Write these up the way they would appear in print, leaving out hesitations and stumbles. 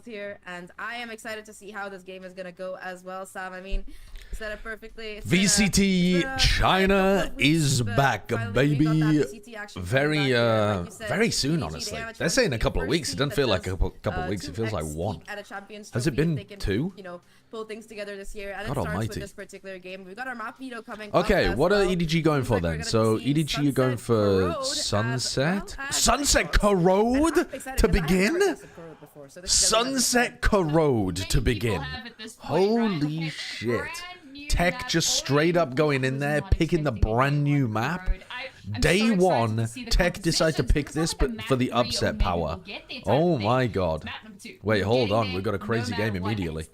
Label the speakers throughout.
Speaker 1: here, and I am excited to see how this game is gonna go as well, Sam. I mean, you said it perfectly.
Speaker 2: VCT China is back, baby. Very soon, honestly. They're saying a couple of weeks. It doesn't feel like a couple of weeks. It feels like one. Has it been 2?
Speaker 1: You know, pull things together this year, and it
Speaker 2: God
Speaker 1: starts
Speaker 2: almighty.
Speaker 1: with this particular game. We've got our map veto coming.
Speaker 2: Okay, what are EDG going for then? So EDG are going for Sunset? Sunset Corrode to begin? Sunset Corrode to begin. Holy shit. TEC just straight up going in there, picking the brand new map. Day one, TEC decide to pick this but for the upset power. Oh my god. Wait, hold on. We've got a crazy game immediately.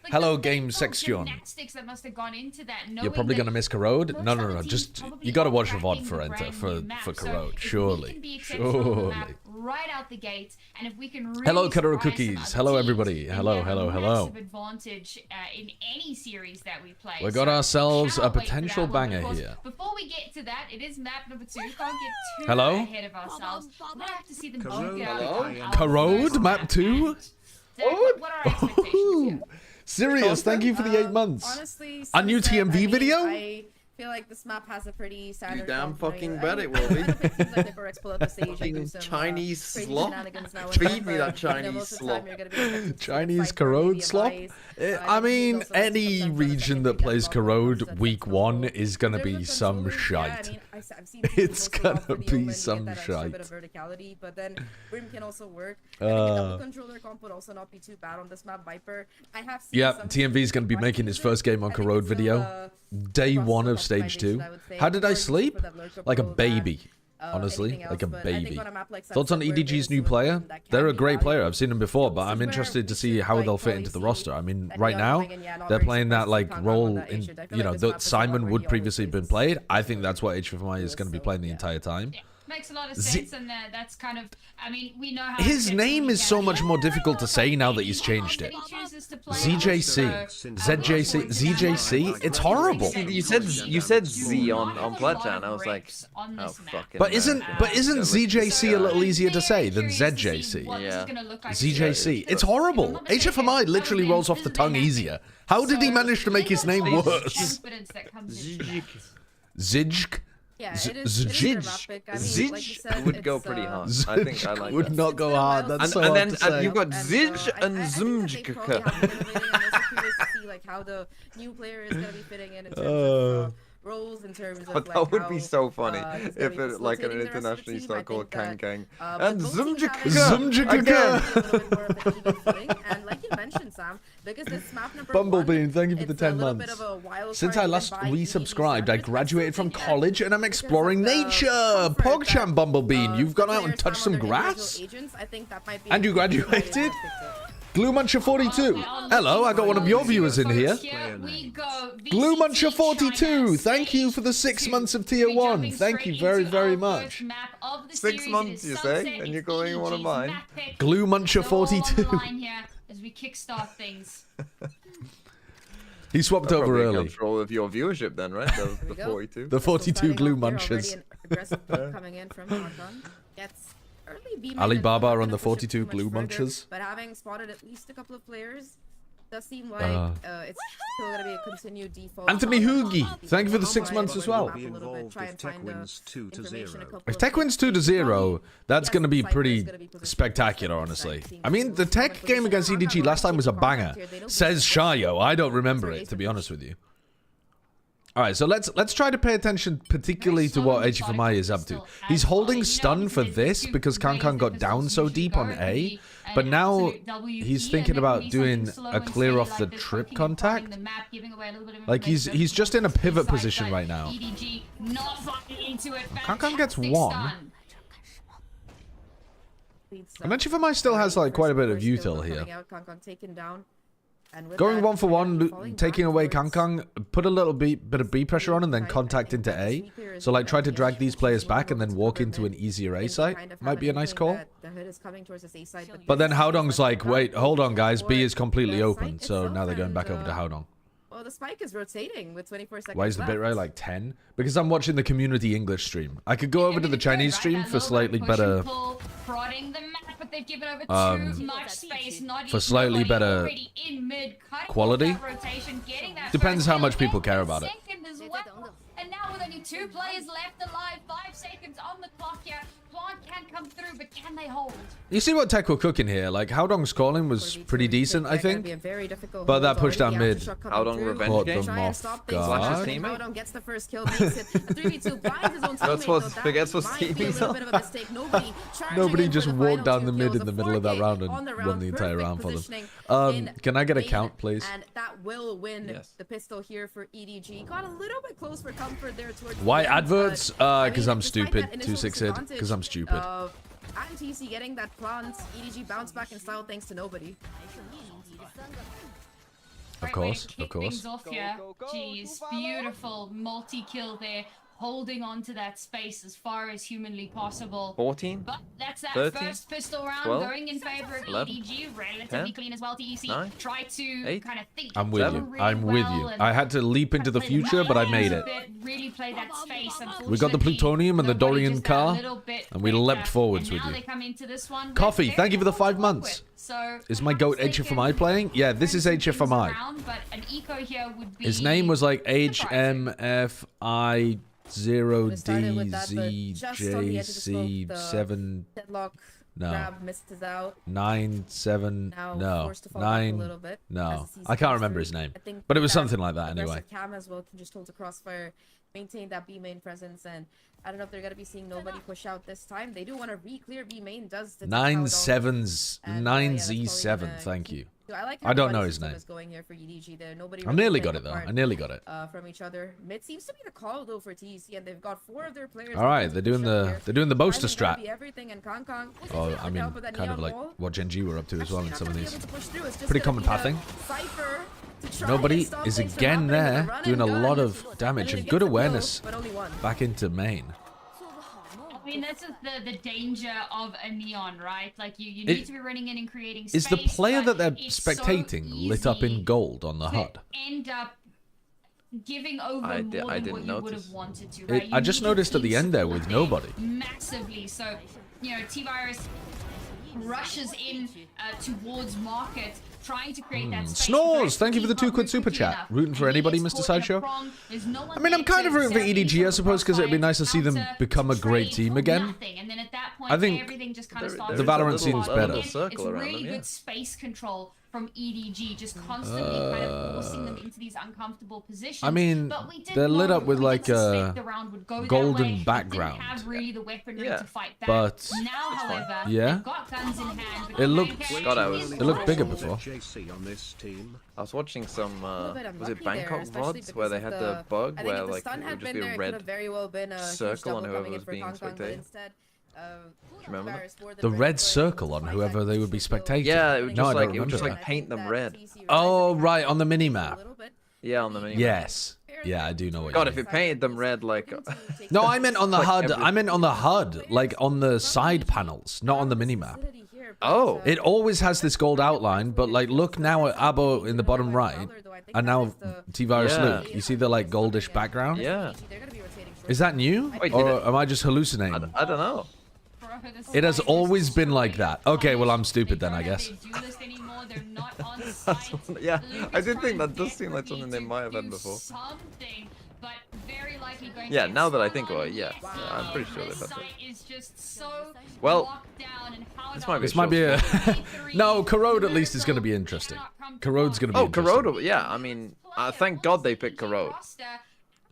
Speaker 2: Hello, Game Section. You're probably going to miss Corrode? No. Just, you got to watch the VOD for Enter, for Corrode. Surely.
Speaker 3: Right out the gate, and if we can really
Speaker 2: hello, Corrode Cookies. Hello, everybody. Hello.
Speaker 3: Advantage in any series that we play.
Speaker 2: We got ourselves a potential banger here.
Speaker 3: Before we get to that, it is map number 2. Can't get too ahead of ourselves. We'll have to see them both get out.
Speaker 2: Corrode, map 2?
Speaker 3: What are our expectations here?
Speaker 2: Serious, thank you for the 8 months.
Speaker 1: Honestly,
Speaker 2: a new TMV video?
Speaker 1: I feel like this map has a pretty standard.
Speaker 4: You damn fucking bet it will be.
Speaker 1: Fucking
Speaker 4: Chinese slop. Feed me that Chinese slop.
Speaker 2: Chinese Corrode slop? I mean, any region that plays Corrode week 1 is gonna be some shite. It's gonna be some shite.
Speaker 1: But then Brim can also work. I think a double controller comp would also not be too bad on this map. Viper, I have seen.
Speaker 2: Yeah, TMV is gonna be making his first game on Corrode video. Day 1 of stage 2. How did I sleep? Like a baby. Honestly, like a baby. Thoughts on EDG's new player? They're a great player. I've seen them before, but I'm interested to see how they'll fit into the roster. I mean, right now, they're playing that like role in, you know, that Simon would previously have been played. I think that's what HFMI is going to be playing the entire time.
Speaker 3: Makes a lot of sense, and that's kind of, I mean, we know how
Speaker 2: his name is so much more difficult to say now that he's changed it. ZJC, ZJC, ZJC. It's horrible.
Speaker 4: You said Z on Pledchan. I was like, oh fucking.
Speaker 2: But isn't ZJC a little easier to say than ZJC?
Speaker 4: Yeah.
Speaker 2: ZJC. It's horrible. HFMI literally rolls off the tongue easier. How did he manage to make his name worse? Zijk.
Speaker 1: Yeah, Zij
Speaker 4: would go pretty hard. I think I like
Speaker 2: would
Speaker 4: that.
Speaker 2: not go hard. That's so
Speaker 4: and
Speaker 2: hard
Speaker 4: then
Speaker 2: to say.
Speaker 4: you've got Zij and Zmjk.
Speaker 1: Like how the new player is gonna be fitting in terms of roles, in terms of like
Speaker 4: that would be
Speaker 1: how,
Speaker 4: so funny if it like an international star called Kang Kang and Zmjk again.
Speaker 1: And like you mentioned, Sam, because this map number
Speaker 2: Bumblebee,
Speaker 1: 1,
Speaker 2: thank you for the 10 months. Since I last resubscribed, I graduated from college and I'm exploring nature. PogChamp Bumblebee, you've gone out and touched some grass? And you graduated? Glue Muncher 42. Hello, I got one of your viewers in here. Glue Muncher 42. Thank you for the 6 months of tier 1. Thank you very, very much.
Speaker 4: 6 months, you say? And you're calling one of mine?
Speaker 2: Glue Muncher 42.
Speaker 3: As we kickstart things.
Speaker 2: He swapped over early.
Speaker 4: Control of your viewership then, right? The 42.
Speaker 2: The 42 glue munchers. Alibaba on the 42 glue munchers.
Speaker 1: But having spotted at least a couple of players, does seem like it's still going to be a continued default.
Speaker 2: Anthony Hoogie, thank you for the 6 months as well.
Speaker 5: If TEC wins 2-0.
Speaker 2: If TEC wins 2-0, that's going to be pretty spectacular, honestly. I mean, the TEC game against EDG last time was a banger. Says Shayo. I don't remember it, to be honest with you. All right, so let's try to pay attention particularly to what HFMI is up to. He's holding stun for this because Kankan got down so deep on A, but now he's thinking about doing a clear off the trip contact. Like he's just in a pivot position right now. Kankan gets 1. And HFMI still has like quite a bit of util here. Going 1 for 1, taking away Kangkang, put a little bit of B pressure on and then contact into A. So like try to drag these players back and then walk into an easier A site. Might be a nice call. But then Haodong's like, wait, hold on guys, B is completely open. So now they're going back over to Haodong.
Speaker 1: Well, the spike is rotating with 24 seconds.
Speaker 2: Why is the bitrate like 10? Because I'm watching the community English stream. I could go over to the Chinese stream for slightly better
Speaker 3: they've given over too much space. Not
Speaker 2: for slightly better
Speaker 3: already in mid,
Speaker 2: quality.
Speaker 3: Rotation, getting that
Speaker 2: Depends
Speaker 3: first
Speaker 2: how much
Speaker 3: kill,
Speaker 2: people care about it.
Speaker 3: second as well. And now with only 2 players left alive, 5 seconds on the clock here. Plant can come through, but can they hold?
Speaker 2: You see what TEC were cooking here? Like, Howdong's calling was pretty decent, I think. But that push down mid.
Speaker 4: Howdong revenge
Speaker 2: Caught
Speaker 4: game.
Speaker 2: them off
Speaker 4: Slash his
Speaker 2: guard.
Speaker 1: Howdong gets the first kill, makes it a 3v2, blinds his own
Speaker 4: That's
Speaker 1: teammate,
Speaker 4: what
Speaker 1: though. That
Speaker 4: forgets what's
Speaker 1: might be a
Speaker 4: teaming
Speaker 1: little bit of a mistake. Nobody
Speaker 2: just
Speaker 1: for the
Speaker 2: walked
Speaker 1: final
Speaker 2: down
Speaker 1: 2
Speaker 2: the mid
Speaker 1: kills.
Speaker 2: in the middle of that round and
Speaker 1: on the
Speaker 2: won the entire
Speaker 1: Perfect
Speaker 2: round for them.
Speaker 1: positioning in
Speaker 2: Can I get a
Speaker 1: main,
Speaker 2: count, please?
Speaker 1: And that will win
Speaker 4: Yes.
Speaker 1: the pistol here for EDG. Got a little bit close for comfort there towards
Speaker 2: Why
Speaker 1: the end,
Speaker 2: adverts?
Speaker 1: but, I
Speaker 2: Because
Speaker 1: mean,
Speaker 2: I'm
Speaker 1: despite
Speaker 2: stupid.
Speaker 1: that initial
Speaker 2: 2-6 id. Because
Speaker 1: disadvantage,
Speaker 2: I'm stupid.
Speaker 1: and TC getting that plant, EDG bounce back in style thanks to nobody.
Speaker 2: Of course, of course.
Speaker 3: Things off here. Jeez, beautiful multi-kill there, holding on to that space as far as humanly possible.
Speaker 4: 14.
Speaker 3: But that's that
Speaker 4: 13,
Speaker 3: first pistol round
Speaker 4: 12,
Speaker 3: going in favor of
Speaker 4: 11,
Speaker 3: EDG, relatively
Speaker 4: 10,
Speaker 3: clean as well. TEC
Speaker 4: 9,
Speaker 3: try to
Speaker 4: 8,
Speaker 3: kind of think.
Speaker 2: I'm with
Speaker 4: Seven.
Speaker 2: you.
Speaker 3: really
Speaker 2: I'm with
Speaker 3: well
Speaker 2: you.
Speaker 3: and
Speaker 2: I had to leap into the
Speaker 3: play the
Speaker 2: future, but I made it.
Speaker 3: bit, really play that space.
Speaker 2: We got the plutonium and the
Speaker 3: Nobody
Speaker 2: Dorian
Speaker 3: just
Speaker 2: car,
Speaker 3: that little bit
Speaker 2: and we
Speaker 3: quicker.
Speaker 2: leapt forwards
Speaker 3: And
Speaker 2: with
Speaker 3: now
Speaker 2: you.
Speaker 3: they come into this one
Speaker 2: Coffee,
Speaker 3: with
Speaker 2: thank you for the
Speaker 3: very
Speaker 2: 5
Speaker 3: little
Speaker 2: months.
Speaker 3: work with. So
Speaker 2: Is my GOAT
Speaker 3: perhaps they
Speaker 2: HFMI
Speaker 3: can
Speaker 2: playing? Yeah, this is
Speaker 3: turn some things
Speaker 2: HFMI.
Speaker 3: around, but an eco here would be
Speaker 2: His name was like
Speaker 3: surprising.
Speaker 2: HMFI0DZJC7.
Speaker 1: Deadlock
Speaker 2: No.
Speaker 1: grab misses out.
Speaker 2: 97.
Speaker 1: Now
Speaker 2: No.
Speaker 1: forced to fall back a
Speaker 2: 9.
Speaker 1: little bit
Speaker 2: No.
Speaker 1: as the season
Speaker 2: I can't
Speaker 1: goes
Speaker 2: remember
Speaker 1: through.
Speaker 2: his name.
Speaker 1: I think
Speaker 2: But it was
Speaker 1: that
Speaker 2: something like that
Speaker 1: aggressive
Speaker 2: anyway.
Speaker 1: Cam as well can just hold the crossfire, maintain that B main presence, and I don't know if they're gonna be seeing nobody push out this time. They do want to re-clear B main. Does the
Speaker 2: 9-7's
Speaker 1: And,
Speaker 2: 9Z7.
Speaker 1: yeah, that's
Speaker 2: Thank
Speaker 1: probably
Speaker 2: you.
Speaker 1: So I like
Speaker 2: I don't
Speaker 1: how
Speaker 2: know
Speaker 1: the
Speaker 2: his
Speaker 1: system
Speaker 2: name.
Speaker 1: is going here for EDG there. Nobody
Speaker 2: I
Speaker 1: really
Speaker 2: nearly
Speaker 1: playing
Speaker 2: got it though.
Speaker 1: apart,
Speaker 2: I nearly got it.
Speaker 1: from each other. Mid seems to be the call though for TEC, and they've got 4 of their players.
Speaker 2: All right, they're doing the boaster strat.
Speaker 1: Everything and Kong Kong.
Speaker 2: Oh, I mean,
Speaker 1: with that
Speaker 2: kind of
Speaker 1: neon
Speaker 2: like
Speaker 1: wall.
Speaker 2: what Gen G were up to as well in some of these. Pretty
Speaker 1: Pretty
Speaker 2: common pathing. Nobody is again there doing a lot of damage and good awareness back into main.
Speaker 3: I mean, this is the danger of a neon, right? Like you need to be running in and creating space.
Speaker 2: Is the player
Speaker 3: but
Speaker 2: that they're
Speaker 3: it's so
Speaker 2: spectating lit up in
Speaker 3: easy
Speaker 2: gold on the
Speaker 3: to
Speaker 2: HUD?
Speaker 3: end up giving over
Speaker 4: I
Speaker 3: more
Speaker 4: didn't
Speaker 3: than what you would
Speaker 4: notice.
Speaker 3: have wanted to, right?
Speaker 2: I just noticed at the end there with nobody.
Speaker 3: Massively. So, you know, T-Virus rushes in towards market, trying to create that space.
Speaker 2: Snores, thank you for the 2 quid super chat. Rooting for anybody, Mr. Sideshow? I mean, I'm kind of rooting for EDG, I suppose, because it'd be nice to see them become a great team again. I think the Valorant scene's better.
Speaker 3: It's really good space control from EDG, just constantly kind of forcing them into these uncomfortable positions.
Speaker 2: I mean,
Speaker 3: But we did
Speaker 2: they're lit
Speaker 3: know
Speaker 2: up with
Speaker 3: we
Speaker 2: like
Speaker 3: did suspect
Speaker 2: a
Speaker 3: the round would go that
Speaker 2: golden
Speaker 3: way. It
Speaker 2: background.
Speaker 3: didn't have really the weaponry
Speaker 4: Yeah.
Speaker 3: to fight back.
Speaker 2: But
Speaker 3: now, however,
Speaker 2: yeah.
Speaker 3: they've got guns in hand. but
Speaker 2: It
Speaker 3: they
Speaker 2: looked-
Speaker 3: carry
Speaker 4: God, I
Speaker 3: the
Speaker 4: was-
Speaker 2: It looked bigger
Speaker 3: advantage.
Speaker 2: before.
Speaker 5: JC on this team.
Speaker 4: I was watching some,
Speaker 1: little bit
Speaker 4: was it
Speaker 1: unlucky there,
Speaker 4: Bangkok
Speaker 1: especially
Speaker 4: VODs where they
Speaker 1: because
Speaker 4: had
Speaker 1: of
Speaker 4: the bug
Speaker 1: I think
Speaker 4: where
Speaker 1: if the
Speaker 4: like
Speaker 1: stun
Speaker 4: it
Speaker 1: had
Speaker 4: would just
Speaker 1: been
Speaker 4: be
Speaker 1: there,
Speaker 4: a
Speaker 1: it could have
Speaker 4: red
Speaker 1: very well been a huge
Speaker 4: circle on
Speaker 1: double
Speaker 4: whoever
Speaker 1: coming in
Speaker 4: was
Speaker 1: for
Speaker 4: being
Speaker 1: Kong Kong, but
Speaker 4: spectated.
Speaker 1: instead,
Speaker 4: remember that?
Speaker 1: T-Virus for
Speaker 2: The red
Speaker 1: red
Speaker 2: circle on whoever they would be spectating.
Speaker 4: Yeah, it would
Speaker 2: No,
Speaker 4: just
Speaker 2: I
Speaker 4: like
Speaker 2: don't
Speaker 4: it would just
Speaker 2: remember
Speaker 4: like paint them red.
Speaker 2: Oh, right, on the minimap.
Speaker 4: Yeah, on the mini.
Speaker 2: Yes. Yeah, I do know what
Speaker 4: God,
Speaker 2: you
Speaker 4: if
Speaker 2: mean.
Speaker 4: it painted them red, like
Speaker 2: No, I meant on the
Speaker 4: Like
Speaker 2: HUD.
Speaker 4: every-
Speaker 2: I meant on the HUD, like on the side panels, not on the minimap.
Speaker 4: Oh.
Speaker 2: It always has this gold outline, but like look now at Abo in the bottom right, and now T-Virus
Speaker 4: Yeah.
Speaker 2: Luke. You see the like goldish background?
Speaker 4: yeah,
Speaker 2: Is that new?
Speaker 4: Wait, did
Speaker 2: Or
Speaker 4: it-
Speaker 2: am I just hallucinating?
Speaker 4: I don't know.
Speaker 3: Bro, this
Speaker 2: It has
Speaker 3: side is
Speaker 2: always been
Speaker 3: so
Speaker 2: like that. Okay, well, I'm stupid
Speaker 3: They
Speaker 2: then, I
Speaker 3: don't have
Speaker 2: guess.
Speaker 3: their duelist anymore, they're not on site.
Speaker 4: Yeah,
Speaker 3: Luke
Speaker 4: I
Speaker 3: is
Speaker 4: did think
Speaker 3: trying
Speaker 4: that does seem like something they
Speaker 3: desperately
Speaker 4: might have
Speaker 3: to
Speaker 4: had
Speaker 3: do
Speaker 4: before.
Speaker 3: Something, but very likely going
Speaker 4: Yeah,
Speaker 3: to get
Speaker 4: now that I
Speaker 3: swung
Speaker 4: think about
Speaker 3: on.
Speaker 4: it, yeah.
Speaker 3: Yes,
Speaker 4: I'm pretty sure
Speaker 3: this
Speaker 4: they've had
Speaker 3: site is just so
Speaker 4: Well,
Speaker 3: locked down and how
Speaker 4: this might be
Speaker 2: This might be a... No, Corrode at least is going to be interesting. Corrode's going to be
Speaker 4: Oh,
Speaker 2: interesting.
Speaker 4: Corrode, yeah, I mean, thank God they picked Corrode.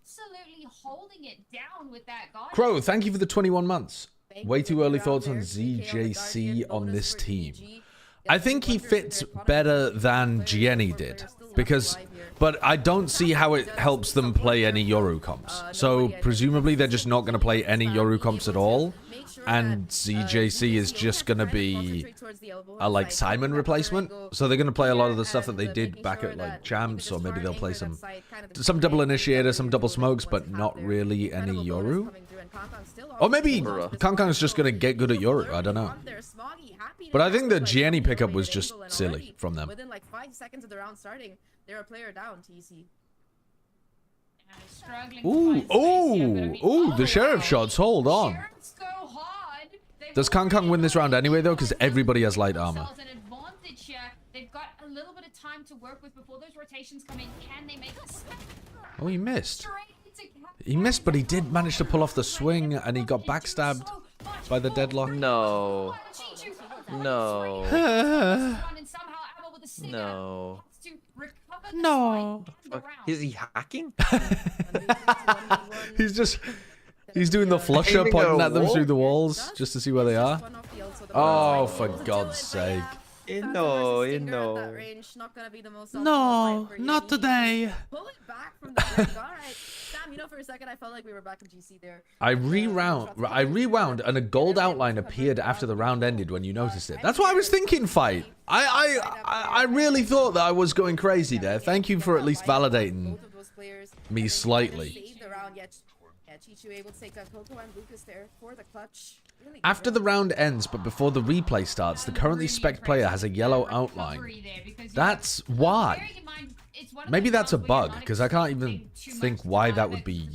Speaker 3: Absolutely holding it down with that guy.
Speaker 2: Crow, thank you for the 21 months. Way too early thoughts on ZJC on this team. I think he fits better than Gianni did. Because, but I don't see how it helps them play any Yoru comps. So presumably they're just not going to play any Yoru comps at all. And ZJC is just going to be a like Simon replacement. So they're going to play a lot of the stuff that they did back at like Champs, or maybe they'll play some double initiator, some double smokes, but not really any Yoru. Or maybe Kangkang's just going to get good at Yoru, I don't know. But I think the Gianni pickup was just silly from them.
Speaker 1: Within like 5 seconds of the round starting, they're a player down, TC.
Speaker 2: Ooh, ooh, ooh, the sheriff shots, hold on.
Speaker 3: Sheriffs go hard.
Speaker 2: Does Kang win this round anyway, though? Because everybody has light armor.
Speaker 3: An advantage here. They've got a little bit of time to work with before those rotations come in. Can they make this?
Speaker 2: Oh, he missed. He missed, but he did manage to pull off the swing, and he got backstabbed by the deadlock.
Speaker 4: No. No. No.
Speaker 2: No.
Speaker 4: Is he hacking?
Speaker 2: He's doing the flusher, pointing at them through the walls just to see where they are. Oh, for God's sake.
Speaker 4: No.
Speaker 2: No, not today.
Speaker 1: Pull it back from the break. All right. Sam, you know, for a second I felt like we were back in GC there.
Speaker 2: I rewound, and a gold outline appeared after the round ended when you noticed it. That's what I was thinking, Fight. I really thought that I was going crazy there. Thank you for at least validating me slightly.
Speaker 1: Chichu able to take out Coco and Lucas there for the clutch.
Speaker 2: After the round ends, but before the replay starts, the currently spec player has a yellow outline. That's why. Maybe that's a bug, because I can't even think why that would be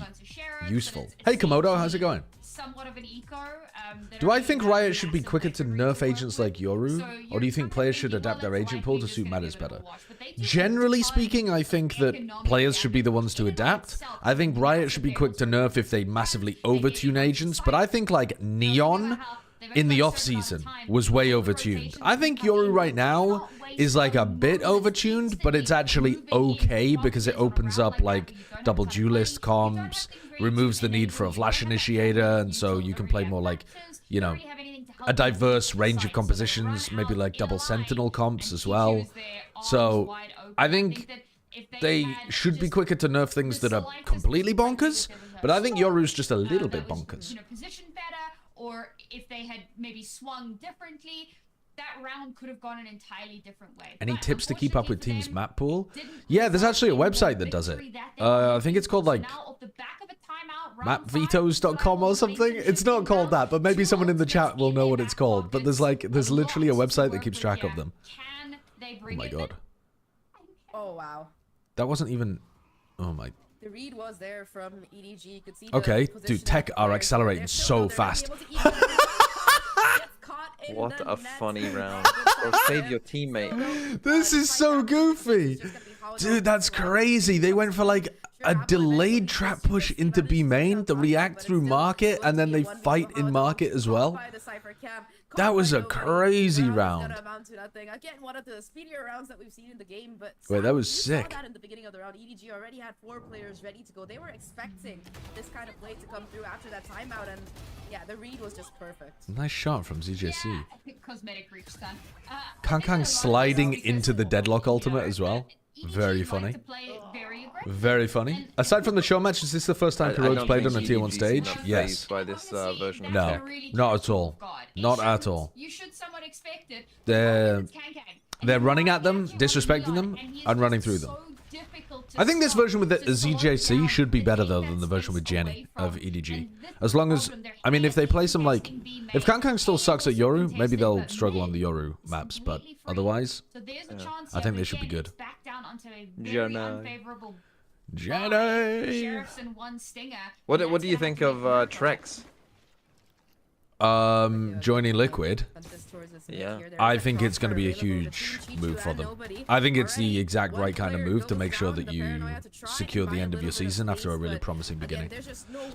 Speaker 2: useful. Hey, Komodo, how's it going? Do I think Riot should be quicker to nerf agents like Yoru? Or do you think players should adapt their agent pool to suit matters better? Generally speaking, I think that players should be the ones to adapt. I think Riot should be quick to nerf if they massively overtune agents, but I think like Neon in the off-season was way overtuned. I think Yoru right now is like a bit overtuned, but it's actually okay because it opens up like double duelist comps, removes the need for a flash initiator, and so you can play more like, you know, a diverse range of compositions, maybe like double sentinel comps as well. So I think they should be quicker to nerf things that are completely bonkers, but I think Yoru's just a little bit bonkers.
Speaker 3: Or if they had maybe swung differently, that round could have gone an entirely different way.
Speaker 2: Any tips to keep up with teams' map pool? Yeah, there's actually a website that does it. I think it's called like mapvetos.com or something. It's not called that, but maybe someone in the chat will know what it's called. But there's literally a website that keeps track of them. Oh my God.
Speaker 1: Oh wow.
Speaker 2: That wasn't even. Oh my.
Speaker 1: The read was there from EDG. You could see
Speaker 2: okay, dude, TEC are accelerating so fast.
Speaker 4: What a funny round. Or save your teammate.
Speaker 2: This is so goofy. Dude, that's crazy. They went for like a delayed trap push into B main, the react through market, and then they fight in market as well. That was a crazy round.
Speaker 1: Again, one of the speedier rounds that we've seen in the game, but
Speaker 2: wait, that was sick.
Speaker 1: That in the beginning of the round, EDG already had 4 players ready to go. They were expecting this kind of play to come through after that timeout, and yeah, the read was just perfect.
Speaker 2: Nice shot from ZJC.
Speaker 3: Yeah, cosmetic reach stun.
Speaker 2: Kang sliding into the deadlock ultimate as well. Very funny. Very funny. Aside from the show match, is this the first time Corrode's played on a tier 1 stage? Yes.
Speaker 4: By this version of
Speaker 2: no, not at all. Not at all.
Speaker 3: You should somewhat expect it.
Speaker 2: They're running at them, disrespecting them, and running through them. I think this version with the ZJC should be better though than the version with Jenny of EDG. As long as, I mean, if they play some like, if Kang still sucks at Yoru, maybe they'll struggle on the Yoru maps, but otherwise, I think they should be good.
Speaker 4: Jenny.
Speaker 2: Jenny.
Speaker 4: What do you think of Trex?
Speaker 2: Joining Liquid.
Speaker 4: Yeah.
Speaker 2: I think it's going to be a huge move for them. I think it's the exact right kind of move to make sure that you secure the end of your season after a really promising beginning.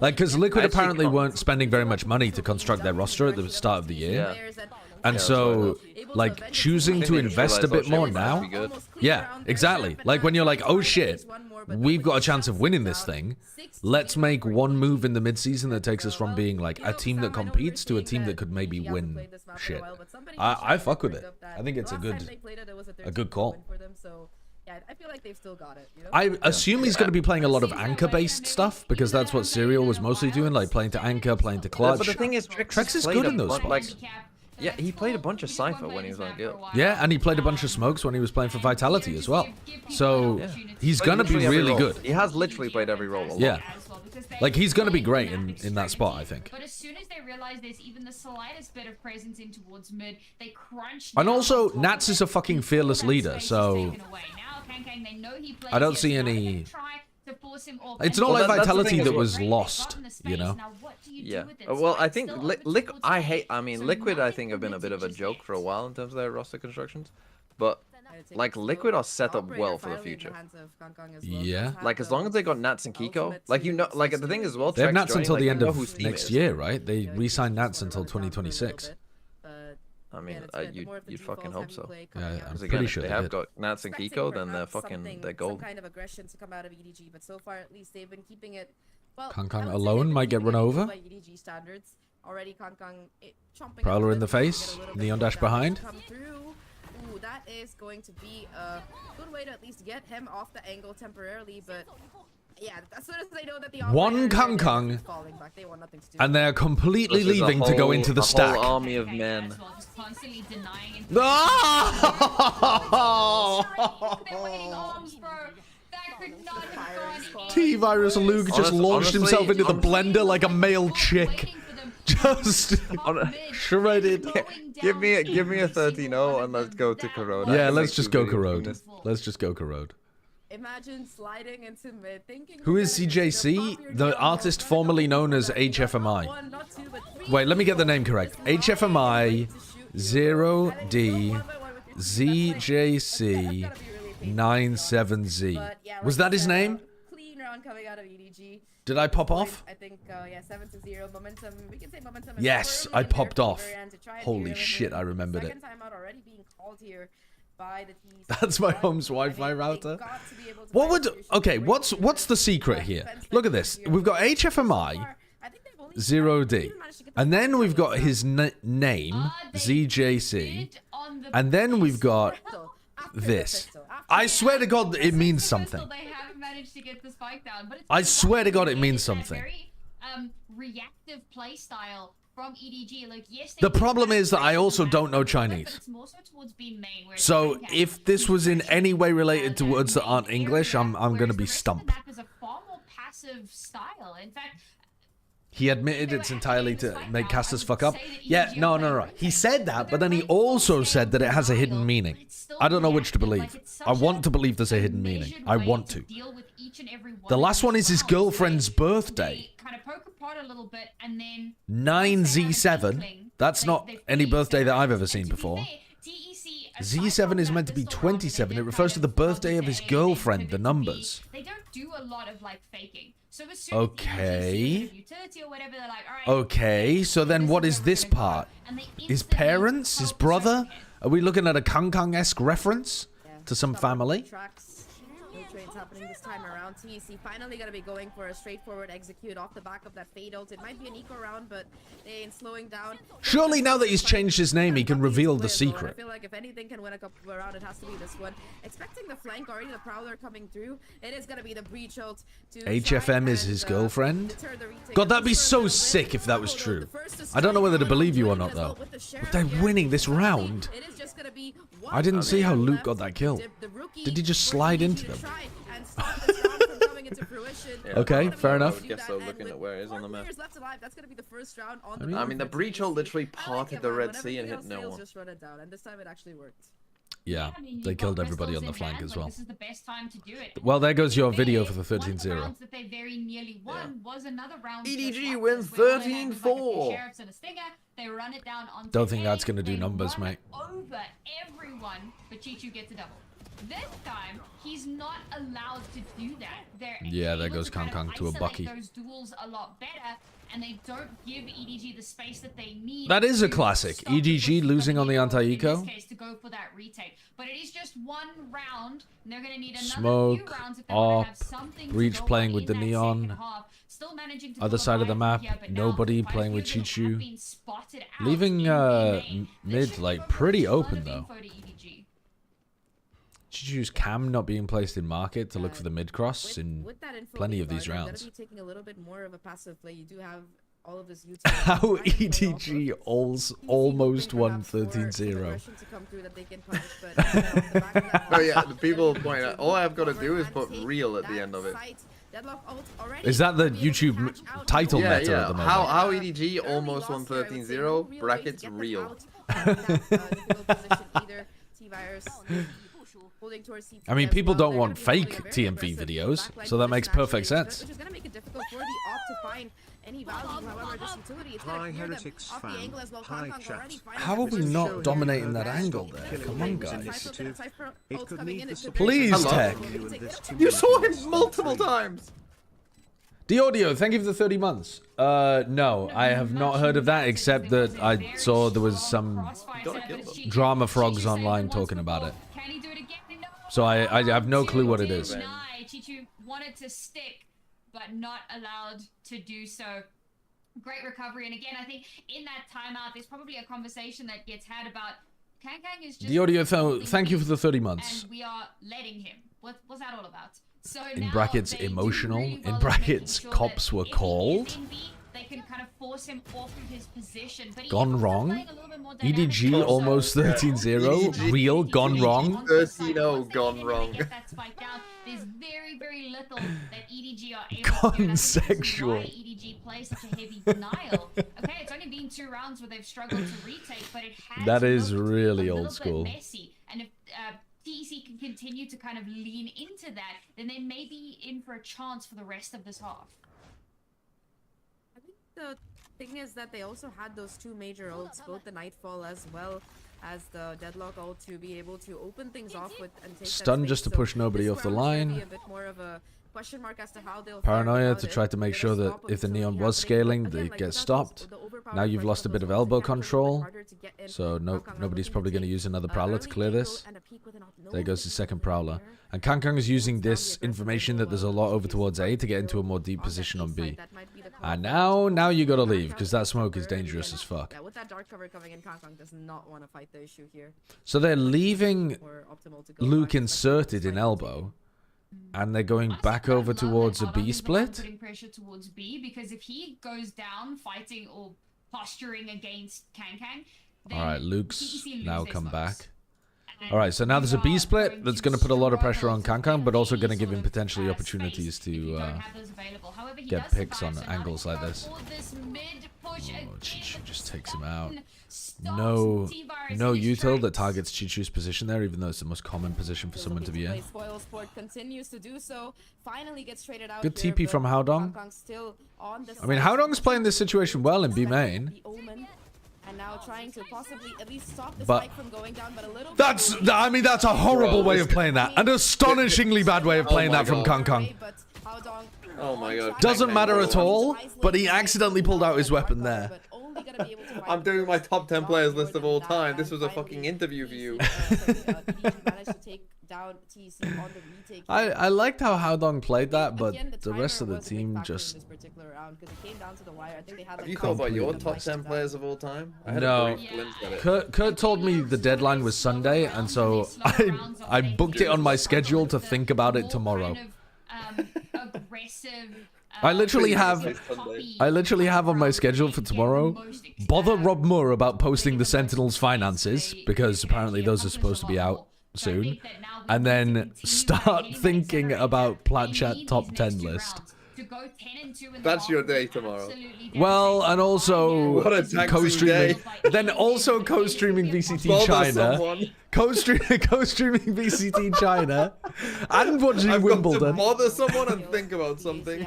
Speaker 2: Like, because Liquid apparently weren't spending very much money to construct their roster at the start of the year. And so, like, choosing to invest a bit more now. Yeah, exactly. Like, when you're like, oh shit, we've got a chance of winning this thing. Let's make one move in the mid-season that takes us from being like a team that competes to a team that could maybe win shit. I fuck with it. I think it's a good call.
Speaker 1: Yeah, I feel like they've still got it. You know?
Speaker 2: I assume he's going to be playing a lot of anchor-based stuff because that's what Serial was mostly doing, like playing to anchor, playing to clutch.
Speaker 4: But the thing is,
Speaker 2: Trex is good in those spots.
Speaker 4: Yeah, he played a bunch of Cypher when he was on Guild.
Speaker 2: Yeah, and he played a bunch of Smokes when he was playing for Vitality as well. So he's going to be really good.
Speaker 4: He has literally played every role.
Speaker 2: Yeah. Like, he's going to be great in that spot, I think.
Speaker 3: But as soon as they realize there's even the slightest bit of presence in towards mid, they crunch.
Speaker 2: And also, Nats is a fucking fearless leader, so I don't see any
Speaker 3: to force him off.
Speaker 2: It's
Speaker 3: And
Speaker 2: not like
Speaker 4: that's the
Speaker 2: Vitality
Speaker 4: thing as
Speaker 2: that
Speaker 4: well.
Speaker 2: was
Speaker 3: Right,
Speaker 2: lost,
Speaker 3: gotten the space.
Speaker 2: you know?
Speaker 3: Now, what do you
Speaker 4: Yeah.
Speaker 3: do with it?
Speaker 4: Well, I
Speaker 3: Spike's
Speaker 4: think
Speaker 3: still over towards
Speaker 4: I
Speaker 3: A.
Speaker 4: hate. I mean,
Speaker 3: So
Speaker 4: Liquid. I
Speaker 3: nothing
Speaker 4: think have been a bit of a
Speaker 3: just
Speaker 4: joke
Speaker 3: yet.
Speaker 4: for a while in terms of their roster constructions, but like Liquid are set up well for the future.
Speaker 2: Yeah.
Speaker 4: Like as long as they got Nats and Kiko, like you know, like the thing is, well,
Speaker 2: They have
Speaker 4: Trek's
Speaker 2: Nats
Speaker 4: joining,
Speaker 2: until
Speaker 4: like,
Speaker 2: the
Speaker 4: you
Speaker 2: end
Speaker 4: know
Speaker 2: of
Speaker 4: who Steam
Speaker 2: next
Speaker 4: is.
Speaker 2: year, right? They re-signed Nats until 2026.
Speaker 4: I mean, you'd fucking hope so.
Speaker 2: Yeah, I'm
Speaker 4: Because
Speaker 2: pretty
Speaker 4: again,
Speaker 2: sure
Speaker 4: they
Speaker 2: they
Speaker 4: have
Speaker 2: did.
Speaker 4: got Nats and Kiko, then they're
Speaker 1: Some
Speaker 4: gold.
Speaker 1: kind of aggression to come out of EDG, but so far at least they've been keeping it. Well,
Speaker 2: Kang
Speaker 1: I
Speaker 2: Kang
Speaker 1: would say
Speaker 2: alone
Speaker 1: they've been
Speaker 2: might get
Speaker 1: keeping
Speaker 2: run
Speaker 1: it
Speaker 2: over.
Speaker 1: by EDG standards. Already Kang Kang chomping
Speaker 2: Prowler
Speaker 1: at
Speaker 2: in the
Speaker 1: bit,
Speaker 2: face,
Speaker 1: get a little bit
Speaker 2: Neon
Speaker 1: more
Speaker 2: Dash
Speaker 1: damage
Speaker 2: behind.
Speaker 1: to come through. Ooh, that is going to be a good way to at least get him off the angle temporarily, but yeah, as soon as they know that the
Speaker 2: One
Speaker 1: operator
Speaker 2: Kang
Speaker 1: is
Speaker 2: Kang,
Speaker 1: falling back, they want nothing to do
Speaker 2: and they're completely
Speaker 4: This is a
Speaker 2: leaving to go
Speaker 4: whole-
Speaker 2: into the
Speaker 4: a
Speaker 2: stack.
Speaker 4: whole army of
Speaker 3: Okay,
Speaker 4: men.
Speaker 3: as well, just constantly denying
Speaker 2: Oh!
Speaker 3: They're waiting arms, bro. That could not have gone
Speaker 2: T-Virus Luke just launched himself into the blender like a male chick. Just shredded.
Speaker 4: Give me a 13-0 and let's go to Corrode.
Speaker 2: Yeah, let's just go Corrode. Let's just go Corrode.
Speaker 1: Imagine sliding into mid, thinking
Speaker 2: Who is CJC? The artist formerly known as HFMI. Wait, let me get the name correct. HFMI 0D ZJC 97Z. Was that his name?
Speaker 1: Clean round coming out of EDG.
Speaker 2: Did I pop off?
Speaker 1: I think, yeah, 7-0 momentum. We can say momentum.
Speaker 2: Yes, I popped off. Holy shit, I remembered it.
Speaker 1: Second time out already being called here by the TEC.
Speaker 2: That's my home's Wi-Fi router. What would? Okay, what's the secret here? Look at this. We've got HFMI 0D, and then we've got his name ZJC, and then we've got this. I swear to God, it means something.
Speaker 3: They haven't managed to get the spike down, but it's
Speaker 2: I swear to God, it means
Speaker 3: that
Speaker 2: something.
Speaker 3: Very reactive play style from EDG. Like, yes,
Speaker 2: The problem is that I also don't know Chinese.
Speaker 3: But it's more so towards being main, whereas
Speaker 2: So
Speaker 3: Kang
Speaker 2: if this was in any way related to
Speaker 3: that
Speaker 2: words that
Speaker 3: main
Speaker 2: aren't English, I'm
Speaker 3: area,
Speaker 2: gonna
Speaker 3: whereas
Speaker 2: be
Speaker 3: the rest of the
Speaker 2: stumped.
Speaker 3: map is a far more passive style. In fact,
Speaker 2: He admitted it's entirely to make casters fuck up. Yeah, no. He said that, but then he also said that it has a hidden meaning. I don't know which to believe. I want to believe there's a hidden meaning. I want to. The last one is his girlfriend's birthday.
Speaker 3: Kind of poke apart a little bit, and then
Speaker 2: 9Z7. That's not any birthday that I've ever seen before. Z7 is meant to be 27. It refers to the birthday of his girlfriend, the numbers.
Speaker 3: They don't do a lot of like faking. So as soon as
Speaker 2: Okay.
Speaker 3: EDG utility or whatever, they're like, all right,
Speaker 2: Okay, so then what is this part? His parents? His brother? Are we looking at a Kang Kang-esque reference to some family?
Speaker 1: No trades happening this time around. TEC finally gonna be going for a straightforward execute off the back of that fade ult. It might be an eco round, but they ain't slowing down.
Speaker 2: Surely now that he's changed his name, he can reveal the
Speaker 1: I
Speaker 2: secret.
Speaker 1: feel like if anything can win a cup round, it has to be this one. Expecting the flank already, the Prowler coming through. It is gonna be the breach ult to
Speaker 2: HFM is his girlfriend?
Speaker 1: deter the retake.
Speaker 2: God, that'd be so sick if that was true. I don't know whether to believe you or not, though. But they're winning this round.
Speaker 1: It is just gonna be
Speaker 2: I didn't see how Luke
Speaker 1: left.
Speaker 2: got that kill.
Speaker 1: The rookie
Speaker 2: Did he just
Speaker 1: for
Speaker 2: slide
Speaker 1: EDG
Speaker 2: into
Speaker 1: to
Speaker 2: them?
Speaker 1: try and stop this round from coming into fruition.
Speaker 2: Okay, fair enough.
Speaker 4: I guess so, looking at where it is on the map.
Speaker 1: Left alive, that's gonna be the first round on the
Speaker 2: mean-
Speaker 4: I mean, the
Speaker 1: board for
Speaker 4: breach ult
Speaker 1: TEC.
Speaker 4: literally
Speaker 1: I like
Speaker 4: parted
Speaker 1: it,
Speaker 4: the
Speaker 1: man.
Speaker 4: Red
Speaker 1: When
Speaker 4: Sea and
Speaker 1: everything
Speaker 4: hit no
Speaker 1: else fails,
Speaker 4: one.
Speaker 1: just run it down, and this time it actually worked.
Speaker 2: Yeah,
Speaker 3: I mean,
Speaker 2: they
Speaker 3: you've
Speaker 2: killed
Speaker 3: got
Speaker 2: everybody on
Speaker 3: pistols
Speaker 2: the
Speaker 3: in
Speaker 2: flank
Speaker 3: hand,
Speaker 2: as
Speaker 3: like,
Speaker 2: well.
Speaker 3: This is the best time to do it.
Speaker 2: Well, there goes your video for the
Speaker 3: One of
Speaker 2: 13-0.
Speaker 3: rounds that they very nearly won was another round
Speaker 4: EDG
Speaker 3: that
Speaker 4: wins
Speaker 3: where all they had was, like, a few
Speaker 4: 13-4.
Speaker 3: sheriffs and a stinger. They run it down onto
Speaker 2: Don't think
Speaker 3: A,
Speaker 2: that's gonna do
Speaker 3: they
Speaker 2: numbers,
Speaker 3: run
Speaker 2: mate.
Speaker 3: Over everyone, but Chichu gets a double. This time, he's not allowed to do that. They're
Speaker 2: Yeah, there
Speaker 3: able
Speaker 2: goes
Speaker 3: to kind
Speaker 2: Kang
Speaker 3: of
Speaker 2: Kang to a
Speaker 3: isolate
Speaker 2: Bucky.
Speaker 3: those duels a lot better, and they don't give EDG the space that they need.
Speaker 2: That is a
Speaker 3: to
Speaker 2: classic.
Speaker 3: stop the
Speaker 2: EDG
Speaker 3: push
Speaker 2: losing on the
Speaker 3: coming in,
Speaker 2: anti-eco.
Speaker 3: In this case, to go for that retake. But it is just one round, and they're going to need another
Speaker 2: Smoke,
Speaker 3: few rounds if they want to have
Speaker 2: op,
Speaker 3: something to
Speaker 2: Breach
Speaker 3: go
Speaker 2: playing
Speaker 3: on
Speaker 2: with
Speaker 3: in
Speaker 2: the
Speaker 3: that
Speaker 2: neon.
Speaker 3: second half. Still managing to
Speaker 2: Other
Speaker 3: pull a
Speaker 2: side of the
Speaker 3: buy
Speaker 2: map,
Speaker 3: here, but now
Speaker 2: nobody
Speaker 3: quite a
Speaker 2: playing
Speaker 3: few
Speaker 2: with
Speaker 3: of them
Speaker 2: Chichu.
Speaker 3: have been spotted out
Speaker 2: Leaving
Speaker 3: in NA. They
Speaker 2: mid
Speaker 3: should
Speaker 2: like
Speaker 3: go for
Speaker 2: pretty
Speaker 3: a ton
Speaker 2: open
Speaker 3: of
Speaker 2: though.
Speaker 3: info to EDG.
Speaker 2: Chichu's cam not being placed in market to look for the mid cross in
Speaker 1: With that info
Speaker 2: plenty
Speaker 1: being
Speaker 2: of these
Speaker 1: guarded,
Speaker 2: rounds.
Speaker 1: Gonna be taking a little bit more of a passive play. You do have all of this
Speaker 2: How EDG almost won 13-0.
Speaker 4: Oh yeah, the people point out, all I've got to do is put real at the end of it.
Speaker 2: Is that the YouTube title
Speaker 4: Yeah,
Speaker 2: meta
Speaker 4: yeah.
Speaker 2: at the moment?
Speaker 4: How EDG almost won 13-0, brackets real.
Speaker 1: holding towards CT
Speaker 2: I mean,
Speaker 1: as
Speaker 2: people
Speaker 1: well.
Speaker 2: don't
Speaker 1: They're
Speaker 2: want
Speaker 1: gonna be
Speaker 2: fake
Speaker 1: holding a very
Speaker 2: TMV
Speaker 1: aggressive
Speaker 2: videos,
Speaker 1: backline
Speaker 2: so that
Speaker 1: position,
Speaker 2: makes perfect
Speaker 1: actually,
Speaker 2: sense.
Speaker 1: which is gonna make it difficult for the op to find any value. However, this utility is gonna
Speaker 5: Hi,
Speaker 1: clear them
Speaker 5: Heretics
Speaker 1: off the
Speaker 5: fan.
Speaker 1: angle as well.
Speaker 5: Hi,
Speaker 1: Kangkang's
Speaker 5: chat.
Speaker 1: already finding
Speaker 2: How
Speaker 1: the
Speaker 2: are we
Speaker 1: position.
Speaker 2: not dominating that
Speaker 5: Stop
Speaker 2: angle
Speaker 5: killing
Speaker 2: there?
Speaker 5: me.
Speaker 2: Come on,
Speaker 5: Killing me.
Speaker 2: guys.
Speaker 5: It could lead this
Speaker 2: Please, Tech.
Speaker 4: You saw him multiple times.
Speaker 2: The audio, thank you for the 30 months. No, I have not heard of that, except that I saw there was some drama frogs online talking about it.
Speaker 3: Can he do it again? No.
Speaker 2: So I have no clue what it is.
Speaker 3: Chichu wanted to stick, but not allowed to do so. Great recovery, and again, I think in that timeout, there's probably a conversation that gets had about Kangkang is just
Speaker 2: The audio, thank you for the 30 months.
Speaker 3: and we are letting him. What's that all about? So
Speaker 2: In
Speaker 3: now
Speaker 2: brackets,
Speaker 3: they do
Speaker 2: emotional.
Speaker 3: really
Speaker 2: In
Speaker 3: well at
Speaker 2: brackets,
Speaker 3: making sure
Speaker 2: cops
Speaker 3: that
Speaker 2: were
Speaker 3: if he is
Speaker 2: called.
Speaker 3: in B, they can kind of force him off of his position. But he
Speaker 2: Gone
Speaker 3: is
Speaker 2: wrong.
Speaker 3: playing a little bit more dynamic.
Speaker 2: EDG
Speaker 3: So-
Speaker 2: almost 13-0.
Speaker 4: EDG.
Speaker 2: Real gone wrong.
Speaker 4: 13-0 gone wrong.
Speaker 3: Get that spike down. There's very, very little that EDG are able to do.
Speaker 2: Gone
Speaker 3: And I think this is
Speaker 2: sexual.
Speaker 3: why EDG plays such a heavy denial. Okay, it's only been 2 rounds where they've struggled to retake, but it has
Speaker 2: That
Speaker 3: to
Speaker 2: is
Speaker 3: look
Speaker 2: really
Speaker 3: a
Speaker 2: old
Speaker 3: little
Speaker 2: school.
Speaker 3: bit messy. And if TEC can continue to kind of lean into that, then they may be in for a chance for the rest of this half.
Speaker 1: I think the thing is that they also had those 2 major ults, both the Nightfall as well as the Deadlock ult, to be able to open things off with and take
Speaker 2: Stun
Speaker 1: that
Speaker 2: just to
Speaker 1: space.
Speaker 2: push nobody
Speaker 1: This
Speaker 2: off the
Speaker 1: round is gonna
Speaker 2: line.
Speaker 1: be a bit more of a question mark as to how they'll
Speaker 2: Paranoia
Speaker 1: fare
Speaker 2: to
Speaker 1: without
Speaker 2: try
Speaker 1: it.
Speaker 2: to make
Speaker 1: Get a
Speaker 2: sure that
Speaker 1: stop of
Speaker 2: if the
Speaker 1: utility
Speaker 2: Neon was
Speaker 1: happening,
Speaker 2: scaling,
Speaker 1: but
Speaker 2: they
Speaker 1: again, like
Speaker 2: get
Speaker 1: without
Speaker 2: stopped.
Speaker 1: the overpower
Speaker 2: Now you've
Speaker 1: pressure
Speaker 2: lost a
Speaker 1: of
Speaker 2: bit
Speaker 1: those
Speaker 2: of
Speaker 1: ults,
Speaker 2: elbow
Speaker 1: it can be a little bit
Speaker 2: control.
Speaker 1: harder to get in.
Speaker 2: So
Speaker 1: Kangkang are
Speaker 2: nobody's
Speaker 1: looking
Speaker 2: probably
Speaker 1: to
Speaker 2: going to
Speaker 1: take,
Speaker 2: use another Prowler to
Speaker 1: early
Speaker 2: clear
Speaker 1: angle
Speaker 2: this.
Speaker 1: and a peek with an ult. No
Speaker 2: There goes the
Speaker 1: peek
Speaker 2: second
Speaker 1: there.
Speaker 2: Prowler. And Kangkang is using this information that there's a lot over towards A to get into a more deep position on B.
Speaker 1: That might be the
Speaker 2: And
Speaker 1: call.
Speaker 2: now you gotta leave, because that smoke is dangerous as fuck.
Speaker 1: Yeah, with that dark cover coming in, Kangkang does not want to fight the issue here.
Speaker 2: So they're leaving
Speaker 1: Or optimal to go
Speaker 2: Luke
Speaker 1: back, especially
Speaker 2: inserted in
Speaker 1: with
Speaker 2: elbow, and they're going back over towards a B split.
Speaker 3: Putting pressure towards B, because if he goes down fighting or posturing against Kangkang, then
Speaker 2: Alright, Luke's
Speaker 3: TEC lose
Speaker 2: now
Speaker 3: their
Speaker 2: come
Speaker 3: smokes.
Speaker 2: back.
Speaker 3: And
Speaker 2: Alright, so now there's a
Speaker 3: you
Speaker 2: B
Speaker 3: are
Speaker 2: split that's going to put a lot of pressure on
Speaker 3: struggle to
Speaker 2: Kangkang, but also
Speaker 3: get
Speaker 2: going to
Speaker 3: any
Speaker 2: give him
Speaker 3: sort of,
Speaker 2: potentially
Speaker 3: space
Speaker 2: opportunities
Speaker 3: if you
Speaker 2: to
Speaker 3: don't have those available. However, he
Speaker 2: get
Speaker 3: does
Speaker 2: picks
Speaker 3: survive,
Speaker 2: on
Speaker 3: so now
Speaker 2: angles
Speaker 3: they
Speaker 2: like
Speaker 3: go
Speaker 2: this.
Speaker 3: for this mid push again,
Speaker 2: Chichu
Speaker 3: but
Speaker 2: just takes him out.
Speaker 3: stops
Speaker 2: No
Speaker 3: T-Virus
Speaker 2: no
Speaker 3: in his
Speaker 2: util that
Speaker 3: tracks.
Speaker 2: targets Chichu's position there, even though it's the most common position for someone to be in.
Speaker 1: Spoil Sport continues to do so. Finally gets traded out.
Speaker 2: Good
Speaker 1: here,
Speaker 2: TP
Speaker 1: but
Speaker 2: from Haodong.
Speaker 1: Kangkang still on the
Speaker 2: I mean,
Speaker 1: side.
Speaker 2: Haodong's playing this situation well in B main.
Speaker 1: The Omen, and now trying to possibly at least stop the
Speaker 2: But
Speaker 1: spike from going down, but a little
Speaker 2: That's,
Speaker 1: bit
Speaker 2: I mean, that's a horrible way of playing that. An astonishingly bad way of playing that from Kangkang.
Speaker 1: But Haodong
Speaker 4: Oh my god.
Speaker 2: Doesn't matter at all, but he accidentally pulled out his weapon there.
Speaker 1: but only gonna be able to
Speaker 4: I'm doing my top 10 players list of all time. This was a fucking interview for you.
Speaker 1: managed to take down TEC on the retake.
Speaker 2: I liked how Haodong played that, but
Speaker 1: Again,
Speaker 2: the rest of
Speaker 1: timer
Speaker 2: the
Speaker 1: was a big
Speaker 2: team
Speaker 1: factor in
Speaker 2: just...
Speaker 1: this particular round, 'cause it came down to the wire. I think they had,
Speaker 4: Have
Speaker 1: like,
Speaker 4: you thought about your
Speaker 1: completely
Speaker 4: top 10
Speaker 1: like
Speaker 4: players of all time? I had
Speaker 2: No.
Speaker 4: a brief glimpse at it.
Speaker 2: Kurt told me the deadline was Sunday, and so I booked it on my schedule to think about it tomorrow. I literally have on my schedule for tomorrow, bother Rob Moore about posting the Sentinel's finances, because apparently those are supposed to be out soon, and then start thinking about Platchat top 10 list.
Speaker 4: That's your day tomorrow.
Speaker 2: Well, and also
Speaker 4: What a taxing
Speaker 2: co-streaming,
Speaker 4: day.
Speaker 2: then also co-streaming VCT
Speaker 4: Bother
Speaker 2: China,
Speaker 4: someone.
Speaker 2: co-streaming VCT China, and watching
Speaker 4: I've got to
Speaker 2: Wimbledon.
Speaker 4: bother someone and think about something.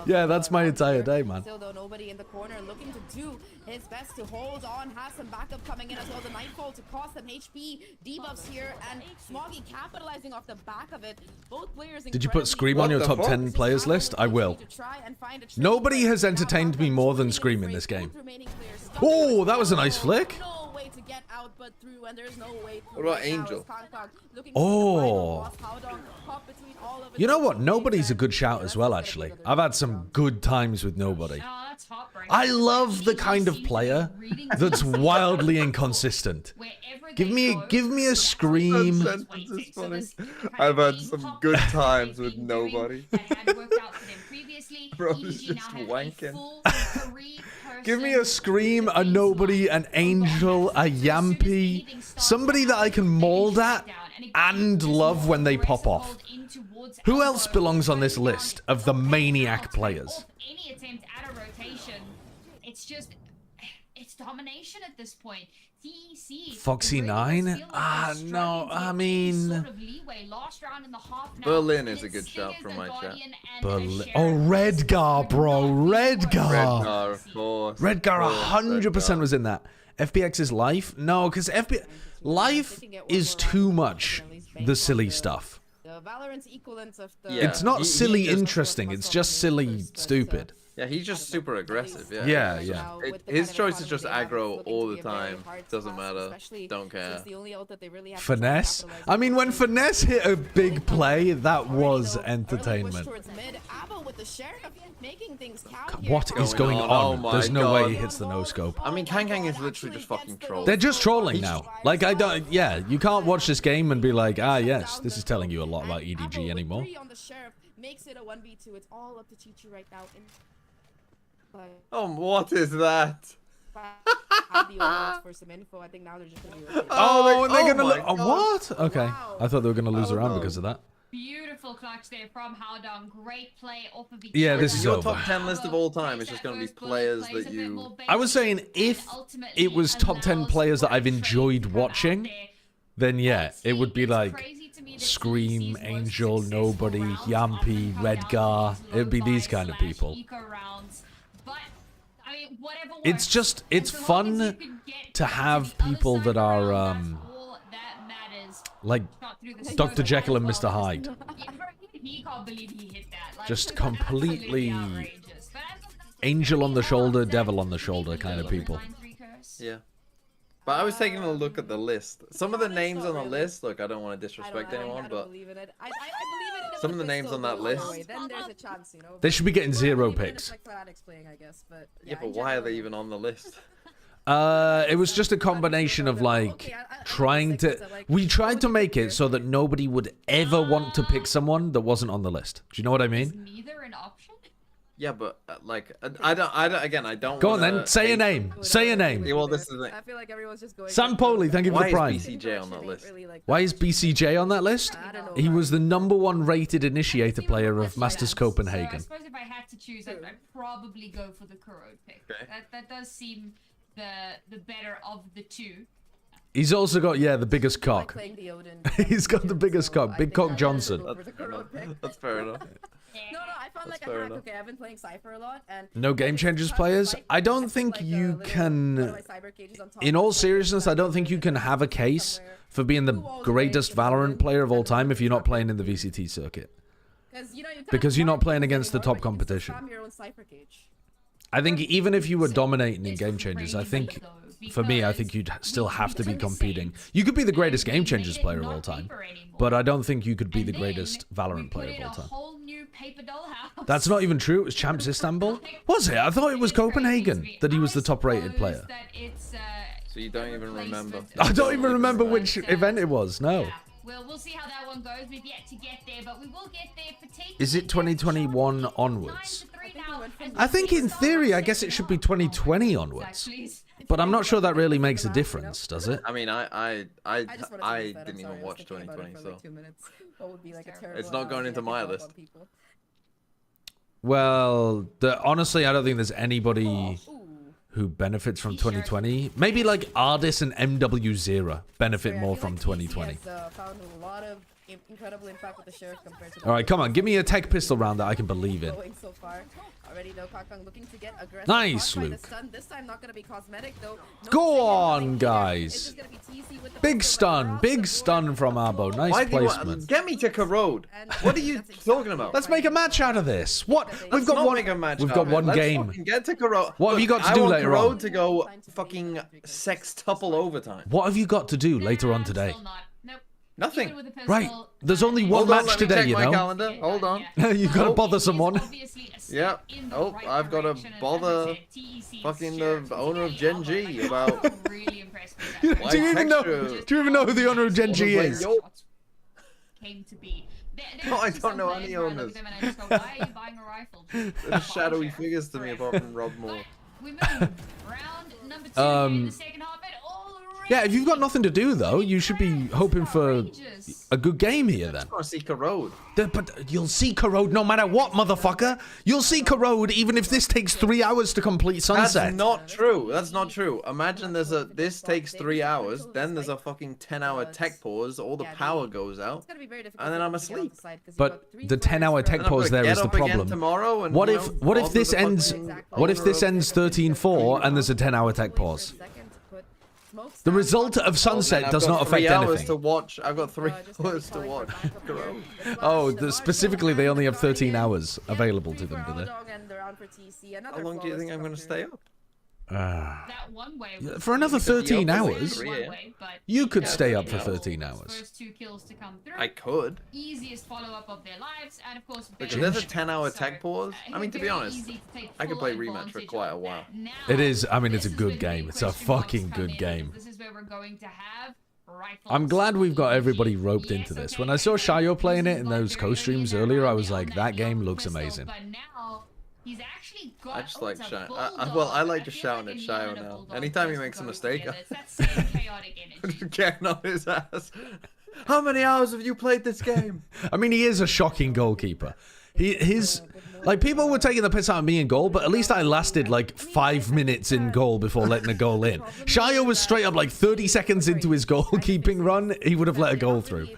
Speaker 2: Yeah, that's my entire day, man.
Speaker 1: Still though, nobody in the corner looking to do his best to hold on. Has some backup coming in as well. The Nightfall to cost them HP debuffs here, and Smoggy capitalizing off the back of it. Both players.
Speaker 2: Did you put Scream on your
Speaker 4: the
Speaker 2: top
Speaker 4: fuck?
Speaker 2: 10 players list? I will. Nobody has entertained me more than Scream in this game. Oh, that was a nice flick.
Speaker 1: No way to get out but through, and there's no way through.
Speaker 4: What about
Speaker 1: right now
Speaker 4: Angel?
Speaker 1: as Kangkang looking
Speaker 2: Oh.
Speaker 1: for the final boss. Haodong caught between all of it.
Speaker 2: You know what? Nobody's a good shout as well, actually. I've had some good times with nobody. I love the kind of player that's wildly inconsistent. Give me a Scream.
Speaker 4: That sentence is funny. I've had some good times with nobody. Bro, it's just wanking.
Speaker 2: Give me a Scream, a Nobody, an Angel, a Yampy. Somebody that I can mold at and love when they pop off. Who else belongs on this list of the maniac players?
Speaker 3: Any attempt at a rotation, it's just it's domination at this point. TEC.
Speaker 2: Foxy 9? Ah, no, I mean...
Speaker 4: Berlin is a good shout from my chat.
Speaker 2: Berlin. Oh, Redgar, bro. Redgar.
Speaker 4: Redgar, of course.
Speaker 2: Redgar 100% was in that. FBX's Life? No, because Life is too much the silly stuff.
Speaker 1: The Valorant's equivalent of the...
Speaker 2: It's not silly interesting, it's just silly stupid.
Speaker 4: Yeah, he's just super aggressive, yeah.
Speaker 2: Yeah, yeah.
Speaker 4: His choice is just aggro all the time. Doesn't matter. Don't care.
Speaker 2: Finesse? I mean, when Finesse hit a big play, that was entertainment. What is going on? There's no way he hits the no-scope.
Speaker 4: I mean, Kang is literally just fucking trolling.
Speaker 2: They're just trolling now. Like, I don't... Yeah, you can't watch this game and be like, ah, yes, this is telling you a lot about EDG anymore.
Speaker 1: Makes it a 1v2. It's all up to Chichu right now.
Speaker 4: Oh, what is that?
Speaker 1: For some info. I think now they're just gonna be
Speaker 2: oh, and they're gonna what? Okay, I thought they were gonna lose a round because of that.
Speaker 3: Beautiful clutch there from Howdong. Great play off of each
Speaker 2: Yeah, this is
Speaker 4: your
Speaker 2: over.
Speaker 4: top 10 list of all time. It's just gonna be players that you.
Speaker 2: I was saying if it was top 10 players that I've enjoyed watching, then yeah, it would be like Scream, Angel, Nobody, Yampy, Redgar. It would be these kind of people. It's just, it's fun to have people that are, like Dr. Jekyll and Mr. Hyde. Just completely angel on the shoulder, devil on the shoulder kind of people.
Speaker 4: Yeah. But I was taking a look at the list. Some of the names on the list, look, I don't want to disrespect anyone, but some of the names on that list.
Speaker 2: They should be getting 0 picks.
Speaker 4: Yeah, but why are they even on the list?
Speaker 2: It was just a combination of like trying to... We tried to make it so that nobody would ever want to pick someone that wasn't on the list. Do you know what I mean?
Speaker 3: Neither an option?
Speaker 4: Yeah, but like, I don't.
Speaker 2: Go on then, say a name. Say a name.
Speaker 4: Yeah, well, this is the...
Speaker 1: I feel like everyone's just going.
Speaker 2: Sam Poli, thank you for the prime.
Speaker 4: Why is BCJ on that list?
Speaker 2: Why is BCJ on that list? He was the #1 rated initiator player of Masters Copenhagen.
Speaker 3: I suppose if I had to choose, I'd probably go for the Corrode pick.
Speaker 4: Okay.
Speaker 3: That does seem the better of the two.
Speaker 2: He's also got, yeah, the biggest cock. He's got the biggest cock. Big Cock Johnson.
Speaker 4: That's fair enough.
Speaker 1: No, I found like a hack. Okay, I've been playing Cypher a lot, and
Speaker 2: no Game Changers players? I don't think you can... In all seriousness, I don't think you can have a case for being the greatest Valorant player of all time if you're not playing in the VCT circuit. Because you're not playing against the top competition. I think even if you were dominating in Game Changers, I think... For me, I think you'd still have to be competing. You could be the greatest Game Changers player of all time, but I don't think you could be the greatest Valorant player of all time. That's not even true. It was Champs Istanbul. Was it? I thought it was Copenhagen that he was the top-rated player.
Speaker 4: So you don't even remember?
Speaker 2: I don't even remember which event it was. No.
Speaker 3: Well, we'll see how that one goes. We've yet to get there, but we will get there.
Speaker 2: Is it 2021 onwards? I think in theory, I guess it should be 2020 onwards. But I'm not sure that really makes a difference, does it?
Speaker 4: I mean, I didn't even watch 2020, so it's not going into my list.
Speaker 2: Well, honestly, I don't think there's anybody who benefits from 2020. Maybe like Ardis and MW0 benefit more from 2020.
Speaker 1: Incredible impact with the sheriff compared to
Speaker 2: all right, come on, give me a tech pistol round that I can believe in.
Speaker 1: So far. Already, though, looking to get aggressive.
Speaker 2: Nice, Luke.
Speaker 1: This time not gonna be cosmetic, though.
Speaker 2: Go on, guys. Big stun from Arbo. Nice placement.
Speaker 4: Get me to Corrode. What are you talking about?
Speaker 2: Let's make a match out of this. What? We've got one game.
Speaker 4: Get to Corrode.
Speaker 2: What have you got to do later on?
Speaker 4: I want Corrode to go fucking sextuple overtime.
Speaker 2: What have you got to do later on today?
Speaker 4: Nothing.
Speaker 2: Right. There's only one match today, you know.
Speaker 4: Calendar. Hold on.
Speaker 2: You've got to bother someone.
Speaker 4: Yeah. Oh, I've got to bother fucking the owner of Gen G about.
Speaker 2: Do you even know who the owner of Gen G is?
Speaker 4: No, I don't know any owners. They're shadowy figures to me apart from Rob Moore.
Speaker 3: We move round number 2 in the second half.
Speaker 2: Yeah, if you've got nothing to do, though, you should be hoping for a good game here, then.
Speaker 4: I want to see Corrode.
Speaker 2: But you'll see Corrode no matter what, motherfucker. You'll see Corrode even if this takes 3 hours to complete Sunset.
Speaker 4: That's not true. That's not true. Imagine this takes 3 hours, then there's a fucking 10-hour tech pause, all the power goes out, and then I'm asleep.
Speaker 2: But the 10-hour tech pause there is the problem.
Speaker 4: Tomorrow and,
Speaker 2: what if this ends 13-4 and there's a 10-hour tech pause? The result of Sunset does not affect anything.
Speaker 4: To watch. I've got 3 hours to watch.
Speaker 2: Oh, specifically, they only have 13 hours available to them, do they?
Speaker 4: How long do you think I'm going to stay up?
Speaker 3: That one way
Speaker 2: For another 13 hours?
Speaker 4: Yeah.
Speaker 2: You could stay up for 13 hours.
Speaker 3: First 2 kills to come through.
Speaker 4: I could.
Speaker 3: Easiest follow-up of their lives, and of course,
Speaker 4: Look, if there's a 10-hour tech pause, I mean, to be honest, I could play rematch for quite a while.
Speaker 2: It is, I mean, it's a good game. It's a fucking good game.
Speaker 3: This is where we're going to have
Speaker 2: I'm glad we've got everybody roped into this. When I saw Shayo playing it in those co-streams earlier, I was like, that game looks amazing.
Speaker 3: But now he's actually got
Speaker 4: I just like Shayo. Well, I like just shouting at Shayo now. Anytime he makes a mistake, I'm getting on his ass. How many hours have you played this game?
Speaker 2: I mean, he is a shocking goalkeeper. Like, people were taking the piss out of me in goal, but at least I lasted like 5 minutes in goal before letting a goal in. Shayo was straight up like 30 seconds into his goalkeeping run, he would have let a goal through.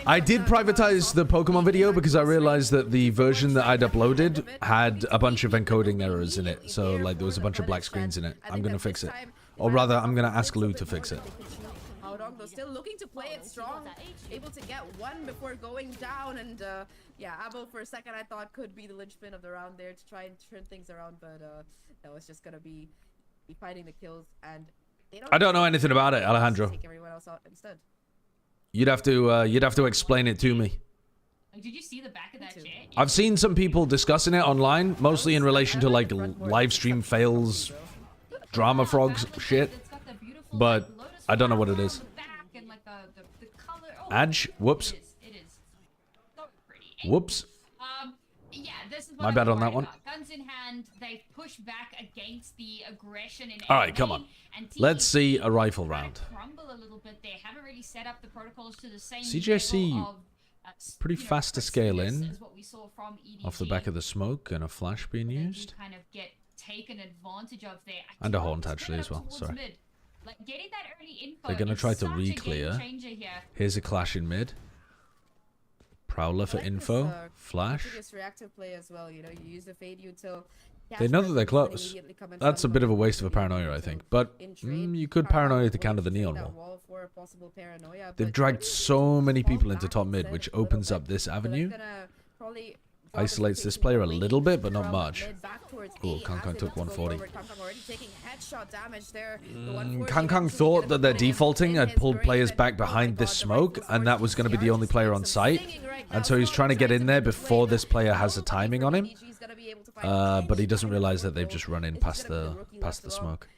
Speaker 2: I did privatize the Pokemon video because I realized that the version that I'd uploaded had a bunch of encoding errors in it. So, like, there was a bunch of black screens in it. I'm going to fix it. Or rather, I'm going to ask Lou to fix it.
Speaker 1: Though still looking to play it strong, able to get one before going down, and yeah, Abo for a second I thought could be the linchpin of the round there to try and turn things around, but no, it's just gonna be fighting the kills, and
Speaker 2: I don't know anything about it, Alejandro.
Speaker 1: Take everyone else out instead.
Speaker 2: You'd have to explain it to me.
Speaker 3: Like, did you see the back of that jet?
Speaker 2: I've seen some people discussing it online, mostly in relation to like live stream fails, drama frogs shit, but I don't know what it is. Adge, whoops.
Speaker 3: It is so pretty.
Speaker 2: Whoops.
Speaker 3: Yeah, this is what
Speaker 2: My bad on that one.
Speaker 3: Guns in hand, they push back against the aggression in
Speaker 2: All right, come on. Let's see a rifle round.
Speaker 3: Crumble a little bit. They haven't really set up the protocols to the same
Speaker 2: CJC
Speaker 3: level of,
Speaker 2: pretty fast to scale in
Speaker 3: as what we saw from EDG.
Speaker 2: off the back of the smoke and a flash being used.
Speaker 3: Kind of get taken advantage of there.
Speaker 2: And a haunt actually as well. Sorry.
Speaker 3: Mid. Like, getting that early info,
Speaker 2: they're going to try to re-clear. Here's a clash in mid. Prowler for info. Flash.
Speaker 1: Reactive play as well, you know, you use the fade util.
Speaker 2: They know that they're close. That's a bit of a waste of a paranoia, I think. But you could paranoia to counter the neon wall. They've dragged so many people into top mid, which opens up this avenue. Isolates this player a little bit, but not much. Oh, Kang took 140. Kang thought that their defaulting had pulled players back behind this smoke, and that was going to be the only player on site. And so he's trying to get in there before this player has a timing on him. But he doesn't realize that they've just run in past the smoke.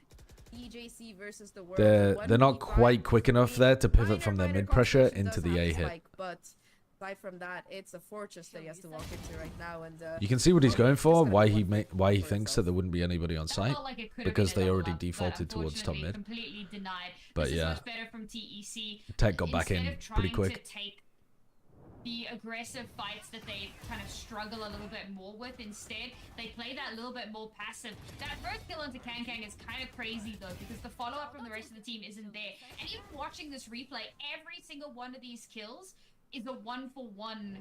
Speaker 2: They're not quite quick enough there to pivot from their mid pressure into the A hit.
Speaker 1: Aside from that, it's a fortress that he has to walk into right now, and
Speaker 2: you can see what he's going for. Why he thinks that there wouldn't be anybody on site, because they already defaulted towards top mid. But yeah, Tech got back in pretty quick.
Speaker 3: The aggressive fights that they kind of struggle a little bit more with. Instead, they play that little bit more passive. That first kill into Kang is kind of crazy though, because the follow-up from the rest of the team isn't there. And even watching this replay, every single one of these kills is a 1-for-1,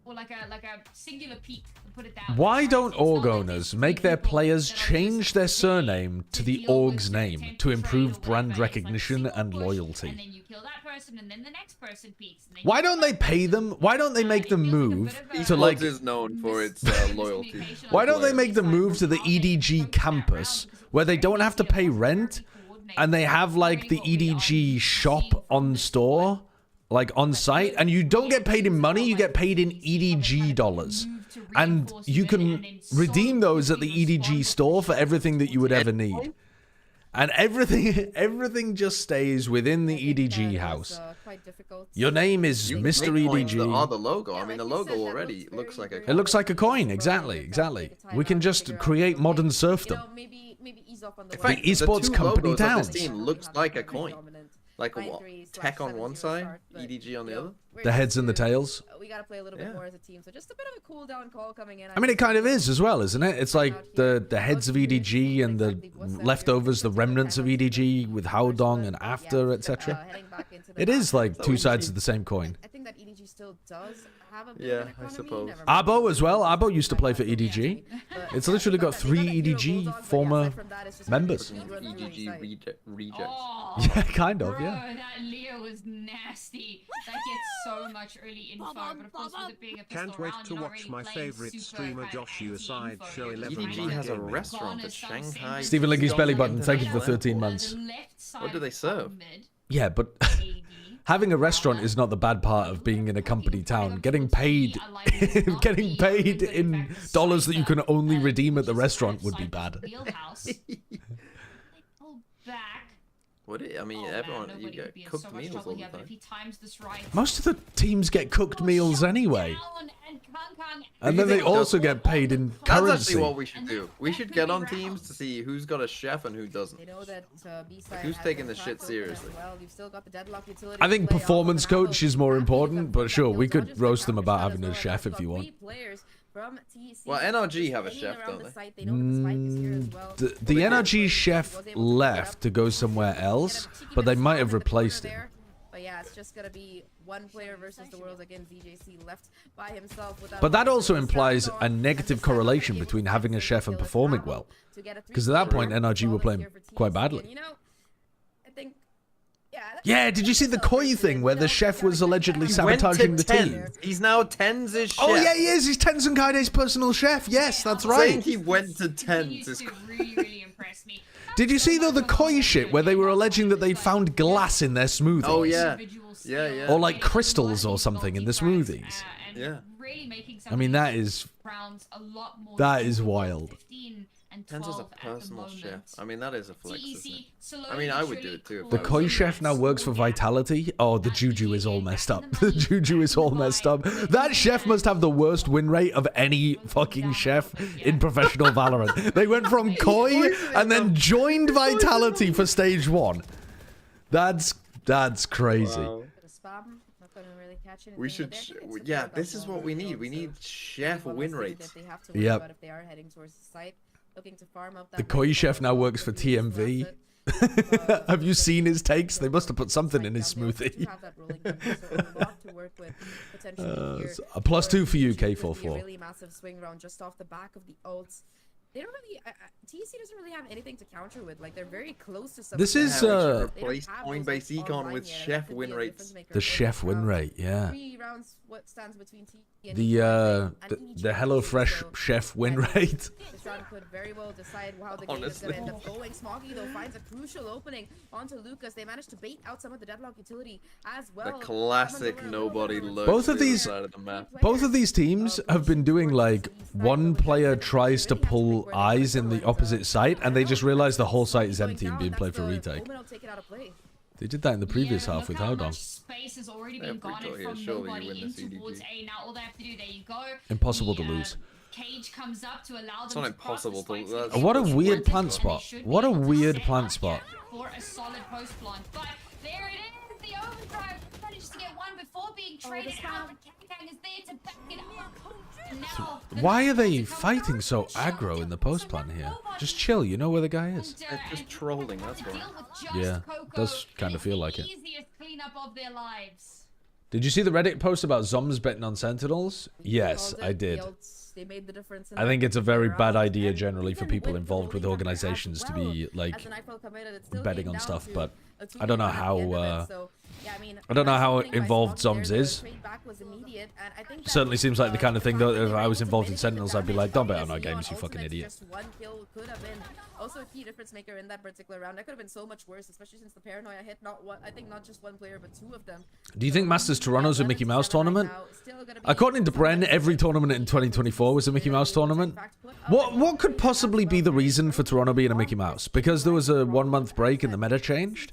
Speaker 3: or like a singular peak, to put it that way.
Speaker 2: Why don't org owners make their players change their surname to the org's name to improve brand recognition and loyalty?
Speaker 3: And then you kill that person, and then the next person peaks.
Speaker 2: Why don't they pay them? Why don't they make them move to like?
Speaker 4: Esports is known for its loyalty.
Speaker 2: Why don't they make them move to the EDG campus where they don't have to pay rent, and they have like the EDG shop on store? Like on site, and you don't get paid in money, you get paid in EDG dollars, and you can redeem those at the EDG store for everything that you would ever need, and everything just stays within the EDG house.
Speaker 1: quite difficult.
Speaker 2: Your name is
Speaker 4: You can
Speaker 2: Mr.
Speaker 4: make coins that are
Speaker 2: EDG.
Speaker 4: the logo.
Speaker 1: Yeah,
Speaker 4: I mean, the
Speaker 1: like you said,
Speaker 4: logo
Speaker 1: that
Speaker 4: already looks like a
Speaker 2: It looks like a coin. Exactly, exactly. We can just create modern serfdom.
Speaker 1: Maybe ease off on the
Speaker 4: In fact,
Speaker 2: The esports
Speaker 4: two
Speaker 2: company
Speaker 4: logos of
Speaker 2: towns.
Speaker 4: this team looks like a coin. Like what? Tech on one side, EDG on the other.
Speaker 2: The heads and the tails.
Speaker 1: We gotta play a little bit more as a team, so just a bit of a cool down call coming in.
Speaker 2: I mean, it kind of is as well, isn't it? It's like the heads of EDG and the leftovers, the remnants of EDG with Haodong and After, etc. It is like two sides of the same coin.
Speaker 1: I think that EDG still does have a bit
Speaker 4: Yeah,
Speaker 1: of an
Speaker 4: I
Speaker 1: economy.
Speaker 4: suppose.
Speaker 1: Never mind.
Speaker 2: Abo as well. Abo used to play for EDG. It's literally got 3 EDG former members.
Speaker 4: EDG rejects.
Speaker 3: Oh,
Speaker 2: Yeah, kind of,
Speaker 3: bro,
Speaker 2: yeah.
Speaker 3: that Leo was nasty. That gets so much early info, but of course with it being a pistol
Speaker 5: Can't wait
Speaker 3: round,
Speaker 5: to
Speaker 3: you're not
Speaker 5: watch
Speaker 3: really
Speaker 5: my
Speaker 3: playing
Speaker 5: favorite
Speaker 3: super
Speaker 5: streamer
Speaker 3: kind of
Speaker 5: Josh you
Speaker 3: anti-info.
Speaker 5: aside show
Speaker 3: You're
Speaker 5: 11
Speaker 3: just
Speaker 4: EDG has a
Speaker 5: gaming.
Speaker 4: restaurant at Shanghai.
Speaker 2: Stephen Linky's belly button.
Speaker 4: Scotland
Speaker 2: Thank you for the
Speaker 4: as well.
Speaker 2: 13 months.
Speaker 3: The left side
Speaker 4: What do they
Speaker 3: of
Speaker 4: serve?
Speaker 3: mid,
Speaker 2: Yeah, but
Speaker 3: AD.
Speaker 2: having a restaurant is not the bad part of being in a company town. Getting paid, getting paid in dollars that you can only redeem at the restaurant would be bad.
Speaker 3: Wheelhouse. They pull back.
Speaker 4: What? I mean,
Speaker 3: Oh, man,
Speaker 4: everyone, you
Speaker 3: nobody would
Speaker 4: get
Speaker 3: be in
Speaker 4: cooked
Speaker 3: so much
Speaker 4: meals
Speaker 3: trouble
Speaker 4: all the
Speaker 3: here, but if
Speaker 4: time.
Speaker 3: he times this right,
Speaker 2: Most of the teams get cooked meals
Speaker 3: shut
Speaker 2: anyway.
Speaker 3: down and Kang
Speaker 2: And then they
Speaker 4: think
Speaker 2: also
Speaker 4: that's-
Speaker 2: get paid in
Speaker 4: That's
Speaker 2: currency.
Speaker 4: actually what we should do. We should get on teams to see who's got a chef and who doesn't.
Speaker 1: They know that B-side
Speaker 4: Who's
Speaker 1: has
Speaker 4: taking
Speaker 1: been
Speaker 4: this shit
Speaker 1: cracked open as
Speaker 4: seriously?
Speaker 1: well. You've still got the deadlock utility
Speaker 2: I
Speaker 1: to
Speaker 2: think
Speaker 1: play off of
Speaker 2: performance
Speaker 1: an
Speaker 2: coach
Speaker 1: Apple.
Speaker 2: is more
Speaker 1: Happy
Speaker 2: important,
Speaker 1: with
Speaker 2: but
Speaker 1: that
Speaker 2: sure,
Speaker 1: build.
Speaker 2: we
Speaker 1: So
Speaker 2: could
Speaker 1: just
Speaker 2: roast
Speaker 1: the
Speaker 2: them about
Speaker 1: counter
Speaker 2: having a
Speaker 1: shot as
Speaker 2: chef
Speaker 1: well.
Speaker 2: if you
Speaker 1: Got
Speaker 2: want.
Speaker 1: 3 players from TEC
Speaker 4: Well, NRG have a
Speaker 1: hanging
Speaker 4: chef,
Speaker 1: around
Speaker 4: don't
Speaker 1: the
Speaker 4: they?
Speaker 1: site. They know that the spike is here as well.
Speaker 2: The NRG chef left to go somewhere else, but they might have replaced him.
Speaker 1: But yeah, it's just gonna be one player versus the world again. ZJC left by himself without.
Speaker 2: But that also
Speaker 1: He's
Speaker 2: implies
Speaker 1: stepping
Speaker 2: a
Speaker 1: on,
Speaker 2: negative
Speaker 1: and
Speaker 2: correlation
Speaker 1: able
Speaker 2: between
Speaker 1: to
Speaker 2: having a chef and
Speaker 1: kill his
Speaker 2: performing
Speaker 1: Apple
Speaker 2: well.
Speaker 1: to get a
Speaker 2: 'Cause at that
Speaker 1: 3-player
Speaker 2: point, NRG were
Speaker 1: bonus
Speaker 2: playing
Speaker 1: here for
Speaker 2: quite
Speaker 1: TEC.
Speaker 2: badly.
Speaker 1: And, you know, I think, yeah.
Speaker 2: Yeah, did you see the Koi thing where the chef was allegedly sabotaging the team?
Speaker 4: He's now Tenz's chef.
Speaker 2: Oh yeah, he is. He's Tenzin Kaide's personal chef. Yes, that's
Speaker 4: Saying
Speaker 2: right.
Speaker 4: he went to
Speaker 3: Continues
Speaker 4: Tenz is
Speaker 3: to really impress me.
Speaker 2: Did you see though the Koi shit where they were alleging that they found glass in their smoothies?
Speaker 4: Oh, yeah.
Speaker 3: Individual
Speaker 4: Yeah,
Speaker 3: skill,
Speaker 4: yeah.
Speaker 2: Or like
Speaker 3: getting
Speaker 2: crystals or
Speaker 3: multi
Speaker 2: something in the
Speaker 3: cracks,
Speaker 2: smoothies.
Speaker 3: and
Speaker 4: Yeah.
Speaker 3: really making some
Speaker 2: I mean,
Speaker 3: of
Speaker 2: that
Speaker 3: these
Speaker 2: is
Speaker 3: rounds a lot more
Speaker 2: that is
Speaker 3: difficult.
Speaker 2: wild.
Speaker 3: 15 and
Speaker 4: Tenz is
Speaker 3: 12
Speaker 4: a
Speaker 3: at the
Speaker 4: personal chef.
Speaker 3: moment.
Speaker 4: I mean, that is a flex, isn't
Speaker 3: TEC
Speaker 4: it?
Speaker 3: slowly
Speaker 4: I mean, I would
Speaker 3: surely
Speaker 4: do it too if
Speaker 2: The
Speaker 4: I was
Speaker 2: Koi
Speaker 4: him.
Speaker 2: chef now works for Vitality. Oh, the juju is all messed up. The juju is all messed up. That chef must have the worst win rate of any fucking chef in professional Valorant. They went from Koi and then joined Vitality for stage 1. That's crazy.
Speaker 4: Wow.
Speaker 1: Bit of spam, not gonna really catch anything,
Speaker 4: We
Speaker 1: but
Speaker 4: should,
Speaker 1: I think it's
Speaker 4: yeah,
Speaker 1: good
Speaker 4: this is
Speaker 1: about
Speaker 4: what we
Speaker 1: Valorant
Speaker 4: need. We
Speaker 1: also.
Speaker 4: need chef
Speaker 1: One
Speaker 4: win
Speaker 1: less thing
Speaker 4: rates.
Speaker 1: that they have to worry
Speaker 2: Yep.
Speaker 1: about if they are heading towards the site, looking to farm up that
Speaker 2: The Koi
Speaker 1: red
Speaker 2: chef
Speaker 1: ball
Speaker 2: now
Speaker 1: as
Speaker 2: works for
Speaker 1: well, to use the
Speaker 2: TMV.
Speaker 1: asset.
Speaker 2: Have you seen his takes? They must have put something in his smoothie. A +2 for you, K44.
Speaker 1: Really massive swing round just off the back of the ults. They don't really. TEC doesn't really have anything to counter with. Like they're very close to something.
Speaker 2: This is,
Speaker 1: They don't
Speaker 4: replace
Speaker 1: have
Speaker 4: Coinbase
Speaker 1: those ults
Speaker 4: Econ
Speaker 1: online
Speaker 4: with
Speaker 1: yet, and
Speaker 4: chef
Speaker 1: that could
Speaker 4: win
Speaker 1: be a
Speaker 4: rates.
Speaker 1: difference maker
Speaker 2: The
Speaker 1: in
Speaker 2: chef
Speaker 1: this
Speaker 2: win
Speaker 1: round.
Speaker 2: rate, yeah.
Speaker 1: 3 rounds, what stands between TEC and
Speaker 2: The
Speaker 1: EDG,
Speaker 2: the HelloFresh chef win rate.
Speaker 1: This round could very well decide how the game is
Speaker 4: Honestly.
Speaker 1: going to end up going. Smoggy, though, finds a crucial opening onto Lucas. They managed to bait out some of the deadlock utility as
Speaker 4: The
Speaker 1: well.
Speaker 4: classic nobody lurks
Speaker 2: Both of
Speaker 4: to the
Speaker 2: these-
Speaker 4: other side of the map.
Speaker 2: Both of these teams have been doing like one player tries to pull eyes in the opposite site and they just realize the whole site is empty and being played for retake. They did that in the previous half with
Speaker 3: How much
Speaker 2: Haodong.
Speaker 3: space has already
Speaker 4: Yeah,
Speaker 3: been
Speaker 4: free
Speaker 3: garnered
Speaker 4: throw here,
Speaker 3: from
Speaker 4: surely you
Speaker 3: nobody
Speaker 4: win this
Speaker 3: in towards
Speaker 4: EDG.
Speaker 3: A. Now all they have to do, there you go.
Speaker 2: Impossible to
Speaker 3: The,
Speaker 2: lose.
Speaker 3: Cage comes up to allow them
Speaker 4: not
Speaker 3: to cross the
Speaker 4: impossible to-
Speaker 3: spikes
Speaker 4: that's-
Speaker 3: with
Speaker 2: What a
Speaker 3: which
Speaker 2: weird
Speaker 3: one
Speaker 2: plant
Speaker 3: they
Speaker 2: spot.
Speaker 3: should
Speaker 2: What
Speaker 3: be
Speaker 2: a
Speaker 3: able to
Speaker 2: weird
Speaker 3: set
Speaker 2: plant
Speaker 3: up
Speaker 2: spot.
Speaker 3: for a solid post plant. But there it is, the overdrive manages to get one before being traded out. The Kang is there to back it up. And now the
Speaker 2: Why are they
Speaker 3: Knights come
Speaker 2: fighting
Speaker 3: down
Speaker 2: so
Speaker 3: with the shield.
Speaker 2: aggro in the post plant here? Just chill, you know where the guy is.
Speaker 4: They're just trolling, that's why.
Speaker 2: Yeah, does kinda feel like it.
Speaker 3: Easiest cleanup of their lives.
Speaker 2: Did you see the Reddit post about Zoms betting on Sentinels? Yes, I did.
Speaker 1: They made the difference in
Speaker 2: I think
Speaker 1: that
Speaker 2: it's a very
Speaker 1: round,
Speaker 2: bad idea
Speaker 1: and
Speaker 2: generally for
Speaker 1: even
Speaker 2: people
Speaker 1: with
Speaker 2: involved with
Speaker 1: rolling back as
Speaker 2: organizations to
Speaker 1: well,
Speaker 2: be like
Speaker 1: as an IPL committed, it still
Speaker 2: betting
Speaker 1: came
Speaker 2: on
Speaker 1: down
Speaker 2: stuff,
Speaker 1: to
Speaker 2: but
Speaker 1: a
Speaker 2: I don't know
Speaker 1: 2v1 at the
Speaker 2: how,
Speaker 1: end of it, so, yeah, I mean,
Speaker 2: I don't know how
Speaker 1: nice opening by
Speaker 2: involved
Speaker 1: Smoggy
Speaker 2: Zoms
Speaker 1: there,
Speaker 2: is.
Speaker 1: the trade back was immediate, and I think that,
Speaker 2: Certainly seems like the kind of thing that
Speaker 1: fact
Speaker 2: if
Speaker 1: they were
Speaker 2: I was
Speaker 1: able to
Speaker 2: involved in
Speaker 1: mitigate the
Speaker 2: Sentinels, I'd be
Speaker 1: damage
Speaker 2: like, don't bet
Speaker 1: coming
Speaker 2: on our
Speaker 1: as Leon
Speaker 2: games, you fucking
Speaker 1: ultimates,
Speaker 2: idiot.
Speaker 1: just one kill could have been also a key difference maker in that particular round. That could have been so much worse, especially since the paranoia hit I think not just one player, but 2 of them.
Speaker 2: Do you think Masters Toronto's a Mickey Mouse tournament? According to Bren, every tournament in 2024 was a Mickey Mouse tournament. What could possibly be the reason for Toronto being a Mickey Mouse? Because there was a 1 month break and the meta changed?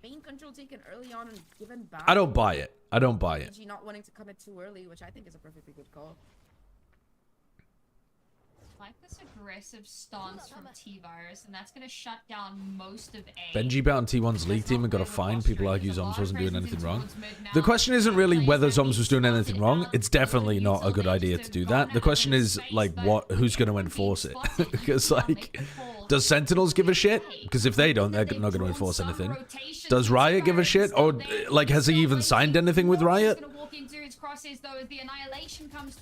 Speaker 1: main control taken early on and given back.
Speaker 2: I don't buy it. I don't buy it.
Speaker 1: EDG not wanting to commit too early, which I think is a perfectly good call.
Speaker 3: Like this aggressive stance from T-Virus, and that's going to shut down most of A.
Speaker 2: Benji bet on T1's league team and got a fine. People argue Zoms wasn't doing anything wrong. The question isn't really whether Zoms was doing anything wrong. It's definitely not a good idea to do that. The question is, like, who's going to enforce it? Because, like, does Sentinels give a shit? Because if they don't, they're not going to enforce anything. Does Riot give a shit? Or, like, has he even signed anything with Riot?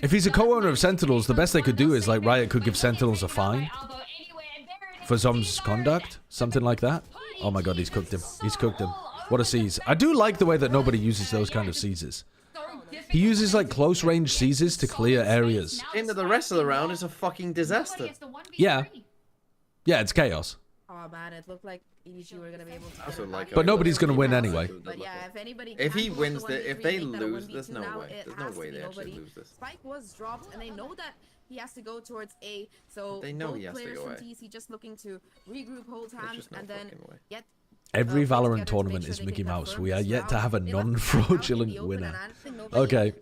Speaker 2: If he's a co-owner of Sentinels, the best they could do is, like, Riot could give Sentinels a fine for Zom's conduct, something like that. Oh my god, he's cooked him. He's cooked him. What a seize. I do like the way that nobody uses those kind of seizes. He uses, like, close-range seizes to clear areas.
Speaker 4: Into the rest of the round is a fucking disaster.
Speaker 2: Yeah. Yeah, it's chaos.
Speaker 1: Oh man, it looked like EDG were gonna be able to.
Speaker 2: But nobody's gonna win anyway.
Speaker 1: But yeah, if anybody.
Speaker 4: If he wins if they lose, there's no way. There's no way they actually lose this.
Speaker 1: Spike was dropped, and they know that he has to go towards A. So
Speaker 4: they know
Speaker 1: both
Speaker 4: he has to
Speaker 1: players
Speaker 4: go
Speaker 1: from
Speaker 4: A.
Speaker 1: TEC just looking to regroup, hold hands, and then get.
Speaker 2: Every Valorant tournament is Mickey Mouse. We are yet to have a non-fraudulent winner. Okay.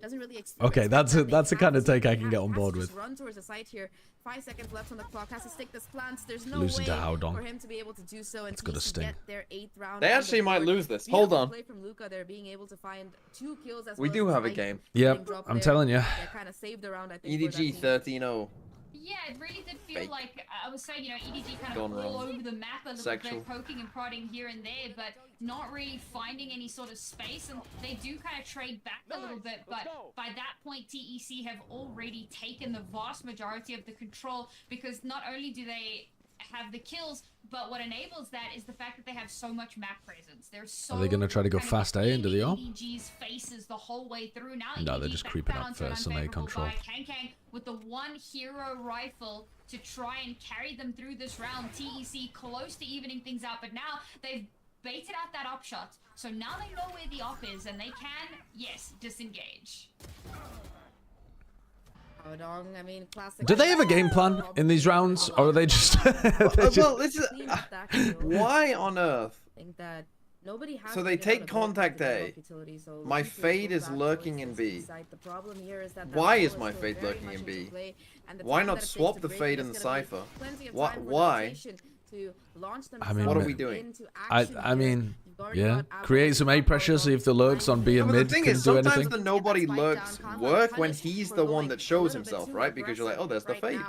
Speaker 2: Okay, that's a kind of take I can get on board with.
Speaker 1: Run towards the side here. 5 seconds left on the clock. Has to stick this plants. There's no
Speaker 2: Losing
Speaker 1: way
Speaker 2: to Howdong.
Speaker 1: for him to be able to do so.
Speaker 2: It's got a sting.
Speaker 1: Their 8th round.
Speaker 4: They actually might lose this. Hold on.
Speaker 1: Play from Luca. They're being able to find 2 kills as
Speaker 4: we
Speaker 1: well
Speaker 4: do
Speaker 1: as
Speaker 4: have a
Speaker 1: Spike
Speaker 4: game.
Speaker 2: Yep, I'm telling you.
Speaker 1: They kind of saved the round, I think.
Speaker 4: EDG 13-0.
Speaker 3: Yeah, it really did feel
Speaker 4: Fake.
Speaker 3: like, I was saying, you know, EDG kind
Speaker 4: Gone
Speaker 3: of all
Speaker 4: wrong.
Speaker 3: over the map a little
Speaker 4: Sexual.
Speaker 3: bit, poking and prodding here and there, but not really finding any sort of space, and they do kind of trade back a little bit, but by that point, TEC have already taken the vast majority of the control, because not only do they have the kills, but what enables that is the fact that they have so much map presence. They're so
Speaker 2: Are they going to try to go
Speaker 3: kind of
Speaker 2: fast A into the O?
Speaker 3: EDG's faces the whole way through. Now
Speaker 2: No, they're
Speaker 3: EDG
Speaker 2: just
Speaker 3: back
Speaker 2: creeping
Speaker 3: down
Speaker 2: up
Speaker 3: to an
Speaker 2: first on A
Speaker 3: unfavorable
Speaker 2: control.
Speaker 3: buy. Kang with the one hero rifle to try and carry them through this round. TEC close to evening things out, but now they've baited out that op shot. So now they know where the op is, and they can, yes, disengage.
Speaker 1: I mean, classic.
Speaker 2: Do they have a game plan in these rounds, or are they just?
Speaker 4: Well, this is why on earth?
Speaker 1: Think that nobody has
Speaker 4: So they take contact A. My fade is lurking in B. Why is my fade lurking in B? Why not swap the fade and the cipher? Why?
Speaker 2: I mean,
Speaker 4: what are we doing?
Speaker 2: I mean, yeah. Create some A pressure, see if the lurks on B and mid
Speaker 4: the thing
Speaker 2: can
Speaker 4: is,
Speaker 2: do
Speaker 4: sometimes
Speaker 2: anything.
Speaker 4: the nobody lurks work when he's the one that shows himself, right? Because you're like, oh, there's the fade.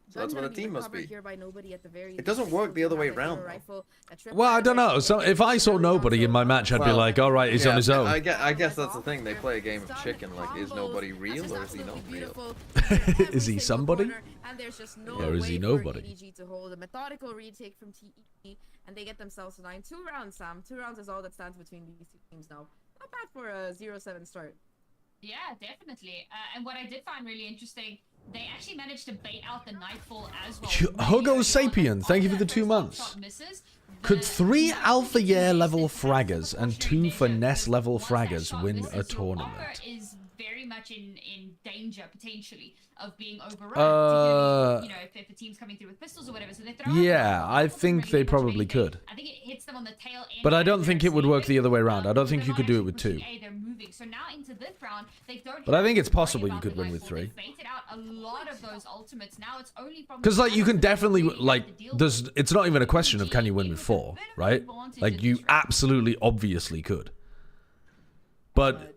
Speaker 4: So that's what a team must be. It doesn't work the other way around.
Speaker 2: Well, I don't know. So if I saw nobody in my match, I'd be like, all right, he's on his own.
Speaker 4: I guess that's the thing. They play a game of chicken. Like, is nobody real or is he not real?
Speaker 2: Is he somebody? Or is he nobody?
Speaker 1: EDG to hold a methodical retake from TEC, and they get themselves a 9. 2 rounds, Sam. 2 rounds is all that stands between these two teams now. Not bad for a 0-7 start.
Speaker 3: Yeah, definitely. And what I did find really interesting, they actually managed to bait out the Nightfall as well.
Speaker 2: Hugo Sapien, thank you for the 2 months. Could 3 Alpha Year level fraggers and 2 Finesse level fraggers win a tournament?
Speaker 3: Is very much in danger, potentially, of being overrun. Particularly, you know, if a team's coming through with pistols or whatever. So
Speaker 2: yeah, I think they probably could.
Speaker 3: I think it hits them on the tail end.
Speaker 2: But I don't think it would work the other way around. I don't think you could do it with 2.
Speaker 3: They're moving. So now into this round, they don't.
Speaker 2: But I think it's possible you could win with 3.
Speaker 3: Baited out a lot of those ultimates. Now it's only from.
Speaker 2: Because like you can definitely like it's not even a question of can you win with 4, right? Like you absolutely obviously could. But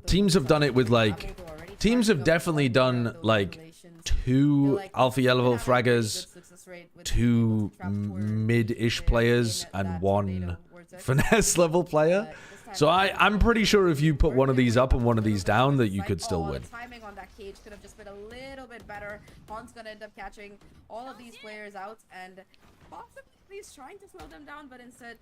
Speaker 2: teams have done it with like teams have definitely done like 2 Alpha Year level fraggers, 2 mid-ish players, and 1 finesse level player. So I'm pretty sure if you put one of these up and one of these down, that you could still win.
Speaker 1: The timing on that cage could have just been a little bit better. Han's gonna end up catching all of these players out and possibly he's trying to slow them down, but instead,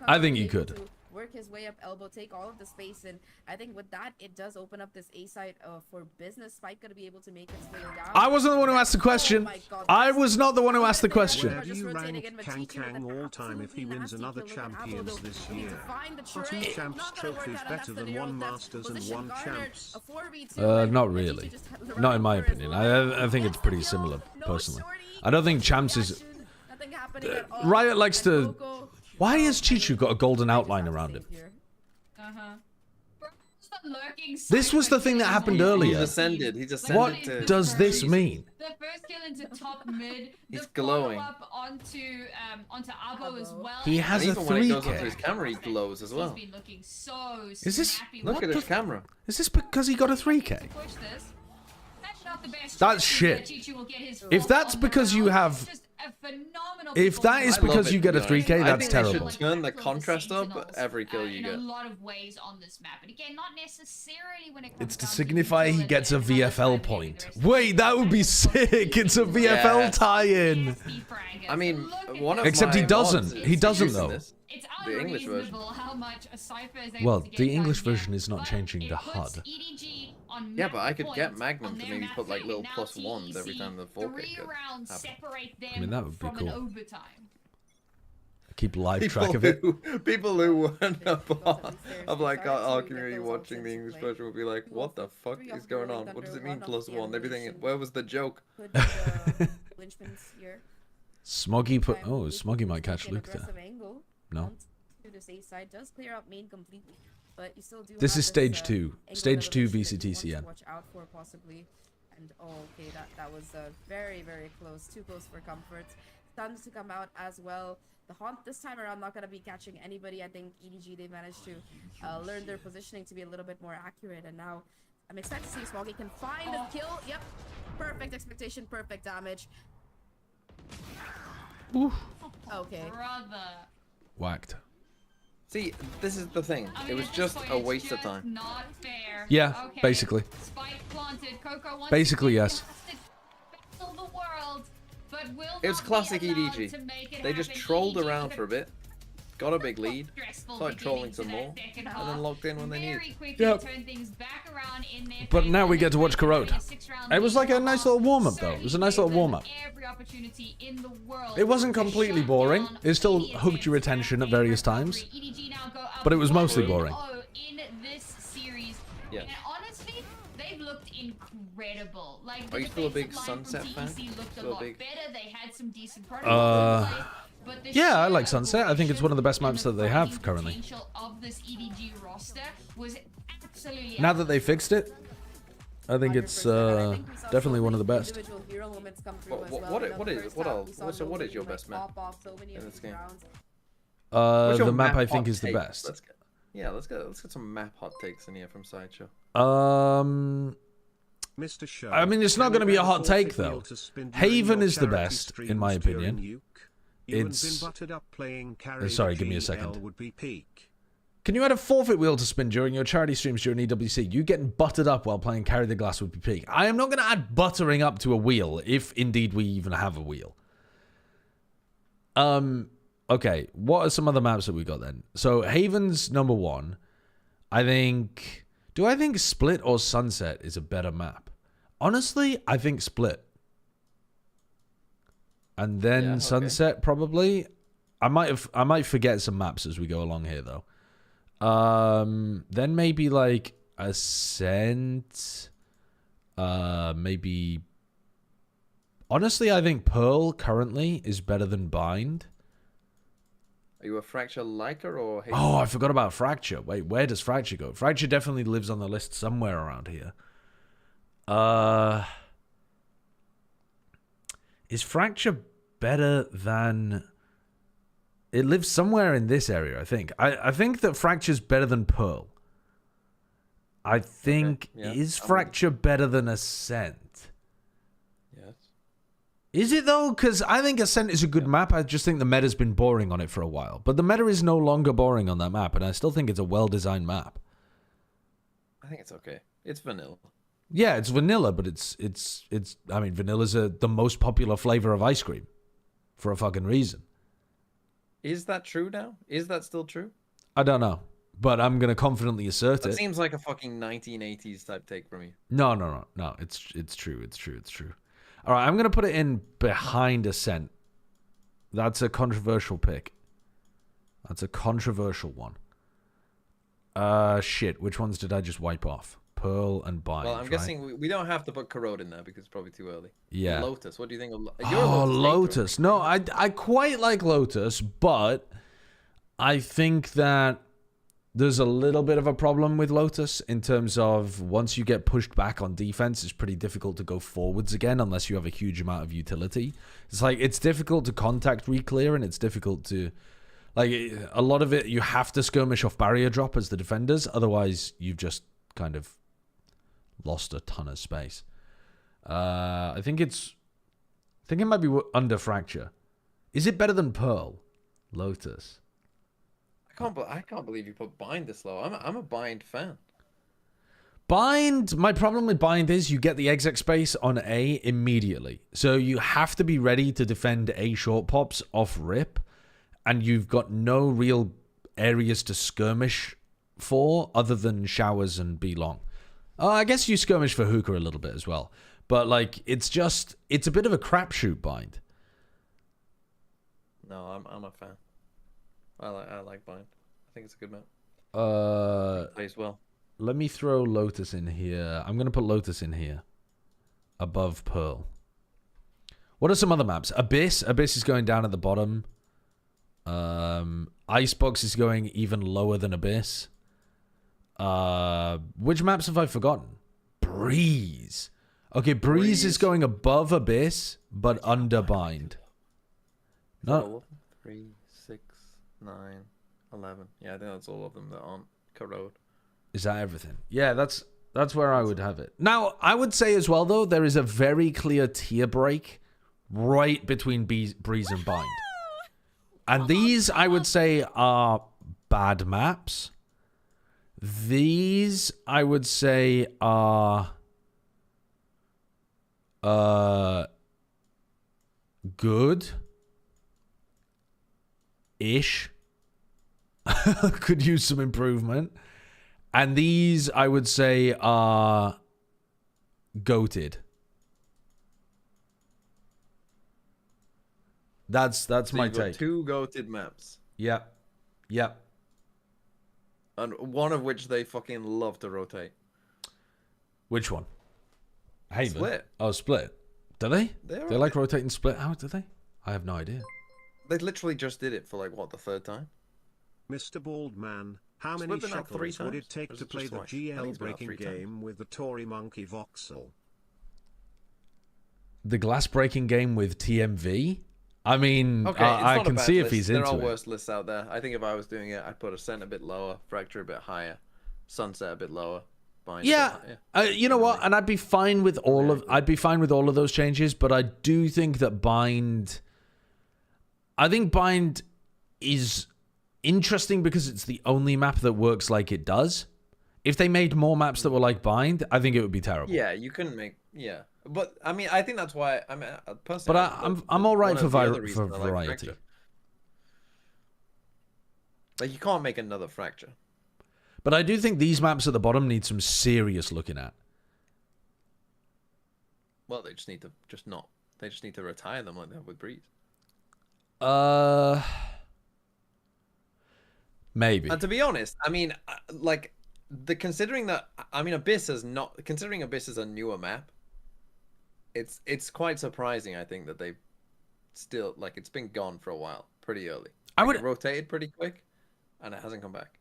Speaker 2: I think he could
Speaker 1: work his way up elbow, take all of the space, and I think with that, it does open up this A side for business. Spike gonna be able to make its way down.
Speaker 2: I wasn't the one who asked the question. I was not the one who asked the question.
Speaker 5: Where do you rank Kang all time if he wins another Champions this year? Are 2 Champs trophies better than 1 Masters and 1 Champs?
Speaker 2: Not really. Not in my opinion. I think it's pretty similar, personally. I don't think Champs is... Riot likes to Why has Chichu got a golden outline around him? This was the thing that happened earlier.
Speaker 4: He descended.
Speaker 2: What does this mean?
Speaker 3: The first kill into top mid.
Speaker 4: He's
Speaker 3: the
Speaker 4: glowing.
Speaker 3: Up onto Abo as well.
Speaker 2: He has a
Speaker 4: even when he goes
Speaker 2: 3K.
Speaker 4: onto his camera, he glows as well.
Speaker 3: He's been looking so
Speaker 2: Is this-
Speaker 3: snappy.
Speaker 4: Look at his camera.
Speaker 2: Is this because he got a 3K?
Speaker 3: Push this. That's not the best
Speaker 2: That's
Speaker 3: choice,
Speaker 2: shit.
Speaker 3: Chichu will get his
Speaker 2: If
Speaker 3: full
Speaker 2: that's
Speaker 3: on
Speaker 2: because
Speaker 3: the
Speaker 2: you
Speaker 3: round.
Speaker 2: have-
Speaker 3: It's just a phenomenal
Speaker 2: If that is
Speaker 4: I love
Speaker 2: because
Speaker 4: it,
Speaker 2: you get a
Speaker 4: guys.
Speaker 2: 3K,
Speaker 4: I
Speaker 2: that's
Speaker 4: think
Speaker 2: terrible.
Speaker 4: They should turn the contrast up every kill you
Speaker 3: in
Speaker 4: get.
Speaker 3: a lot of ways on this map. And again, not necessarily when it comes
Speaker 2: It's to
Speaker 3: down
Speaker 2: signify
Speaker 3: the
Speaker 2: he
Speaker 3: kill
Speaker 2: gets a
Speaker 3: and how much
Speaker 2: VFL
Speaker 3: time
Speaker 2: point.
Speaker 3: the rest
Speaker 2: Wait, that would be sick. It's a VFL
Speaker 4: Yeah.
Speaker 2: tie-in.
Speaker 4: I mean,
Speaker 3: Look
Speaker 4: one
Speaker 3: at
Speaker 4: of
Speaker 3: this.
Speaker 2: Except he
Speaker 4: my
Speaker 2: doesn't.
Speaker 4: mods
Speaker 2: He
Speaker 4: is
Speaker 2: doesn't,
Speaker 4: using
Speaker 2: though.
Speaker 4: this.
Speaker 3: It's
Speaker 4: The English version.
Speaker 3: unreasonable how much a Cypher is able
Speaker 2: Well,
Speaker 3: to get
Speaker 2: the English
Speaker 3: done here.
Speaker 2: version is not
Speaker 3: But
Speaker 2: changing
Speaker 3: it
Speaker 2: the
Speaker 3: puts
Speaker 2: HUD.
Speaker 3: EDG on
Speaker 4: Yeah,
Speaker 3: map
Speaker 4: but I could get
Speaker 3: points
Speaker 4: Magnum
Speaker 3: on
Speaker 4: to
Speaker 3: their
Speaker 4: maybe
Speaker 3: map
Speaker 4: put like
Speaker 3: three.
Speaker 4: little
Speaker 3: Now
Speaker 4: +1s every
Speaker 3: TEC,
Speaker 4: time the 4K
Speaker 3: 3
Speaker 4: could
Speaker 3: rounds
Speaker 4: happen.
Speaker 3: separate them
Speaker 2: I mean, that would be
Speaker 3: from
Speaker 2: cool.
Speaker 3: an overtime.
Speaker 2: Keep live track of it.
Speaker 4: People who weren't a part of like our community watching the English version will be like, what the fuck is going on? What does it mean +1? They'd be thinking, where was the joke?
Speaker 1: Could be the Lynchman's here.
Speaker 2: Smoggy put.
Speaker 1: Time
Speaker 2: Oh,
Speaker 1: Luke
Speaker 2: Smoggy might
Speaker 1: taking
Speaker 2: catch
Speaker 1: an
Speaker 2: Luke there.
Speaker 1: aggressive angle
Speaker 2: No.
Speaker 1: onto this A side does clear out main completely, but you still do
Speaker 2: This
Speaker 1: have
Speaker 2: is stage 2.
Speaker 1: angle
Speaker 2: Stage 2
Speaker 1: elevation that you
Speaker 2: VCT
Speaker 1: want to
Speaker 2: CN.
Speaker 1: watch out for possibly. And oh, okay, that was very close, too close for comfort. Stuns to come out as well. The Haunt this time around not gonna be catching anybody. I think EDG they managed to learn their positioning to be a little bit more accurate, and now I'm excited to see if Smoggy can find a kill. Yep, perfect expectation, perfect damage.
Speaker 2: Oof.
Speaker 1: Okay.
Speaker 3: Brother.
Speaker 2: Whacked.
Speaker 4: See, this is the thing.
Speaker 3: I
Speaker 4: It
Speaker 3: mean,
Speaker 4: was
Speaker 3: at this
Speaker 4: just
Speaker 3: point,
Speaker 4: a
Speaker 3: it's
Speaker 4: waste of
Speaker 3: just
Speaker 4: time.
Speaker 3: Not fair.
Speaker 2: Yeah,
Speaker 3: Okay.
Speaker 2: basically.
Speaker 3: Spike planted. Coco wants
Speaker 2: Basically,
Speaker 3: to
Speaker 2: yes.
Speaker 3: battle the world, but will
Speaker 4: It was
Speaker 3: not be
Speaker 4: classic
Speaker 3: allowed
Speaker 4: EDG.
Speaker 3: to make it
Speaker 4: They just
Speaker 3: happen.
Speaker 4: trolled
Speaker 3: EDG
Speaker 4: around
Speaker 3: with
Speaker 4: for a bit, got a big lead,
Speaker 3: stressful
Speaker 4: started
Speaker 3: beginning
Speaker 4: trolling
Speaker 3: to
Speaker 4: some
Speaker 3: that
Speaker 4: more,
Speaker 3: second
Speaker 4: and
Speaker 3: half.
Speaker 4: then locked in when they
Speaker 3: Very
Speaker 4: needed.
Speaker 3: quickly
Speaker 2: Yep.
Speaker 3: turn things back around in their
Speaker 2: But
Speaker 3: favor.
Speaker 2: now we get to watch Corrode.
Speaker 3: A 6-round
Speaker 2: It was
Speaker 3: lead
Speaker 2: like a
Speaker 3: for
Speaker 2: nice
Speaker 3: Haunt.
Speaker 2: little warm-up, though. It was a nice little
Speaker 3: Certainly
Speaker 2: warm-up.
Speaker 3: gave them every opportunity in the world
Speaker 2: It wasn't
Speaker 3: to
Speaker 2: completely
Speaker 3: shut
Speaker 2: boring.
Speaker 3: down
Speaker 2: It still
Speaker 3: any
Speaker 2: hooked your
Speaker 3: attempts
Speaker 2: attention at
Speaker 3: a
Speaker 2: various
Speaker 3: recovery.
Speaker 2: times.
Speaker 3: EDG now go up
Speaker 2: But it was mostly
Speaker 3: 1-0
Speaker 2: boring.
Speaker 3: in this series.
Speaker 4: Yes.
Speaker 3: And honestly, they've looked incredible. Like,
Speaker 4: Are you still a big
Speaker 3: defensive line from
Speaker 4: Sunset fan?
Speaker 3: TEC looked a
Speaker 4: Still a
Speaker 3: lot
Speaker 4: big-
Speaker 3: better. They had some decent protocols in place, but the
Speaker 2: Yeah, I
Speaker 3: sheer
Speaker 2: like Sunset. I think it's one of the best
Speaker 3: aggression
Speaker 2: maps
Speaker 3: and
Speaker 2: that they
Speaker 3: the
Speaker 2: have
Speaker 3: fighting
Speaker 2: currently.
Speaker 3: potential of this EDG roster was absolutely
Speaker 2: Now that they fixed it, I think it's
Speaker 1: 100%. I think we saw
Speaker 2: definitely
Speaker 1: so
Speaker 2: one of the
Speaker 1: many
Speaker 2: best.
Speaker 1: individual hero moments come through
Speaker 4: What-
Speaker 1: as
Speaker 4: what-
Speaker 1: well.
Speaker 4: what
Speaker 1: In
Speaker 4: is-
Speaker 1: the
Speaker 4: what is-
Speaker 1: first
Speaker 4: what
Speaker 1: half,
Speaker 4: else-
Speaker 1: we saw
Speaker 4: what is your
Speaker 1: nobody,
Speaker 4: best
Speaker 1: like,
Speaker 4: map
Speaker 1: pop off so many
Speaker 4: in
Speaker 1: of
Speaker 4: this
Speaker 1: these
Speaker 4: game?
Speaker 1: rounds.
Speaker 4: What's your
Speaker 2: The map I
Speaker 4: hot
Speaker 2: think is the
Speaker 4: take?
Speaker 2: best.
Speaker 4: Let's get some map hot takes in here from Sideshow.
Speaker 5: Mr. Show,
Speaker 2: I mean, it's not
Speaker 5: can
Speaker 2: going to
Speaker 5: you
Speaker 2: be a
Speaker 5: add
Speaker 2: hot
Speaker 5: forfeit
Speaker 2: take, though.
Speaker 5: wheel to spin during
Speaker 2: Haven
Speaker 5: your
Speaker 2: is the
Speaker 5: charity
Speaker 2: best, in my
Speaker 5: streams during
Speaker 2: opinion.
Speaker 5: Uke? You and
Speaker 2: It's-
Speaker 5: been buttered up playing carry
Speaker 2: sorry,
Speaker 5: the
Speaker 2: give me a
Speaker 5: GL
Speaker 2: second.
Speaker 5: would be peak.
Speaker 2: Can you add a forfeit wheel to spin during your charity streams during EWC? You getting buttered up while playing Carry the Glass would be peak. I am not going to add buttering up to a wheel, if indeed we even have a wheel. Okay, what are some other maps that we got then? So Haven's number 1. I think... Do I think Split or Sunset is a better map? Honestly, I think Split. And then
Speaker 4: Yeah, okay.
Speaker 2: Sunset, probably. I might forget some maps as we go along here, though. Then maybe like Ascent. Maybe. Honestly, I think Pearl currently is better than Bind.
Speaker 4: Are you a Fracture liker or hater?
Speaker 2: Oh, I forgot about Fracture. Wait, where does Fracture go? Fracture definitely lives on the list somewhere around here. Is Fracture better than... It lives somewhere in this area, I think. I think that Fracture's better than Pearl. I think...
Speaker 4: yeah,
Speaker 2: Is
Speaker 4: I'm
Speaker 2: Fracture better than Ascent?
Speaker 4: Yes.
Speaker 2: Is it, though? Because I think Ascent is a good map. I just think the meta's been boring on it for a while. But the meta is no longer boring on that map, and I still think it's a well-designed map.
Speaker 4: I think it's okay. It's vanilla.
Speaker 2: Yeah, it's vanilla, but it's I mean, vanilla's the most popular flavor of ice cream for a fucking reason.
Speaker 4: Is that true now? Is that still true?
Speaker 2: I don't know, but I'm going to confidently assert
Speaker 4: That
Speaker 2: it.
Speaker 4: seems like a fucking 1980s type take from you.
Speaker 2: No, it's true. All right, I'm going to put it in behind Ascent. That's a controversial pick. That's a controversial one. Shit, which ones did I just wipe off? Pearl and Bind.
Speaker 4: Well, I'm
Speaker 2: right?
Speaker 4: guessing we don't have to put Corrode in there because it's probably too early.
Speaker 2: Yeah.
Speaker 4: Lotus. What do you think of You're a
Speaker 2: Oh,
Speaker 4: Lotus.
Speaker 2: Lotus. No, I quite like Lotus, but I think that there's a little bit of a problem with Lotus in terms of once you get pushed back on defense, it's pretty difficult to go forwards again unless you have a huge amount of utility. It's like, it's difficult to contact re-clear, and it's difficult to, like, a lot of it, you have to skirmish off barrier drop as the defenders. Otherwise, you've just kind of lost a ton of space. I think it might be under Fracture. Is it better than Pearl? Lotus.
Speaker 4: I can't believe you put Bind this low. I'm a Bind fan.
Speaker 2: Bind, my problem with Bind is you get the exec space on A immediately. So you have to be ready to defend A short pops off rip, and you've got no real areas to skirmish for other than showers and B long. I guess you skirmish for hookah a little bit as well. But like, it's a bit of a crapshoot, Bind.
Speaker 4: No, I'm a fan. I like Bind. I think it's a good map.
Speaker 2: It
Speaker 4: plays well.
Speaker 2: Let me throw Lotus in here. I'm gonna put Lotus in here, above Pearl. What are some other maps? Abyss. Abyss is going down at the bottom. Icebox is going even lower than Abyss. Which maps have I forgotten? Breeze. Okay, Breeze is going above Abyss, but under Bind. No.
Speaker 4: 3, 6, 9, 11. Yeah, I think that's all of them that aren't Corrode.
Speaker 2: Is that everything? Yeah, that's where I would have it. Now, I would say as well, though, there is a very clear tier break right between Breeze and Bind. And these, I would say, are bad maps. These, I would say, are good-ish. Could use some improvement. And these, I would say, are goated. That's my take.
Speaker 4: Two goated maps.
Speaker 2: Yep. Yep.
Speaker 4: And one of which they fucking love to rotate.
Speaker 2: Which one? Haven.
Speaker 4: Split.
Speaker 2: Oh, Split. Do they?
Speaker 4: They
Speaker 2: like rotating Split out, do they? I have no idea.
Speaker 4: They literally just did it for like, what, the third time?
Speaker 5: Mr. Baldman, how many shekels would it take to play the GL breaking game with the Tory Monkey Voxel?
Speaker 2: The glass breaking game with TMV? I mean,
Speaker 4: okay,
Speaker 2: I can see if he's into it.
Speaker 4: There are worse lists out there. I think if I was doing it, I'd put Ascent a bit lower, Fracture a bit higher, Sunset a bit lower. Bind
Speaker 2: yeah, you know what? And I'd be fine with all of those changes, but I do think that Bind. I think Bind is interesting because it's the only map that works like it does. If they made more maps that were like Bind, I think it would be terrible.
Speaker 4: Yeah, you couldn't make. Yeah, but I mean, I think that's why I'm personally.
Speaker 2: But I'm all right for variety.
Speaker 4: Like you can't make another Fracture.
Speaker 2: But I do think these maps at the bottom need some serious looking at.
Speaker 4: Well, they just need to They just need to retire them like they have with Breeze.
Speaker 2: Maybe.
Speaker 4: And to be honest, I mean, like considering Abyss is a newer map. It's quite surprising, I think, that they still it's been gone for a while, pretty early. It rotated pretty quick, and it hasn't come back.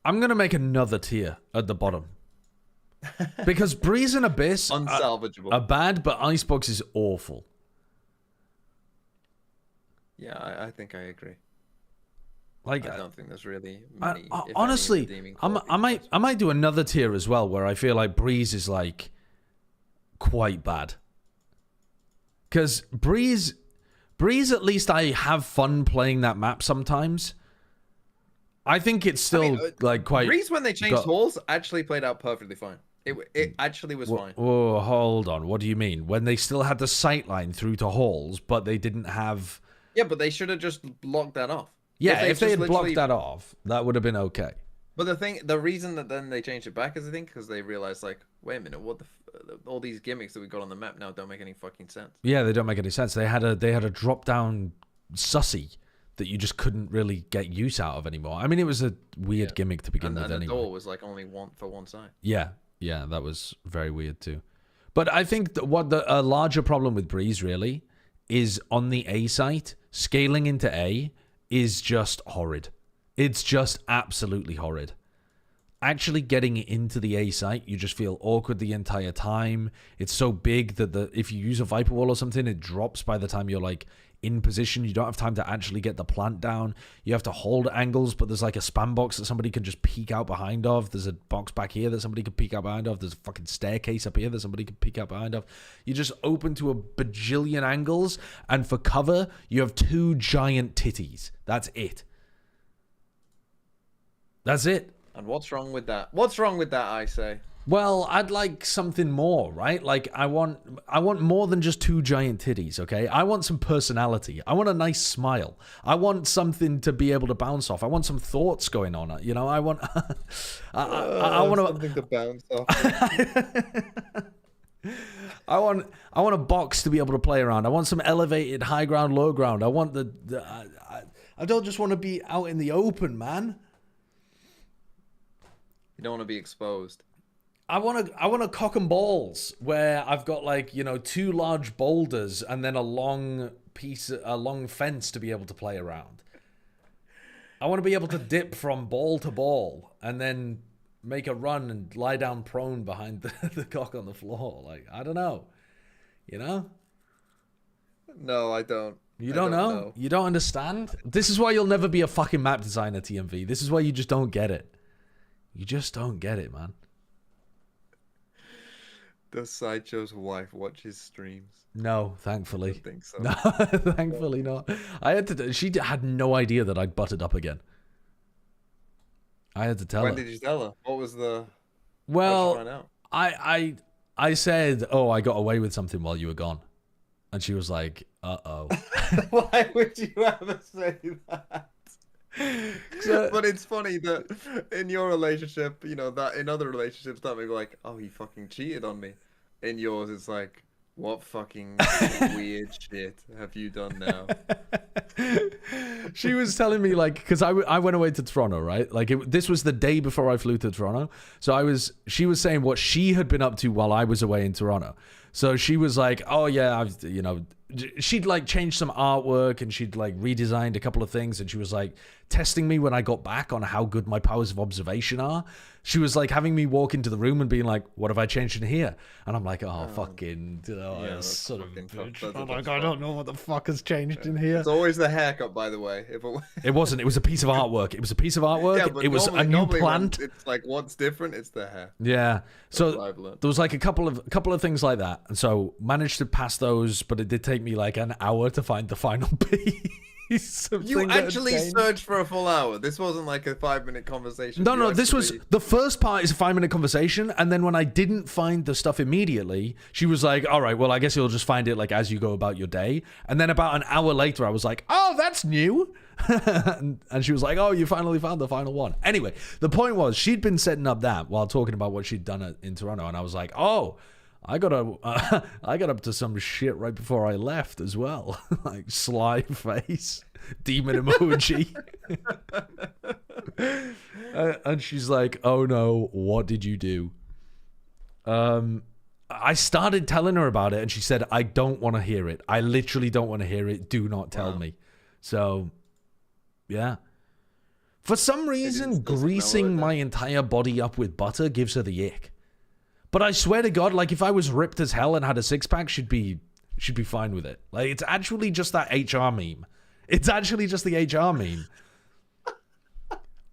Speaker 2: I'm gonna make another tier at the bottom because Breeze and Abyss
Speaker 4: unsalvageable
Speaker 2: are bad, but Icebox is awful.
Speaker 4: Yeah, I think I agree.
Speaker 2: Like,
Speaker 4: I don't think there's really many.
Speaker 2: Honestly, I might do another tier as well where I feel like Breeze is like quite bad. Because Breeze at least I have fun playing that map sometimes. I think it's still quite.
Speaker 4: Breeze when they changed halls actually played out perfectly fine. It actually was fine.
Speaker 2: Oh, hold on. What do you mean? When they still had the sightline through to halls, but they didn't have.
Speaker 4: Yeah, but they should have just blocked that off.
Speaker 2: Yeah, if they had blocked that off, that would have been okay.
Speaker 4: But the reason that then they changed it back is I think because they realized wait a minute, what all these gimmicks that we got on the map now don't make any fucking sense.
Speaker 2: Yeah, they don't make any sense. They had a drop down sussy that you just couldn't really get use out of anymore. I mean, it was a weird gimmick to begin with anyway. And the
Speaker 4: door was only one for one side.
Speaker 2: Yeah, that was very weird too. But I think that a larger problem with Breeze really is on the A site, scaling into A is just horrid. It's just absolutely horrid. Actually getting into the A site, you just feel awkward the entire time. It's so big that if you use a Viper Wall or something, it drops by the time you're like in position. You don't have time to actually get the plant down. You have to hold angles, but there's like a spam box that somebody can just peek out behind of. There's a box back here that somebody can peek out behind of. There's a fucking staircase up here that somebody can peek out behind of. You're just open to a bajillion angles, and for cover, you have 2 giant titties. That's it. That's it.
Speaker 4: And what's wrong with that? What's wrong with that, I say?
Speaker 2: Well, I'd like something more, right? Like, I want more than just 2 giant titties, okay? I want some personality. I want a nice smile. I want something to be able to bounce off. I want some thoughts going on. You know, I want... I want
Speaker 4: something to bounce off.
Speaker 2: I want a box to be able to play around. I want some elevated high ground, low ground. I want I don't just want to be out in the open, man.
Speaker 4: You don't want to be exposed.
Speaker 2: I want a cock and balls where I've got like, you know, 2 large boulders and then a long fence to be able to play around. I want to be able to dip from ball to ball and then make a run and lie down prone behind the cock on the floor. Like, I don't know. You know?
Speaker 4: No, I don't.
Speaker 2: You don't know? You don't understand? This is why you'll never be a fucking map designer, TMV. This is why you just don't get it. You just don't get it, man.
Speaker 4: Does Sideshow's wife watch his streams?
Speaker 2: No, thankfully.
Speaker 4: I don't think so.
Speaker 2: No, thankfully not. She had no idea that I'd butted up again. I had to tell her.
Speaker 4: When did you tell her? What was the...
Speaker 2: Well,
Speaker 4: how'd you find out?
Speaker 2: I said, oh, I got away with something while you were gone. And she was like, uh-oh.
Speaker 4: Why would you ever say that? But it's funny that in your relationship, you know, that in other relationships that may be like, oh, he fucking cheated on me. In yours, it's like, what fucking weird shit have you done now?
Speaker 2: She was telling me, like, because I went away to Toronto, right? Like, this was the day before I flew to Toronto. So she was saying what she had been up to while I was away in Toronto. So she was like, oh yeah, you know, she'd like changed some artwork and she'd like redesigned a couple of things, and she was like testing me when I got back on how good my powers of observation are. She was like having me walk into the room and being like, what have I changed in here? And I'm like, fucking son of a bitch. I'm like, I don't know what the fuck has changed in here.
Speaker 4: It's always the haircut, by the way.
Speaker 2: It wasn't. It was a piece of artwork. It was a piece of artwork. Yeah, it was a new plant.
Speaker 4: It's like, what's different? It's the hair.
Speaker 2: Yeah. So there was like a couple of things like that. And so managed to pass those, but it did take me like an hour to find the final piece.
Speaker 4: You actually searched for a full hour. This wasn't like a 5-minute conversation.
Speaker 2: No, this was the first part is a 5-minute conversation, and then when I didn't find the stuff immediately, she was like, all right, well, I guess you'll just find it like as you go about your day. And then about an hour later, I was like, oh, that's new. And she was like, oh, you finally found the final one. Anyway, the point was she'd been setting up that while talking about what she'd done in Toronto, and I was like, oh, I got up to some shit right before I left as well. Like sly face, demon emoji. And she's like, oh no, what did you do? I started telling her about it and she said, I don't want to hear it. I literally don't want to hear it. Do not tell me. So, yeah. For some reason, greasing my entire body up with butter gives her the ick. But I swear to God, like if I was ripped as hell and had a 6-pack, she'd be fine with it. Like it's actually just that HR meme. It's actually just the HR meme.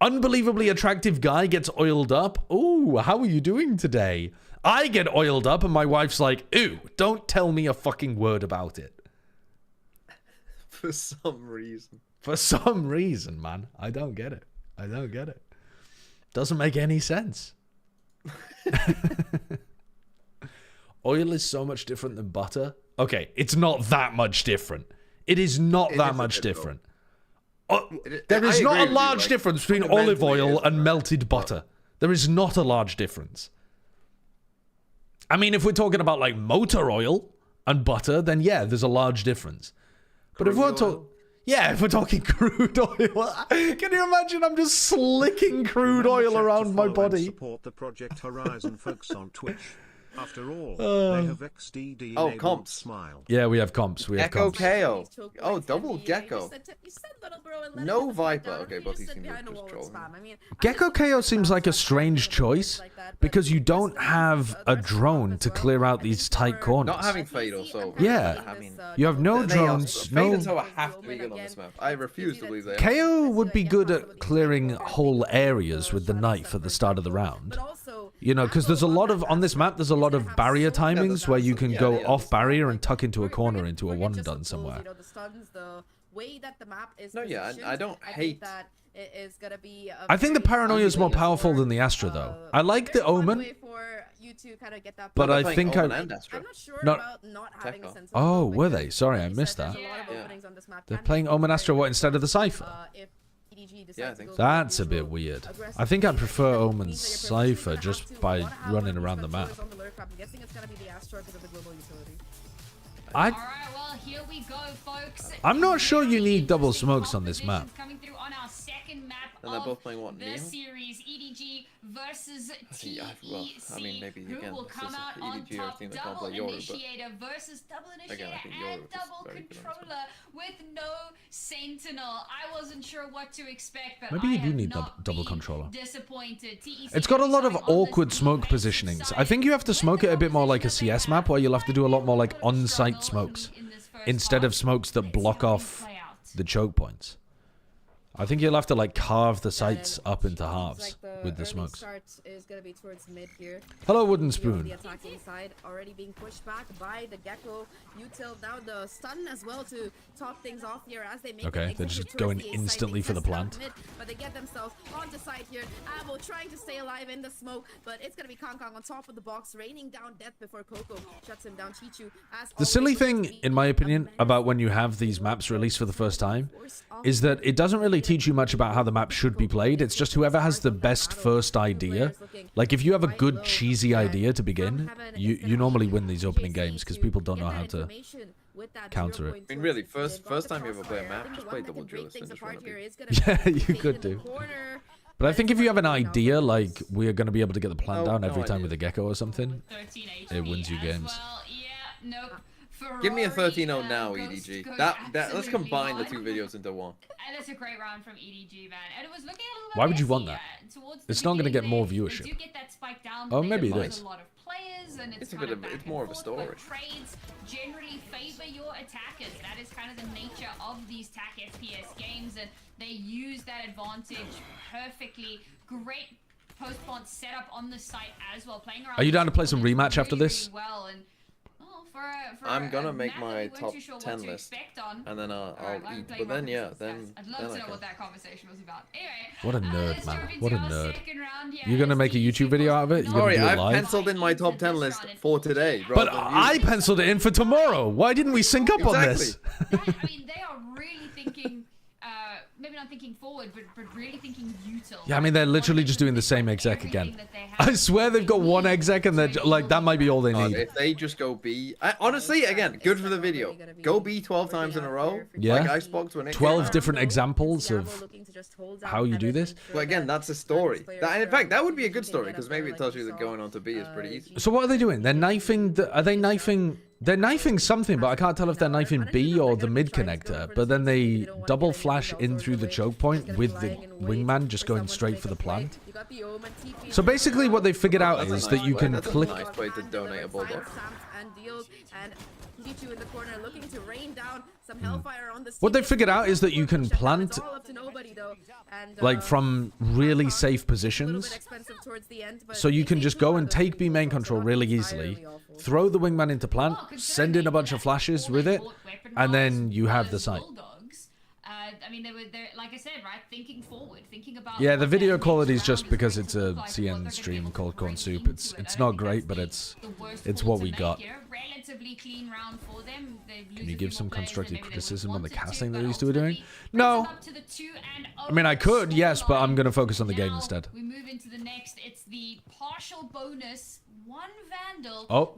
Speaker 2: Unbelievably attractive guy gets oiled up. Ooh, how are you doing today? I get oiled up and my wife's like, ooh, don't tell me a fucking word about it.
Speaker 4: For some reason.
Speaker 2: For some reason, man. I don't get it. I don't get it. Doesn't make any sense. Oil is so much different than butter. Okay, it's not that much different. It is not that much different. There is not a large difference between olive oil and melted butter. There is not a large difference. I mean, if we're talking about like motor oil and butter, then yeah, there's a large difference. But if we're talking... Yeah, if we're talking crude oil, can you imagine? I'm just slicking crude oil around my body.
Speaker 5: Support the Project Horizon folks on Twitch. After all, they have XDD
Speaker 4: comps.
Speaker 5: Smile.
Speaker 2: Yeah, we have comps. We have
Speaker 4: Gecko
Speaker 2: comps.
Speaker 4: KO. Oh, double Gecko.
Speaker 1: You said little bro
Speaker 4: No Viper. Okay, both these teams are just trolling.
Speaker 2: Gecko KO seems like a strange choice because you don't have a drone to clear out these tight corners.
Speaker 4: Not having Fade also.
Speaker 2: Yeah.
Speaker 4: I mean,
Speaker 2: You have no drones,
Speaker 4: Fade
Speaker 2: no...
Speaker 4: and Toa have to be good on this map. I refuse to believe they are.
Speaker 2: KO would be good at clearing whole areas with the knife at the start of the round. You know, because there's a lot of... On this map, there's a lot of barrier timings where you can go off barrier and tuck into a corner into a one and done somewhere.
Speaker 4: No, yeah, I don't hate...
Speaker 2: I think the Paranoia is more powerful than the Astra, though. I like the Omen, but I think
Speaker 4: Omen and Astra.
Speaker 1: I'm not sure
Speaker 2: Not-
Speaker 1: about not having a sense of
Speaker 2: Oh,
Speaker 1: like
Speaker 2: were
Speaker 1: that.
Speaker 2: they? Sorry, I missed that.
Speaker 1: There's a lot of openings on this map.
Speaker 2: They're
Speaker 1: Can
Speaker 2: playing
Speaker 1: be
Speaker 2: Omen Astra what,
Speaker 1: played,
Speaker 2: instead of the Cypher?
Speaker 1: if EDG decides
Speaker 4: Yeah, I
Speaker 1: to
Speaker 4: think
Speaker 1: go
Speaker 4: so.
Speaker 1: for
Speaker 2: That's a bit
Speaker 1: neutral,
Speaker 2: weird.
Speaker 1: aggressive
Speaker 2: I think I
Speaker 1: play,
Speaker 2: prefer
Speaker 1: it
Speaker 2: Omen
Speaker 1: means that you're
Speaker 2: Cypher
Speaker 1: gonna
Speaker 2: just
Speaker 1: have to
Speaker 2: by
Speaker 1: wanna have
Speaker 2: running
Speaker 1: one
Speaker 2: around the map.
Speaker 1: controllers on the lurk map. I'm guessing it's gonna be the Astra because of the global utility.
Speaker 2: I...
Speaker 3: All right, well, here we go, folks.
Speaker 2: I'm not sure you need double smokes on this map.
Speaker 3: Coming through on our second map
Speaker 4: And they're
Speaker 3: of
Speaker 4: both playing what,
Speaker 3: the
Speaker 4: Neo?
Speaker 3: series, EDG versus TEC.
Speaker 4: Yeah, well, I mean, maybe
Speaker 3: who
Speaker 4: again,
Speaker 3: will
Speaker 4: this
Speaker 3: come
Speaker 4: is
Speaker 3: out on
Speaker 4: EDG are a
Speaker 3: top.
Speaker 4: team that can't
Speaker 3: Double
Speaker 4: play Yoru, but
Speaker 3: initiator versus double
Speaker 4: again,
Speaker 3: initiator
Speaker 4: I think
Speaker 3: and
Speaker 4: Yoru is
Speaker 3: double
Speaker 4: very good on this map.
Speaker 3: controller with no sentinel. I wasn't sure what to expect, but
Speaker 2: Maybe you
Speaker 3: I
Speaker 2: do
Speaker 3: have
Speaker 2: need
Speaker 3: not
Speaker 2: double
Speaker 3: been
Speaker 2: controller.
Speaker 3: disappointed. TEC
Speaker 2: It's got a lot of
Speaker 3: starting on this
Speaker 2: awkward smoke
Speaker 3: defensive
Speaker 2: positionings.
Speaker 3: side
Speaker 2: I think you have to
Speaker 3: with
Speaker 2: smoke
Speaker 3: the
Speaker 2: it a bit more like a
Speaker 3: composition that they
Speaker 2: CS map where you'll have to do a lot more like
Speaker 3: Struggle
Speaker 2: on-site smokes
Speaker 3: in this first
Speaker 2: instead of
Speaker 3: half.
Speaker 2: smokes that
Speaker 3: Let's
Speaker 2: block
Speaker 3: see how
Speaker 2: off
Speaker 3: things play out.
Speaker 2: the choke points. I think you'll have to like carve the sights up into halves with the
Speaker 1: early
Speaker 2: smokes.
Speaker 1: Start is gonna be towards mid here.
Speaker 2: Hello, Wooden
Speaker 1: On
Speaker 2: Spoon.
Speaker 1: the attacking side, already being pushed back by the Gecko. Util now the stun as well to top things off here as they make
Speaker 2: Okay,
Speaker 1: the
Speaker 2: they're
Speaker 1: exit
Speaker 2: just
Speaker 1: towards
Speaker 2: going
Speaker 1: the A side.
Speaker 2: instantly
Speaker 1: They
Speaker 2: for the
Speaker 1: test out
Speaker 2: plant.
Speaker 1: mid, but they get themselves onto site here. Avo trying to stay alive in the smoke, but it's gonna be Kong Kong on top of the box, raining down death before Coco shuts him down. Chichu, as
Speaker 2: The silly
Speaker 1: always,
Speaker 2: thing,
Speaker 1: looks to be
Speaker 2: in my
Speaker 1: a
Speaker 2: opinion,
Speaker 1: menace
Speaker 2: about when you have these maps released for the first time,
Speaker 1: force off
Speaker 2: is that it doesn't really teach you much about how the map should be played. It's just whoever has the best first idea. Like, if you have a good, cheesy idea to begin, you normally win these opening games because people don't know how to counter it.
Speaker 4: I mean, really, first time you ever play a map, just play double duelist and just run a bit.
Speaker 2: Yeah, you could do. But I think if you have an idea, like, we're going to be able to get the plant down every time with a Gecko or something,
Speaker 3: 13
Speaker 2: it wins you
Speaker 3: as
Speaker 2: games.
Speaker 3: well. Yeah, nope.
Speaker 4: Give me a
Speaker 3: Ferrari,
Speaker 4: 13-0 now,
Speaker 3: goes
Speaker 4: EDG.
Speaker 3: to
Speaker 4: Let's
Speaker 3: absolutely
Speaker 4: combine the
Speaker 3: on.
Speaker 4: two videos into one.
Speaker 3: And it's a great round from EDG, man. And it was looking a little bit
Speaker 2: Why would you
Speaker 3: messy,
Speaker 2: want that?
Speaker 3: towards the
Speaker 2: It's not gonna
Speaker 3: beginning
Speaker 2: get more
Speaker 3: there.
Speaker 2: viewership.
Speaker 3: They do get that spike down,
Speaker 2: Oh,
Speaker 3: but
Speaker 2: maybe it
Speaker 3: there's
Speaker 2: is.
Speaker 3: a lot of players, and
Speaker 4: It's a
Speaker 3: kind
Speaker 4: bit of-
Speaker 3: back
Speaker 4: it's
Speaker 3: and
Speaker 4: more of a
Speaker 3: forth, but
Speaker 4: story.
Speaker 3: Trades generally favor your attackers. That is kind of the nature of these TAC FPS games, and they use that advantage perfectly. Great post-plant setup on the site as well. Playing around
Speaker 2: Are you down to play some
Speaker 3: really,
Speaker 2: rematch after
Speaker 3: really
Speaker 2: this?
Speaker 3: well, and for
Speaker 4: I'm gonna
Speaker 3: a
Speaker 4: make
Speaker 3: map
Speaker 4: my
Speaker 3: that we weren't
Speaker 4: top
Speaker 3: too sure what
Speaker 4: 10
Speaker 3: to
Speaker 4: list,
Speaker 3: expect on.
Speaker 4: and then I'll
Speaker 3: Alright, let me
Speaker 4: eat.
Speaker 3: play
Speaker 4: But then,
Speaker 3: Rocket
Speaker 4: yeah,
Speaker 3: League,
Speaker 4: then
Speaker 3: guys. I'd love
Speaker 4: then
Speaker 3: to
Speaker 4: I
Speaker 3: know
Speaker 4: can.
Speaker 3: what that conversation was about. Anyway,
Speaker 2: What a nerd,
Speaker 3: let's
Speaker 2: man.
Speaker 3: jump into
Speaker 2: What a
Speaker 3: our
Speaker 2: nerd.
Speaker 3: second round. Yeah,
Speaker 2: You're gonna make a YouTube video out of it? You're gonna
Speaker 4: Sorry,
Speaker 2: do it
Speaker 4: I've
Speaker 2: live?
Speaker 4: penciled in my top 10 list for today.
Speaker 2: But
Speaker 4: rather than
Speaker 2: I
Speaker 4: you.
Speaker 2: penciled it in for tomorrow. Why didn't we sync up on this?
Speaker 3: I mean, they are really thinking, maybe not thinking forward, but really thinking util.
Speaker 2: Yeah, I mean, they're literally just doing the same exec again. I swear they've got one exec and they're like, that might be all they
Speaker 4: God,
Speaker 2: need.
Speaker 4: if they just go B, honestly, again, good for the video. Go B 12 times in a row.
Speaker 2: Yeah.
Speaker 4: Like Icebox when it
Speaker 2: 12
Speaker 4: came
Speaker 2: different examples of how you do this.
Speaker 4: Well, again, that's a story. In fact, that would be a good story because maybe it tells you that going on to B is pretty easy.
Speaker 2: So what are they doing? They're knifing are they knifing? They're knifing something, but I can't tell if they're knifing B or the mid connector. But then they double flash in through the choke point with the wingman just going straight for the plant. So basically what they figured out is that you can click...
Speaker 4: Nice way to donate a bulldog.
Speaker 2: What they figured out is that you can plant like from really safe positions. So you can just go and take B main control really easily, throw the wingman into plant, send in a bunch of flashes with it, and then you have the site.
Speaker 3: I mean, they're like I said, right? Thinking forward, thinking about.
Speaker 2: Yeah, the video quality is just because it's a CN stream called Corn Soup. It's not great, but it's what we got.
Speaker 3: Relatively clean round for them.
Speaker 2: Can you give some constructive criticism on the casting that these two are doing? No. I mean, I could, yes, but I'm going to focus on the game instead.
Speaker 3: We move into the next. It's the partial bonus. One Vandal.
Speaker 2: Oh,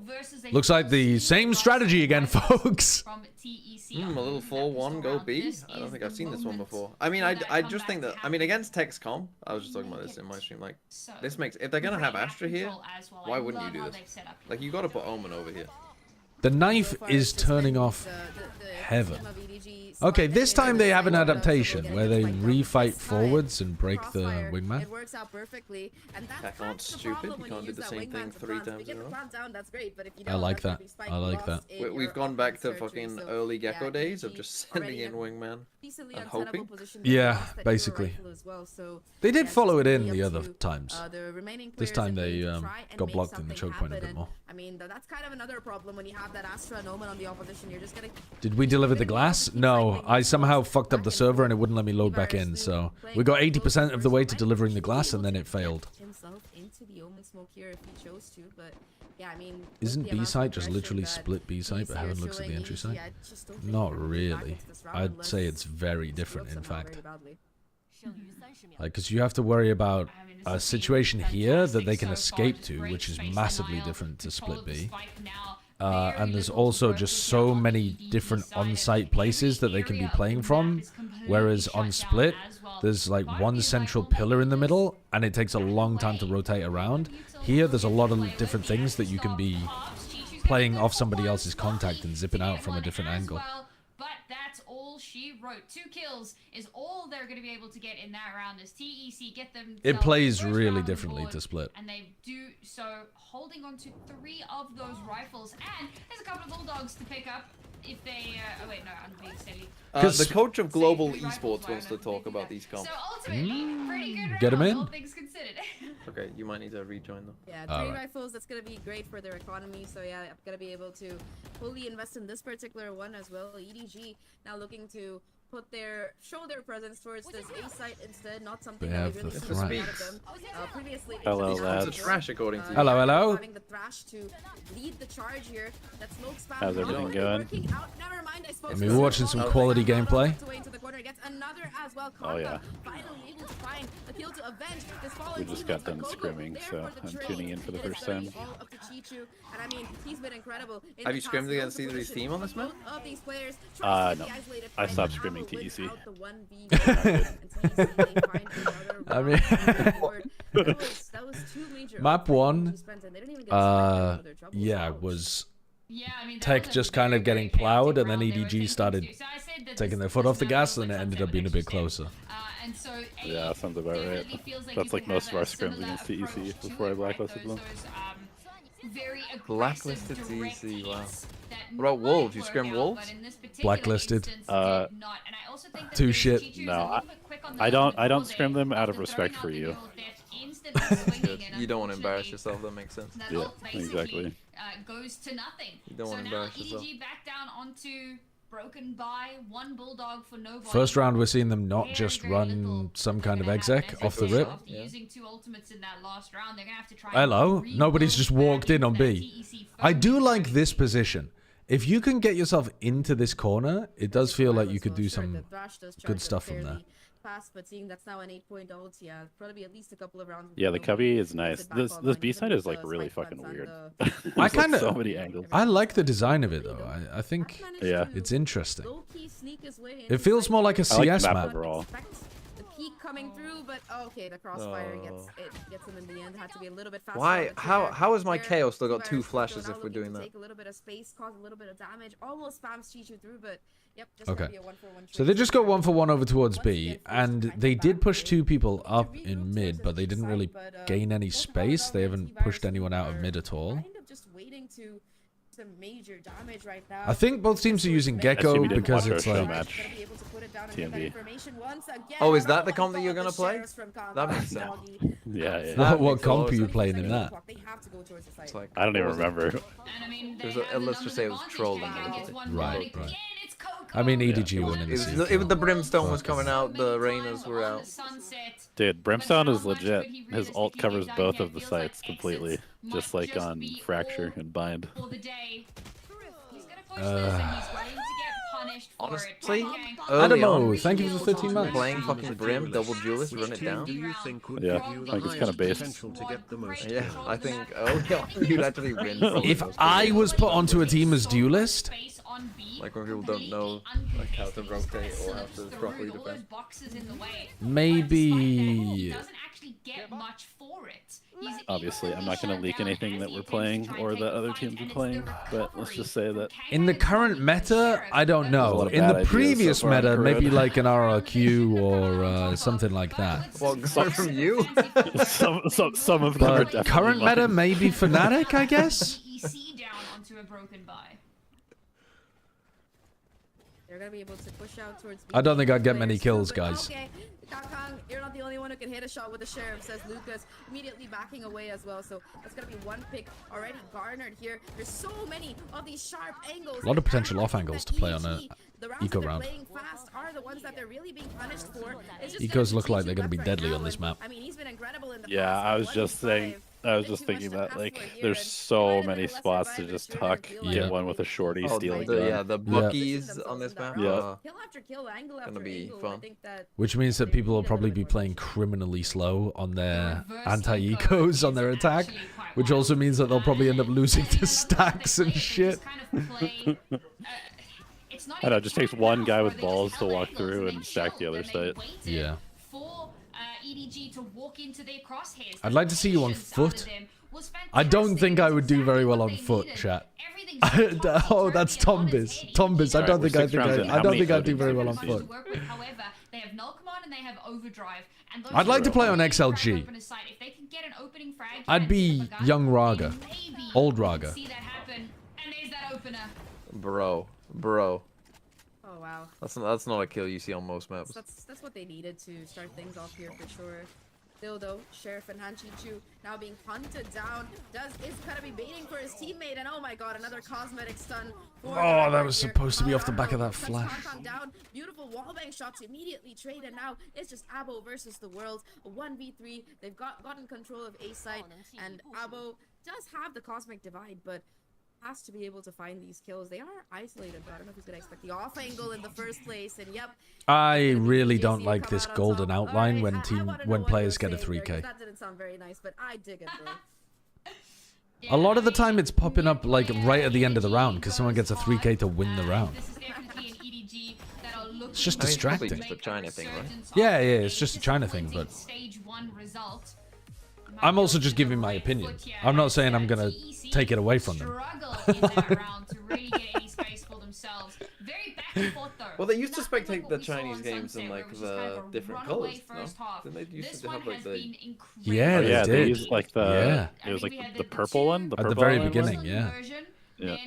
Speaker 2: looks like the same strategy again, folks.
Speaker 3: From TEC.
Speaker 4: A little 4-1 go B. I don't think I've seen this one before. I mean, I just think that, I mean, against TEC, I was just talking about this in my stream, like, this makes, if they're going to have Astra here, why wouldn't you do this? Like, you got to put Omen over here.
Speaker 2: The knife is turning off heaven. Okay, this time they have an adaptation where they refight forwards and break the wingman.
Speaker 1: It works out perfectly, and that's
Speaker 4: not stupid. You can't do the same thing 3 times in a row.
Speaker 1: That's great, but if you
Speaker 2: I like that. I like that.
Speaker 4: We've gone back to fucking early Gecko days of just sending in wingman and hoping.
Speaker 2: Yeah, basically. They did follow it in the other times. This time they got blocked in the choke point a bit more.
Speaker 1: I mean, that's kind of another problem when you have that Astra and Omen on the opposition. You're just gonna...
Speaker 2: Did we deliver the glass? No. I somehow fucked up the server and it wouldn't let me load back in, so we got 80% of the way to delivering the glass and then it failed. Isn't B-site just literally split B-site, but Heaven looks at the entry site? Not really. I'd say it's very different, in fact. Like, because you have to worry about a situation here that they can escape to, which is massively different to split B. And there's also just so many different on-site places that they can be playing from, whereas on Split, there's like one central pillar in the middle, and it takes a long time to rotate around. Here, there's a lot of different things that you can be playing off somebody else's contact and zipping out from a different angle.
Speaker 3: But that's all she wrote. 2 kills is all they're going to be able to get in that round as TEC get them.
Speaker 2: It plays really differently to Split.
Speaker 3: And they do so holding on to 3 of those rifles. And there's a couple of bulldogs to pick up if they... oh wait, no, I'm being silly.
Speaker 4: The coach of Global Esports wants to talk about these comps.
Speaker 3: So ultimately, pretty good round,
Speaker 2: get him in.
Speaker 3: all things considered.
Speaker 4: Okay, you might need to rejoin them.
Speaker 1: Yeah, 3 rifles, that's going to be great for their economy. So yeah, I'm going to be able to fully invest in this particular one as well. EDG now looking to show their presence towards this A site instead, not something that they really see out of them. Previously,
Speaker 6: hello, lads.
Speaker 4: It's a trash according to you.
Speaker 2: Hello, hello.
Speaker 1: Having the thrash to lead the charge here. That smoke spam.
Speaker 6: How's everything going?
Speaker 1: Never mind,
Speaker 2: I mean, we're watching some quality gameplay.
Speaker 6: Oh yeah.
Speaker 1: Finally able to find a kill to avenge this fallen
Speaker 6: We just got done scrimming, so I'm tuning in for the first time.
Speaker 1: And I mean, he's been incredible.
Speaker 4: Have you scrimmed against either of his team on this map?
Speaker 6: No. I stopped scrimming TEC.
Speaker 2: I mean, map 1, yeah, was TEC just kind of getting plowed, and then EDG started taking their foot off the gas, and it ended up being a bit closer.
Speaker 6: Yeah, sounds about right. That's like most of our scrims against TEC before I blacklisted them.
Speaker 4: Blacklisted TEC, wow. What about Wolves? You scrim Wolves?
Speaker 2: Blacklisted.
Speaker 6: Too shit. No, I don't scrim them out of respect for you.
Speaker 4: You don't want to embarrass yourself, that makes sense.
Speaker 6: Yeah, exactly.
Speaker 3: Goes to nothing.
Speaker 4: You don't want to embarrass yourself.
Speaker 3: EDG back down onto broken by 1 bulldog for nobody.
Speaker 2: First round, we're seeing them not just run some kind of exec off the rip.
Speaker 3: Using 2 ultimates in that last round, they're gonna have to try.
Speaker 2: Hello, nobody's just walked in on B. I do like this position. If you can get yourself into this corner, it does feel like you could do some good stuff from there.
Speaker 1: But seeing that's now an 8-point ult, yeah, probably at least a couple of rounds.
Speaker 6: Yeah, the cubby is nice. This B side is like really fucking weird.
Speaker 2: I kind of
Speaker 6: so many angles.
Speaker 2: I like the design of it though. I think it's interesting. It feels more like a CS map
Speaker 6: overall.
Speaker 1: The peak coming through, but okay, the crossfire gets him in the end. Had to be a little bit faster.
Speaker 4: Why? How has my KO still got 2 flashes if we're doing that?
Speaker 1: Take a little bit of space, cause a little bit of damage, almost spams Chichu through, but yep.
Speaker 2: Okay. So they just got 1-for-1 over towards B, and they did push 2 people up in mid, but they didn't really gain any space. They haven't pushed anyone out of mid at all.
Speaker 1: Just waiting to some major damage right now.
Speaker 2: I think both teams are using Gecko because it's like
Speaker 6: TMB.
Speaker 4: Oh, is that the comp that you're gonna play? That makes sense.
Speaker 6: Yeah.
Speaker 2: What comp are you playing in that?
Speaker 6: I don't even remember.
Speaker 4: Let's just say it was trolling.
Speaker 2: Right. I mean, EDG won in the
Speaker 4: the Brimstone was coming out, the Reynas were out.
Speaker 6: Dude, Brimstone is legit. His ult covers both of the sites completely, just like on Fracture and Bind.
Speaker 4: Honestly,
Speaker 2: Adamo, thank you for the 13 months.
Speaker 4: Playing fucking Brim, double duelist, run it down.
Speaker 6: Yeah, I think it's kind of based.
Speaker 4: Yeah, I think you'd actually win.
Speaker 2: If I was put onto a team as duelist,
Speaker 3: on B.
Speaker 4: Like when people don't know like how to rotate or how to properly defend.
Speaker 2: Maybe.
Speaker 3: Doesn't actually get much for it.
Speaker 6: Obviously, I'm not going to leak anything that we're playing or that other teams are playing, but let's just say that
Speaker 2: In the current meta, I don't know.
Speaker 6: There's a lot of
Speaker 2: In
Speaker 6: bad
Speaker 2: the
Speaker 6: ideas
Speaker 2: previous
Speaker 6: so far on
Speaker 2: meta, maybe
Speaker 6: Corrode.
Speaker 2: like an RRQ or something like that.
Speaker 4: Well, going from you?
Speaker 6: some of them are
Speaker 2: But
Speaker 6: definitely
Speaker 2: current
Speaker 6: mine.
Speaker 2: meta, maybe Fnatic, I guess?
Speaker 3: down onto a broken buy.
Speaker 1: They're gonna be able to push out towards B.
Speaker 2: I don't think I'd get many kills, guys.
Speaker 1: Okay, Kakang, you're not the only one who can hit a shot with the Sheriff, says Lucas, immediately backing away as well. So that's gonna be one pick already garnered here. There's so many of these sharp angles.
Speaker 2: A lot of potential off angles to play on a
Speaker 1: the rounds
Speaker 2: eco
Speaker 1: that they're
Speaker 2: round.
Speaker 1: playing fast are the ones that they're really being punished for. It's just
Speaker 2: Ecos
Speaker 1: gonna
Speaker 2: look like they're
Speaker 1: teach
Speaker 2: gonna be
Speaker 1: you
Speaker 2: deadly
Speaker 1: that
Speaker 2: on this map.
Speaker 1: I mean, he's been incredible in the
Speaker 6: Yeah,
Speaker 1: past,
Speaker 6: I was
Speaker 1: but
Speaker 6: just
Speaker 1: 1
Speaker 6: saying.
Speaker 1: v5,
Speaker 6: I was
Speaker 1: bit
Speaker 6: just
Speaker 1: too much
Speaker 6: thinking
Speaker 1: to
Speaker 6: that
Speaker 1: ask
Speaker 6: like
Speaker 1: for here,
Speaker 6: there's
Speaker 1: and
Speaker 6: so
Speaker 1: might have
Speaker 6: many
Speaker 1: been less
Speaker 6: spots to
Speaker 1: survivors
Speaker 6: just
Speaker 1: here
Speaker 6: tuck,
Speaker 1: than
Speaker 6: get
Speaker 2: Yeah.
Speaker 6: one with a shorty,
Speaker 4: Oh,
Speaker 6: steal a
Speaker 4: the, yeah,
Speaker 6: gun.
Speaker 4: the
Speaker 2: Yeah.
Speaker 4: bookies on this map.
Speaker 6: Yeah.
Speaker 1: Kill after kill, angle after
Speaker 4: Gonna be
Speaker 1: angle. I
Speaker 4: fun.
Speaker 1: think that
Speaker 2: Which means that people will probably be playing criminally slow on their anti-ecos on their attack. Which also means that they'll probably end up losing to stacks and shit.
Speaker 6: I know, it just takes one guy with balls to walk through and stack the other side.
Speaker 2: Yeah.
Speaker 3: For EDG to walk into their crosshairs.
Speaker 2: I'd like to see you on foot. I don't think I would do very well on foot, chat. Oh, that's Tombiz. Tombiz, I don't think I'd do very well on foot.
Speaker 3: However, they have null command and they have overdrive. And those
Speaker 2: I'd like to play on
Speaker 3: really
Speaker 2: XLG.
Speaker 3: open aside. If they can get an opening frag,
Speaker 2: I'd be
Speaker 3: and flip a
Speaker 2: young
Speaker 3: gun,
Speaker 2: Raga.
Speaker 3: then maybe
Speaker 2: Old
Speaker 3: we can
Speaker 2: Raga.
Speaker 3: see that happen. And there's that opener.
Speaker 4: Bro.
Speaker 1: oh wow.
Speaker 4: That's not a kill you see on most maps.
Speaker 1: That's what they needed to start things off here for sure. Still though, Sheriff and Hanchi-Chu now being hunted down. Is gonna be baiting for his teammate, and oh my god, another cosmetic stun.
Speaker 2: Oh, that was supposed to be off the back of that flash.
Speaker 1: Down. Beautiful wallbang shots immediately trade, and now it's just Abo versus the world. A 1v3. They've gotten control of A side, and Abo does have the cosmic divide, but has to be able to find these kills. They are isolated, but I don't know if he's gonna expect the off angle in the first place. And yep,
Speaker 2: I really don't like this golden outline when players get a 3K.
Speaker 1: That didn't sound very nice, but I dig it, bro.
Speaker 2: A lot of the time it's popping up like right at the end of the round because someone gets a 3K to win the round. It's just distracting.
Speaker 4: It's a China thing, right?
Speaker 2: Yeah, it's just a China thing, but I'm also just giving my opinion. I'm not saying I'm gonna take it away from them.
Speaker 4: Well, they used to spectate the Chinese games in like the different colors, no? Didn't they used to have like the...
Speaker 2: Yeah,
Speaker 6: Yeah,
Speaker 2: they
Speaker 6: they
Speaker 2: did.
Speaker 6: used like the it was like the purple one, the
Speaker 2: At the
Speaker 6: purple
Speaker 2: very
Speaker 6: outline one?
Speaker 2: beginning, yeah.
Speaker 6: Yeah.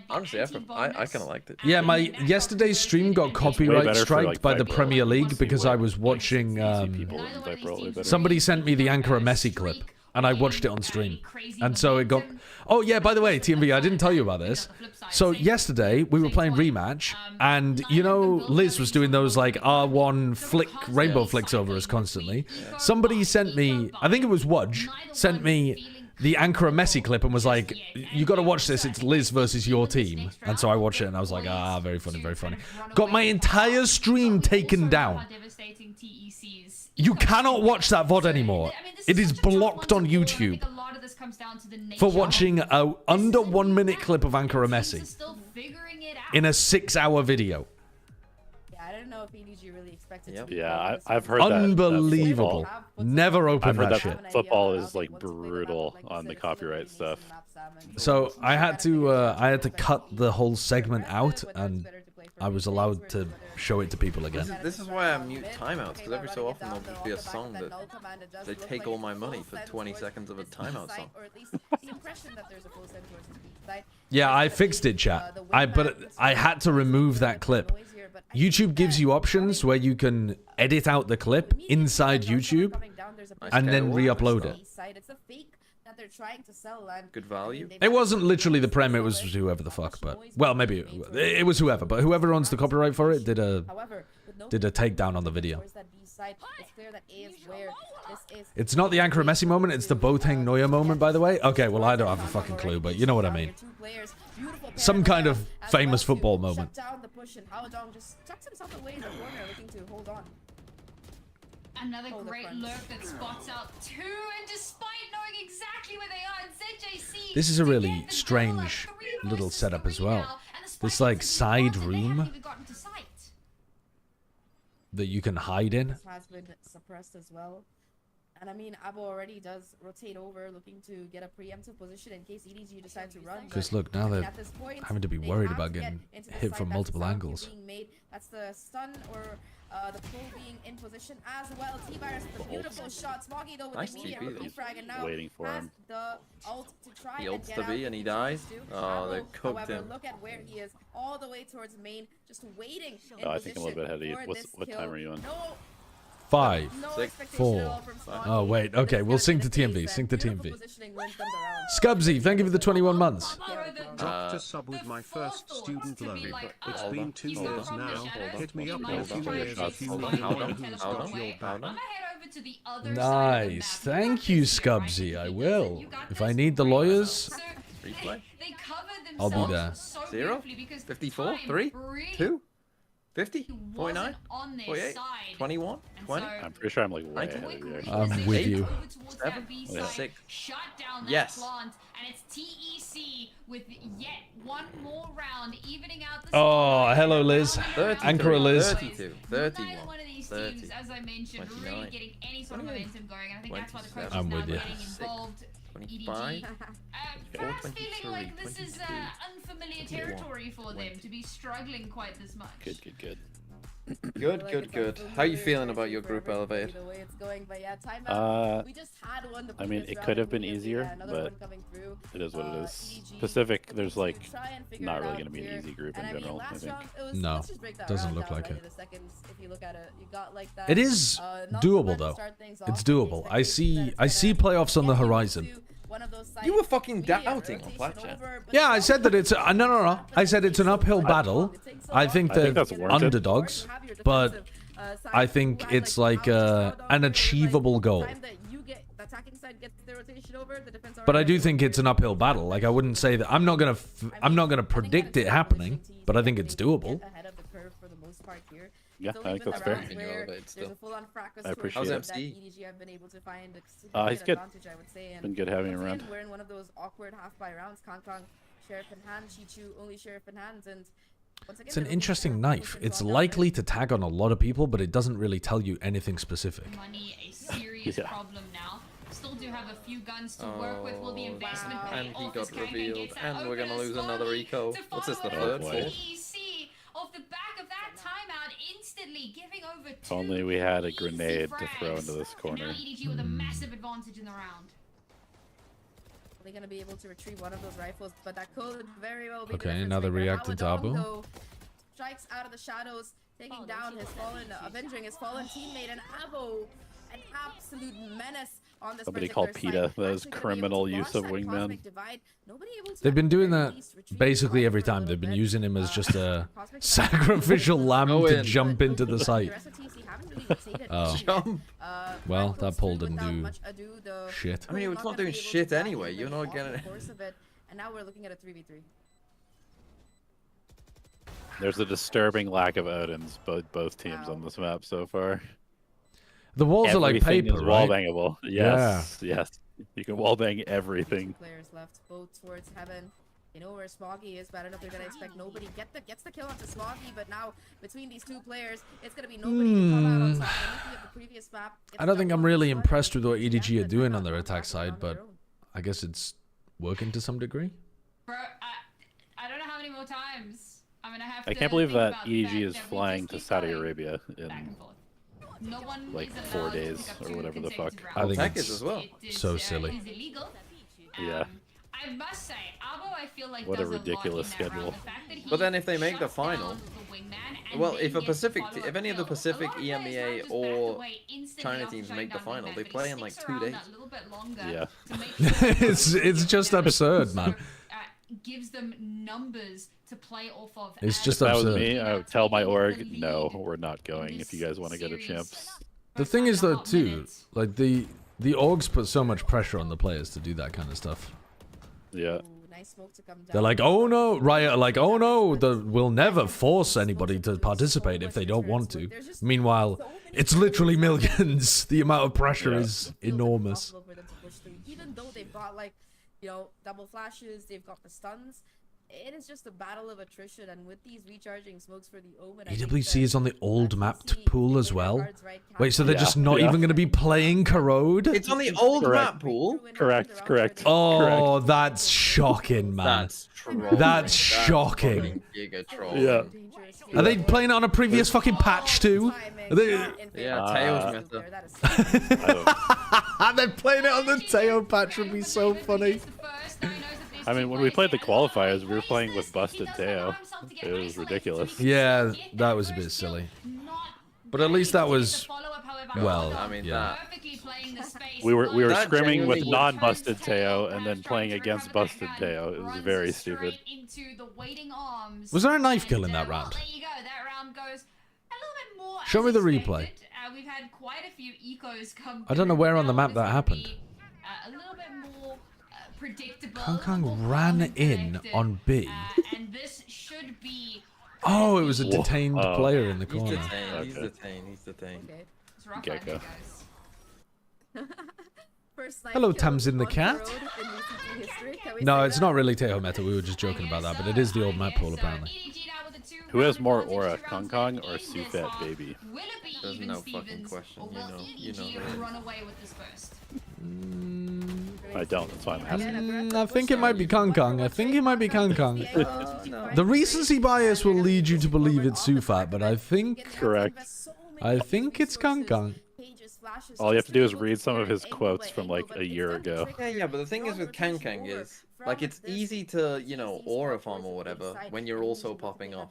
Speaker 4: Honestly, I kind of liked it.
Speaker 2: Yeah, my yesterday's stream got copyright
Speaker 6: better for,
Speaker 2: striked
Speaker 6: like,
Speaker 2: by the
Speaker 6: Viper.
Speaker 2: Premier League because I was watching.
Speaker 6: People in Viper are way better.
Speaker 2: Somebody sent me the Ankara Messi clip, and I watched it on stream, and so it got. Oh yeah, by the way, TMV, I didn't tell you about this. So yesterday we were playing rematch, and you know Liz was doing those like R1 flick rainbow flicks over us constantly. Somebody sent me, I think it was Wudge, sent me the Ankara Messi clip and was like, you got to watch this, it's Liz versus your team. And so I watched it and I was like, very funny, very funny. Got my entire stream taken down. You cannot watch that VOD anymore. It is blocked on YouTube for watching a under 1 minute clip of Ankara Messi in a 6-hour video.
Speaker 1: Yeah, I don't know if EDG really expected to.
Speaker 6: Yeah, I've heard that.
Speaker 2: Unbelievable. Never open
Speaker 6: I've heard
Speaker 2: that
Speaker 6: that
Speaker 2: shit.
Speaker 6: football is like brutal on the copyright stuff.
Speaker 2: So I had to cut the whole segment out, and I was allowed to show it to people again.
Speaker 4: This is why I mute timeouts, because every so often there'll just be a song that they take all my money for 20 seconds of a timeout song.
Speaker 2: Yeah, I fixed it, chat. But I had to remove that clip. YouTube gives you options where you can edit out the clip inside YouTube and then re-upload it.
Speaker 4: Good value.
Speaker 2: It wasn't literally the Prem, it was whoever the fuck, but... Well, maybe it was whoever, but whoever owns the copyright for it did a takedown on the video. It's not the Ankara Messi moment, it's the Boateng Neuer moment, by the way. Okay, well, I don't have a fucking clue, but you know what I mean. Some kind of famous football moment.
Speaker 3: Another great lurk that spots out two, and despite knowing exactly where they are, ZJC.
Speaker 2: This is a really strange little setup as well. this like side room that you can hide in.
Speaker 1: This has been suppressed as well. And I mean, Abo already does rotate over, looking to get a preemptive position in case EDG decide to run.
Speaker 2: Because look, now they're having to be worried about getting hit from multiple angles.
Speaker 1: That's the stun or the pull being in position as well. T-Virus with a beautiful shot. Smoggy though with
Speaker 4: Nice
Speaker 1: the immediate
Speaker 4: TP,
Speaker 1: rookie frag, and now
Speaker 6: waiting for
Speaker 1: has
Speaker 6: him.
Speaker 1: the ult to try
Speaker 4: He
Speaker 1: and
Speaker 4: ults
Speaker 1: get
Speaker 4: the
Speaker 1: out.
Speaker 4: B and he dies. Oh, they cooked
Speaker 1: However,
Speaker 4: him.
Speaker 1: look at where he is, all the way towards main, just waiting in
Speaker 6: Oh, I think I'm a little bit ahead of you.
Speaker 1: position for
Speaker 6: What
Speaker 1: this
Speaker 6: time are you on?
Speaker 1: kill. No,
Speaker 2: 5,
Speaker 1: no
Speaker 4: 6,
Speaker 1: expectation at all
Speaker 2: 4.
Speaker 1: from Smoggy.
Speaker 2: Oh wait,
Speaker 1: But
Speaker 2: okay,
Speaker 1: it's
Speaker 2: we'll
Speaker 1: gonna
Speaker 2: sync
Speaker 1: be
Speaker 2: to
Speaker 1: the case
Speaker 2: TMV.
Speaker 1: then.
Speaker 2: Sync to
Speaker 1: Beautiful
Speaker 2: TMV.
Speaker 1: positioning wins them the round.
Speaker 2: Scubsy, thank you for the 21 months.
Speaker 5: Doctor sub with my first student loan. It's been 2 years now. Hit me up in a few years if you know anyone who's got your back.
Speaker 2: Nice. Thank you, Scubsy. I will. If I need the lawyers,
Speaker 4: Replay.
Speaker 2: I'll be there.
Speaker 4: 0, 54, 3, 2, 50, 49, 48, 21, 20.
Speaker 6: I'm pretty sure I'm like way ahead of you.
Speaker 2: I'm with you.
Speaker 4: 7,
Speaker 6: Yeah.
Speaker 4: 6.
Speaker 3: Shut down that
Speaker 4: Yes.
Speaker 3: plant, and it's TEC with yet one more round, evening out the
Speaker 2: Oh,
Speaker 3: score.
Speaker 2: hello, Liz.
Speaker 4: 33,
Speaker 2: Anchor Liz.
Speaker 4: 32, 31,
Speaker 3: Neither one of these
Speaker 4: 30,
Speaker 3: teams, as I mentioned,
Speaker 4: 29,
Speaker 3: really getting any sort of momentum going, and I think that's why the coach is
Speaker 4: 27,
Speaker 2: I'm
Speaker 3: now
Speaker 2: with you.
Speaker 3: getting involved.
Speaker 4: 25,
Speaker 3: Perhaps feeling like this
Speaker 4: 23,
Speaker 3: is unfamiliar territory for them to be struggling quite this much.
Speaker 6: Good, good, good.
Speaker 4: Good, good, good. How you feeling about your group elevate?
Speaker 1: The way it's going, but yeah, timeout. We just had one the
Speaker 6: I mean,
Speaker 1: previous
Speaker 6: it
Speaker 1: round
Speaker 6: could have
Speaker 1: and
Speaker 6: been
Speaker 1: immediately,
Speaker 6: easier,
Speaker 1: another
Speaker 6: but
Speaker 1: one coming through.
Speaker 6: it is what it is.
Speaker 1: EDG
Speaker 6: Pacific, there's like
Speaker 1: try and figure
Speaker 6: not
Speaker 1: it
Speaker 6: really
Speaker 1: out
Speaker 6: going to be an
Speaker 1: here.
Speaker 6: easy group
Speaker 1: And
Speaker 6: in
Speaker 1: I mean,
Speaker 6: general, I
Speaker 1: last
Speaker 6: think.
Speaker 1: round, it was,
Speaker 2: No,
Speaker 1: let's just break that
Speaker 2: doesn't
Speaker 1: round
Speaker 2: look
Speaker 1: down
Speaker 2: like
Speaker 1: right
Speaker 2: it.
Speaker 1: into seconds. If you look at it, you got like that.
Speaker 2: It is
Speaker 1: not
Speaker 2: doable
Speaker 1: bad to
Speaker 2: though.
Speaker 1: start things
Speaker 2: It's
Speaker 1: off.
Speaker 2: doable.
Speaker 1: The
Speaker 2: I see
Speaker 1: expectation that
Speaker 2: playoffs on the
Speaker 1: it's gonna
Speaker 2: horizon.
Speaker 1: get into one of those
Speaker 4: You were
Speaker 1: sites,
Speaker 4: fucking
Speaker 1: immediate
Speaker 4: doubting on
Speaker 1: rotation
Speaker 4: Blackjack.
Speaker 1: over, but
Speaker 2: Yeah, I
Speaker 1: now
Speaker 2: said that it's no. I said it's an uphill battle. I think
Speaker 6: I think
Speaker 2: they're
Speaker 6: that's warranted.
Speaker 2: underdogs, but I think it's like an achievable goal. But I do think it's an uphill battle. Like I wouldn't say that I'm not gonna predict it happening, but I think it's doable.
Speaker 6: Yeah, I think that's fair. I appreciate
Speaker 4: How's
Speaker 6: it.
Speaker 4: MC?
Speaker 6: He's good. Been good having him around.
Speaker 1: We're in one of those awkward half-by rounds. Kong Kong, Sheriff in hand, Chichu, only Sheriff in hand, and once again,
Speaker 2: It's an
Speaker 1: they're looking
Speaker 2: interesting
Speaker 1: for
Speaker 2: knife.
Speaker 1: positions
Speaker 2: It's
Speaker 1: on down
Speaker 2: likely
Speaker 1: there.
Speaker 2: to tag on a lot of people, but it doesn't really tell you anything specific.
Speaker 3: Money a serious
Speaker 6: Yeah.
Speaker 3: problem now. Still do have a few guns to work with. Will the investment
Speaker 1: wow.
Speaker 3: pay
Speaker 4: And he
Speaker 3: off
Speaker 4: got
Speaker 3: as Kangan
Speaker 4: revealed,
Speaker 3: gets that
Speaker 4: and we're gonna
Speaker 3: opener
Speaker 4: lose another
Speaker 3: slowly
Speaker 4: eco.
Speaker 3: to
Speaker 4: What's this, the
Speaker 3: follow
Speaker 4: third,
Speaker 3: up
Speaker 6: fourth?
Speaker 3: TEC off the back of that timeout, instantly giving over
Speaker 6: If only we had a
Speaker 3: easy
Speaker 6: grenade to
Speaker 3: frags.
Speaker 6: throw into this
Speaker 3: And
Speaker 6: corner.
Speaker 3: now EDG with a massive advantage in the round.
Speaker 1: They're gonna be able to retrieve one of those rifles, but that could very well be the
Speaker 2: Okay,
Speaker 1: difference
Speaker 2: another
Speaker 1: maker.
Speaker 2: reactant to Abu.
Speaker 1: Awadong, though, strikes out of the shadows, taking down his fallen, avenging his fallen teammate, and Abo, an absolute menace on this
Speaker 6: Somebody
Speaker 1: particular
Speaker 6: called PETA.
Speaker 1: site.
Speaker 6: That is
Speaker 1: Actually gonna be able to
Speaker 6: criminal
Speaker 1: launch
Speaker 6: use of
Speaker 1: that
Speaker 6: wingman.
Speaker 1: cosmic divide. Nobody able to
Speaker 2: They've been
Speaker 1: at the
Speaker 2: doing
Speaker 1: very
Speaker 2: that
Speaker 1: least retrieve
Speaker 2: basically
Speaker 1: the
Speaker 2: every
Speaker 1: rifle for a
Speaker 2: time.
Speaker 1: little
Speaker 2: They've been
Speaker 1: bit.
Speaker 2: using him as just a
Speaker 1: Cosmic divide-
Speaker 2: sacrificial lamb
Speaker 4: Go
Speaker 2: to
Speaker 4: in.
Speaker 2: jump into the site.
Speaker 1: The rest of TC haven't really rotated
Speaker 2: Oh.
Speaker 1: much.
Speaker 4: Jump.
Speaker 2: Well,
Speaker 1: Red
Speaker 2: that
Speaker 1: goes
Speaker 2: pull
Speaker 1: through
Speaker 2: didn't
Speaker 1: without
Speaker 2: do
Speaker 1: much ado. The
Speaker 2: shit.
Speaker 4: I mean, it's not doing shit anyway. You're not getting it.
Speaker 1: And now we're looking at a 3v3.
Speaker 6: There's a disturbing lack of Odins, both teams on this map so far.
Speaker 2: The walls are like
Speaker 6: Everything
Speaker 2: paper,
Speaker 6: is
Speaker 2: right?
Speaker 6: wallbangable. Yes, yes. You can wallbang everything.
Speaker 1: Two players left, both towards heaven. You know where Smoggy is, but I don't know if they're gonna expect nobody gets the kill onto Smoggy. But now between these two players, it's gonna be nobody to come out on top. And looking at the previous map, it's
Speaker 2: I don't think I'm
Speaker 1: double
Speaker 2: really
Speaker 1: on the
Speaker 2: impressed
Speaker 1: side.
Speaker 2: with what EDG are
Speaker 1: Definitely
Speaker 2: doing
Speaker 1: not
Speaker 2: on their
Speaker 1: on
Speaker 2: attack
Speaker 1: back
Speaker 2: side,
Speaker 1: on their
Speaker 2: but
Speaker 1: own.
Speaker 2: I guess it's working to some degree.
Speaker 3: Bro, I don't know how many more times I'm gonna have to
Speaker 6: I can't believe
Speaker 3: think
Speaker 6: that
Speaker 3: about the
Speaker 6: EDG
Speaker 3: fact
Speaker 6: is
Speaker 3: that we
Speaker 6: flying
Speaker 3: just
Speaker 6: to
Speaker 3: keep
Speaker 6: Saudi
Speaker 3: going
Speaker 6: Arabia
Speaker 3: back
Speaker 6: in
Speaker 3: and forth. No one
Speaker 6: like
Speaker 3: is
Speaker 6: 4
Speaker 3: allowed to
Speaker 6: days
Speaker 3: pick up
Speaker 6: or
Speaker 3: two
Speaker 6: whatever the
Speaker 3: consecutive
Speaker 6: fuck.
Speaker 2: I
Speaker 3: rounds.
Speaker 2: think
Speaker 4: Attack
Speaker 2: it's
Speaker 4: is as well.
Speaker 2: so silly.
Speaker 3: Is illegal.
Speaker 6: Yeah.
Speaker 3: I must say, Abo, I feel like
Speaker 6: What a
Speaker 3: does lot
Speaker 6: ridiculous
Speaker 3: in that round.
Speaker 6: schedule.
Speaker 3: The fact that he
Speaker 4: But then if they make the
Speaker 3: shuts down
Speaker 4: final-
Speaker 3: the wingman and
Speaker 4: Well,
Speaker 3: then
Speaker 4: if a
Speaker 3: gets
Speaker 4: Pacific,
Speaker 3: follow-up
Speaker 4: if any of the
Speaker 3: kill, a
Speaker 4: Pacific,
Speaker 3: lot of players
Speaker 4: EMEA,
Speaker 3: don't just back
Speaker 4: or
Speaker 3: away instantly
Speaker 4: China
Speaker 3: after
Speaker 4: teams
Speaker 3: shutting
Speaker 4: make the
Speaker 3: down
Speaker 4: final,
Speaker 3: wingman,
Speaker 4: they
Speaker 3: but he
Speaker 4: play in like
Speaker 3: sticks
Speaker 4: 2
Speaker 3: around
Speaker 4: days.
Speaker 3: that little bit longer
Speaker 6: Yeah.
Speaker 3: to make sure that
Speaker 2: It's
Speaker 3: they
Speaker 2: just
Speaker 3: get down.
Speaker 2: absurd,
Speaker 3: So,
Speaker 2: man.
Speaker 3: gives them numbers to play off of.
Speaker 2: It's
Speaker 3: as
Speaker 2: just
Speaker 6: If that was
Speaker 2: absurd.
Speaker 6: me, I would tell my
Speaker 3: taking
Speaker 6: org,
Speaker 3: the
Speaker 6: no,
Speaker 3: lead
Speaker 6: we're not going if you guys want to go to
Speaker 3: series.
Speaker 6: champs.
Speaker 2: The thing is though too, like the orgs put so much pressure on the players to do that kind of stuff.
Speaker 6: Yeah.
Speaker 1: Ooh, nice smoke to come down.
Speaker 2: They're like, oh no, Riot, like, oh no, we'll never force anybody to participate if they don't want to. Meanwhile, it's literally millions. The amount of pressure
Speaker 6: Yeah.
Speaker 2: is enormous.
Speaker 1: For them to push through. Even though they've got like, you know, double flashes, they've got the stuns. it is just a battle of attrition, and with these recharging smokes for the Omen,
Speaker 2: EWC is on the old mapped pool as well. Wait, so they're just not even going to be playing Corrode?
Speaker 4: It's on the old map pool.
Speaker 6: Correct.
Speaker 2: Oh, that's shocking, man. That's shocking.
Speaker 4: Giga troll.
Speaker 6: Yeah.
Speaker 2: Are they playing it on a previous fucking patch too?
Speaker 4: Yeah, Tails meta.
Speaker 2: They're playing it on the Teo patch, would be so funny.
Speaker 6: I mean, when we played the qualifiers, we were playing with busted Teo. It was ridiculous.
Speaker 2: Yeah, that was a bit silly. But at least that was, well,
Speaker 4: I mean,
Speaker 2: yeah.
Speaker 6: We were
Speaker 4: That
Speaker 6: scrimming with
Speaker 4: genuinely-
Speaker 6: non-busted Teo and then playing against busted Teo. It was very stupid.
Speaker 2: Was there a knife kill in that round?
Speaker 3: There you go. That round goes a little bit more.
Speaker 2: Show
Speaker 3: as
Speaker 2: me the
Speaker 3: expected.
Speaker 2: replay.
Speaker 3: We've had quite a few ecos come.
Speaker 2: I don't know where on the map that happened.
Speaker 3: A little bit more predictable.
Speaker 2: Kong ran in on B.
Speaker 3: And this should be.
Speaker 2: Oh, it was a
Speaker 6: Whoa.
Speaker 2: detained
Speaker 6: Oh.
Speaker 2: player in the
Speaker 4: He's
Speaker 2: corner.
Speaker 4: detained. He's
Speaker 6: Okay.
Speaker 4: detained. He's detained.
Speaker 1: Okay.
Speaker 3: It's rough
Speaker 6: Gecko.
Speaker 3: out there, guys.
Speaker 1: First snipe
Speaker 2: Hello,
Speaker 1: kill
Speaker 2: Tamsin the
Speaker 1: on
Speaker 2: cat.
Speaker 1: Corrode in VCT history. Can we
Speaker 2: No,
Speaker 1: say
Speaker 2: it's
Speaker 1: that?
Speaker 2: not really Teo meta. We were just joking about that, but it is the old map pool apparently.
Speaker 3: EDG now with a 2
Speaker 6: Who has
Speaker 3: round
Speaker 6: more
Speaker 3: advantage
Speaker 6: aura,
Speaker 3: to round
Speaker 6: Kong
Speaker 3: 13
Speaker 6: or
Speaker 3: this
Speaker 6: Sufat
Speaker 3: half?
Speaker 6: Baby?
Speaker 3: Will it be
Speaker 4: There's
Speaker 3: even
Speaker 4: no fucking
Speaker 3: Stevens,
Speaker 4: question,
Speaker 3: or
Speaker 4: you
Speaker 3: will
Speaker 4: know
Speaker 3: EDG
Speaker 4: who it is.
Speaker 3: run away with this first?
Speaker 6: I don't. That's why I'm asking.
Speaker 2: I think it might be Kong. I think it might be Kong. The recency bias will lead you to believe it's Sufat, but I think
Speaker 6: Correct.
Speaker 2: it's Kong.
Speaker 6: All you have to do is read some of his quotes from like a year ago.
Speaker 4: Yeah, but the thing is with Kang is, like, it's easy to, you know, aura farm or whatever when you're also popping off.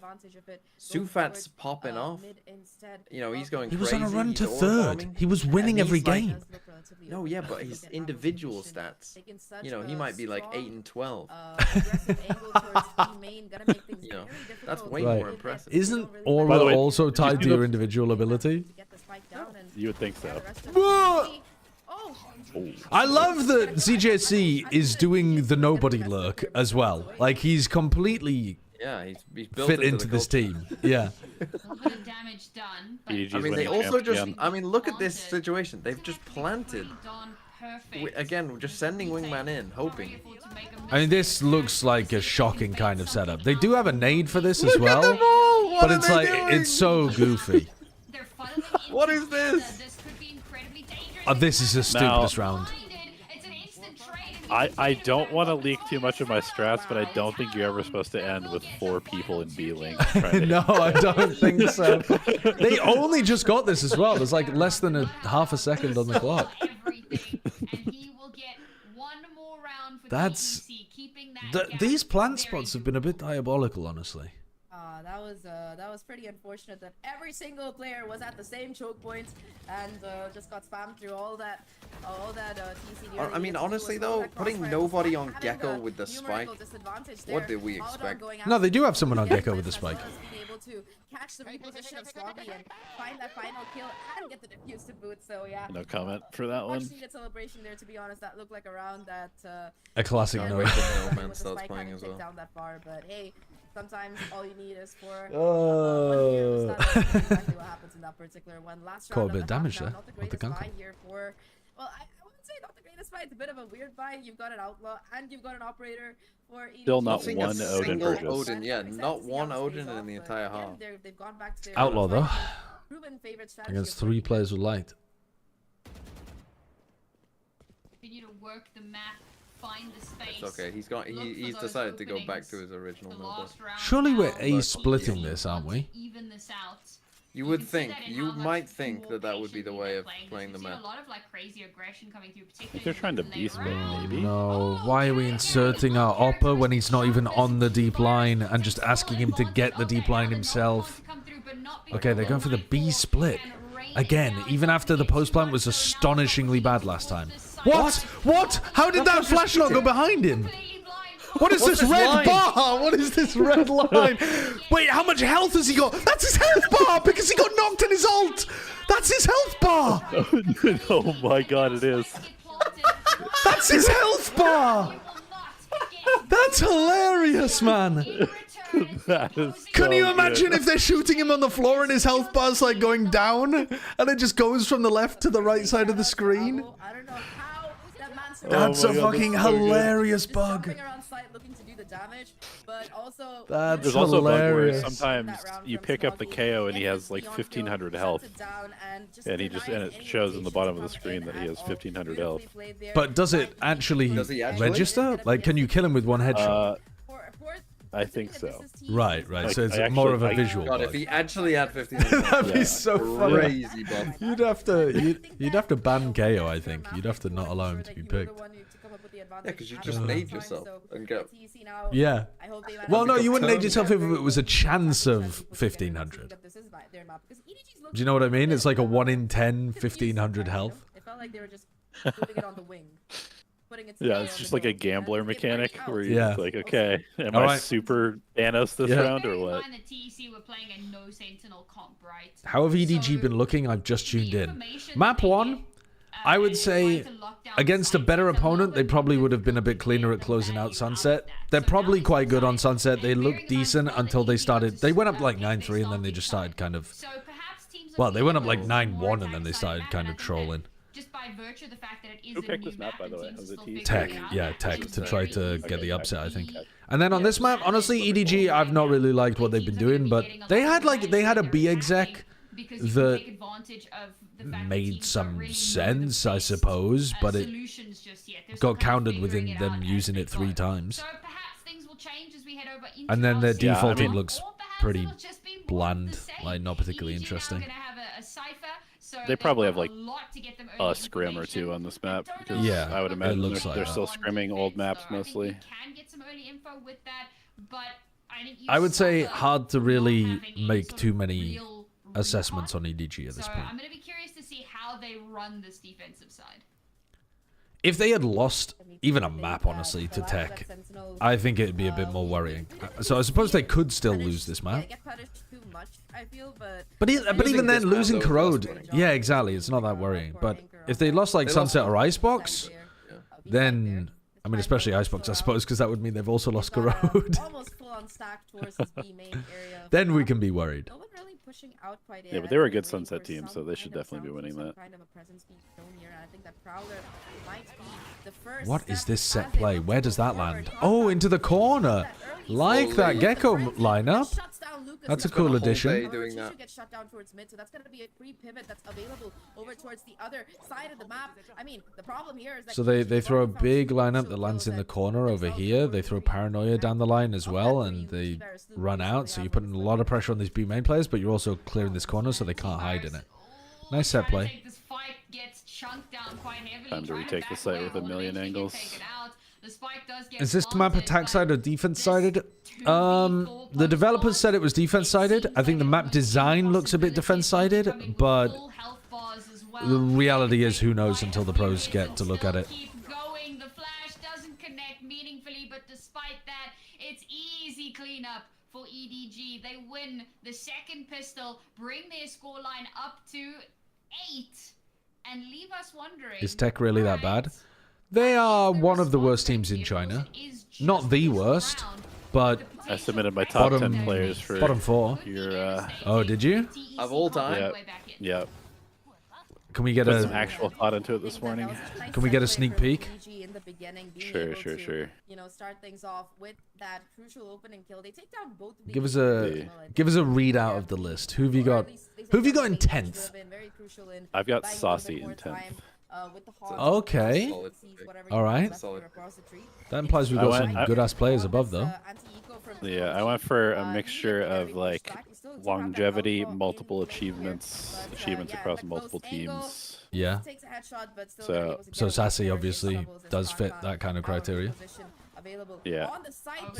Speaker 4: Sufat's popping off. You know, he's going
Speaker 2: He was
Speaker 4: crazy.
Speaker 2: on a run
Speaker 4: he's
Speaker 2: to
Speaker 4: aura
Speaker 2: third.
Speaker 4: farming.
Speaker 2: He was winning
Speaker 4: and
Speaker 2: every
Speaker 4: he's like-
Speaker 2: game.
Speaker 4: No, yeah, but his individual stats, you know, he might be like 8 and 12. You know, that's way
Speaker 2: Right.
Speaker 4: more impressive.
Speaker 2: Isn't
Speaker 6: By
Speaker 2: aura
Speaker 6: the way,
Speaker 2: also
Speaker 6: did you
Speaker 2: tied
Speaker 6: see
Speaker 2: to your
Speaker 6: the-
Speaker 2: individual ability?
Speaker 6: You would think so.
Speaker 1: Oh,
Speaker 2: I love that CJC is doing the nobody lurk as well. Like, he's completely
Speaker 4: Yeah, he's built
Speaker 2: fit into
Speaker 4: the
Speaker 2: this
Speaker 4: culture.
Speaker 2: team. Yeah.
Speaker 3: A little bit of damage done. But
Speaker 6: EDG's
Speaker 4: I mean, they
Speaker 6: winning
Speaker 4: also
Speaker 6: champ
Speaker 4: just,
Speaker 6: again.
Speaker 4: I mean, look at this situation. They've just planted.
Speaker 3: done perfect.
Speaker 4: Again, just sending Wingman in, hoping.
Speaker 2: I mean, this looks like a shocking kind of setup. They do have a nade for this as well, but it's like, it's so goofy.
Speaker 3: They're funneling into
Speaker 4: What is
Speaker 3: each other.
Speaker 4: this?
Speaker 3: This could be incredibly dangerous.
Speaker 2: Oh, this is the stupidest
Speaker 6: Now-
Speaker 2: round.
Speaker 3: It's an instant trade and
Speaker 6: I don't want to leak too much of my strats, but I don't think you're ever supposed to end with 4 people in B link.
Speaker 2: No, I don't think so. They only just got this as well. There's like less than a half a second on the clock.
Speaker 3: everything, and he will get one more round for
Speaker 2: That's-
Speaker 3: TEC, keeping that gap
Speaker 2: These plant
Speaker 3: very
Speaker 2: spots have been a bit diabolical, honestly.
Speaker 1: that was pretty unfortunate that every single player was at the same choke point and just got spammed through all that TC.
Speaker 4: I mean, honestly though, putting nobody on Gecko with the spike, what did we expect?
Speaker 2: No, they do have someone on Gecko with the spike.
Speaker 1: Being able to catch the reposition of Swabby and find that final kill and get the defuse to boot. So yeah.
Speaker 6: No comment for that one.
Speaker 1: Much needed celebration there, to be honest. That looked like a round that
Speaker 2: A classic
Speaker 4: Can't
Speaker 2: note.
Speaker 4: wait till
Speaker 1: with
Speaker 4: No Man
Speaker 1: the
Speaker 4: starts
Speaker 1: spike
Speaker 4: playing
Speaker 1: hadn't
Speaker 4: as
Speaker 1: ticked
Speaker 4: well.
Speaker 1: down that far, but hey, sometimes all you need is for
Speaker 2: Oh.
Speaker 1: exactly what happens in that particular one. Last
Speaker 2: Quite a
Speaker 1: round
Speaker 2: bit
Speaker 1: of
Speaker 2: of
Speaker 1: the half
Speaker 2: damage
Speaker 1: now,
Speaker 2: there
Speaker 1: not the
Speaker 2: with the
Speaker 1: greatest
Speaker 2: Gunka.
Speaker 1: buy here for, well, I wouldn't say not the greatest buy. It's a bit of a weird buy. You've got an outlaw and you've got an operator for EDG.
Speaker 6: Still not
Speaker 4: Nothing
Speaker 6: one
Speaker 4: a
Speaker 6: Odin
Speaker 4: single
Speaker 6: purchase.
Speaker 4: Odin, yeah, not one Odin in the entire half.
Speaker 1: They've gone back to their
Speaker 2: Outlaw, though.
Speaker 1: proven favorite strategy
Speaker 2: Against
Speaker 1: of
Speaker 2: 3 players with light.
Speaker 3: Continue to work the map, find the space.
Speaker 4: It's okay. He's got.
Speaker 3: Look for
Speaker 4: He's
Speaker 3: those
Speaker 4: decided to go back
Speaker 3: openings.
Speaker 4: to his original
Speaker 3: The
Speaker 4: mode.
Speaker 3: last round
Speaker 2: Surely we're
Speaker 3: now,
Speaker 2: A-splitting
Speaker 3: EDG
Speaker 2: this, aren't
Speaker 3: want
Speaker 2: we?
Speaker 3: to even this out.
Speaker 4: You would
Speaker 3: can see
Speaker 4: think.
Speaker 3: that in
Speaker 4: You
Speaker 3: how much
Speaker 4: might think
Speaker 3: more
Speaker 4: that that would be the
Speaker 3: patiently
Speaker 4: way
Speaker 3: they're
Speaker 4: of
Speaker 3: this.
Speaker 4: playing the
Speaker 3: We've seen
Speaker 4: map.
Speaker 3: a lot of like crazy aggression coming through, particularly
Speaker 6: they're trying to
Speaker 3: in the
Speaker 6: beast
Speaker 3: late
Speaker 6: mode,
Speaker 3: round.
Speaker 6: maybe.
Speaker 2: No, why are we inserting our Oppa when he's not even on the deep line and just asking him to get the deep line himself? Okay, they're going for the B split. Again, even after the post plant was astonishingly bad last time. What? What? How did that flash not go behind him? What is
Speaker 4: What's
Speaker 2: this
Speaker 4: this
Speaker 2: red
Speaker 4: line?
Speaker 2: bar? What is this red line? Wait, how much health has he got? That's his health bar because he got knocked in his ult. That's his health bar.
Speaker 6: Oh my god, it is.
Speaker 2: That's his health bar. That's hilarious, man.
Speaker 6: That is
Speaker 2: Can
Speaker 6: so
Speaker 2: you imagine
Speaker 6: good.
Speaker 2: if they're shooting him on the floor and his health bar's like going down and it just goes from the left to the right side of the screen?
Speaker 1: I don't know how that man
Speaker 2: That's
Speaker 6: Oh
Speaker 2: a
Speaker 6: my God,
Speaker 2: fucking
Speaker 6: that's so good.
Speaker 2: hilarious
Speaker 1: just
Speaker 2: bug.
Speaker 1: jumping around site looking to do the damage, but also
Speaker 2: That's
Speaker 6: There's also a bug where
Speaker 2: hilarious.
Speaker 6: sometimes you pick up the KO and he has like 1500 health, and it shows in the bottom of the screen that he has 1500 health.
Speaker 2: But does it actually register? Like, can you kill him with one headshot?
Speaker 6: I think so.
Speaker 2: Right.
Speaker 6: Like,
Speaker 2: So it's
Speaker 6: I
Speaker 2: more of a
Speaker 6: actually-
Speaker 2: visual.
Speaker 4: God,
Speaker 2: bug.
Speaker 4: if he actually had 15,
Speaker 2: That'd be
Speaker 6: Yeah.
Speaker 2: so funny.
Speaker 4: crazy, buff.
Speaker 2: You'd have to ban KO, I think. You'd have to not allow him to be picked.
Speaker 4: Yeah, because you just nade yourself and go.
Speaker 2: Yeah. Well, no, you wouldn't nade yourself if it was a chance of 1500. Do you know what I mean? It's like a 1 in 10, 1500 health.
Speaker 1: It felt like they were just putting it on the wing.
Speaker 6: Yeah, it's just like a gambler mechanic where you're
Speaker 2: Yeah.
Speaker 6: just like, okay, am
Speaker 2: All
Speaker 6: I
Speaker 2: right.
Speaker 6: super Thanos this
Speaker 2: Yeah.
Speaker 6: round or what?
Speaker 3: The TEC were playing a no sentinel comp, right?
Speaker 2: How have EDG been looking? I've just tuned in. Map 1, I would say against a better opponent, they probably would have been a bit cleaner at closing out Sunset. They're probably quite good on Sunset. They looked decent until they started. They went up like 9-3 and then they just started kind of. Well, they went up like 9-1 and then they started kind of trolling.
Speaker 3: Just by virtue of the fact that it is
Speaker 6: Who
Speaker 3: a
Speaker 6: picked
Speaker 3: new
Speaker 6: this map, by the way?
Speaker 3: and
Speaker 6: Was
Speaker 3: teams
Speaker 6: it
Speaker 3: are
Speaker 6: TEC?
Speaker 3: still
Speaker 2: Tech,
Speaker 3: figuring
Speaker 2: yeah,
Speaker 3: out,
Speaker 2: Tech
Speaker 3: which
Speaker 2: to
Speaker 3: is
Speaker 2: try
Speaker 3: very
Speaker 2: to
Speaker 3: good.
Speaker 2: get the
Speaker 6: Okay,
Speaker 2: upset, I think.
Speaker 6: okay.
Speaker 2: And then on this map, honestly, EDG, I've not really liked what they've been doing, but they had a B exec that made some sense, I suppose, but it got countered within them using it 3 times.
Speaker 3: So perhaps things will change as we head over into
Speaker 2: And then their
Speaker 3: our season.
Speaker 2: defaulting
Speaker 6: mean-
Speaker 2: looks
Speaker 3: Or perhaps
Speaker 2: pretty
Speaker 3: it'll just be more of
Speaker 2: bland,
Speaker 3: the same.
Speaker 2: like not particularly
Speaker 3: EDG now
Speaker 2: interesting.
Speaker 3: gonna have a cipher, so
Speaker 6: They
Speaker 3: they've
Speaker 6: probably
Speaker 3: got
Speaker 6: have like
Speaker 3: a lot to get them early
Speaker 6: a scrim or 2
Speaker 3: information.
Speaker 6: on this map
Speaker 3: I don't
Speaker 6: because
Speaker 3: know
Speaker 2: Yeah,
Speaker 6: I would
Speaker 2: it
Speaker 6: imagine
Speaker 2: looks
Speaker 6: they're,
Speaker 2: like
Speaker 6: they're
Speaker 2: that.
Speaker 6: still scrimming old maps
Speaker 3: I think
Speaker 6: mostly.
Speaker 3: you can get some early info with that, but I think you
Speaker 2: I would say
Speaker 3: suffer
Speaker 2: hard to
Speaker 3: not
Speaker 2: really
Speaker 3: having any
Speaker 2: make
Speaker 3: sort
Speaker 2: too
Speaker 3: of
Speaker 2: many
Speaker 3: real
Speaker 2: assessments
Speaker 3: recon.
Speaker 2: on EDG at this
Speaker 3: So
Speaker 2: point.
Speaker 3: I'm going to be curious to see how they run this defensive side.
Speaker 2: If they had lost even a map, honestly, to Tech, I think it'd be a bit more worrying. So I suppose they could still lose this map. But even then, losing Corrode, yeah, exactly, it's not that worrying. But if they lost like Sunset or Icebox, then I mean, especially Icebox, I suppose, because that would mean they've also lost Corrode. Then we can be worried.
Speaker 6: Yeah, but they were a good Sunset team, so they should definitely be winning that.
Speaker 2: What is this set play? Where does that land? Oh, into the corner. Like that Gecko lineup. That's a cool addition.
Speaker 4: Doing that.
Speaker 1: Get shut down towards mid, so that's going to be a free pivot that's available over towards the other side of the map. I mean, the problem here is that
Speaker 2: So they throw a big lineup that lands in the corner over here. They throw Paranoia down the line as well, and they run out. So you're putting a lot of pressure on these B main players, but you're also clearing this corner so they can't hide in it. Nice set play.
Speaker 6: Time to retake the site with a million angles.
Speaker 2: Is this map attack side or defense sided? The developers said it was defense sided. I think the map design looks a bit defense sided, but the reality is, who knows until the pros get to look at it.
Speaker 3: Keep going. The flash doesn't connect meaningfully, but despite that, it's easy cleanup for EDG. They win the second pistol, bring their scoreline up to 8, and leave us wondering.
Speaker 2: Is Tech really that bad? They are one of the worst teams in China. Not the worst, but
Speaker 6: I submitted my top
Speaker 2: bottom
Speaker 6: 10 players for
Speaker 2: bottom 4.
Speaker 6: your
Speaker 2: Oh, did you?
Speaker 4: Of all time?
Speaker 6: yeah.
Speaker 2: Can we get
Speaker 6: Put some
Speaker 2: a
Speaker 6: actual thought into it this morning.
Speaker 2: Can we get a sneak peek?
Speaker 6: Sure.
Speaker 1: You know, start things off with that crucial opening kill. They take down both of
Speaker 2: Give us a readout of the list. Who have you got? Who have you got in 10th?
Speaker 6: I've got Saucy in 10th.
Speaker 2: Okay. All right. That implies we've got some good ass players above though.
Speaker 6: Yeah, I went for a mixture of like longevity, multiple achievements across multiple teams.
Speaker 2: Yeah. So Sassy obviously does fit that kind of criteria.
Speaker 6: Yeah.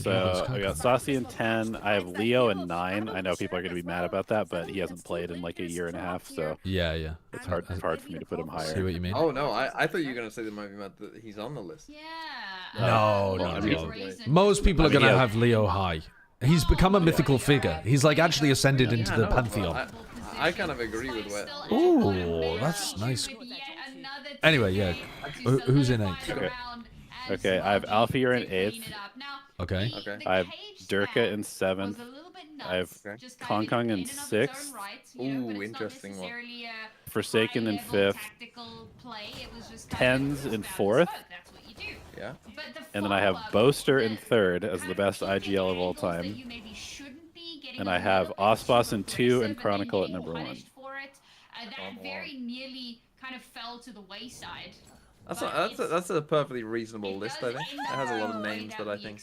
Speaker 6: So I got Saucy in 10. I have Leo in 9. I know people are going to be mad about that, but he hasn't played in like a year and a half, so
Speaker 2: Yeah.
Speaker 6: it's hard for me to put him
Speaker 2: See
Speaker 6: higher.
Speaker 2: what you mean?
Speaker 4: Oh no, I thought you were gonna say that might be mad that he's on the list.
Speaker 3: Yeah.
Speaker 2: No. Most people are going to have Leo high. He's become a mythical figure. He's like actually ascended into the pantheon.
Speaker 4: I kind of agree with where.
Speaker 2: Ooh, that's nice. Anyway, yeah. Who's in 8th?
Speaker 6: Okay, I have Alfie in 8th.
Speaker 2: Okay.
Speaker 6: I have Durka in 7th. I have Kong Kong in 6th.
Speaker 4: Ooh, interesting one.
Speaker 6: Forsaken in 5th. Tens in 4th.
Speaker 4: Yeah.
Speaker 6: And then I have Boaster in third as the best IGL of all time. And I have Osbos in 2 and Chronicle at number 1.
Speaker 3: That very nearly kind of fell to the wayside.
Speaker 4: That's a perfectly reasonable list, I think. It has a lot of names that I think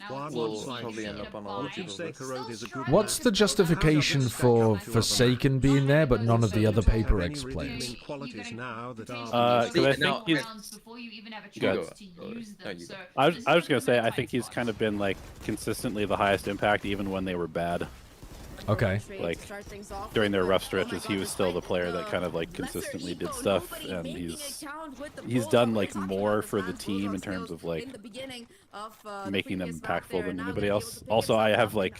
Speaker 4: will probably end up on all of people's lists.
Speaker 2: What's the justification for Forsaken being there, but none of the other Paper X players?
Speaker 6: Because I think he's... I was just gonna say, I think he's kind of been like consistently the highest impact, even when they were bad.
Speaker 2: Okay.
Speaker 6: Like during their rough stretches, he was still the player that kind of like consistently did stuff, and he's done like more for the team in terms of like making them impactful than anybody else. Also, I have like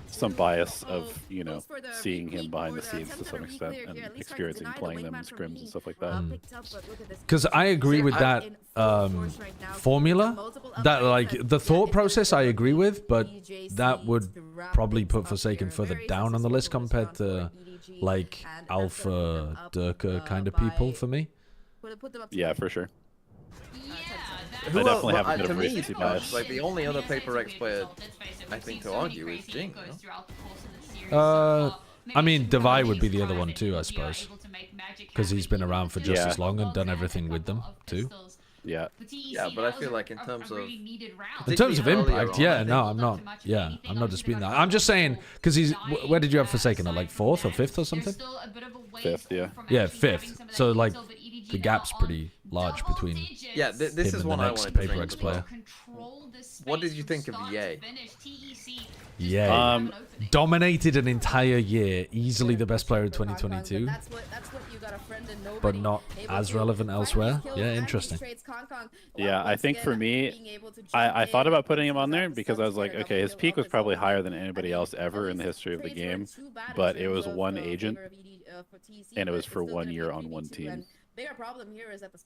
Speaker 6: some bias of, you know, seeing him behind the scenes to some extent and experiencing playing them in scrims and stuff like that.
Speaker 2: Because I agree with that formula, that like the thought process I agree with, but that would probably put Forsaken further down on the list compared to like Alpha, Durka kind of people for me.
Speaker 6: Yeah, for sure. I
Speaker 4: Who
Speaker 6: definitely
Speaker 4: else?
Speaker 6: have a bit
Speaker 4: To
Speaker 6: of
Speaker 4: me,
Speaker 6: recency bias.
Speaker 4: like the only other Paper X player I think to argue is Jing.
Speaker 2: I mean, Devi would be the other one too, I suppose, because he's been around for just as long and done everything with them too.
Speaker 6: Yeah.
Speaker 4: Yeah, but I feel like in terms of
Speaker 2: impact, yeah, no, I'm not. Yeah, I'm not disputing that. I'm just saying because he's. Where did you have Forsaken? At like 4th or 5th or something?
Speaker 6: 5th, yeah.
Speaker 2: Yeah, 5th. So like the gap's pretty large between.
Speaker 4: Yeah, this
Speaker 2: him
Speaker 4: is
Speaker 2: and
Speaker 4: one
Speaker 2: the
Speaker 4: I
Speaker 2: next
Speaker 4: wanted to
Speaker 2: Paper
Speaker 4: bring
Speaker 2: X
Speaker 4: up as well.
Speaker 2: player.
Speaker 4: What did you think of Ye?
Speaker 2: Yeah, dominated an entire year, easily the best player of 2022, but not as relevant elsewhere. Yeah, interesting.
Speaker 6: Yeah, I think for me, I thought about putting him on there because I was like, okay, his peak was probably higher than anybody else ever in the history of the game, but it was one agent, and it was for 1 year on one team.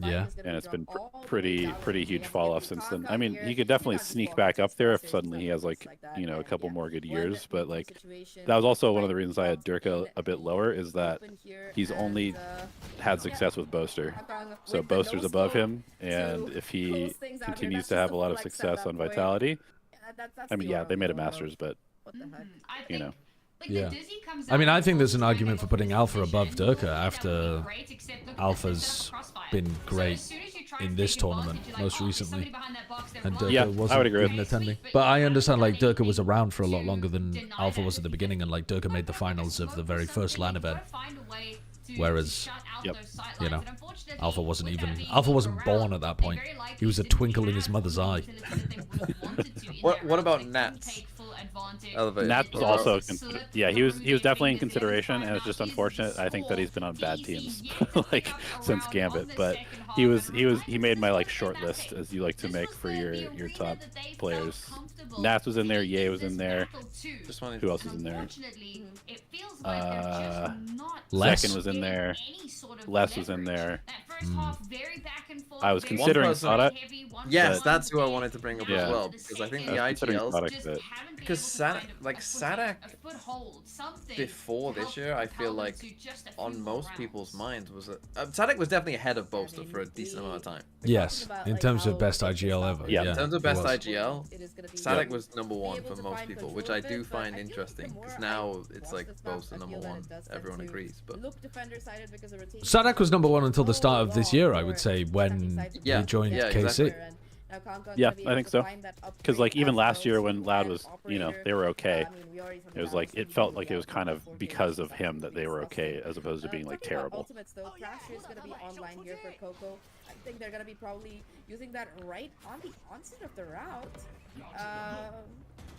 Speaker 2: Yeah,
Speaker 6: and it's been pretty huge fall off since then. I mean, he could definitely sneak back up there if suddenly he has like, you know, a couple more good years, but like that was also one of the reasons I had Durka a bit lower, is that he's only had success with Boaster. So Boaster's above him, and if he continues to have a lot of success on Vitality, I mean, yeah, they made a Masters, but you know.
Speaker 2: Yeah, I mean, I think there's an argument for putting Alpha above Durka after Alpha's been great in this tournament most recently, and Durka wasn't even attending. But I understand like Durka was around for a lot longer than Alpha was at the beginning, and like Durka made the finals of the very first LAN event, whereas you know, Alpha wasn't born at that point. He was a twinkle in his mother's eye.
Speaker 4: What about Nats?
Speaker 6: Nats was also, yeah, he was definitely in consideration, and it's just unfortunate. I think that he's been on bad teams like since Gambit, but he made my like short list, as you like to make for your top players. Nats was in there, Ye was in there. Who else was in there? Second was in there. Les was in there. I was considering Sada.
Speaker 4: Yes, that's who I wanted to bring up as well, because I think the IGLs, because Sadak before this year, I feel like on most people's minds was Sadak was definitely ahead of Boaster for a decent amount of time.
Speaker 2: Yes, in terms of best IGL ever.
Speaker 6: Yeah,
Speaker 4: in terms of best IGL, Sadak was #1 for most people, which I do find interesting, because now it's like Boaster #1. Everyone agrees, but
Speaker 2: Sadak was #1 until the start of this year, I would say, when he joined KC.
Speaker 4: Exactly.
Speaker 6: Yeah, I think so. Because like even last year when Loud was, you know, they were okay. It was like, it felt like it was kind of because of him that they were okay, as opposed to being like terrible.
Speaker 1: I think they're gonna be probably using that right on the onset of the route.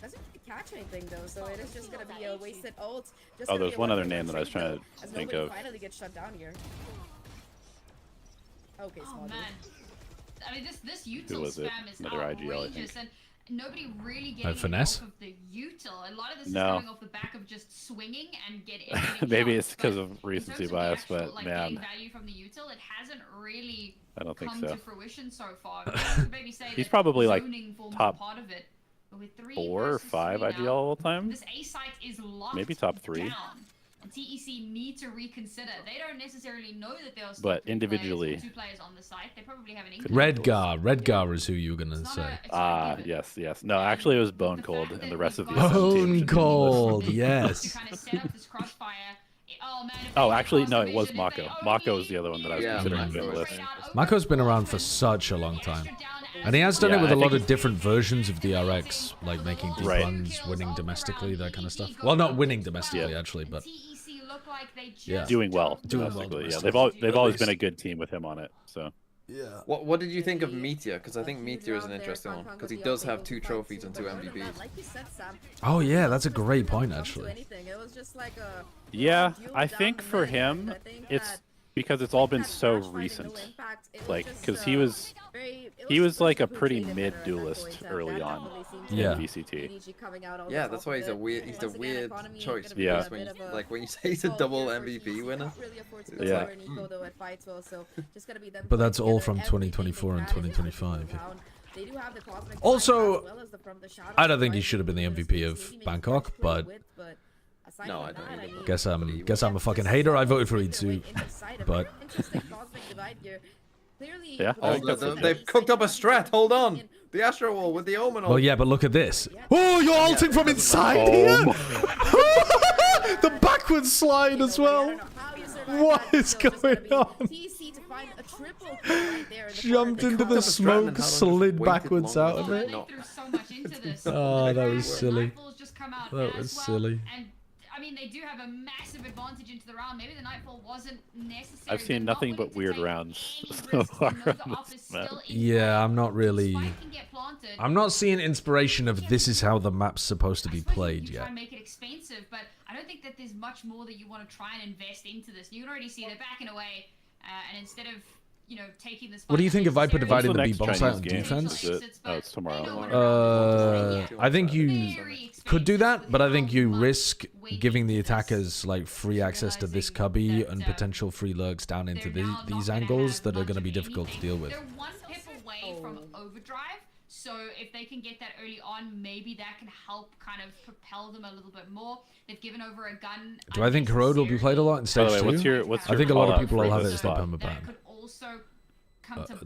Speaker 1: Doesn't really catch anything though, so it is just gonna be a wasted ult.
Speaker 6: Oh, there's one other name that I was trying to think of.
Speaker 1: Finally gets shut down here. Okay, small dude.
Speaker 3: I mean, this util spam is outrageous, and nobody really getting
Speaker 2: Finesse?
Speaker 3: off of the util. A lot of this is coming off the back of just swinging and getting
Speaker 6: maybe it's because of recency bias, but
Speaker 3: like,
Speaker 6: man,
Speaker 3: value from the util, it hasn't really
Speaker 6: I don't think
Speaker 3: come
Speaker 6: so.
Speaker 3: to fruition so far. Maybe say
Speaker 6: he's probably like top
Speaker 3: part of it. But with
Speaker 6: 4 or 5 IGL all time.
Speaker 3: This A site is locked
Speaker 6: maybe top 3.
Speaker 3: down. And TEC need to reconsider. They don't necessarily know that there are still
Speaker 6: But individually,
Speaker 3: 2 players on the site. They probably have an
Speaker 2: Redgar is who you were gonna say.
Speaker 6: Yes. No, actually, it was Bone Cold and the rest of the
Speaker 2: Bone Cold, yes.
Speaker 3: To kind of set up this crossfire. Oh, man,
Speaker 6: Oh, actually, no, it was Mako. Mako was the other one that I was considering to be on the list.
Speaker 2: Mako's been around for such a long time. And he has done it with a lot of different versions of the RX, like making deep runs, winning domestically, that kind of stuff. Well, not winning domestically, actually, but
Speaker 6: doing well domestically. Yeah, they've always been a good team with him on it. So.
Speaker 2: Yeah.
Speaker 4: What did you think of Meteor? Because I think Meteor is an interesting one because he does have 2 trophies and 2 MVPs.
Speaker 2: Oh yeah, that's a great point actually.
Speaker 6: Yeah, I think for him, it's because it's all been so recent. Like, because he was like a pretty mid duelist early on in VCT.
Speaker 4: Yeah, that's why he's a weird choice.
Speaker 6: Yeah.
Speaker 4: When you say he's a double MVP winner.
Speaker 6: Yeah.
Speaker 2: But that's all from 2024 and 2025. Yeah. Also, I don't think he should have been the MVP of Bangkok, but
Speaker 4: no, I don't.
Speaker 2: Guess I'm a fucking hater. I voted for E2, but
Speaker 6: yeah.
Speaker 4: They've cooked up a strat. Hold on, the Astro Wall with the Omen.
Speaker 2: Well, yeah, but look at this. Oh, you're ulting from inside here. The backwards slide as well. What is going on? Jumped into the smoke, slid backwards out of it. Oh, that was silly. That was silly.
Speaker 3: I mean, they do have a massive advantage into the round. Maybe the Nightfall wasn't necessary.
Speaker 6: I've seen nothing but weird rounds so far on this map.
Speaker 2: Yeah, I'm not really. I'm not seeing inspiration of this is how the map's supposed to be played yet.
Speaker 3: Try and make it expensive, but I don't think that there's much more that you want to try and invest into this. You can already see they're backing away, and instead of taking this.
Speaker 2: What do you think if I put dividing the B bomb site on defense?
Speaker 6: Oh, it's tomorrow.
Speaker 2: I think you could do that, but I think you risk giving the attackers like free access to this cubby and potential free lurks down into these angles that are going to be difficult to deal with.
Speaker 3: They're 1 pip away from overdrive, so if they can get that early on, maybe that can help kind of propel them a little bit more. They've given over a gun.
Speaker 2: Do I think Corrode will be played a lot in stage 2?
Speaker 6: What's
Speaker 2: I think a lot of people will have it as their permaban.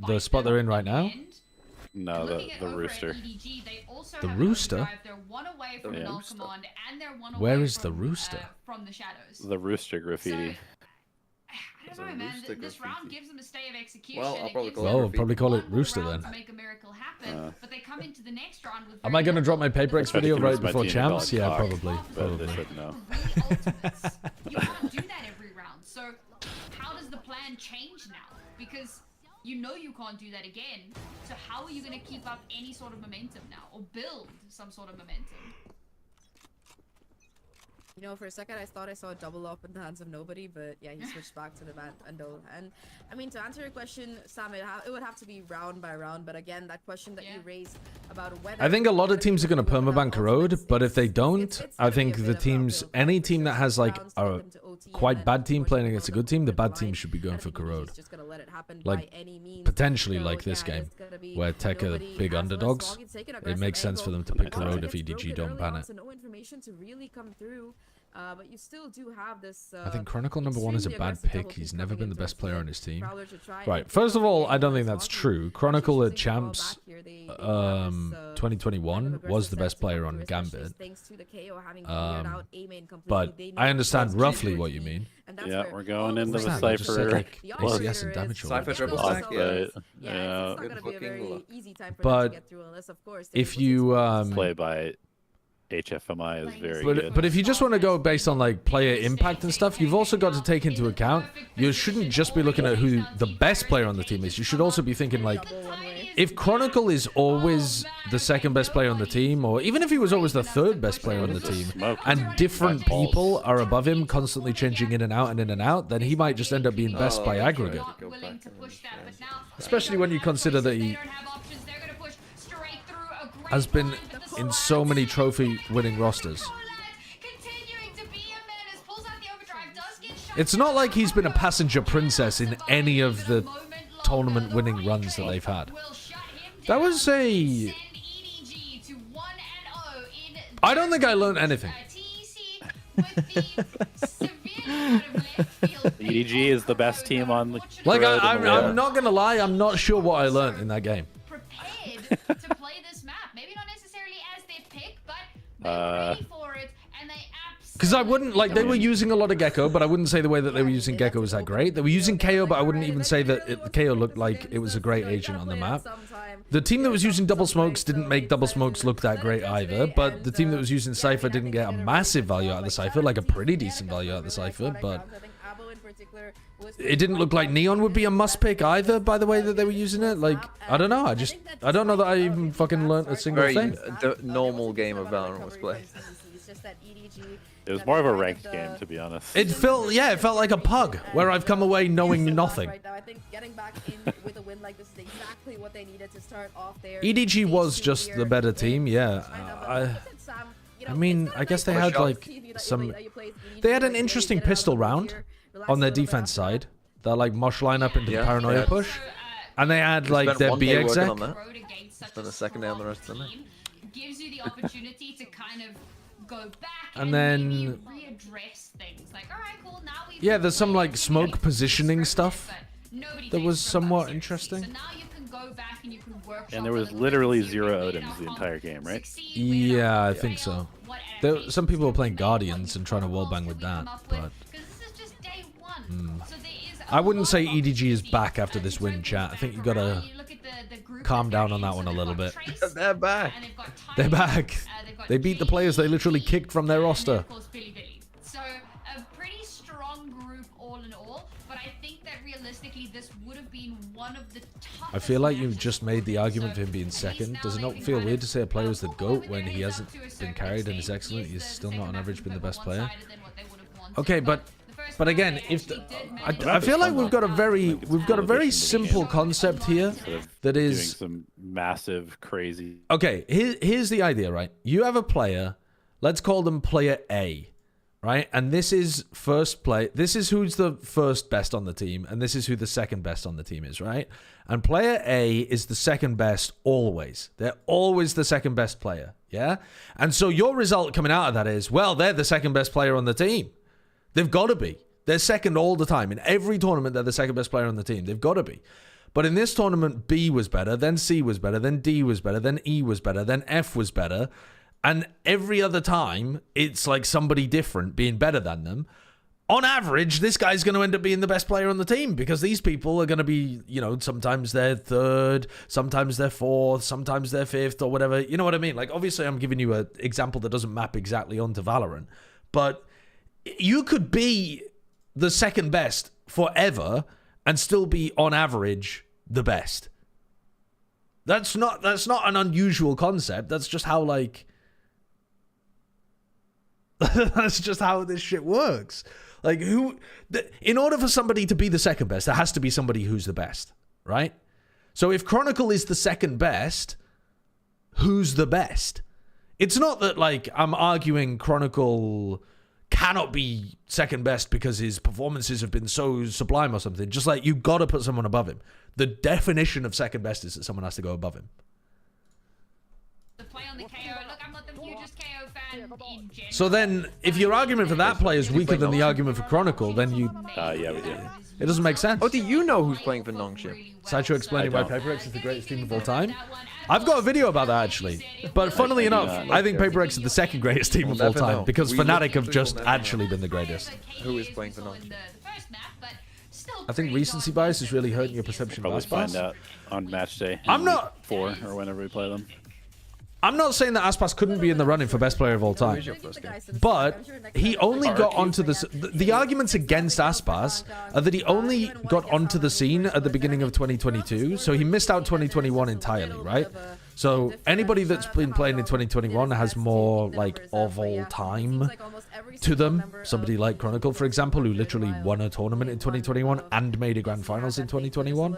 Speaker 2: The spot they're in right now?
Speaker 6: No, the Rooster.
Speaker 3: EDG,
Speaker 2: the Rooster? Where is the Rooster?
Speaker 3: From the shadows.
Speaker 6: The Rooster graffiti.
Speaker 3: I don't know, man. This round gives them a stay of execution.
Speaker 4: Well,
Speaker 2: I'll probably call it Rooster then.
Speaker 3: To make a miracle happen, but they come into the next round with
Speaker 2: Am I going to drop my Paper X video right before champs? Yeah, probably.
Speaker 6: They should know.
Speaker 3: You can't do that every round. So how does the plan change now? Because you know you can't do that again. So how are you going to keep up any sort of momentum now, or build some sort of momentum?
Speaker 1: For a second I thought I saw a double up in the hands of nobody, but yeah, he switched back to the Ando. And I mean, to answer your question, Sam, it would have to be round by round. But again, that question that you raised about whether
Speaker 2: I think a lot of teams are going to permaban Corrode, but if they don't, I think the teams, any team that has like a quite bad team playing against a good team, the bad team should be going for Corrode. Like potentially like this game, where TEC are big underdogs. It makes sense for them to pick Corrode if EDG don't ban it.
Speaker 1: But you still do have this.
Speaker 2: I think Chronicle #1 is a bad pick. He's never been the best player on his team. Right. First of all, I don't think that's true. Chronicle at Champs 2021 was the best player on Gambit. But I understand roughly what you mean.
Speaker 6: Yeah, we're going into the Cypher.
Speaker 2: ACS and damage.
Speaker 4: Cypher triple stack,
Speaker 6: yeah.
Speaker 2: But if you
Speaker 6: play by HFMI is very good.
Speaker 2: But if you just want to go based on like player impact and stuff, you've also got to take into account, you shouldn't just be looking at who the best player on the team is. You should also be thinking like, if Chronicle is always the second best player on the team, or even if he was always the third best player on the team, and different people are above him constantly changing in and out, then he might just end up being best by aggregate. Especially when you consider that he has been in so many trophy-winning rosters. It's not like he's been a passenger princess in any of the tournament-winning runs that they've had. That was a... I don't think I learned anything.
Speaker 6: EDG is the best team on the
Speaker 2: Like,
Speaker 6: Corrode in the world.
Speaker 2: I'm not gonna lie, I'm not sure what I learned in that game.
Speaker 3: Prepared to play this map. Maybe not necessarily as their pick, but they're ready for it, and they
Speaker 2: Because I wouldn't, like, they were using a lot of Gecko, but I wouldn't say the way that they were using Gecko was that great. They were using KO, but I wouldn't even say that KO looked like it was a great agent on the map. The team that was using Double Smokes didn't make Double Smokes look that great either, but the team that was using Cypher didn't get a massive value out of the Cypher, like a pretty decent value out of the Cypher, but it didn't look like Neon would be a must pick either by the way that they were using it. Like, I don't know, I don't know that I even fucking learned a single thing.
Speaker 4: The normal game of Valorant was played.
Speaker 6: It was more of a ranked game, to be honest.
Speaker 2: It felt like a pug, where I've come away knowing nothing.
Speaker 1: I think getting back in with a win like this is exactly what they needed to start off there.
Speaker 2: EDG was just the better team, yeah. I mean, I guess they had like some... They had an interesting pistol round on their defense side. That like mosh lineup into the paranoia push. And they had like their B exec.
Speaker 4: Spent a second day on the rest of the night.
Speaker 3: Gives you the opportunity to kind of go back
Speaker 2: and then
Speaker 3: readdress things. Like, all right, cool, now we've
Speaker 2: there's some like smoke positioning stuff that was somewhat interesting.
Speaker 3: So now you can go back and you can work.
Speaker 6: And there was literally 0 Odems the entire game, right?
Speaker 2: Yeah, I think so. Some people were playing Guardians and trying to wallbang with that, but I wouldn't say EDG is back after this win, chat. I think you gotta calm down on that one a little bit.
Speaker 4: They're back.
Speaker 2: They're back. They beat the players they literally kicked from their roster.
Speaker 3: So a pretty strong group all in all, but I think that realistically this would have been one of the toughest.
Speaker 2: I feel like you just made the argument for him being second. Does it not feel weird to say a player is the GOAT when he hasn't been carried and is excellent? He's still not on average been the best player. Okay, but again, if I feel like we've got a very simple concept here that is
Speaker 6: doing some massive crazy.
Speaker 2: Okay, here's the idea, right? You have a player, let's call them player A, right? And this is this is who's the first best on the team, and this is who the second best on the team is, right? And player A is the second best always. They're always the second best player, yeah? And so your result coming out of that is, well, they're the second best player on the team. They've got to be. They're second all the time. In every tournament, they're the second best player on the team. They've got to be. But in this tournament, B was better, then C was better, then D was better, then E was better, then F was better. And every other time, it's like somebody different being better than them. On average, this guy's going to end up being the best player on the team because these people are going to be, you know, sometimes they're third, sometimes they're fourth, sometimes they're fifth or whatever. You know what I mean? Like, obviously, I'm giving you an example that doesn't map exactly onto Valorant. But you could be the second best forever and still be on average the best. That's not an unusual concept. That's just how like that's just how this shit works. Like in order for somebody to be the second best, there has to be somebody who's the best, right? So if Chronicle is the second best, who's the best? It's not that like I'm arguing Chronicle cannot be second best because his performances have been so sublime or something. Just like you got to put someone above him. The definition of second best is that someone has to go above him. So then, if your argument for that player is weaker than the argument for Chronicle, then you...
Speaker 6: yeah, we do.
Speaker 2: It doesn't make sense.
Speaker 4: Oh, do you know who's playing for Nongshim?
Speaker 2: Sideshow explaining why PaperX is the greatest team of all time. I've got a video about that, actually. But funnily enough, I think PaperX is the second greatest team of all time, because Fnatic have just actually been the greatest.
Speaker 4: Who is playing for Nongshim?
Speaker 2: I think recency bias is really hurting your perception of
Speaker 6: Probably
Speaker 2: Aspas.
Speaker 6: find out on match day.
Speaker 2: I'm not...
Speaker 6: 4 or whenever we play them.
Speaker 2: I'm not saying that Aspas couldn't be in the running for best player of all time, but he only got onto the arguments against Aspas are that he only got onto the scene at the beginning of 2022, so he missed out 2021 entirely, right? So anybody that's been playing in 2021 has more like of all time to them. Somebody like Chronicle, for example, who literally won a tournament in 2021 and made a grand finals in 2021.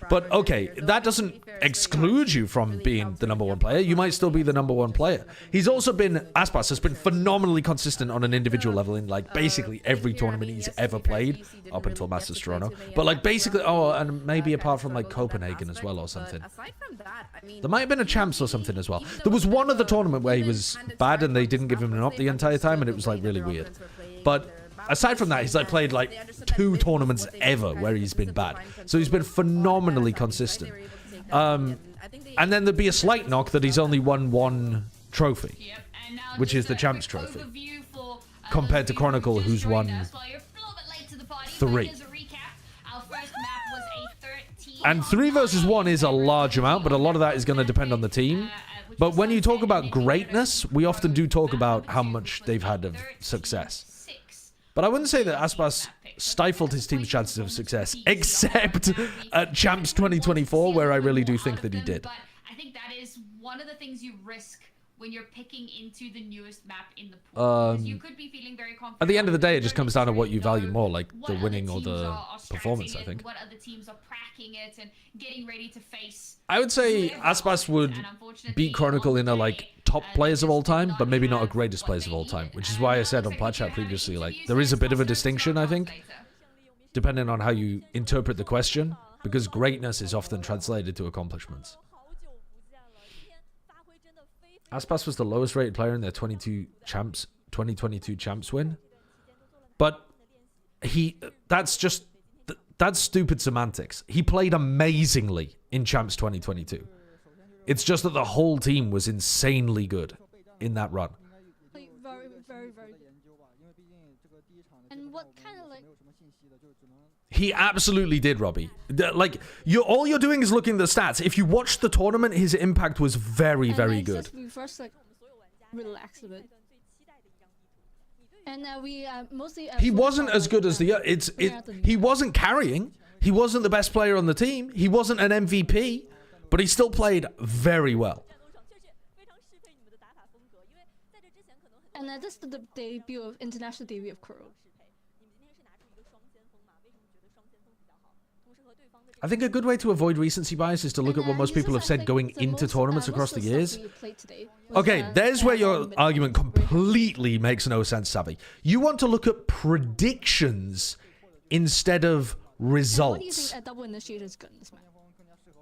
Speaker 2: But okay, that doesn't exclude you from being the number one player. You might still be the number one player. He's also been, Aspas has been phenomenally consistent on an individual level in like basically every tournament he's ever played up until Masters Toronto. But like basically, oh, and maybe apart from like Copenhagen as well or something. There might have been a champs or something as well. There was one other tournament where he was bad and they didn't give him an op the entire time and it was like really weird. But aside from that, he's like played like 2 tournaments ever where he's been bad. So he's been phenomenally consistent. And then there'd be a slight knock that he's only won 1 trophy, which is the Champs Trophy, compared to Chronicle, who's won 3. And 3 versus 1 is a large amount, but a lot of that is going to depend on the team. But when you talk about greatness, we often do talk about how much they've had of success. But I wouldn't say that Aspas stifled his team's chances of success, except at Champs 2024, where I really do think that he did.
Speaker 3: But I think that is one of the things you risk when you're picking into the newest map in the pool. Because you could be feeling very confident.
Speaker 2: At the end of the day, it just comes down to what you value more, like the winning or the performance, I think.
Speaker 3: What other teams are cracking it and getting ready to face.
Speaker 2: I would say Aspas would beat Chronicle in a like top players of all time, but maybe not a greatest players of all time, which is why I said on Plat Chat previously, like there is a bit of a distinction, I think, depending on how you interpret the question, because greatness is often translated to accomplishments. Aspas was the lowest rated player in their 2022 champs win. But that's stupid semantics. He played amazingly in champs 2022. It's just that the whole team was insanely good in that run.
Speaker 7: Very, very, very good. And what kind of like...
Speaker 2: He absolutely did, Robbie. Like, all you're doing is looking at the stats. If you watched the tournament, his impact was very, very good.
Speaker 7: We first like relax a bit, and we mostly.
Speaker 2: He wasn't as good as he wasn't carrying. He wasn't the best player on the team. He wasn't an MVP, but he still played very well.
Speaker 7: And this is the debut of international debut of Corrode.
Speaker 2: I think a good way to avoid recency bias is to look at what most people have said going into tournaments across the years. Okay, there's where your argument completely makes no sense, Savvy. You want to look at predictions instead of results.
Speaker 7: What do you think double initiator is good in this map?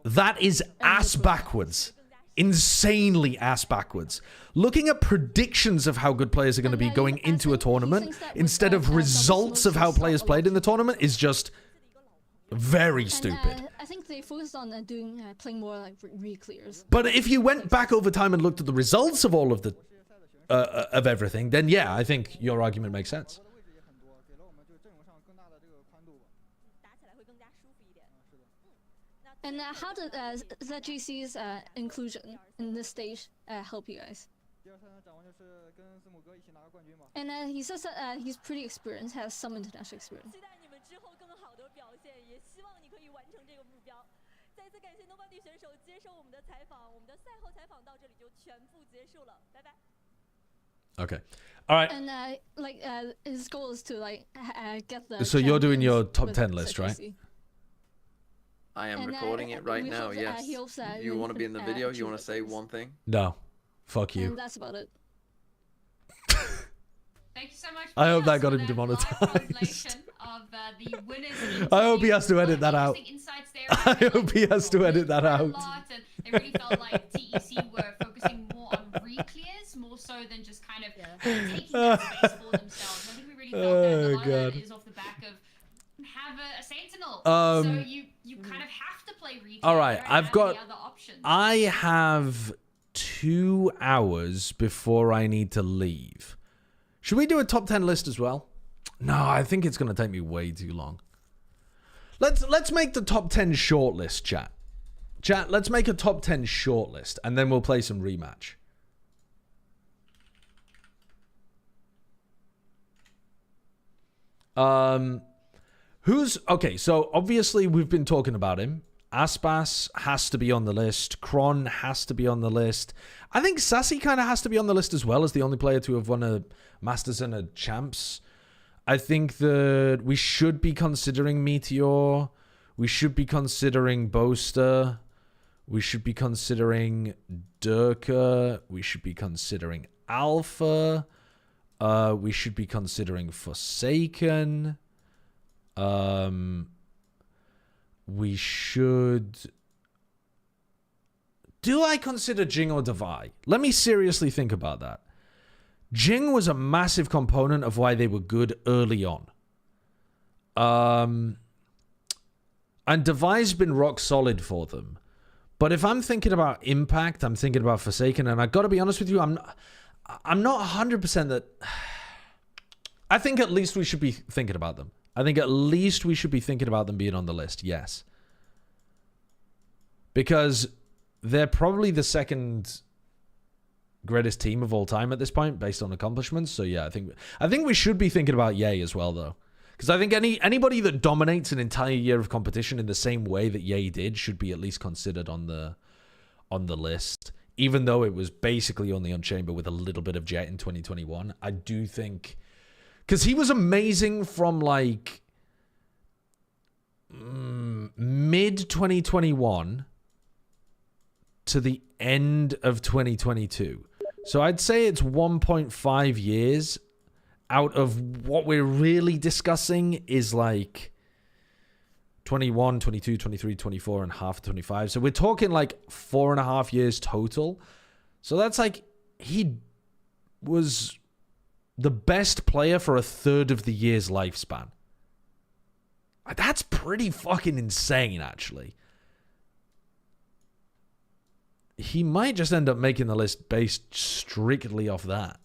Speaker 2: That is ass backwards. Insanely ass backwards. Looking at predictions of how good players are going to be going into a tournament instead of results of how players played in the tournament is just very stupid.
Speaker 7: I think they focused on playing more like re-clears.
Speaker 2: But if you went back over time and looked at the results of all of the of everything, then yeah, I think your argument makes sense.
Speaker 7: And how did ZGC's inclusion in this stage help you guys? And he says that he's pretty experienced, has some international experience.
Speaker 2: Okay. All right.
Speaker 7: And his goal is to get the.
Speaker 2: So you're doing your top 10 list, right?
Speaker 4: I am recording it right now, yes. You want to be in the video? You want to say one thing?
Speaker 2: No. Fuck you.
Speaker 7: And that's about it.
Speaker 3: Thank you so much.
Speaker 2: I hope that got him demonetized. I hope he has to edit that out. I hope he has to edit that out.
Speaker 3: It really felt like TEC were focusing more on re-clears, more so than just kind of taking that space for themselves. I think we really felt that a lot of that is off the back of have a sentinel. So you kind of have to play re-clear.
Speaker 2: All right, I have 2 hours before I need to leave. Should we do a top 10 list as well? No, I think it's going to take me way too long. Let's make the top 10 shortlist, chat. Chat, let's make a top 10 shortlist, and then we'll play some rematch. Okay, so obviously we've been talking about him. Aspas has to be on the list. Kron has to be on the list. I think Sassy kind of has to be on the list as well, as the only player to have won a Masters and a Champs. I think that we should be considering Meteor. We should be considering Boaster. We should be considering Durka. We should be considering Alpha. We should be considering Forsaken. We should... Do I consider Jing or Devi? Let me seriously think about that. Jing was a massive component of why they were good early on. And Devi's been rock solid for them. But if I'm thinking about impact, I'm thinking about Forsaken, and I got to be honest with you, I'm not 100% that. I think at least we should be thinking about them. I think at least we should be thinking about them being on the list. Yes, because they're probably the second greatest team of all time at this point, based on accomplishments. So yeah, I think we should be thinking about Ye as well, though. Because I think anybody that dominates an entire year of competition in the same way that Ye did should be at least considered on the list. Even though it was basically only on Chamber with a little bit of Jet in 2021, I do think, because he was amazing from like mid 2021 to the end of 2022. So I'd say it's 1.5 years. Out of what we're really discussing is like 21, 22, 23, 24, and half 25. So we're talking like 4.5 years total. So that's like, he was the best player for a third of the year's lifespan. That's pretty fucking insane, actually. He might just end up making the list based strictly off that.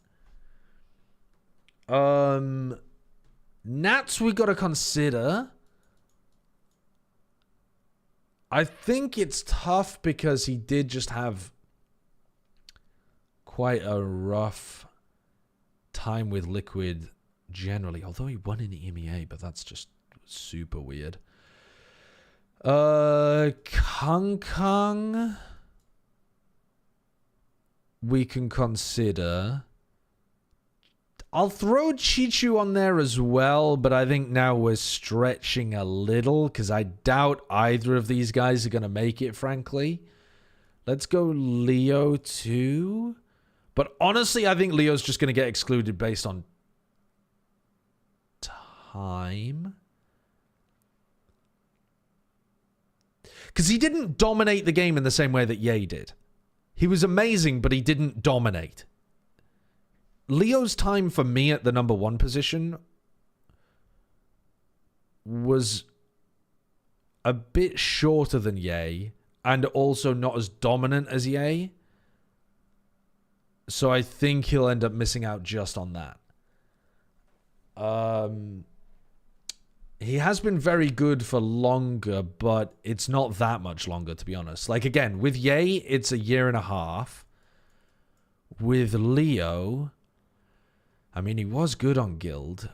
Speaker 2: Nats we got to consider. I think it's tough because he did just have quite a rough time with Liquid generally, although he won in the EMEA, but that's just super weird. Kang we can consider. I'll throw Chichu on there as well, but I think now we're stretching a little because I doubt either of these guys are going to make it, frankly. Let's go Leo too. But honestly, I think Leo's just going to get excluded based on time. Because he didn't dominate the game in the same way that Ye did. He was amazing, but he didn't dominate. Leo's time for me at the number 1 position was a bit shorter than Ye and also not as dominant as Ye. So I think he'll end up missing out just on that. He has been very good for longer, but it's not that much longer, to be honest. Like, again, with Ye, it's 1.5 years. With Leo, I mean, he was good on Guild.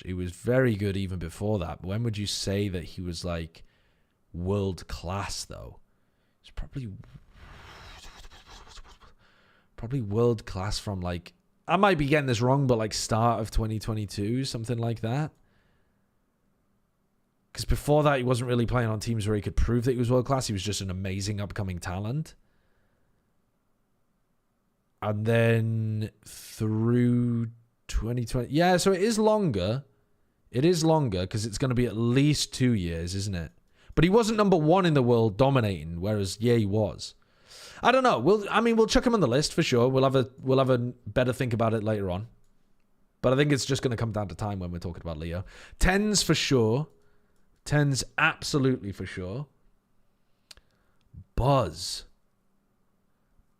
Speaker 2: He was very good even before that. When would you say that he was, like, world class, though? It's probably world class from, like, I might be getting this wrong, but, like, start of 2022, something like that. Because before that, he wasn't really playing on teams where he could prove that he was world class. He was just an amazing upcoming talent. And then through 2020. Yeah, so it is longer. It is longer because it's going to be at least 2 years, isn't it? But he wasn't number 1 in the world dominating, whereas Ye was. I don't know. We'll chuck him on the list for sure. We'll have a better think about it later on. But I think it's just going to come down to time when we're talking about Leo. 10s for sure. 10s absolutely for sure. Buzz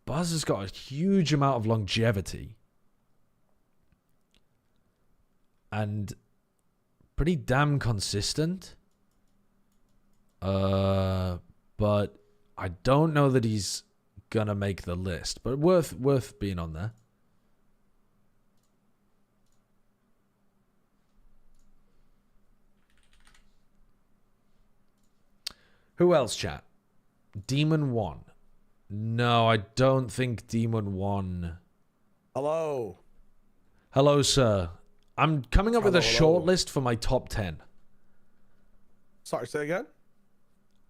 Speaker 2: has got a huge amount of longevity. And pretty damn consistent. But I don't know that he's gonna make the list. But worth being on there. Who else, chat? Demon 1. No, I don't think Demon 1.
Speaker 8: Hello.
Speaker 2: Hello, sir. I'm coming up with a short list for my top 10.
Speaker 8: Sorry, say again?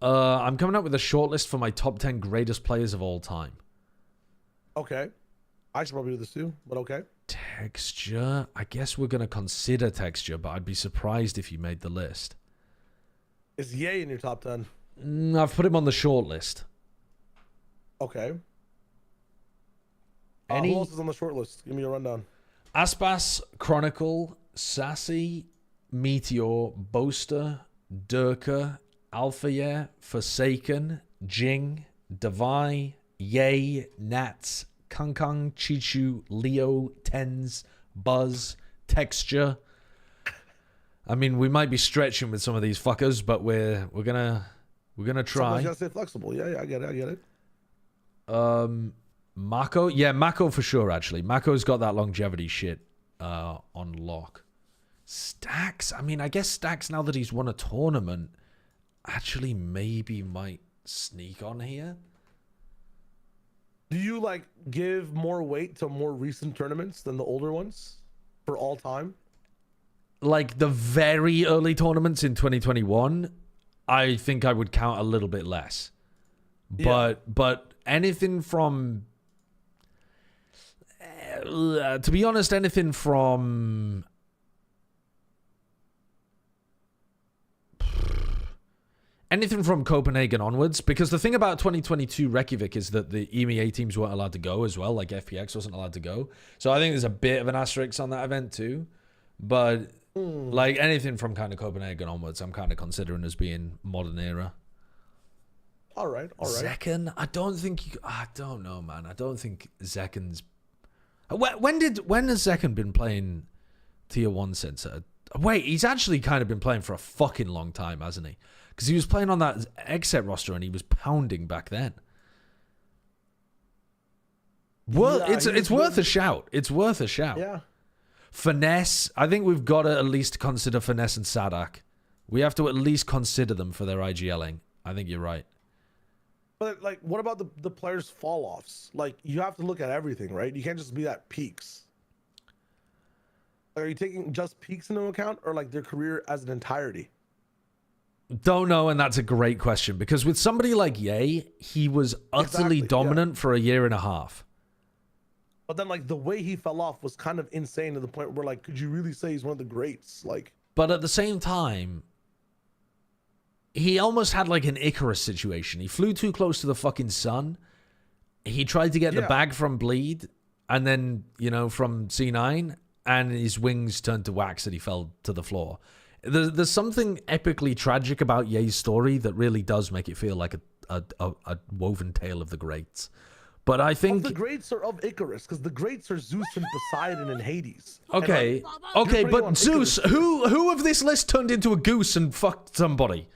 Speaker 2: I'm coming up with a short list for my top 10 greatest players of all time.
Speaker 8: Okay. I should probably do this too, but okay.
Speaker 2: Texture? I guess we're going to consider Texture, but I'd be surprised if you made the list.
Speaker 8: Is Ye in your top 10?
Speaker 2: I've put him on the short list.
Speaker 8: Okay. Who else is on the short list? Give me a rundown.
Speaker 2: Aspas, Chronicle, Sassy, Meteor, Boaster, Durka, Alphaye, Forsaken, Jing, Davai, Yay, Nats, Kung, Chichu, Leo, Tens, Buzz, Texture. I mean, we might be stretching with some of these fuckers, but we're gonna try.
Speaker 8: Someone's gotta stay flexible. Yeah, I get it.
Speaker 2: Mako, yeah, Mako for sure. Actually, Mako's got that longevity shit on lock. Stacks. I mean, I guess Stacks, now that he's won a tournament, actually maybe might sneak on here.
Speaker 8: Do you like give more weight to more recent tournaments than the older ones for all time?
Speaker 2: Like the very early tournaments in 2021, I think I would count a little bit less. But anything from to be honest, anything from Copenhagen onwards, because the thing about 2022 Reykjavik is that the EMEA teams weren't allowed to go as well, like FPX wasn't allowed to go. So I think there's a bit of an asterisk on that event too. But like anything from kind of Copenhagen onwards, I'm kind of considering as being modern era.
Speaker 8: All right.
Speaker 2: Zekken, I don't know, man. I don't think Zekken's. When has Zekken been playing Tier 1 since? Wait, he's actually kind of been playing for a fucking long time, hasn't he? Because he was playing on that exit roster and he was pounding back then. Well, yeah, it's worth a shout. It's worth a shout.
Speaker 8: Yeah.
Speaker 2: Finesse, I think we've got to at least consider Finesse and Sadak. We have to at least consider them for their IGLing. I think you're right.
Speaker 8: But like, what about the players' fall-offs? Like, you have to look at everything, right? You can't just be at peaks. Are you taking just peaks into account, or like their career as an entirety?
Speaker 2: Don't know, and that's a great question, because with somebody like Ye, he was utterly dominant for a year and a half.
Speaker 8: But then, like, the way he fell off was kind of insane to the point where, like, could you really say he's one of the greats? Like,
Speaker 2: but at the same time, he almost had like an Icarus situation. He flew too close to the fucking sun. He tried to get the bag from Bleed, and then, you know, from C9, and his wings turned to wax and he fell to the floor. There's something epically tragic about Ye's story that really does make it feel like a woven tale of the greats. But I think
Speaker 8: the greats are of Icarus, because the greats are Zeus and Poseidon and Hades.
Speaker 2: Okay, but Zeus, who of this list turned into a goose and fucked somebody?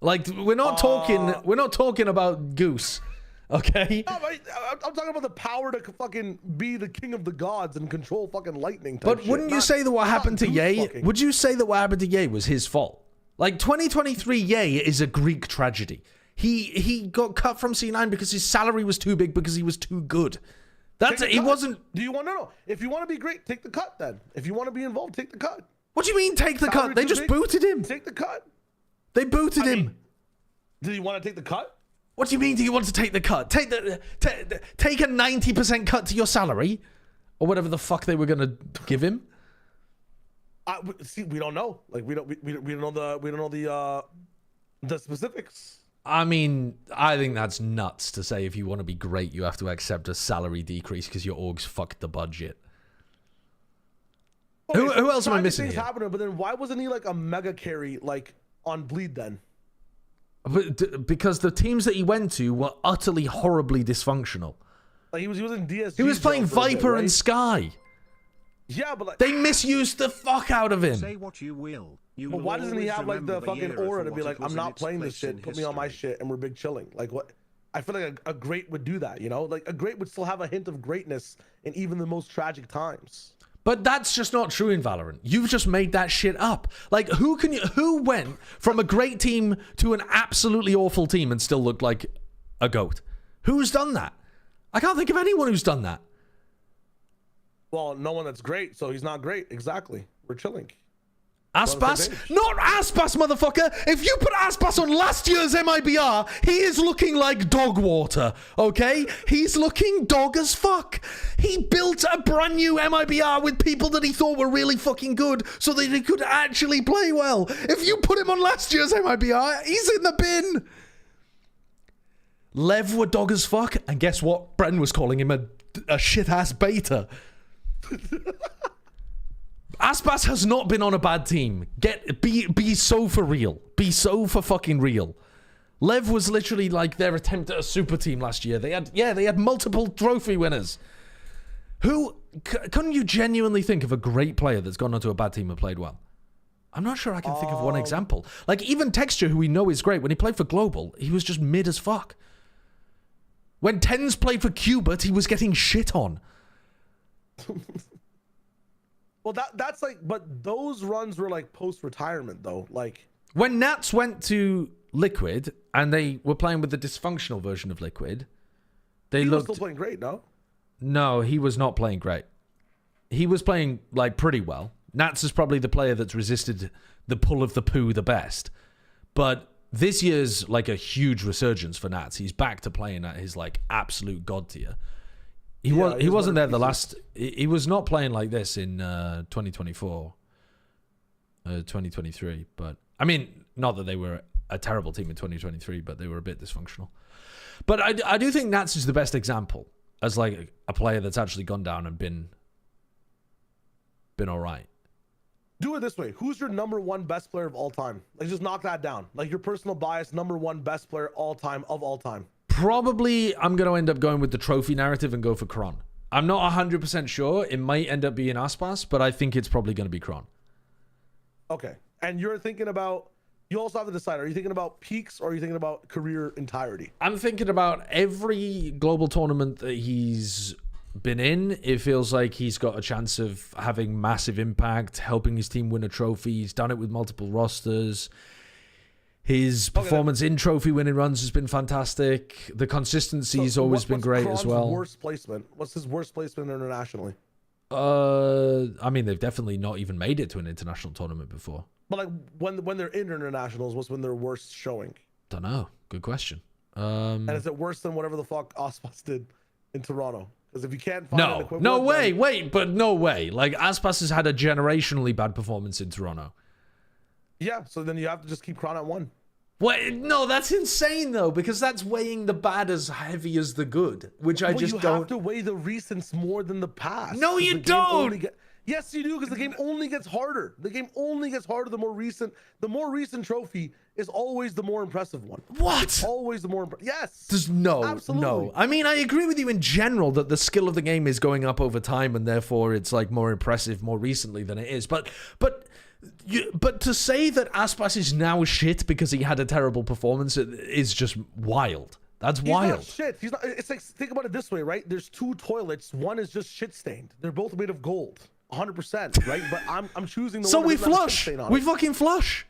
Speaker 2: Like, we're not talking about Goose, okay?
Speaker 8: No, I'm talking about the power to fucking be the king of the gods and control fucking lightning.
Speaker 2: But wouldn't you say that what happened to Ye? Would you say that what happened to Ye was his fault? Like, 2023 Ye is a Greek tragedy. He got cut from C9 because his salary was too big because he was too good. That's it. He wasn't.
Speaker 8: Do you want no? If you want to be great, take the cut then. If you want to be involved, take the cut.
Speaker 2: What do you mean take the cut? They just booted him.
Speaker 8: Take the cut.
Speaker 2: They booted him.
Speaker 8: Do you want to take the cut?
Speaker 2: What do you mean? Do you want to take the cut? Take a 90% cut to your salary, or whatever the fuck they were gonna give him.
Speaker 8: See, we don't know. Like, we don't know the specifics.
Speaker 2: I mean, I think that's nuts to say if you want to be great, you have to accept a salary decrease because your orgs fucked the budget. Okay, who else am I missing here?
Speaker 8: Happening, but then why wasn't he like a mega carry like on Bleed then?
Speaker 2: Because the teams that he went to were utterly horribly dysfunctional.
Speaker 8: Like, he was in DSG.
Speaker 2: He was playing Viper and Sky.
Speaker 8: Yeah, but like,
Speaker 2: they misused the fuck out of him.
Speaker 5: Say what you will.
Speaker 8: But why doesn't he have like the fucking aura to be like, I'm not playing this shit, put me on my shit, and we're big chilling? Like, what? I feel like a great would do that, you know? Like, a great would still have a hint of greatness in even the most tragic times.
Speaker 2: But that's just not true in Valorant. You've just made that shit up. Like, who went from a great team to an absolutely awful team and still looked like a GOAT? Who's done that? I can't think of anyone who's done that.
Speaker 8: Well, no one that's great, so he's not great. Exactly. We're chilling.
Speaker 2: Aspas? Not Aspas, motherfucker! If you put Aspas on last year's MIBR, he is looking like dog water, okay? He's looking dog as fuck. He built a brand new MIBR with people that he thought were really fucking good so that he could actually play well. If you put him on last year's MIBR, he's in the bin. Lev were dog as fuck, and guess what? Bren was calling him a a shit-ass beta. Aspas has not been on a bad team. Be so for real. Be so for fucking real. Lev was literally like their attempt at a super team last year. They had multiple trophy winners. Couldn't you genuinely think of a great player that's gone onto a bad team and played well? I'm not sure I can think of one example. Like, even Texture, who we know is great, when he played for Global, he was just mid as fuck. When Tens played for Qbert, he was getting shit on.
Speaker 8: Well, that's like, but those runs were like post-retirement, though. Like,
Speaker 2: when Nats went to Liquid, and they were playing with the dysfunctional version of Liquid, he was still
Speaker 8: playing great, no?
Speaker 2: No, he was not playing great. He was playing, like, pretty well. Nats is probably the player that's resisted the pull of the poo the best. But this year's like a huge resurgence for Nats. He's back to playing at his like absolute god tier. He wasn't there the last. He was not playing like this in 2024, 2023. But I mean, not that they were a terrible team in 2023, but they were a bit dysfunctional. But I do think Nats is the best example as like a player that's actually gone down and been all right.
Speaker 8: Do it this way. Who's your number one best player of all time? Like, just knock that down. Like, your personal bias, number one best player all time of all time.
Speaker 2: Probably, I'm going to end up going with the trophy narrative and go for Kron. I'm not 100% sure. It might end up being Aspas, but I think it's probably going to be Kron.
Speaker 8: Okay. And you're thinking about, you also have to decide, are you thinking about peaks or are you thinking about career entirety?
Speaker 2: I'm thinking about every global tournament that he's been in. It feels like he's got a chance of having massive impact, helping his team win a trophy. He's done it with multiple rosters. His performance in trophy winning runs has been fantastic. The consistency's always been great as well.
Speaker 8: Worst placement? What's his worst placement internationally?
Speaker 2: I mean, they've definitely not even made it to an international tournament before.
Speaker 8: But like when they're in internationals, what's when their worst showing?
Speaker 2: Don't know. Good question.
Speaker 8: And is it worse than whatever the fuck Aspas did in Toronto? Because if you can't find an equivalent,
Speaker 2: no way. Like, Aspas has had a generationally bad performance in Toronto.
Speaker 8: Yeah, so then you have to just keep Kron at one.
Speaker 2: Wait, no, that's insane though, because that's weighing the bad as heavy as the good, which I just don't.
Speaker 8: You have to weigh the recents more than the past.
Speaker 2: No, you don't.
Speaker 8: Yes, you do, because the game only gets harder. The game only gets harder the more recent trophy is always the more impressive one.
Speaker 2: What?
Speaker 8: It's always the more impressive. Yes.
Speaker 2: There's no.
Speaker 8: Absolutely.
Speaker 2: I mean, I agree with you in general that the skill of the game is going up over time, and therefore it's like more impressive more recently than it is. But to say that Aspas is now shit because he had a terrible performance is just wild. That's wild.
Speaker 8: He's not shit. He's not. It's like, think about it this way, right? There's two toilets. One is just shit stained. They're both made of gold. 100%, right? But I'm choosing the one.
Speaker 2: So we flush. We fucking flush.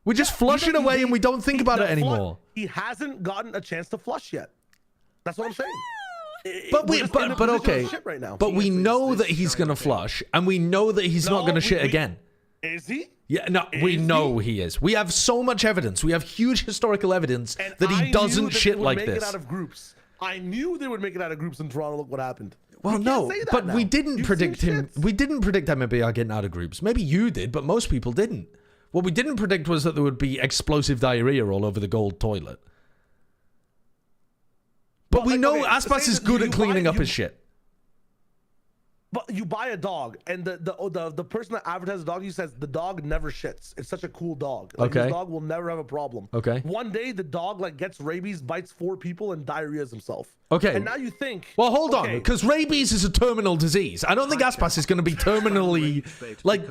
Speaker 2: We just flush it away and we don't think about it anymore.
Speaker 8: He hasn't gotten a chance to flush yet. That's what I'm saying.
Speaker 2: But okay.
Speaker 8: Right now.
Speaker 2: But we know that he's gonna flush, and we know that he's not gonna shit again.
Speaker 8: Is he?
Speaker 2: Yeah, no, we know he is. We have so much evidence. We have huge historical evidence that he doesn't shit like this.
Speaker 8: Out of groups. I knew they would make it out of groups in Toronto. Look what happened.
Speaker 2: Well, no, but we didn't predict him. We didn't predict MMBR getting out of groups. Maybe you did, but most people didn't. What we didn't predict was that there would be explosive diarrhea all over the gold toilet. But we know Aspas is good at cleaning up his shit.
Speaker 8: But you buy a dog, and the person that advertises the dog, he says the dog never shits. It's such a cool dog. Like,
Speaker 2: okay.
Speaker 8: This dog will never have a problem.
Speaker 2: Okay.
Speaker 8: One day the dog like gets rabies, bites 4 people, and diarrheas himself.
Speaker 2: Okay.
Speaker 8: And now you think.
Speaker 2: Well, hold on, because rabies is a terminal disease. I don't think Aspas is going to be terminally like.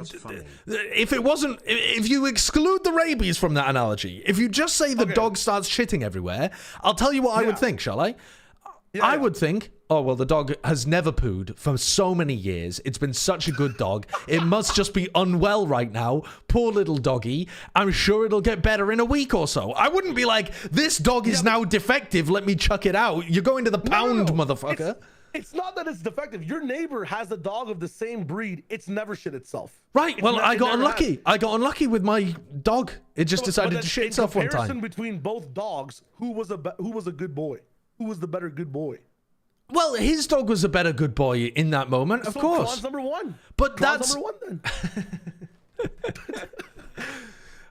Speaker 2: If it wasn't, if you exclude the rabies from that analogy, if you just say the dog starts shitting everywhere, I'll tell you what I would think. Shall I? I would think, oh, well, the dog has never pooed for so many years. It's been such a good dog. It must just be unwell right now. Poor little doggy. I'm sure it'll get better in a week or so. I wouldn't be like, this dog is now defective. Let me chuck it out. You're going to the pound, motherfucker.
Speaker 8: It's not that it's defective. Your neighbor has a dog of the same breed. It's never shit itself.
Speaker 2: Right. Well, I got unlucky. I got unlucky with my dog. It just decided to shit itself one time.
Speaker 8: In comparison between both dogs, who was a good boy? Who was the better good boy?
Speaker 2: Well, his dog was a better good boy in that moment, of course.
Speaker 8: Kron's number one.
Speaker 2: But
Speaker 8: Kron's number one then.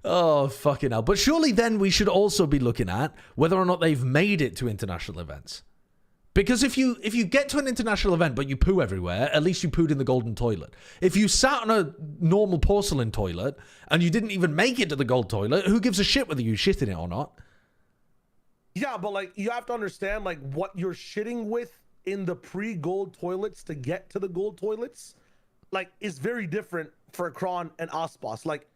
Speaker 2: Oh, fucking hell. But surely then we should also be looking at whether or not they've made it to international events. Because if you get to an international event but you poo everywhere, at least you pooed in the golden toilet. If you sat on a normal porcelain toilet and you didn't even make it to the gold toilet, who gives a shit whether you shit in it or not?
Speaker 8: Yeah, but like you have to understand like what you're shitting with in the pre-gold toilets to get to the gold toilets, like is very different for Kron and Ospas. Like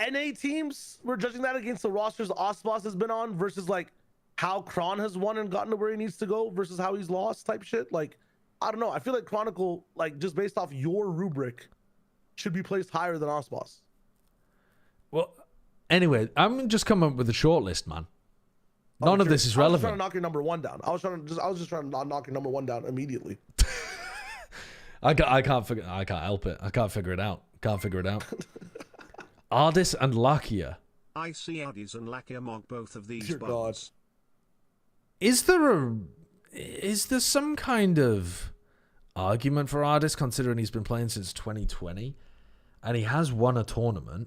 Speaker 8: NA teams, we're judging that against the rosters Ospas has been on versus like how Kron has won and gotten to where he needs to go versus how he's lost type shit. Like, I don't know. I feel like Chronicle, like just based off your rubric, should be placed higher than Ospas.
Speaker 2: Well, anyway, I'm just coming up with a short list, man. None of this is relevant.
Speaker 8: I was trying to knock your number 1 down. I was just trying to knock your number 1 down immediately.
Speaker 2: I can't help it. I can't figure it out. Ardis and Lakia.
Speaker 5: I see Ardis and Lakia mog both of these
Speaker 8: Dear
Speaker 5: buttons.
Speaker 8: God.
Speaker 2: Is there some kind of argument for Ardis considering he's been playing since 2020 and he has won a tournament?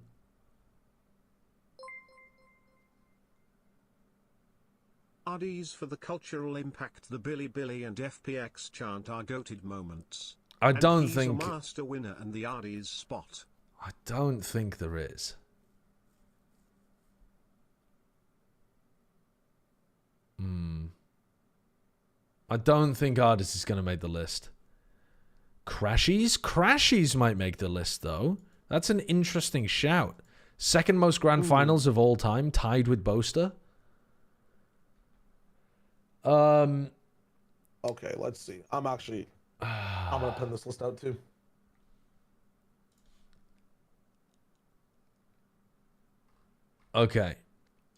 Speaker 5: Ardis for the cultural impact. The Billy Billy and FPX chant are goated moments.
Speaker 2: I don't
Speaker 5: he's
Speaker 2: think
Speaker 5: a master winner and the Ardis spot.
Speaker 2: I don't think there is. I don't think Ardis is going to make the list. Crashies might make the list, though. That's an interesting shout. Second most grand finals of all time, tied with Boaster.
Speaker 8: Okay, let's see. I'm gonna pin this list out too.
Speaker 2: Okay.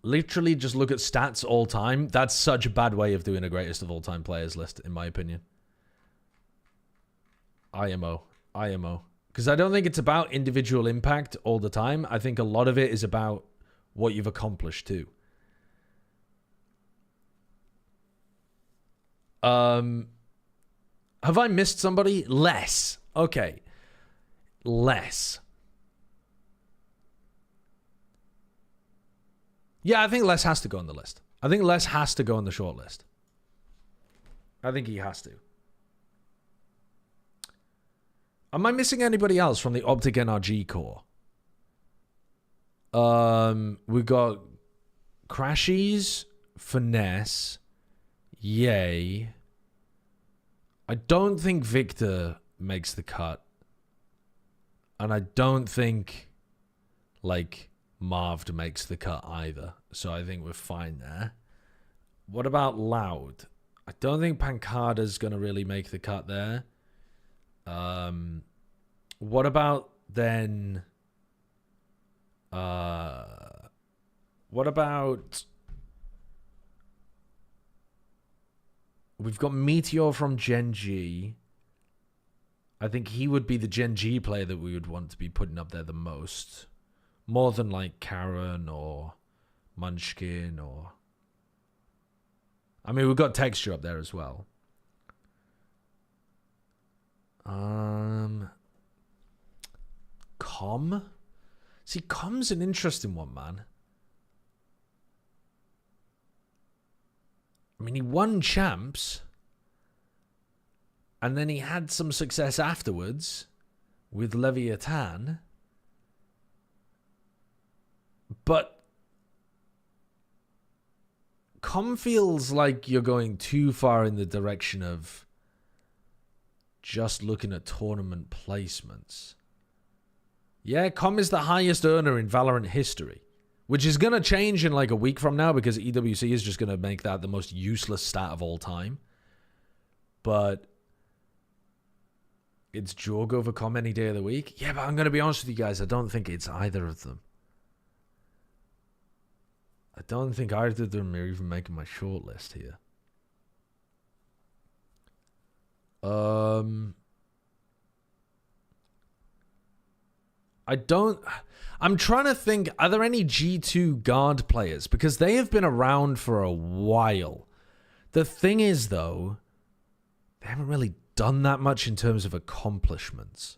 Speaker 2: Literally just look at stats all time. That's such a bad way of doing a greatest of all time players list, in my opinion. IMO. Because I don't think it's about individual impact all the time. I think a lot of it is about what you've accomplished too. Have I missed somebody? Less. Okay. Less. Yeah, I think Les has to go on the list. I think Les has to go on the short list. I think he has to. Am I missing anybody else from the Optic NRG core? We got Crashies, Finesse, Yay. I don't think Victor makes the cut. And I don't think, like, Marved makes the cut either. So I think we're fine there. What about Loud? I don't think Pancada's going to really make the cut there. What about then... what about... We've got Meteor from Gen G. I think he would be the Gen G player that we would want to be putting up there the most. More than like Karen or Munchkin or... I mean, we've got Texture up there as well. Com? See, Com's an interesting one, man. I mean, he won champs. And then he had some success afterwards with Leviathan. But Com feels like you're going too far in the direction of just looking at tournament placements. Yeah, Com is the highest earner in Valorant history, which is going to change in like a week from now because EWC is just going to make that the most useless stat of all time. But it's Jorg over Com any day of the week. Yeah, but I'm going to be honest with you guys. I don't think it's either of them. I don't think either of them are even making my shortlist here. I'm trying to think, are there any G2 guard players? Because they have been around for a while. The thing is, though, they haven't really done that much in terms of accomplishments.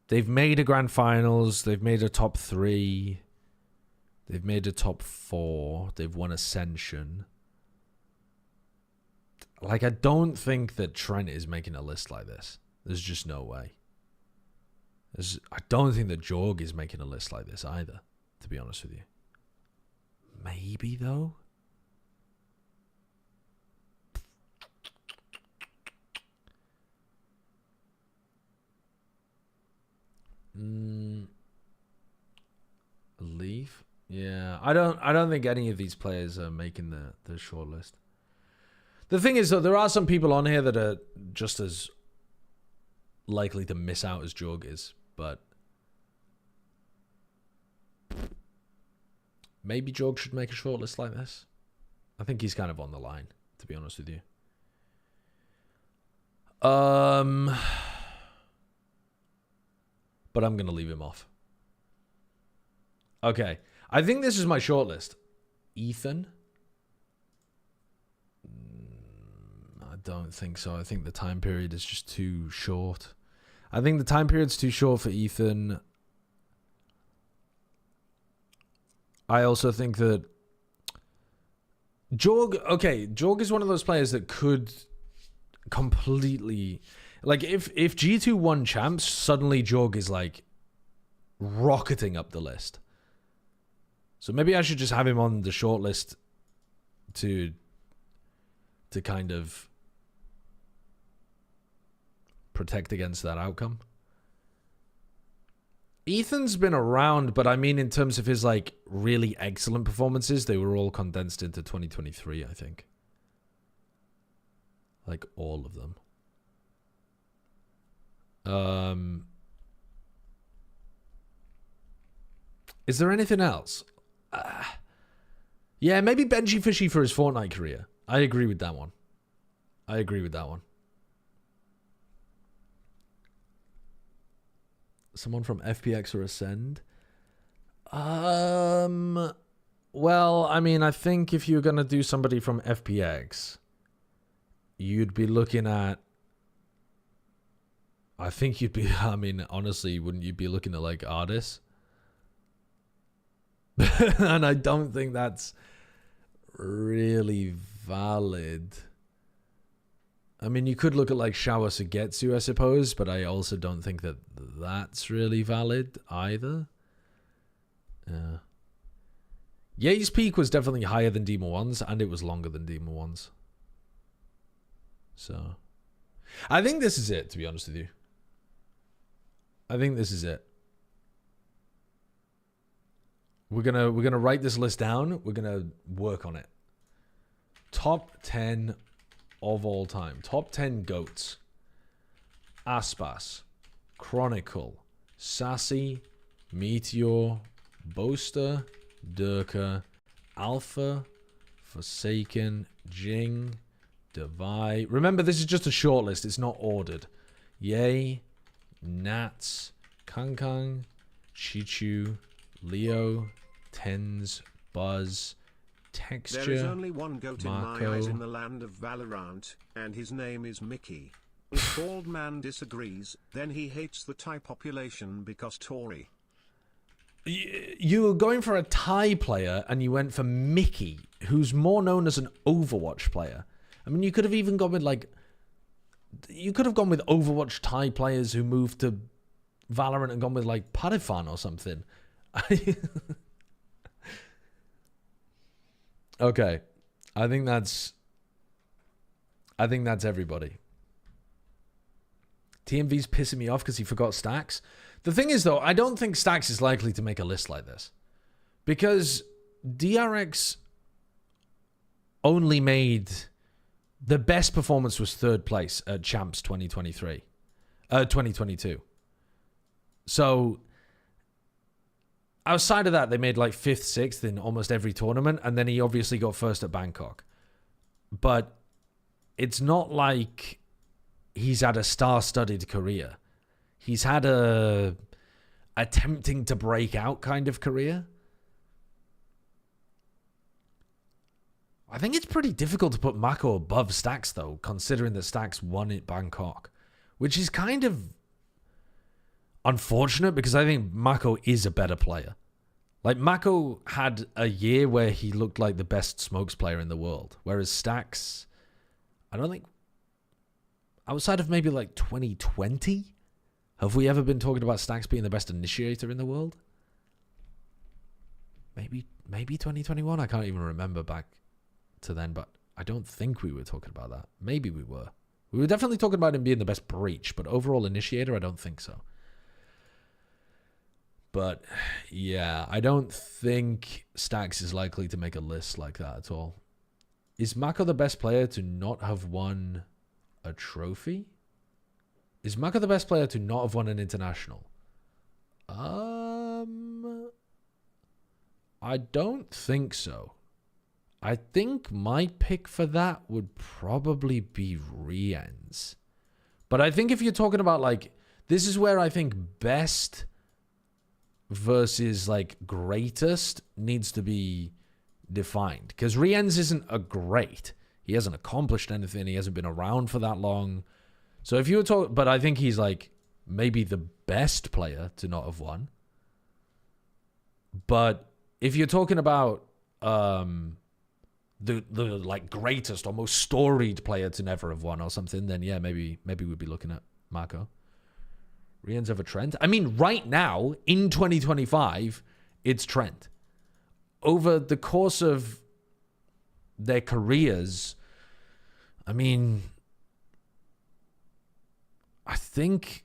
Speaker 2: They've made a grand finals. They've made a top 3. They've made a top 4. They've won Ascension. Like, I don't think that Trent is making a list like this. There's just no way. I don't think that Jorg is making a list like this either, to be honest with you. Maybe, though? Leave? Yeah, I don't think any of these players are making the short list. The thing is, though, there are some people on here that are just as likely to miss out as Jorg is, but maybe Jorg should make a short list like this. I think he's kind of on the line, to be honest with you. But I'm going to leave him off. Okay. I think this is my shortlist. Ethan? I don't think so. I think the time period is just too short. I think the time period's too short for Ethan. I also think that Jorg... Okay, Jorg is one of those players that could completely... Like, if G2 won champs, suddenly Jorg is, like, rocketing up the list. So maybe I should just have him on the short list to kind of protect against that outcome. Ethan's been around, but I mean in terms of his, like, really excellent performances, they were all condensed into 2023, I think. Like, all of them. Is there anything else? Yeah, maybe Benji Fishy for his Fortnite career. I agree with that one. Someone from FPX or Ascend? Well, I mean, I think if you're going to do somebody from FPX, you'd be looking at... I think you'd be... I mean, honestly, wouldn't you be looking at, like, Ardis? And I don't think that's really valid. I mean, you could look at, like, Shawa Sugetsu, I suppose, but I also don't think that that's really valid either. Yeah. Ye's peak was definitely higher than Demo 1's, and it was longer than Demo 1's. So, I think this is it, to be honest with you. I think this is it. We're gonna write this list down. We're gonna work on it. Top 10 of all time. Top 10 GOATs. Aspas, Chronicle, Sassy, Meteor, Boaster, Durka, Alpha, Forsaken, Jing, Devi. Remember, this is just a short list. It's not ordered. Ye, Nats, Kang, Chichu, Leo, Tens, Buzz, Texture,
Speaker 5: There is only one goat
Speaker 2: Marco.
Speaker 5: in my eyes in the land of Valorant, and his name is Mickey. If Bald Man disagrees, then he hates the Thai population because Tory.
Speaker 2: You were going for a Thai player, and you went for Mickey, who's more known as an Overwatch player. I mean, you could have even gone with, like... You could have gone with Overwatch Thai players who moved to Valorant and gone with, like, Parifan or something. Okay. I think that's everybody. TMV's pissing me off because he forgot Stacks. The thing is, though, I don't think Stacks is likely to make a list like this. Because DRX only made... The best performance was 3rd place at Champs 2022. So... Outside of that, they made like 5th, 6th in almost every tournament, and then he obviously got 1st at Bangkok. But it's not like he's had a star-studded career. He's had a attempting to break out kind of career. I think it's pretty difficult to put Mako above Stacks, though, considering that Stacks won at Bangkok, which is kind of unfortunate because I think Mako is a better player. Like, Mako had a year where he looked like the best smokes player in the world, whereas Stacks, I don't think, outside of maybe like 2020, have we ever been talking about Stax being the best initiator in the world? Maybe 2021. I can't even remember back to then, but I don't think we were talking about that. Maybe we were. We were definitely talking about him being the best breach, but overall initiator, I don't think so. But yeah, I don't think Stax is likely to make a list like that at all. Is Mako the best player to not have won a trophy? Is Mako the best player to not have won an international? I don't think so. I think my pick for that would probably be Rienz. But I think if you're talking about, like, this is where I think best versus, like, greatest needs to be defined. Because Rienz isn't a great. He hasn't accomplished anything. He hasn't been around for that long. So if you were talking... But I think he's, like, maybe the best player to not have won. But if you're talking about... the like greatest or most storied player to never have won or something, then yeah, maybe we'd be looking at Mako. Rienz over Trent. I mean, right now in 2025, it's Trent. Over the course of their careers, I mean, I think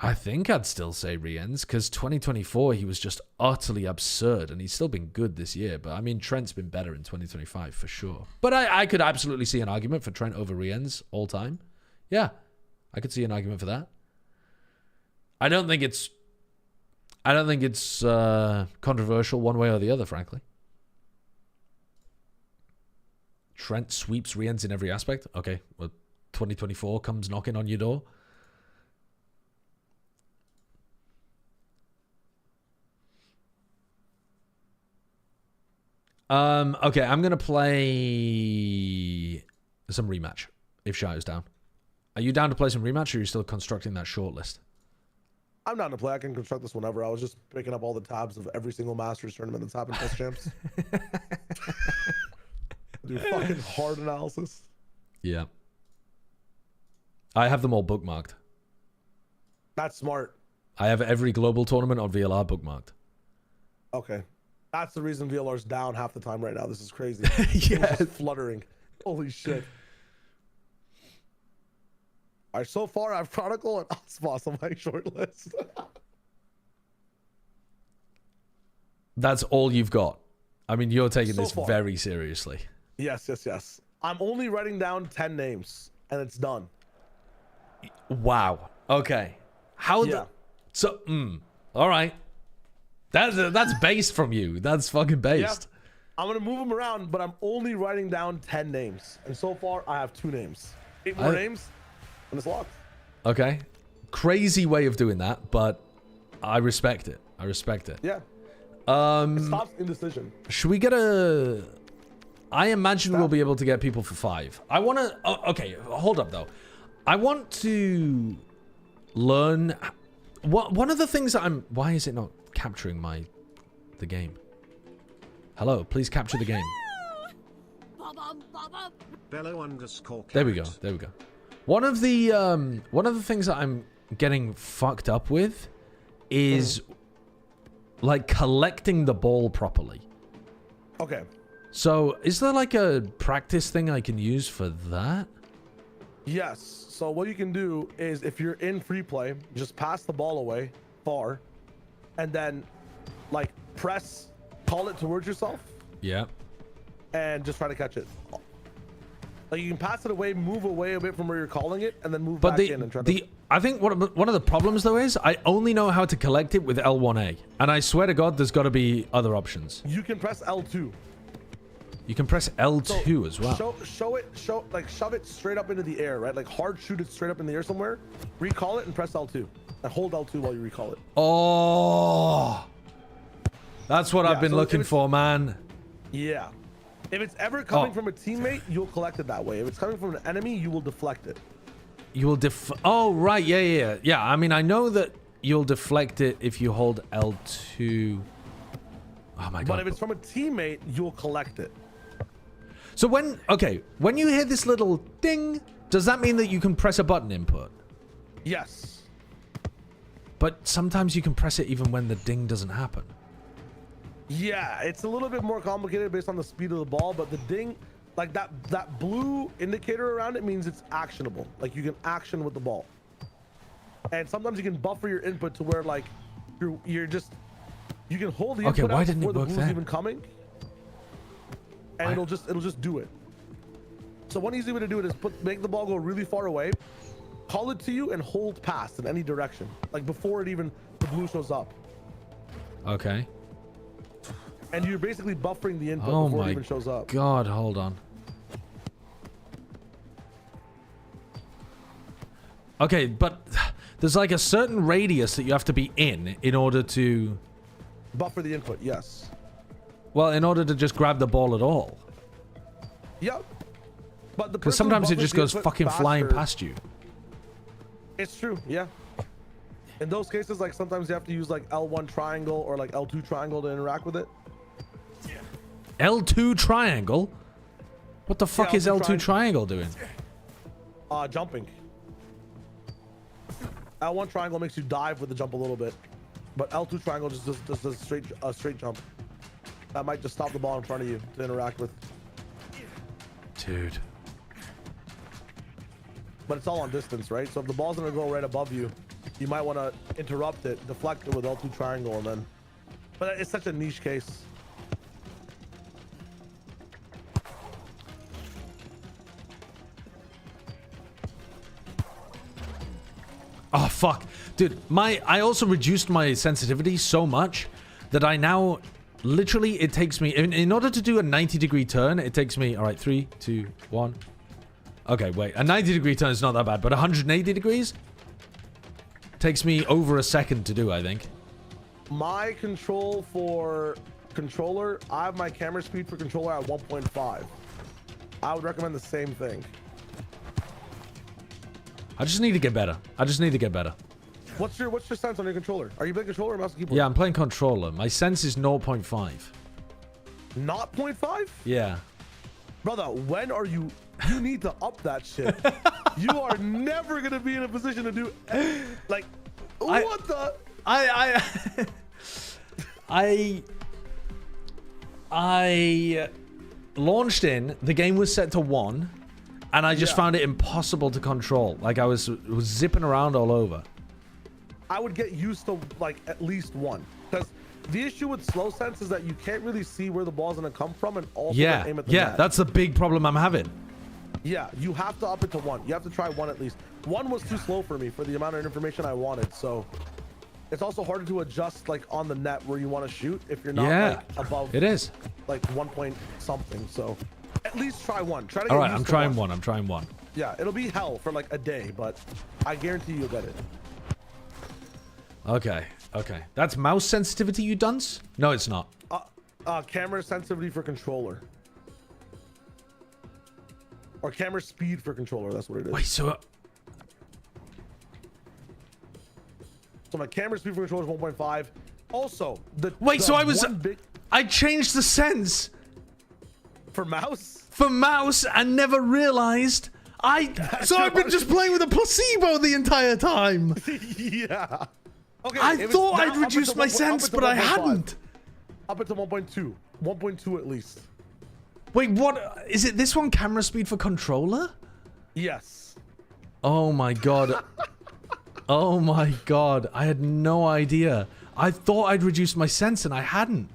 Speaker 2: I'd still say Rienz, because 2024, he was just utterly absurd, and he's still been good this year. But, I mean, Trent's been better in 2025, for sure. But I could absolutely see an argument for Trent over Rienz all time. Yeah, I could see an argument for that. I don't think it's controversial one way or the other, frankly. Trent sweeps Rienz in every aspect. Okay, well, 2024 comes knocking on your door. Okay, I'm going to play some rematch if Shio's down. Are you down to play some rematch, or are you still constructing that shortlist?
Speaker 8: I'm down to play. I can construct this whenever. I was just picking up all the tabs of every single Masters tournament that's happened plus champs. Do fucking hard analysis.
Speaker 2: Yeah. I have them all bookmarked.
Speaker 8: That's smart.
Speaker 2: I have every global tournament on VLR bookmarked.
Speaker 8: Okay. That's the reason VLR's down half the time right now. This is crazy.
Speaker 2: Yeah.
Speaker 8: It's fluttering. Holy shit. All right, so far I have Chronicle and Osmos on my short list.
Speaker 2: That's all you've got. I mean, you're taking
Speaker 8: So
Speaker 2: this
Speaker 8: far.
Speaker 2: very seriously.
Speaker 8: Yes. I'm only writing down 10 names, and it's done.
Speaker 2: Wow. Okay. How
Speaker 8: Yeah.
Speaker 2: So, all right. That's based from you. That's fucking based.
Speaker 8: Yeah. I'm going to move them around, but I'm only writing down 10 names. And so far, I have 2 names. 8 more names, and it's locked.
Speaker 2: Okay. Crazy way of doing that, but I respect it.
Speaker 8: Yeah. It stops indecision.
Speaker 2: Should we get a... I imagine we'll be able to get people for 5. I want to... Oh, okay, hold up, though. I want to learn... One of the things that I'm... Why is it not capturing the game? Hello, please capture the game. There we go. One of the things that I'm getting fucked up with is like collecting the ball properly.
Speaker 8: Okay.
Speaker 2: So, is there like a practice thing I can use for that?
Speaker 8: Yes. So what you can do is, if you're in free play, just pass the ball away far, and then like call it towards yourself.
Speaker 2: Yeah.
Speaker 8: And just try to catch it. Like, you can pass it away, move away a bit from where you're calling it, and then move back in and try to...
Speaker 2: I think one of the problems, though, is I only know how to collect it with L1A. And I swear to God, there's got to be other options.
Speaker 8: You can press L2.
Speaker 2: You can press L2 as well.
Speaker 8: Shove it straight up into the air, right? Like, hard shoot it straight up in the air somewhere. Recall it and press L2. And hold L2 while you recall it.
Speaker 2: Oh! That's what I've been looking for, man.
Speaker 8: Yeah. If it's ever coming from a teammate, you'll collect it that way. If it's coming from an enemy, you will deflect it.
Speaker 2: You will Oh, right. Yeah. I mean, I know that you'll deflect it if you hold L2. Oh, my God.
Speaker 8: But if it's from a teammate, you'll collect it.
Speaker 2: So when you hear this little ding, does that mean that you can press a button input?
Speaker 8: Yes.
Speaker 2: But sometimes you can press it even when the ding doesn't happen.
Speaker 8: Yeah, it's a little bit more complicated based on the speed of the ball, but the ding, like that blue indicator around it means it's actionable. Like you can action with the ball. And sometimes you can buffer your input to where like you can hold the input out before the blue's even coming. And it'll just do it. So one easy way to do it is make the ball go really far away, call it to you, and hold pass in any direction, like before the blue shows up.
Speaker 2: Okay.
Speaker 8: And you're basically buffering the input before it even shows up.
Speaker 2: God, hold on. Okay, but there's like a certain radius that you have to be in order to
Speaker 8: buffer the input. Yes.
Speaker 2: Well, in order to just grab the ball at all.
Speaker 8: Yep. But
Speaker 2: because sometimes it just goes fucking flying past you.
Speaker 8: It's true. Yeah. In those cases, like sometimes you have to use like L1 triangle or like L2 triangle to interact with it.
Speaker 2: L2 triangle? What the fuck is L2 triangle doing?
Speaker 8: Jumping. L1 triangle makes you dive with the jump a little bit, but L2 triangle just does a straight jump. That might just stop the ball in front of you to interact with.
Speaker 2: Dude.
Speaker 8: But it's all on distance, right? So if the ball's gonna go right above you, you might want to interrupt it, deflect it with L2 triangle, and then. But it's such a niche case.
Speaker 2: Oh fuck, dude! I also reduced my sensitivity so much that I now literally it takes me in order to do a 90-degree turn. It takes me all right. 3, 2, 1. Okay, wait. A 90-degree turn is not that bad, but 180 degrees takes me over a second to do. I think.
Speaker 8: My control for controller, I have my camera speed for controller at 1.5. I would recommend the same thing.
Speaker 2: I just need to get better.
Speaker 8: What's your sense on your controller? Are you playing controller or mouse and keyboard?
Speaker 2: Yeah, I'm playing controller. My sense is 0.5.
Speaker 8: Not 0.5?
Speaker 2: Yeah.
Speaker 8: Brother, when are you need to up that shit. You are never gonna be in a position to do like what the
Speaker 2: I launched in, the game was set to 1. And I just found it impossible to control. Like I was zipping around all over.
Speaker 8: I would get used to like at least 1. Because the issue with slow sense is that you can't really see where the ball's gonna come from and also aim at the net.
Speaker 2: That's the big problem I'm having.
Speaker 8: Yeah, you have to up it to 1. You have to try 1 at least. 1 was too slow for me for the amount of information I wanted. So it's also harder to adjust like on the net where you want to shoot if you're not like above.
Speaker 2: It is
Speaker 8: like 1 point something. So. At least try 1. Try to get
Speaker 2: all right,
Speaker 8: used
Speaker 2: I'm
Speaker 8: to
Speaker 2: trying
Speaker 8: 1.
Speaker 2: I'm trying 1.
Speaker 8: Yeah, it'll be hell for like a day, but I guarantee you'll get it.
Speaker 2: Okay. That's mouse sensitivity, you dunce? No, it's not.
Speaker 8: Camera sensitivity for controller. Or camera speed for controller, that's what it is.
Speaker 2: Wait, so
Speaker 8: my camera speed for controller is 1.5. Also,
Speaker 2: I changed the sense.
Speaker 8: For mouse?
Speaker 2: For mouse and never realized. I've been just playing with a placebo the entire time.
Speaker 8: Yeah. Okay.
Speaker 2: I thought I'd reduced my sense, but I hadn't.
Speaker 8: Up until 1.2. 1.2 at least.
Speaker 2: Wait, what? Is it this one camera speed for controller?
Speaker 8: Yes.
Speaker 2: Oh my god. Oh my god. I had no idea. I thought I'd reduced my sense and I hadn't.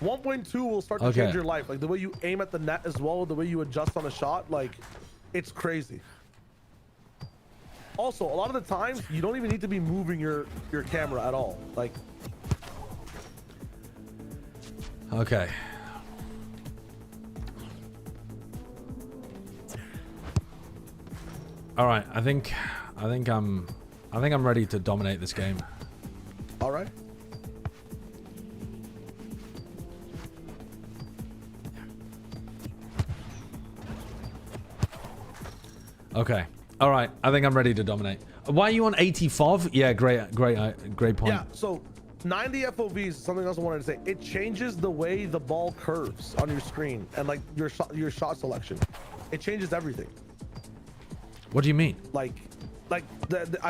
Speaker 8: 1.2 will start to change your life. Like the way you aim at the net as well, the way you adjust on a shot, like it's crazy. Also, a lot of the times you don't even need to be moving your camera at all. Like
Speaker 2: okay. All right, I think I'm ready to dominate this game.
Speaker 8: All right.
Speaker 2: Okay. All right. I think I'm ready to dominate. Why are you on 85? Yeah, great point.
Speaker 8: Yeah. So 90 FOVs is something else I wanted to say. It changes the way the ball curves on your screen and like your shot selection. It changes everything.
Speaker 2: What do you mean?
Speaker 8: I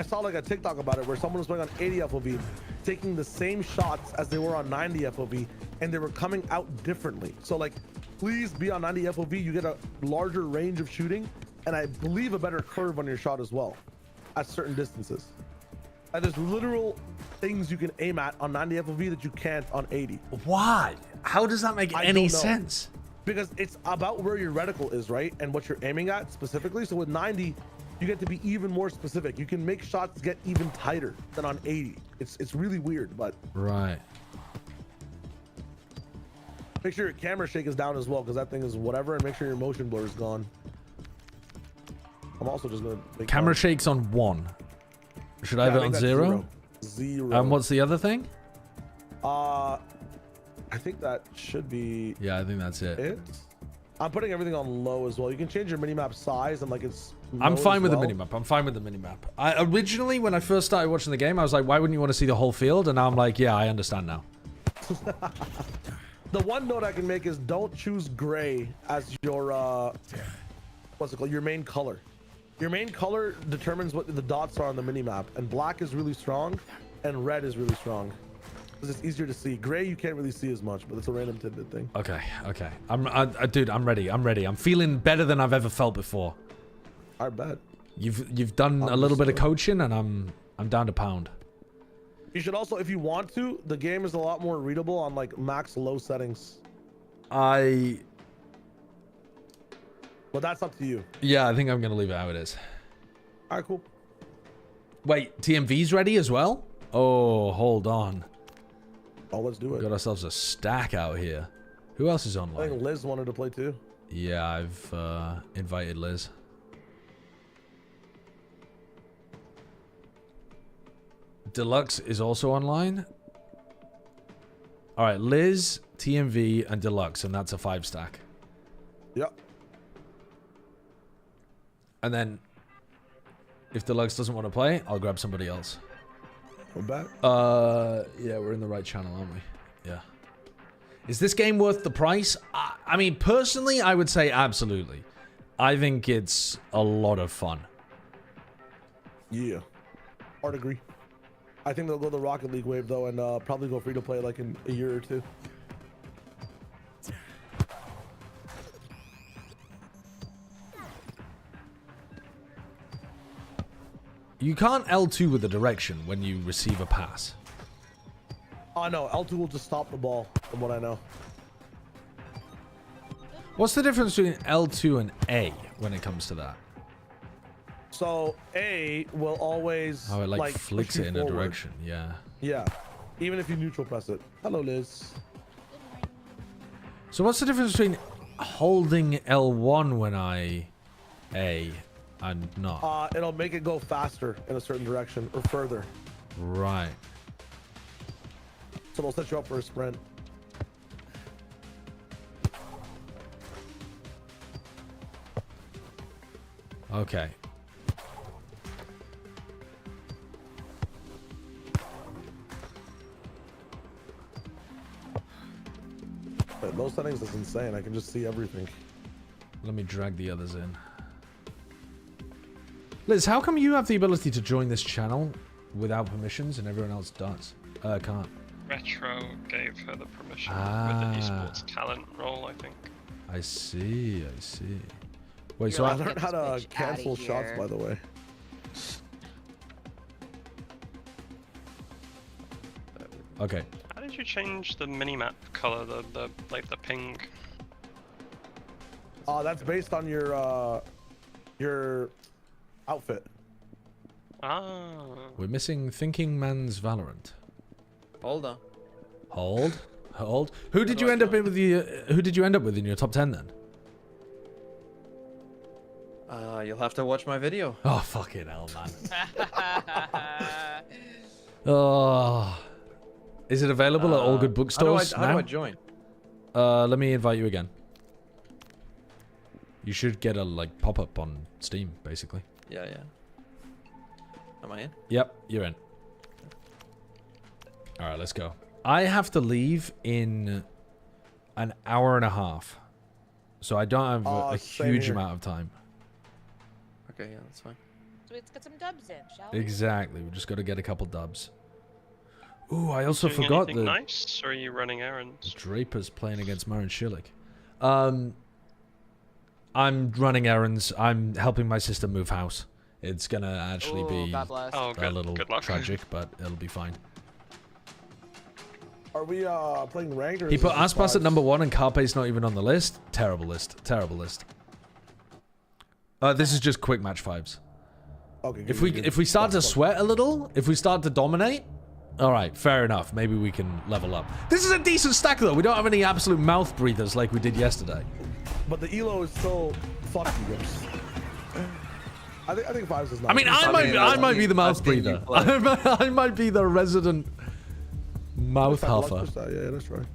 Speaker 8: saw like a TikTok about it where someone was playing on 80 FOV, taking the same shots as they were on 90 FOV, and they were coming out differently. So like, please be on 90 FOV. You get a larger range of shooting, and I believe a better curve on your shot as well, at certain distances. And there's literal things you can aim at on 90 FOV that you can't on 80.
Speaker 2: Why? How does that make any sense?
Speaker 8: Because it's about where your reticle is, right? And what you're aiming at specifically. So with 90, you get to be even more specific. You can make shots get even tighter than on 80. It's really weird, but
Speaker 2: right.
Speaker 8: Make sure your camera shake is down as well, because that thing is whatever, and make sure your motion blur is gone. I'm also just gonna make
Speaker 2: camera shakes on 1. Should I have it on 0?
Speaker 8: 0.
Speaker 2: And what's the other thing?
Speaker 8: I think that should be.
Speaker 2: Yeah, I think that's it.
Speaker 8: I'm putting everything on low as well. You can change your minimap size and like it's.
Speaker 2: I'm fine with the minimap. I'm fine with the minimap. Originally, when I first started watching the game, I was like, why wouldn't you want to see the whole field? And now I'm like, yeah, I understand now.
Speaker 8: The one note I can make is don't choose gray as your what's it called? Your main color. Your main color determines what the dots are on the minimap, and black is really strong, and red is really strong. Because it's easier to see. Gray you can't really see as much, but it's a random tidbit thing.
Speaker 2: Okay. Dude, I'm ready. I'm feeling better than I've ever felt before.
Speaker 8: I bet.
Speaker 2: You've done a little bit of coaching, and I'm down to pound.
Speaker 8: You should also, if you want to, the game is a lot more readable on like max low settings. But that's up to you.
Speaker 2: Yeah, I think I'm gonna leave it how it is.
Speaker 8: All right, cool.
Speaker 2: Wait, TMV's ready as well? Oh, hold on.
Speaker 8: Oh, let's do it.
Speaker 2: Got ourselves a stack out here. Who else is online?
Speaker 8: I think Liz wanted to play too.
Speaker 2: Yeah, I've invited Liz. Deluxe is also online. All right, Liz, TMV, and Deluxe, and that's a 5 stack.
Speaker 8: Yep.
Speaker 2: And then, if Deluxe doesn't want to play, I'll grab somebody else.
Speaker 8: We're back.
Speaker 2: Yeah, we're in the right channel, aren't we? Yeah. Is this game worth the price? I mean, personally, I would say absolutely. I think it's a lot of fun.
Speaker 8: Yeah. Hard agree. I think they'll go the Rocket League wave though, and probably go free to play like in a year or 2.
Speaker 2: You can't L2 with the direction when you receive a pass.
Speaker 8: Oh no, L2 will just stop the ball, from what I know.
Speaker 2: What's the difference between L2 and A when it comes to that?
Speaker 8: So A will always
Speaker 2: it like flicks it in a direction. Yeah.
Speaker 8: Yeah. Even if you neutral press it. Hello, Liz.
Speaker 2: So what's the difference between holding L1 when I A and not?
Speaker 8: It'll make it go faster in a certain direction or further.
Speaker 2: Right.
Speaker 8: So it'll set you up for a sprint.
Speaker 2: Okay.
Speaker 8: But those settings is insane. I can just see everything.
Speaker 2: Let me drag the others in. Liz, how come you have the ability to join this channel without permissions and everyone else does? Can't.
Speaker 9: Retro gave her the permission with the esports talent role, I think.
Speaker 2: I see. Wait, so
Speaker 8: I learned how to cancel shots, by the way.
Speaker 2: Okay.
Speaker 9: How did you change the minimap color, the ping?
Speaker 8: That's based on your outfit.
Speaker 9: Ah.
Speaker 2: We're missing Thinking Man's Valorant.
Speaker 4: Hold on.
Speaker 2: Hold. Who did you end up with in your top 10 then?
Speaker 4: You'll have to watch my video.
Speaker 2: Oh, fucking hell, man. Oh. Is it available at all good bookstores now?
Speaker 4: How do I join?
Speaker 2: Let me invite you again. You should get a pop-up on Steam, basically.
Speaker 4: Yeah. Am I in?
Speaker 2: Yep, you're in. All right, let's go. I have to leave in an hour and a half. So I don't have a huge amount of time.
Speaker 4: Okay, yeah, that's fine.
Speaker 10: So let's get some dubs in, shall we?
Speaker 2: Exactly. We just got to get a couple dubs. Ooh, I also
Speaker 9: Doing
Speaker 2: forgot
Speaker 9: anything
Speaker 2: that
Speaker 9: nice, or are you running errands?
Speaker 2: Draper's playing against Marin Shillik. I'm running errands. I'm helping my sister move house. It's gonna actually be a little tragic, but it'll be fine.
Speaker 8: Are we playing ranked? Or
Speaker 2: He put Aspas at #1 and Carpe's not even on the list. Terrible list. Terrible list. This is just quick match 5s.
Speaker 8: Okay.
Speaker 2: If we start to sweat a little, if we start to dominate, all right, fair enough. Maybe we can level up. This is a decent stack though. We don't have any absolute mouth breathers like we did yesterday.
Speaker 8: But the elo is still fucking good. I think 5s is not.
Speaker 2: I mean, I might be the mouth breather. I might be the resident mouth huffer.
Speaker 8: Yeah, that's right.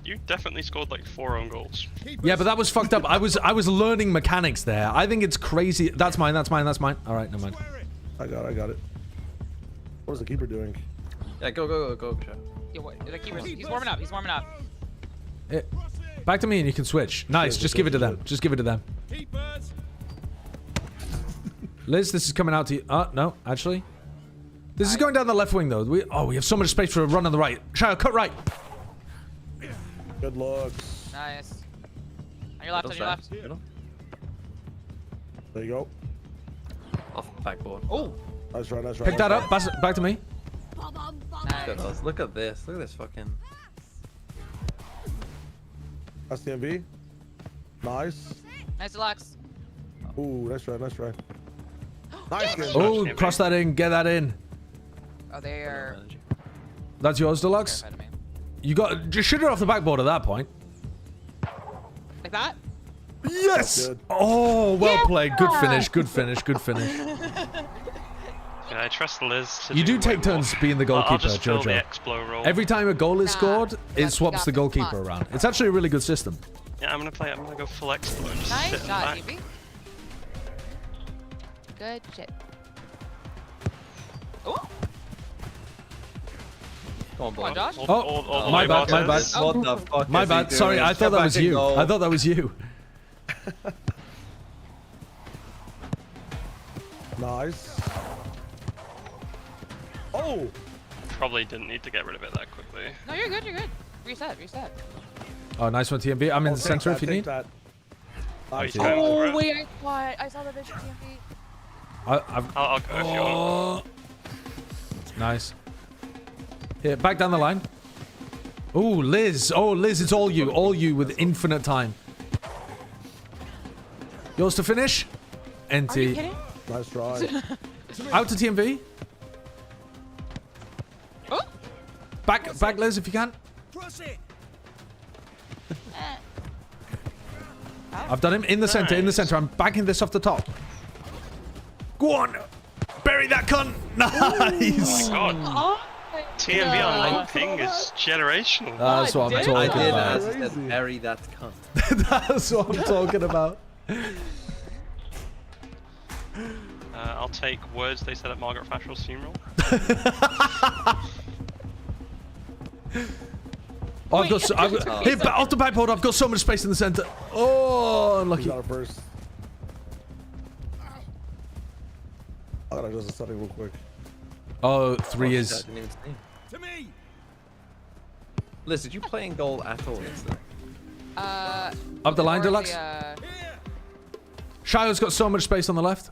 Speaker 9: You definitely scored like 4 own goals.
Speaker 2: Yeah, but that was fucked up. I was learning mechanics there. I think it's crazy. That's mine. That's mine. That's mine. All right, never mind.
Speaker 8: I got it. What is the keeper doing?
Speaker 4: Yeah, go.
Speaker 10: Yeah, what? The keeper's, he's warming up. He's warming up.
Speaker 2: Back to me and you can switch. Nice. Just give it to them. Just give it to them. Liz, this is coming out to you. No, actually. This is going down the left wing, though. We have so much space for a run on the right. Shadow, cut right.
Speaker 8: Good looks.
Speaker 10: Nice. On your left, on your left.
Speaker 8: There you go.
Speaker 4: Off the backboard.
Speaker 10: Oh.
Speaker 8: That's right.
Speaker 2: Pick that up. Pass it back to me.
Speaker 10: Nice.
Speaker 4: Look at this. Look at this fucking...
Speaker 8: That's the MV. Nice.
Speaker 10: Nice deluxe.
Speaker 8: Ooh, that's right. Nice.
Speaker 2: Oh, cross that in. Get that in.
Speaker 10: Oh, they are...
Speaker 2: That's yours, Deluxe? You got... Just shoot it off the backboard at that point.
Speaker 10: Like that?
Speaker 2: Yes! Oh, well played. Good finish. Good finish.
Speaker 9: Yeah, I trust Liz to
Speaker 2: You do take turns being the goalkeeper,
Speaker 9: I'll just fill the
Speaker 2: Jojo.
Speaker 9: Explo role.
Speaker 2: Every time a goal is scored, it swaps the goalkeeper around. It's actually a really good system.
Speaker 9: Yeah, I'm gonna go full Explo and just sit
Speaker 10: Nice
Speaker 9: in
Speaker 10: shot,
Speaker 9: back.
Speaker 10: DB. Good shit. Oh!
Speaker 4: Come on,
Speaker 10: Josh.
Speaker 2: Oh, my bad.
Speaker 4: What the fuck
Speaker 2: My bad. Sorry, I thought that was you. I thought that was you.
Speaker 8: Nice. Oh!
Speaker 9: Probably didn't need to get rid of it that quickly.
Speaker 10: No, you're good. Reset.
Speaker 2: Oh, nice one, TMV. I'm in the center if you need.
Speaker 8: That.
Speaker 10: Oh, wait, I saw the vision, TMV.
Speaker 9: I'll go if you want.
Speaker 2: Nice. Here, back down the line. Oh, Liz. Oh, Liz, it's all you. All you with infinite time. Yours to finish. NT.
Speaker 10: Are you kidding?
Speaker 8: Nice try.
Speaker 2: Out to TMV.
Speaker 10: Oh!
Speaker 2: Back, Liz, if you can. I've done him in the center. I'm backing this off the top. Go on. Bury that cunt. Nice.
Speaker 9: Oh my god. TMV online ping is generational.
Speaker 2: That's what I'm talking about.
Speaker 4: I said, bury that cunt.
Speaker 2: That's what I'm talking about.
Speaker 9: I'll take words they said at Margaret Thatcher's funeral.
Speaker 2: I've got here, off the backboard. I've got so much space in the center. Oh, unlucky.
Speaker 8: Got it first. I gotta adjust the setting real quick.
Speaker 2: Oh, 3 is.
Speaker 4: To me. Liz, did you play in goal at all yesterday?
Speaker 2: Up the line, Deluxe. Shilo's got so much space on the left.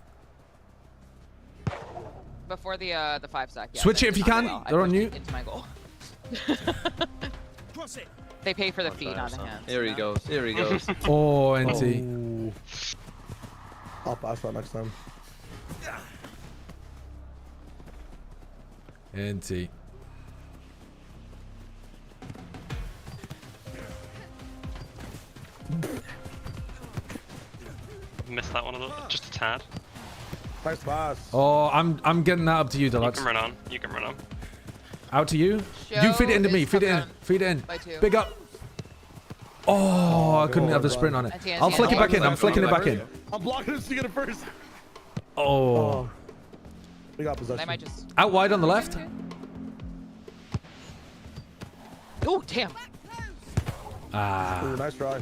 Speaker 10: Before the 5-stack. Yeah,
Speaker 2: Switch it if you can. They're on you.
Speaker 10: Into my goal. They pay for the feet, not the hands.
Speaker 4: Here he goes.
Speaker 2: Oh, NT.
Speaker 8: Oh. I'll pass that next time.
Speaker 2: NT.
Speaker 9: Missed that one a little, just a tad.
Speaker 8: Nice pass.
Speaker 2: Oh, I'm getting that up to you, Deluxe.
Speaker 9: You can run on.
Speaker 2: Out to you. You feed it into me. Feed it in. Big up. Oh, I couldn't have the sprint on it. I'll flick it back in. I'm flicking it back in.
Speaker 8: I'm blocking this to get it first.
Speaker 2: Oh.
Speaker 8: We got possession.
Speaker 10: They might just...
Speaker 2: Out wide on the left.
Speaker 10: Oh, damn.
Speaker 2: Ah.
Speaker 8: Ooh, nice try.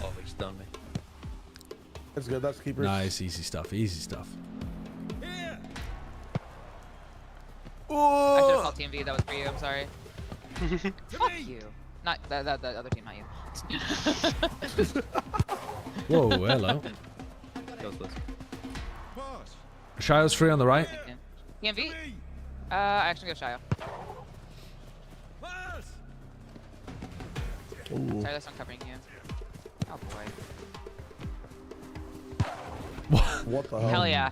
Speaker 4: Oh, he's done me.
Speaker 8: That's good. That's keepers.
Speaker 2: Nice, easy stuff. Easy stuff.
Speaker 10: I should have called TMV. That was for you. I'm sorry. Fuck you. Not the other team, not you.
Speaker 2: Whoa, hello.
Speaker 4: Goes this.
Speaker 2: Shio's free on the right.
Speaker 10: TMV? I actually go Shio.
Speaker 8: Ooh.
Speaker 10: Sorry, that's not covering you. Oh boy.
Speaker 8: What the hell?
Speaker 10: Hell yeah.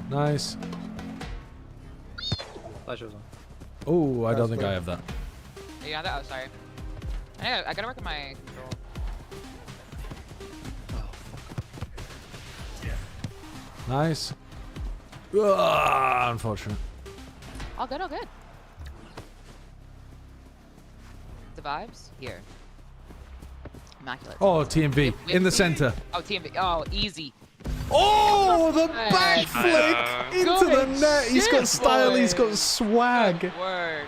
Speaker 2: Nice.
Speaker 4: Flash was on.
Speaker 2: Oh, I don't
Speaker 8: That's
Speaker 2: think
Speaker 8: good.
Speaker 2: I have that.
Speaker 10: You got that? Oh, sorry. I gotta work on my control.
Speaker 2: Nice. Ah, unfortunate.
Speaker 10: All good, all good. The vibes? Here. Immaculate.
Speaker 2: Oh, TMV in the center.
Speaker 10: Oh, TMV. Oh, easy.
Speaker 2: Oh, the
Speaker 10: Nice.
Speaker 2: back flick into the
Speaker 10: Good
Speaker 2: net. He's got
Speaker 10: shit,
Speaker 2: style. He's got
Speaker 10: boys.
Speaker 2: swag.
Speaker 10: Word.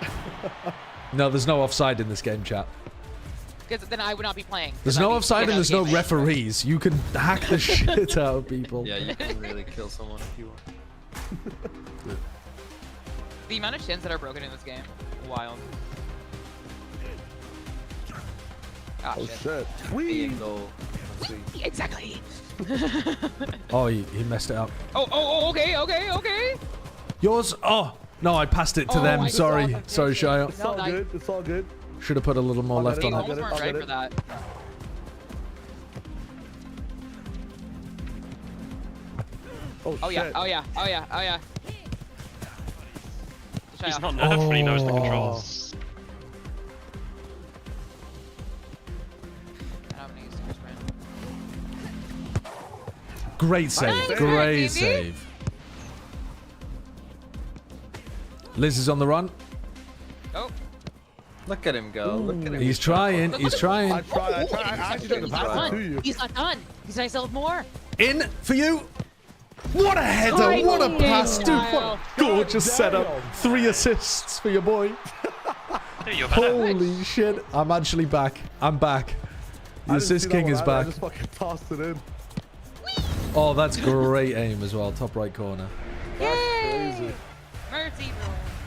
Speaker 2: No, there's no offside in this game, chat.
Speaker 10: Because then I would not be playing.
Speaker 2: There's no offside and there's no referees. You can hack the shit out of people.
Speaker 4: Yeah, you can really kill someone if you want.
Speaker 10: The amount of chins that are broken in this game, wild. Ah,
Speaker 8: Oh
Speaker 10: shit.
Speaker 8: shit.
Speaker 4: Being goal.
Speaker 10: Exactly.
Speaker 2: Oh, he messed it up.
Speaker 10: Oh, okay.
Speaker 2: Yours? Oh, no, I passed it to
Speaker 10: Oh,
Speaker 2: them.
Speaker 10: I
Speaker 2: Sorry.
Speaker 10: saw it.
Speaker 2: Sorry, Shio.
Speaker 8: It's all
Speaker 10: No,
Speaker 8: good. It's all good.
Speaker 2: Should have put a little more
Speaker 8: I'll
Speaker 2: left
Speaker 8: get it,
Speaker 2: on
Speaker 8: I'll
Speaker 2: it.
Speaker 8: get it.
Speaker 10: Almost weren't right for that.
Speaker 8: Oh,
Speaker 10: Oh yeah,
Speaker 8: shit.
Speaker 10: oh yeah.
Speaker 9: He's not nerfed when he knows the
Speaker 2: Oh.
Speaker 9: controls.
Speaker 10: I'm gonna use the first brand.
Speaker 2: Great save.
Speaker 8: Nice.
Speaker 2: Great
Speaker 10: Nice, baby.
Speaker 2: save. Liz is on the run.
Speaker 10: Oh,
Speaker 4: Look at him go. Look at him.
Speaker 2: He's trying. He's trying.
Speaker 8: I tried. I actually tried to pass it to you.
Speaker 10: he's not done. He's gonna sell more.
Speaker 2: In for you. What a header. What a pass, dude. What a gorgeous setup. 3 assists for your boy.
Speaker 9: Dude, you're better.
Speaker 2: Holy shit. I'm actually back. I'm back. The
Speaker 8: I didn't
Speaker 2: assist
Speaker 8: see that
Speaker 2: king
Speaker 8: one.
Speaker 2: is
Speaker 8: I
Speaker 2: back.
Speaker 8: just fucking tossed it in.
Speaker 2: Oh, that's great aim as well. Top right corner.
Speaker 8: Crazy.
Speaker 10: Mercy,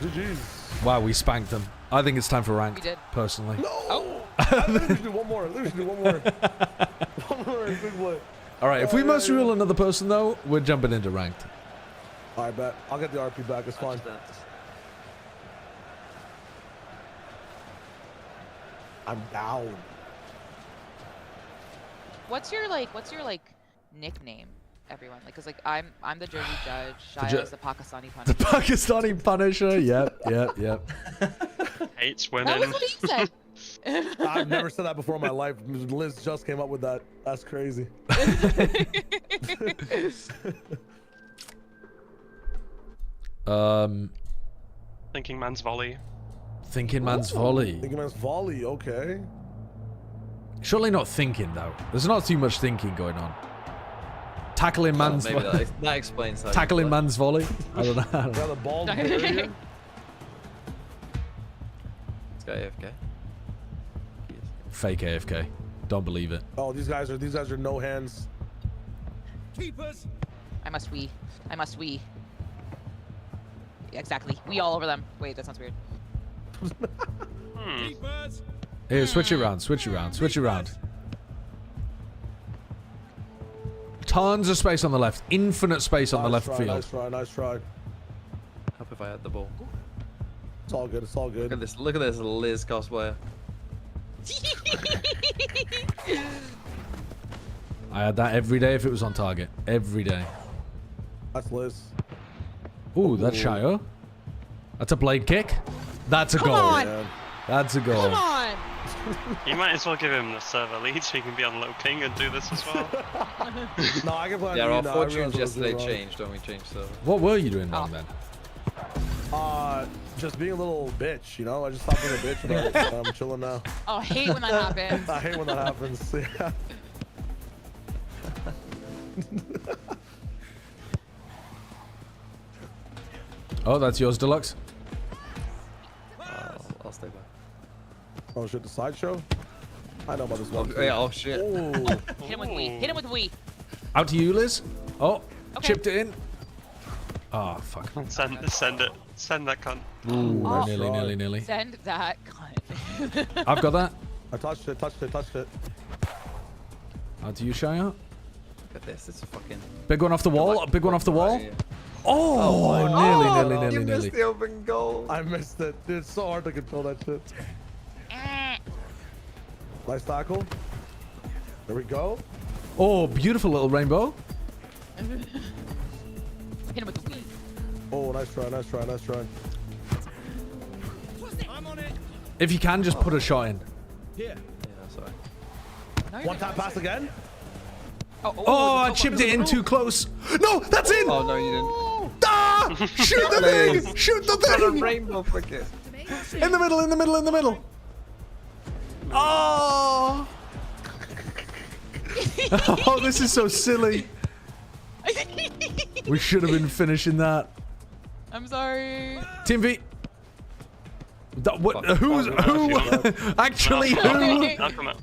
Speaker 10: bro.
Speaker 8: GG's.
Speaker 2: Wow, we spanked them. I think it's time for ranked,
Speaker 10: We did.
Speaker 2: personally.
Speaker 8: No.
Speaker 10: Oh.
Speaker 8: I think we should do one more. We should do one more. One more. Big play.
Speaker 2: All right, if we must rule another person, though, we're jumping into ranked.
Speaker 8: All right, bet. I'll get the RP back. It's fine. I'm down.
Speaker 10: What's your nickname, everyone? Like, cause like I'm the Jersey Judge.
Speaker 2: Ju-
Speaker 10: Shia's the Pakistani
Speaker 2: The
Speaker 10: Punisher.
Speaker 2: Pakistani Punisher. Yep.
Speaker 9: Hates
Speaker 10: That
Speaker 9: women.
Speaker 10: was what he said.
Speaker 8: I've never said that before in my life. Liz just came up with that. That's crazy.
Speaker 9: Thinking man's volley.
Speaker 2: Thinking man's volley.
Speaker 8: Thinking man's volley. Okay.
Speaker 2: Surely not thinking, though. There's not too much thinking going on. Tackling man's
Speaker 4: Maybe
Speaker 2: volley.
Speaker 4: that explains how.
Speaker 2: Tackling
Speaker 4: you play.
Speaker 2: man's volley. I don't know.
Speaker 8: Got the ball in the area.
Speaker 4: This guy AFK.
Speaker 2: Fake AFK. Don't believe it.
Speaker 8: Oh, these guys are no hands.
Speaker 10: I must wee. Exactly. We all over them. Wait, that sounds weird.
Speaker 2: Here, switch it around. Tons of space on the left. Infinite space on the left field.
Speaker 8: Nice try.
Speaker 4: Help if I had the ball.
Speaker 8: It's all good.
Speaker 4: Look at this Liz cosplayer.
Speaker 2: I had that every day if it was on target. Every day.
Speaker 8: That's Liz.
Speaker 2: Ooh, that's Shio. That's a blade kick. That's a goal.
Speaker 10: on.
Speaker 2: That's a goal.
Speaker 10: Come on.
Speaker 9: You might as well give him the server lead so he can be on low ping and do this as well.
Speaker 8: No, I can play on
Speaker 4: Yeah,
Speaker 8: you
Speaker 4: our
Speaker 8: now. I
Speaker 4: fortunes
Speaker 8: realized I was
Speaker 4: yesterday
Speaker 8: doing wrong.
Speaker 4: changed when we changed server.
Speaker 2: What were you doing wrong then?
Speaker 8: Just being a little bitch, you know? I just stopped being a bitch about it. I'm chilling now.
Speaker 10: Oh, I hate when that happens.
Speaker 8: I hate when that happens. Yeah.
Speaker 2: Oh, that's yours, Deluxe.
Speaker 8: Oh shit, the sideshow? I know about this one.
Speaker 4: Yeah, oh shit.
Speaker 8: Oh.
Speaker 10: Hit him with Wii. Hit him with Wii.
Speaker 2: Out to you, Liz. Oh,
Speaker 10: Okay.
Speaker 2: chipped it in. Oh, fuck.
Speaker 9: Send it. Send that cunt.
Speaker 2: Ooh,
Speaker 8: nice
Speaker 2: nearly,
Speaker 8: try.
Speaker 2: nearly.
Speaker 10: Send that cunt.
Speaker 2: I've got that.
Speaker 8: I touched it.
Speaker 2: Out to you, Shia.
Speaker 4: Look at this. It's a fucking.
Speaker 2: Big one off the wall. Big one off the wall.
Speaker 4: Right,
Speaker 2: Oh, nearly.
Speaker 4: You missed the open goal.
Speaker 8: I missed it. Dude, it's so hard to control that shit. Nice tackle. There we go.
Speaker 2: Oh, beautiful little rainbow.
Speaker 10: Hit him with the Wii.
Speaker 8: Oh, nice try.
Speaker 2: If you can, just put a shot in.
Speaker 4: Yeah, sorry.
Speaker 10: No,
Speaker 8: One tap pass again.
Speaker 2: Oh, I chipped it in too close. No, that's in.
Speaker 4: Oh no, you didn't.
Speaker 2: Ah! Shoot the thing! Shoot the
Speaker 4: Got a
Speaker 2: thing!
Speaker 4: rainbow cricket.
Speaker 2: In the middle. Oh! Oh, this is so silly. We should have been finishing that.
Speaker 10: I'm sorry.
Speaker 2: Team V. What? Who? Actually, who?
Speaker 9: I'll come out.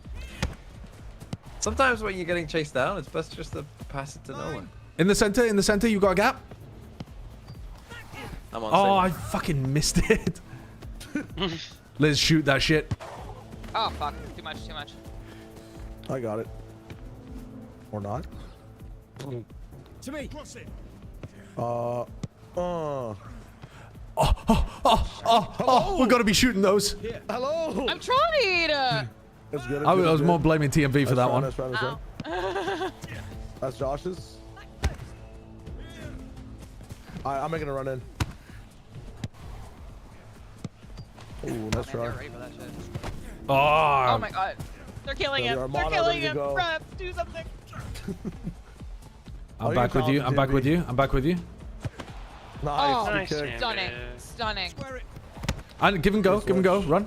Speaker 4: Sometimes when you're getting chased down, it's best just to pass it to no one.
Speaker 2: In the center, you got a gap.
Speaker 4: I'm on.
Speaker 2: Oh, I fucking missed it. Liz, shoot that shit.
Speaker 10: Oh fuck! Too much.
Speaker 8: I got it. Or not.
Speaker 11: To me.
Speaker 2: We gotta be shooting those.
Speaker 8: Hello.
Speaker 10: I'm trying.
Speaker 8: That's good.
Speaker 2: I was more blaming TMV for that one.
Speaker 8: That's right. That's Josh's. I'm making a run in. Ooh, nice try.
Speaker 2: Oh.
Speaker 10: Oh my god. They're killing him. They're killing him. Rep, do something.
Speaker 2: I'm back with you. I'm back with you.
Speaker 8: Nice.
Speaker 10: Oh, stunning.
Speaker 2: And give and go. Run.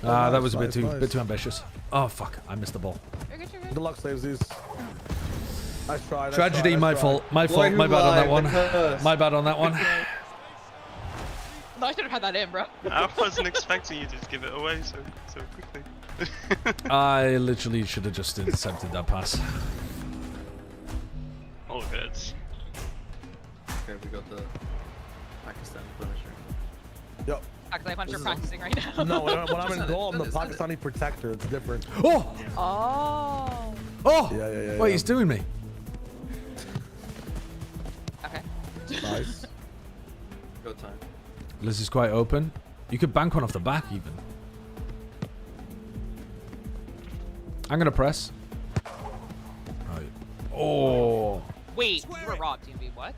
Speaker 2: That was a bit too ambitious. Oh fuck! I missed the ball.
Speaker 8: Good luck, saves these. Nice try.
Speaker 2: Tragedy, my fault. My bad on that one. My bad on that one.
Speaker 10: No, I should have had that in, bro.
Speaker 9: I wasn't expecting you to just give it away so quickly.
Speaker 2: I literally should have just intercepted that pass.
Speaker 9: All good.
Speaker 4: Okay, we got the Pakistan finisher.
Speaker 8: Yep.
Speaker 10: Pakistani puncher practicing right now.
Speaker 8: No, when I'm in goal, I'm the Pakistani protector. It's different.
Speaker 2: Oh!
Speaker 8: Yeah.
Speaker 2: Wait, he's doing me.
Speaker 10: Okay.
Speaker 8: Nice.
Speaker 4: Go time.
Speaker 2: Liz is quite open. You could bank one off the back even. I'm gonna press. Right. Oh.
Speaker 10: Wait, you were robbed, TMV. What?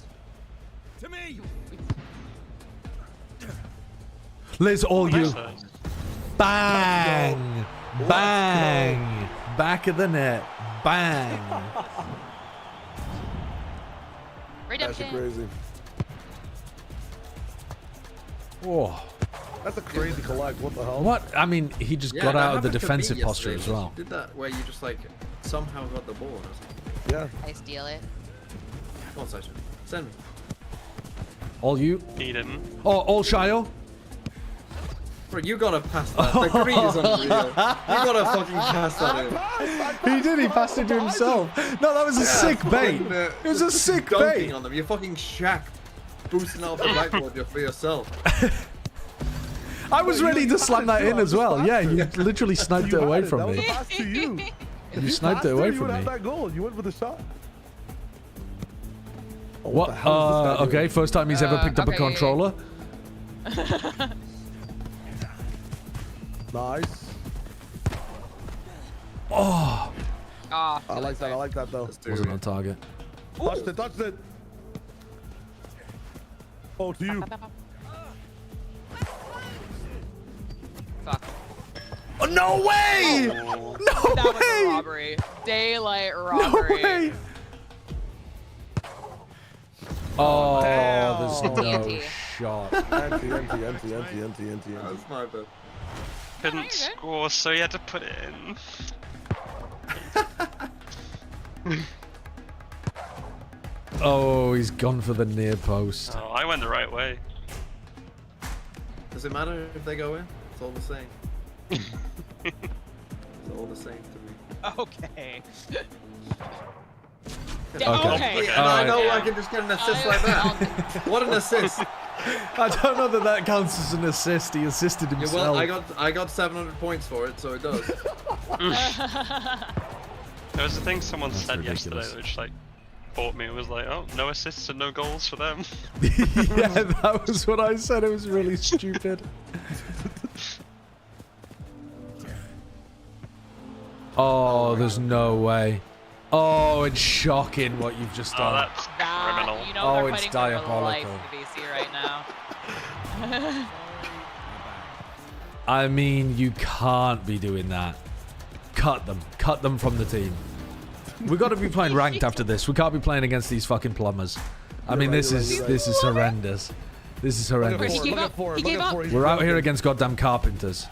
Speaker 11: To me.
Speaker 2: Liz, all you. Bang! Bang! Back of the net. Bang!
Speaker 8: That's crazy.
Speaker 2: Oh.
Speaker 8: That's a crazy collect. What the hell?
Speaker 2: What? I mean, he just got out of the defensive posture as well.
Speaker 4: Did that where you just like somehow got the ball or something?
Speaker 8: Yeah.
Speaker 10: I steal it.
Speaker 4: One second. Send me.
Speaker 2: All you.
Speaker 9: Need him.
Speaker 2: Oh, all Shio.
Speaker 4: Bro, you gotta pass that. The green is unreal. You gotta fucking pass that in.
Speaker 2: He did. He passed it to himself. No, that was a sick bait. It was a sick bait.
Speaker 4: On them. You're fucking Shaq, boosting out the backboard for yourself.
Speaker 2: I was ready to slam that in as well. Yeah, you literally sniped it away from me.
Speaker 8: That was to you.
Speaker 2: You sniped it away from
Speaker 8: You would
Speaker 2: me.
Speaker 8: have that goal. You went with the shot. Oh,
Speaker 2: What?
Speaker 8: the hell is this guy
Speaker 2: Okay,
Speaker 8: doing?
Speaker 2: first time he's ever picked up a
Speaker 10: okay.
Speaker 2: controller.
Speaker 8: Nice.
Speaker 2: Oh,
Speaker 10: Oh,
Speaker 8: I like that. I like that though.
Speaker 2: wasn't on target.
Speaker 8: Touched it. Touched it. Oh, to you.
Speaker 10: Fuck.
Speaker 2: Oh, no way!
Speaker 10: That
Speaker 2: No
Speaker 10: was a
Speaker 2: way!
Speaker 10: robbery. Daylight
Speaker 2: No
Speaker 10: robbery.
Speaker 2: way! Oh, there's no
Speaker 10: TNT.
Speaker 2: shot.
Speaker 8: Empty.
Speaker 4: That's my bad.
Speaker 9: Couldn't score, so he had to put it in.
Speaker 2: Oh, he's gone for the near post.
Speaker 9: Oh, I went the right way.
Speaker 4: Does it matter if they go in? It's all the same. It's all the same to me.
Speaker 10: Okay.
Speaker 2: Okay.
Speaker 4: And I know I can just get an assist like that. What an assist!
Speaker 2: I don't know that counts as an assist. He assisted
Speaker 4: Yeah,
Speaker 2: himself.
Speaker 4: well, I got 700 points for it, so it does.
Speaker 9: There was a thing someone
Speaker 2: That's
Speaker 9: said
Speaker 2: ridiculous.
Speaker 9: yesterday which like bought me. It was like, oh, no assists and no goals for them.
Speaker 2: Yeah, that was what I said. It was really stupid. Oh, there's no way. Oh, it's shocking what you've just
Speaker 9: Oh,
Speaker 2: done.
Speaker 9: that's criminal.
Speaker 10: You know
Speaker 2: Oh,
Speaker 10: they're
Speaker 2: it's
Speaker 10: fighting for their life
Speaker 2: diabolical.
Speaker 10: in VC right now.
Speaker 2: I mean, you can't be doing that. Cut them from the team. We've got to be playing ranked after this. We can't be playing against these fucking plumbers. I mean, this is horrendous. This is horrendous.
Speaker 7: He gave up. He gave up.
Speaker 2: We're out here against goddamn carpenters.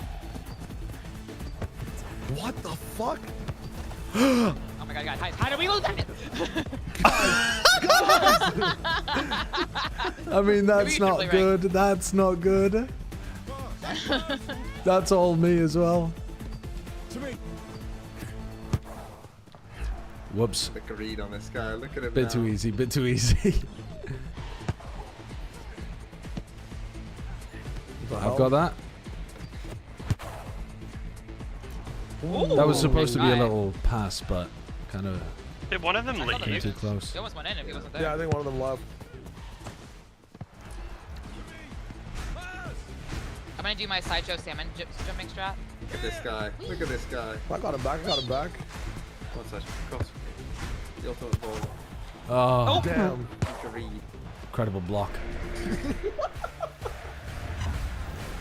Speaker 8: What the fuck?
Speaker 10: Oh my god, guys, how do we lose that?
Speaker 2: I mean, that's not good. That's not good. That's all me as well.
Speaker 11: To me.
Speaker 2: Whoops.
Speaker 4: Look at read on this guy. Look at him.
Speaker 2: Bit too easy. Bit too easy. I've got that.
Speaker 10: Ooh,
Speaker 2: That was supposed to be a
Speaker 10: nice.
Speaker 2: little pass, but kind of
Speaker 9: Did one of them
Speaker 10: I thought
Speaker 9: leave?
Speaker 2: too close.
Speaker 10: He almost went in if he wasn't there.
Speaker 8: Yeah, I think one of them left.
Speaker 10: I'm gonna do my sideshow salmon jumping strat.
Speaker 4: Look at this guy. Look at this guy.
Speaker 8: I got him back. I got him back.
Speaker 4: What's that? Cross. The ultimate ball.
Speaker 2: Oh,
Speaker 8: Damn.
Speaker 4: Look at read.
Speaker 2: incredible block.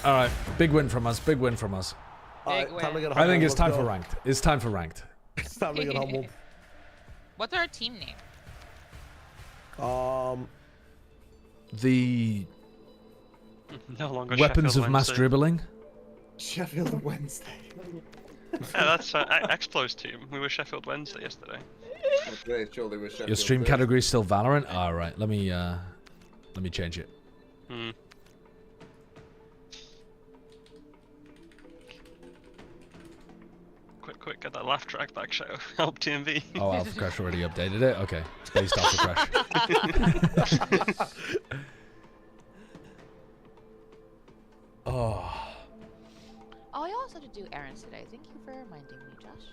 Speaker 2: All right, big win from us. Big win from us.
Speaker 10: Big
Speaker 8: Alright, time to
Speaker 10: win.
Speaker 8: get
Speaker 2: I think
Speaker 8: humbled.
Speaker 2: it's time
Speaker 8: Let's
Speaker 2: for
Speaker 8: go.
Speaker 2: ranked. It's time for ranked.
Speaker 8: It's time to get humbled.
Speaker 10: What's our team name?
Speaker 2: The
Speaker 9: No longer
Speaker 2: weapons
Speaker 9: Sheffield
Speaker 2: of mass
Speaker 9: Wednesday.
Speaker 2: dribbling.
Speaker 4: Sheffield Wednesday.
Speaker 9: Yeah, that's Explos's team. We were Sheffield Wednesday yesterday.
Speaker 4: Today, surely was Sheffield
Speaker 2: Your stream
Speaker 4: Thursday.
Speaker 2: category is still Valorant. All right, let me change it.
Speaker 9: Hmm. Quick, get that laugh track back, show. Help TMV.
Speaker 2: Oh, Alpha Crash already updated it. Okay, it's based Alpha Crash. Oh.
Speaker 10: Oh, I also had to do errands today. Thank you for reminding me, Josh.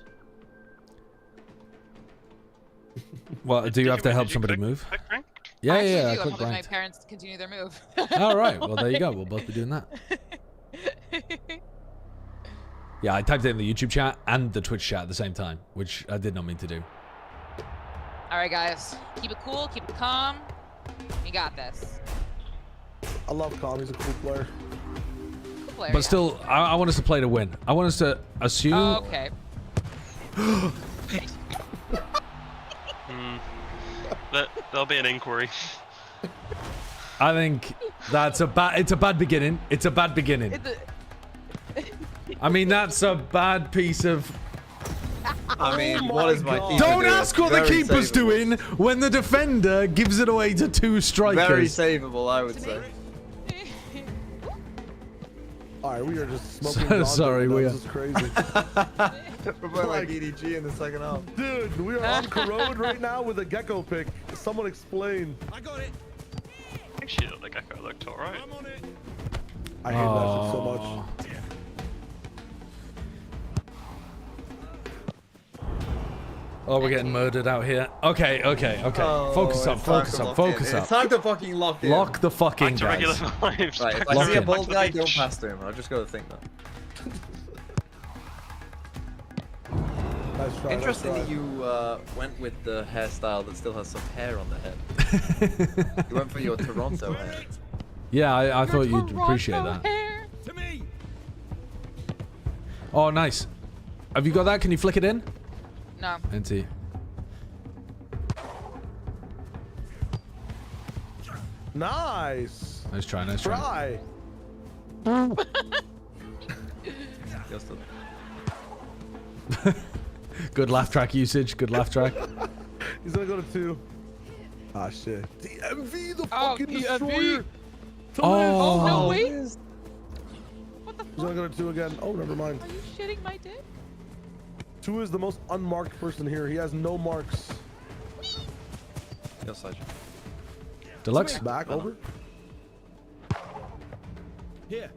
Speaker 2: Well, do you have to help
Speaker 9: Did you
Speaker 2: somebody
Speaker 9: click-
Speaker 2: move?
Speaker 9: click rank?
Speaker 2: Yeah,
Speaker 10: I actually
Speaker 2: yeah,
Speaker 10: do.
Speaker 2: I
Speaker 10: I'm
Speaker 2: clicked
Speaker 10: helping my
Speaker 2: ranked.
Speaker 10: parents continue their move.
Speaker 2: All right, well there you go. We'll both be doing that. Yeah, I typed it in the YouTube chat and the Twitch chat at the same time, which I did not mean to do.
Speaker 10: All right, guys. Keep it cool. Keep it calm. We got this.
Speaker 8: I love Calm. He's a cool player.
Speaker 10: Cool player,
Speaker 2: But
Speaker 10: yeah.
Speaker 2: still, I want us to play to win. I want us to assume.
Speaker 10: Oh, okay.
Speaker 9: There'll be an inquiry.
Speaker 2: I think that's it's a bad beginning. It's a bad beginning. I mean, that's a bad piece of.
Speaker 4: I mean, what is my keeper
Speaker 2: Don't
Speaker 4: doing?
Speaker 2: ask what the
Speaker 4: Very
Speaker 2: keeper's
Speaker 4: savable.
Speaker 2: doing when the defender gives it away to two strikers.
Speaker 4: Very savable, I would say.
Speaker 8: All right, we are just smoking.
Speaker 2: Sorry, we are.
Speaker 8: This is crazy.
Speaker 4: We're playing like EDG in the second half.
Speaker 8: Dude, we are on Corrode right now with a gecko pick. Someone explain.
Speaker 11: I got it.
Speaker 9: Actually, the gecko looked alright.
Speaker 11: I'm on it.
Speaker 8: I hate that shit so much.
Speaker 2: Oh, we're getting murdered out here. Okay.
Speaker 4: Oh,
Speaker 2: Focus up.
Speaker 4: it's time to lock in.
Speaker 2: Focus
Speaker 4: It's
Speaker 2: up.
Speaker 4: time to fucking lock in.
Speaker 2: Lock the fucking
Speaker 9: Back to regular
Speaker 2: guys.
Speaker 9: lives.
Speaker 4: Right, if
Speaker 9: Back
Speaker 4: I
Speaker 9: to
Speaker 4: see a
Speaker 9: back
Speaker 4: bald
Speaker 9: to
Speaker 4: guy,
Speaker 9: the
Speaker 4: don't
Speaker 9: beach.
Speaker 4: pass to him. I've just got to think that.
Speaker 8: Nice try,
Speaker 4: Interesting
Speaker 8: nice
Speaker 4: that
Speaker 8: try.
Speaker 4: you went with the hairstyle that still has some hair on the head. You went for your Toronto hair.
Speaker 2: Yeah, I thought you'd appreciate that.
Speaker 11: To me.
Speaker 2: Oh, nice. Have you got that? Can you flick it in?
Speaker 10: No.
Speaker 2: NT.
Speaker 8: Nice.
Speaker 2: Nice try. Nice try.
Speaker 8: Try.
Speaker 4: Just a...
Speaker 2: Good laugh track usage. Good laugh track.
Speaker 8: He's gonna go to 2. Ah shit. DMV, the
Speaker 10: Oh,
Speaker 8: fucking
Speaker 10: DMV.
Speaker 8: destroyer.
Speaker 2: Oh.
Speaker 10: No, wait.
Speaker 8: He's gonna go to 2 again. Oh, never mind.
Speaker 10: Are you shitting my dick?
Speaker 8: 2 is the most unmarked person here. He has no marks.
Speaker 4: Your side.
Speaker 2: Deluxe.
Speaker 8: Back over.
Speaker 11: Here.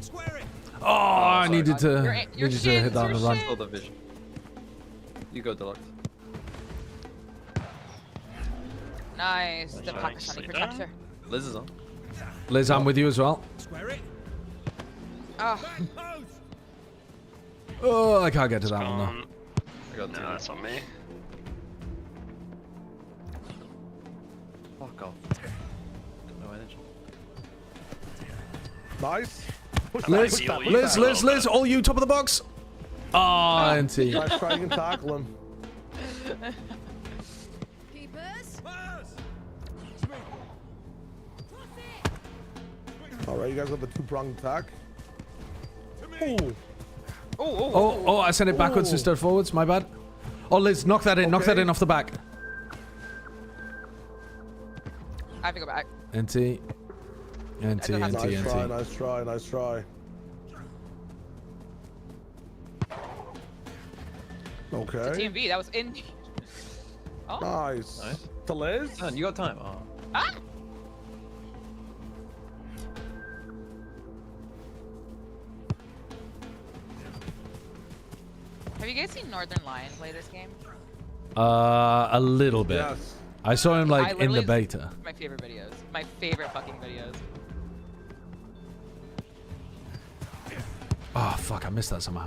Speaker 11: Square it.
Speaker 2: Oh, I needed to hit that on the run.
Speaker 4: Saw the vision. You go, Deluxe.
Speaker 10: Nice. The Pakistani protector.
Speaker 4: Liz is on.
Speaker 2: Liz, I'm with you as well.
Speaker 11: Square it.
Speaker 10: Oh.
Speaker 2: Oh, I can't get to that one though.
Speaker 4: I got 2.
Speaker 9: No, that's on me.
Speaker 4: Fuck off. No energy.
Speaker 8: Nice.
Speaker 2: Liz, all you top of the box. Oh, NT.
Speaker 8: Nice trying and tackle him. All right, you guys have the 2-pronged attack.
Speaker 2: Oh, I sent it backwards instead of forwards. My bad. Oh, Liz, knock that in.
Speaker 8: Okay.
Speaker 2: Knock that in off the back.
Speaker 10: I have to go back.
Speaker 2: NT.
Speaker 8: Nice try. Okay.
Speaker 10: It's a TMV. That was in. Oh.
Speaker 8: Nice. To Liz?
Speaker 4: Man, you got time. Oh.
Speaker 10: Ah! Have you guys seen Northern Lion play this game?
Speaker 2: A little bit.
Speaker 8: Yes.
Speaker 2: I saw him like in the beta.
Speaker 10: My favorite videos. My favorite fucking videos.
Speaker 2: Oh fuck! I missed that somehow.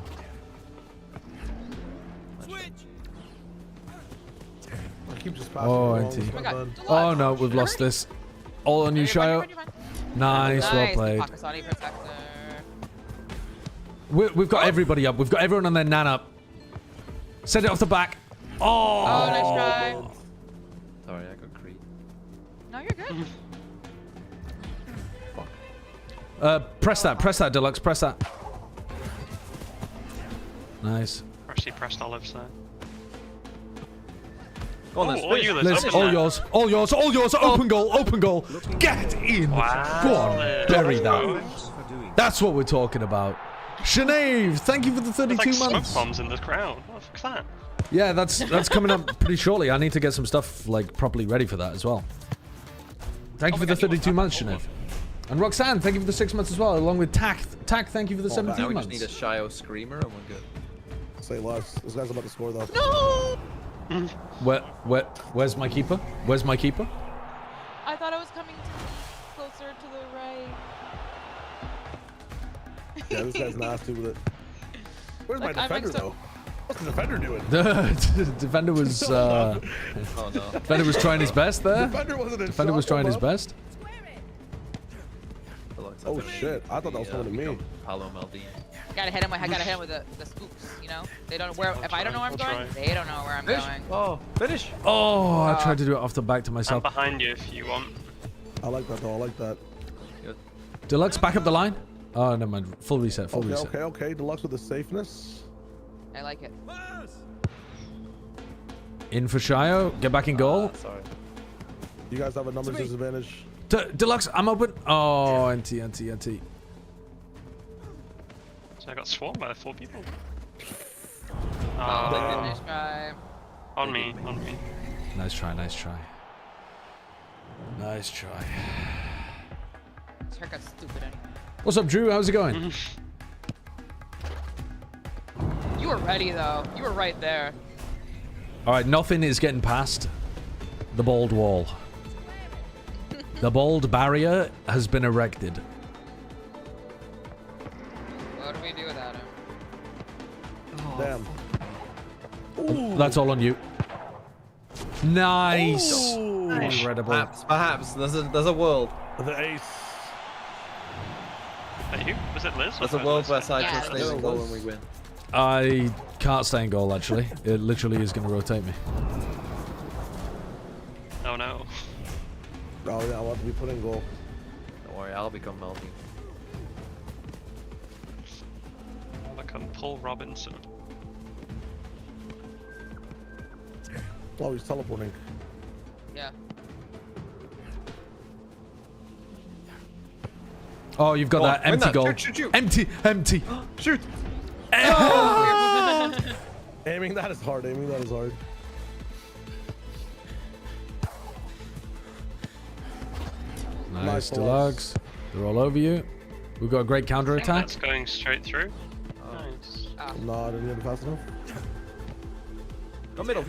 Speaker 8: I keep just passing.
Speaker 2: Oh,
Speaker 8: along.
Speaker 2: NT.
Speaker 10: Oh my God.
Speaker 2: Oh no, we've lost this. All on you, Shayo. Nice, well played.
Speaker 10: The Pakistani protector.
Speaker 2: We've got everybody up. We've got everyone on their nan up. Send it off the back. Oh!
Speaker 10: Oh, nice try.
Speaker 4: Sorry, I got Creed.
Speaker 10: No, you're good.
Speaker 2: Press that, Deluxe. Press that. Nice.
Speaker 9: Actually pressed Olives there.
Speaker 4: Go on,
Speaker 9: Oh, you,
Speaker 2: Liz, all yours. Open goal. Get in.
Speaker 9: Wow.
Speaker 2: Go on, bury that.
Speaker 5: Thanks for doing
Speaker 2: That's what we're talking about. Sinead, thank you for the 32
Speaker 9: There's like
Speaker 2: months.
Speaker 9: smoke bombs in the crowd. What the fuck's that?
Speaker 2: Yeah, that's coming up pretty shortly. I need to get some stuff like properly ready for that as well. Thank you for the 32 months, Sinead. And Roxanne, thank you for the 6 months as well, along with Tac, thank you for the 17
Speaker 4: Now we
Speaker 2: months.
Speaker 4: just need a Shayo screamer and we're good.
Speaker 8: Say less. This guy's about to score though.
Speaker 10: No!
Speaker 2: Where's my keeper? Where's my keeper?
Speaker 10: I thought I was coming to me closer to the right.
Speaker 8: Yeah, this guy's nasty with it. Where's
Speaker 10: Like,
Speaker 8: my defender though? What's the defender doing?
Speaker 2: The defender was
Speaker 4: Oh no.
Speaker 2: defender was trying his best there.
Speaker 8: Defender wasn't in
Speaker 2: Defender was
Speaker 8: shot,
Speaker 2: trying his
Speaker 8: bro.
Speaker 2: best.
Speaker 8: Oh shit! I thought that was coming to me.
Speaker 4: Paolo Maldini.
Speaker 10: Gotta hit him with the scoops, you know? They don't where if I don't know where I'm going, they don't know where I'm going.
Speaker 4: Oh, finish.
Speaker 2: Oh, I tried to do it off the back to
Speaker 9: I'm
Speaker 2: myself.
Speaker 9: behind you if you want.
Speaker 8: I like that though. I like that.
Speaker 4: Good.
Speaker 2: Deluxe, back up the line. Oh, never mind. Full reset. Full reset.
Speaker 8: Okay. Deluxe with the safeness.
Speaker 10: I like it.
Speaker 2: In for Shayo. Get back in goal.
Speaker 4: Sorry.
Speaker 8: You guys have a numbers disadvantage.
Speaker 2: Deluxe, I'm open. Oh, NT.
Speaker 9: So I got swarmed by 4 people.
Speaker 10: Nice try.
Speaker 9: On me.
Speaker 2: Nice try.
Speaker 10: This haircut's stupid anyway.
Speaker 2: What's up, Drew? How's it going?
Speaker 10: You were ready though. You were right there.
Speaker 2: All right, nothing is getting past the bald wall. The bald barrier has been erected.
Speaker 10: What do we do without him?
Speaker 8: Damn.
Speaker 2: That's all on you. Nice.
Speaker 8: Ooh.
Speaker 2: Incredible.
Speaker 4: Perhaps. There's a world.
Speaker 8: The ace.
Speaker 9: Are you? Was it Liz?
Speaker 4: There's a world where Side
Speaker 10: Yeah,
Speaker 4: can stay in goal and we win.
Speaker 2: I can't stay in goal, actually. It literally is going to rotate me.
Speaker 9: Oh no.
Speaker 8: Oh yeah, I want to be put in goal.
Speaker 4: Don't worry, I'll become Maldini.
Speaker 9: I'll become Paul Robinson.
Speaker 8: Oh, he's teleporting.
Speaker 10: Yeah.
Speaker 2: Oh, you've got that
Speaker 4: win
Speaker 2: empty
Speaker 4: that.
Speaker 2: goal.
Speaker 4: Shoot.
Speaker 2: Empty.
Speaker 4: Shoot.
Speaker 8: Aiming that is hard. Aiming that is hard.
Speaker 2: Nice, Deluxe. They're all over you. We've got a great counter attack.
Speaker 9: That's going straight through. Nice.
Speaker 8: No, I didn't get it fast enough.
Speaker 4: Go middle.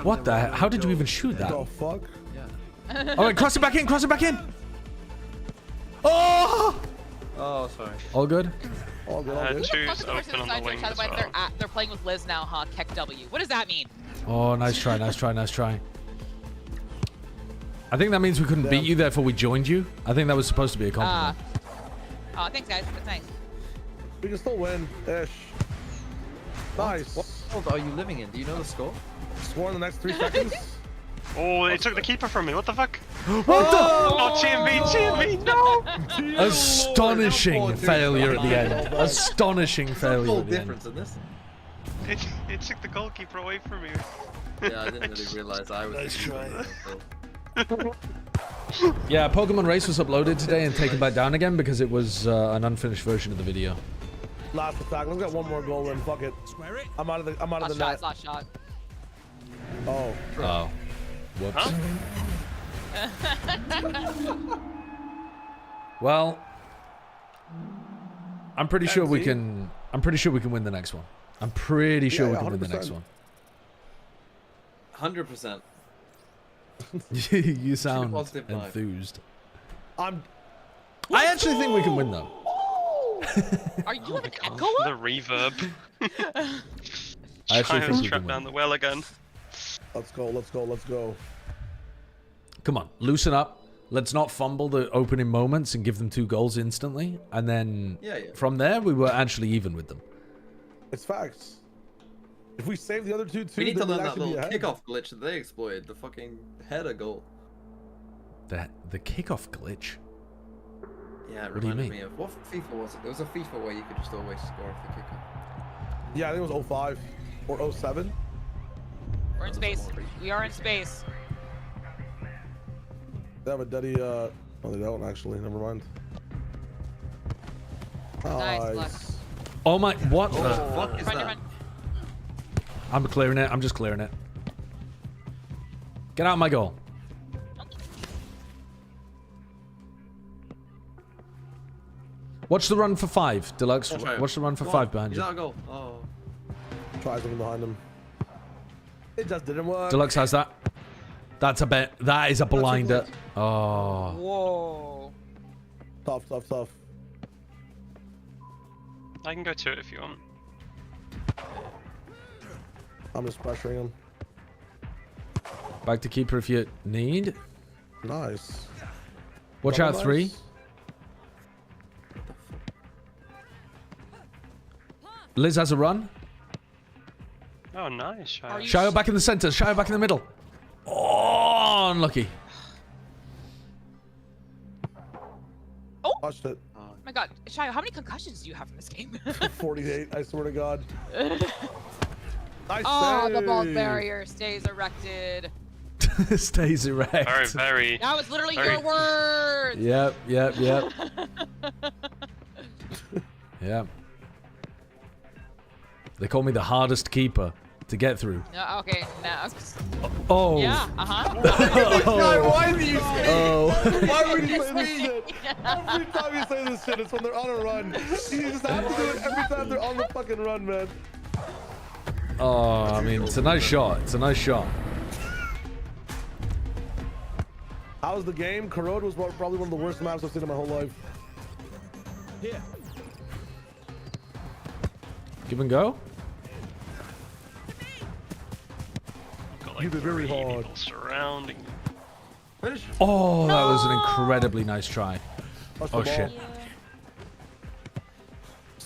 Speaker 2: What the heck? How did you even shoot that?
Speaker 8: The fuck?
Speaker 2: All right, cross it back in. Oh!
Speaker 4: Oh, sorry.
Speaker 2: All good?
Speaker 8: All good.
Speaker 9: Two's open on the wing as well.
Speaker 10: They're playing with Liz now, huh? Keck W. What does that mean?
Speaker 2: Oh, nice try. I think that means we couldn't beat you, therefore we joined you. I think that was supposed to be a compliment.
Speaker 10: Oh, thanks, guys. That's nice.
Speaker 8: We can still win. Ish. Nice.
Speaker 4: What world are you living in? Do you know the score?
Speaker 8: Score in the next 3 seconds.
Speaker 9: Oh, it took the keeper from me. What the fuck?
Speaker 2: What the?
Speaker 9: Oh, TMV, no!
Speaker 2: Astonishing failure at the end. Astonishing failure at the end.
Speaker 4: Difference in this.
Speaker 9: It took the goalkeeper away from me.
Speaker 4: Yeah, I didn't really realize I was.
Speaker 9: Nice try.
Speaker 2: Yeah, Pokemon Race was uploaded today and taken back down again because it was an unfinished version of the video.
Speaker 8: Last attack. Let's get one more goal in. Fuck it. I'm out of the net.
Speaker 10: Last shot.
Speaker 8: Oh.
Speaker 2: Oh. Whoops.
Speaker 10: Huh?
Speaker 2: Well, I'm pretty sure we can. I'm pretty sure we can win the next one. I'm pretty sure we can win the next one.
Speaker 4: 100%.
Speaker 2: You sound enthused.
Speaker 8: I
Speaker 2: actually think we can win though.
Speaker 10: Are you having an echo?
Speaker 9: The reverb.
Speaker 2: I actually think we can
Speaker 9: down
Speaker 2: win.
Speaker 9: the well again.
Speaker 8: Let's go.
Speaker 2: Come on, loosen up. Let's not fumble the opening moments and give them 2 goals instantly. And then from there, we were actually even with them.
Speaker 8: It's facts. If we save the other 2 too,
Speaker 4: we need to learn that
Speaker 8: actually
Speaker 4: little kickoff glitch that they exploited. The fucking header goal.
Speaker 2: The kickoff glitch?
Speaker 4: Yeah, it
Speaker 2: What do you
Speaker 4: reminded
Speaker 2: mean?
Speaker 4: me of what FIFA was it? There was a FIFA where you could just always score off the kickoff.
Speaker 8: Yeah, I think it was 05 or 07.
Speaker 10: We're in space. We are in space.
Speaker 8: They have a Duddy, oh, they don't actually. Never mind.
Speaker 10: Nice.
Speaker 8: Nice.
Speaker 2: Oh my, what the?
Speaker 4: Fuck is that?
Speaker 2: I'm clearing it. I'm just clearing it. Get out of my goal. Watch the run for 5, Deluxe. Watch the run for 5 behind
Speaker 4: He's
Speaker 2: you.
Speaker 4: out of goal. Oh.
Speaker 8: Try something behind him. It just didn't work.
Speaker 2: Deluxe has that. That's a bit. That is a blinder. Oh.
Speaker 10: Whoa.
Speaker 8: Tough.
Speaker 9: I can go to it if you want.
Speaker 8: I'm just pressuring him.
Speaker 2: Back to keeper if you need.
Speaker 8: Nice.
Speaker 2: Watch out, 3. Liz has a run.
Speaker 9: Oh, nice.
Speaker 2: Shio back in the center. Shio back in the middle. Oh, unlucky.
Speaker 10: Oh.
Speaker 8: Watched it.
Speaker 10: Oh my god. Shio, how many concussions do you have in this game?
Speaker 8: 48, I swear to God. Nice
Speaker 10: Oh, the ball
Speaker 8: save.
Speaker 10: barrier stays erected.
Speaker 2: Stays erect.
Speaker 9: Very.
Speaker 10: That was literally your words.
Speaker 2: Yep. Yep. They call me the hardest keeper to get through.
Speaker 10: No, okay, no.
Speaker 2: Oh.
Speaker 10: Yeah, uh-huh.
Speaker 8: Why do you say Why would you say
Speaker 10: say
Speaker 8: this shit? Every time you say this shit, it's when they're on a run. You just have to do it every time they're on the fucking run, man.
Speaker 2: Oh, I mean, it's a nice shot.
Speaker 8: How was the game? Corrode was probably one of the worst maps I've seen in my whole life.
Speaker 11: Here.
Speaker 2: Give and go.
Speaker 9: Got like
Speaker 8: You did very
Speaker 9: 3
Speaker 8: hard.
Speaker 9: people surrounding.
Speaker 2: Oh, that was an incredibly nice try. Oh shit.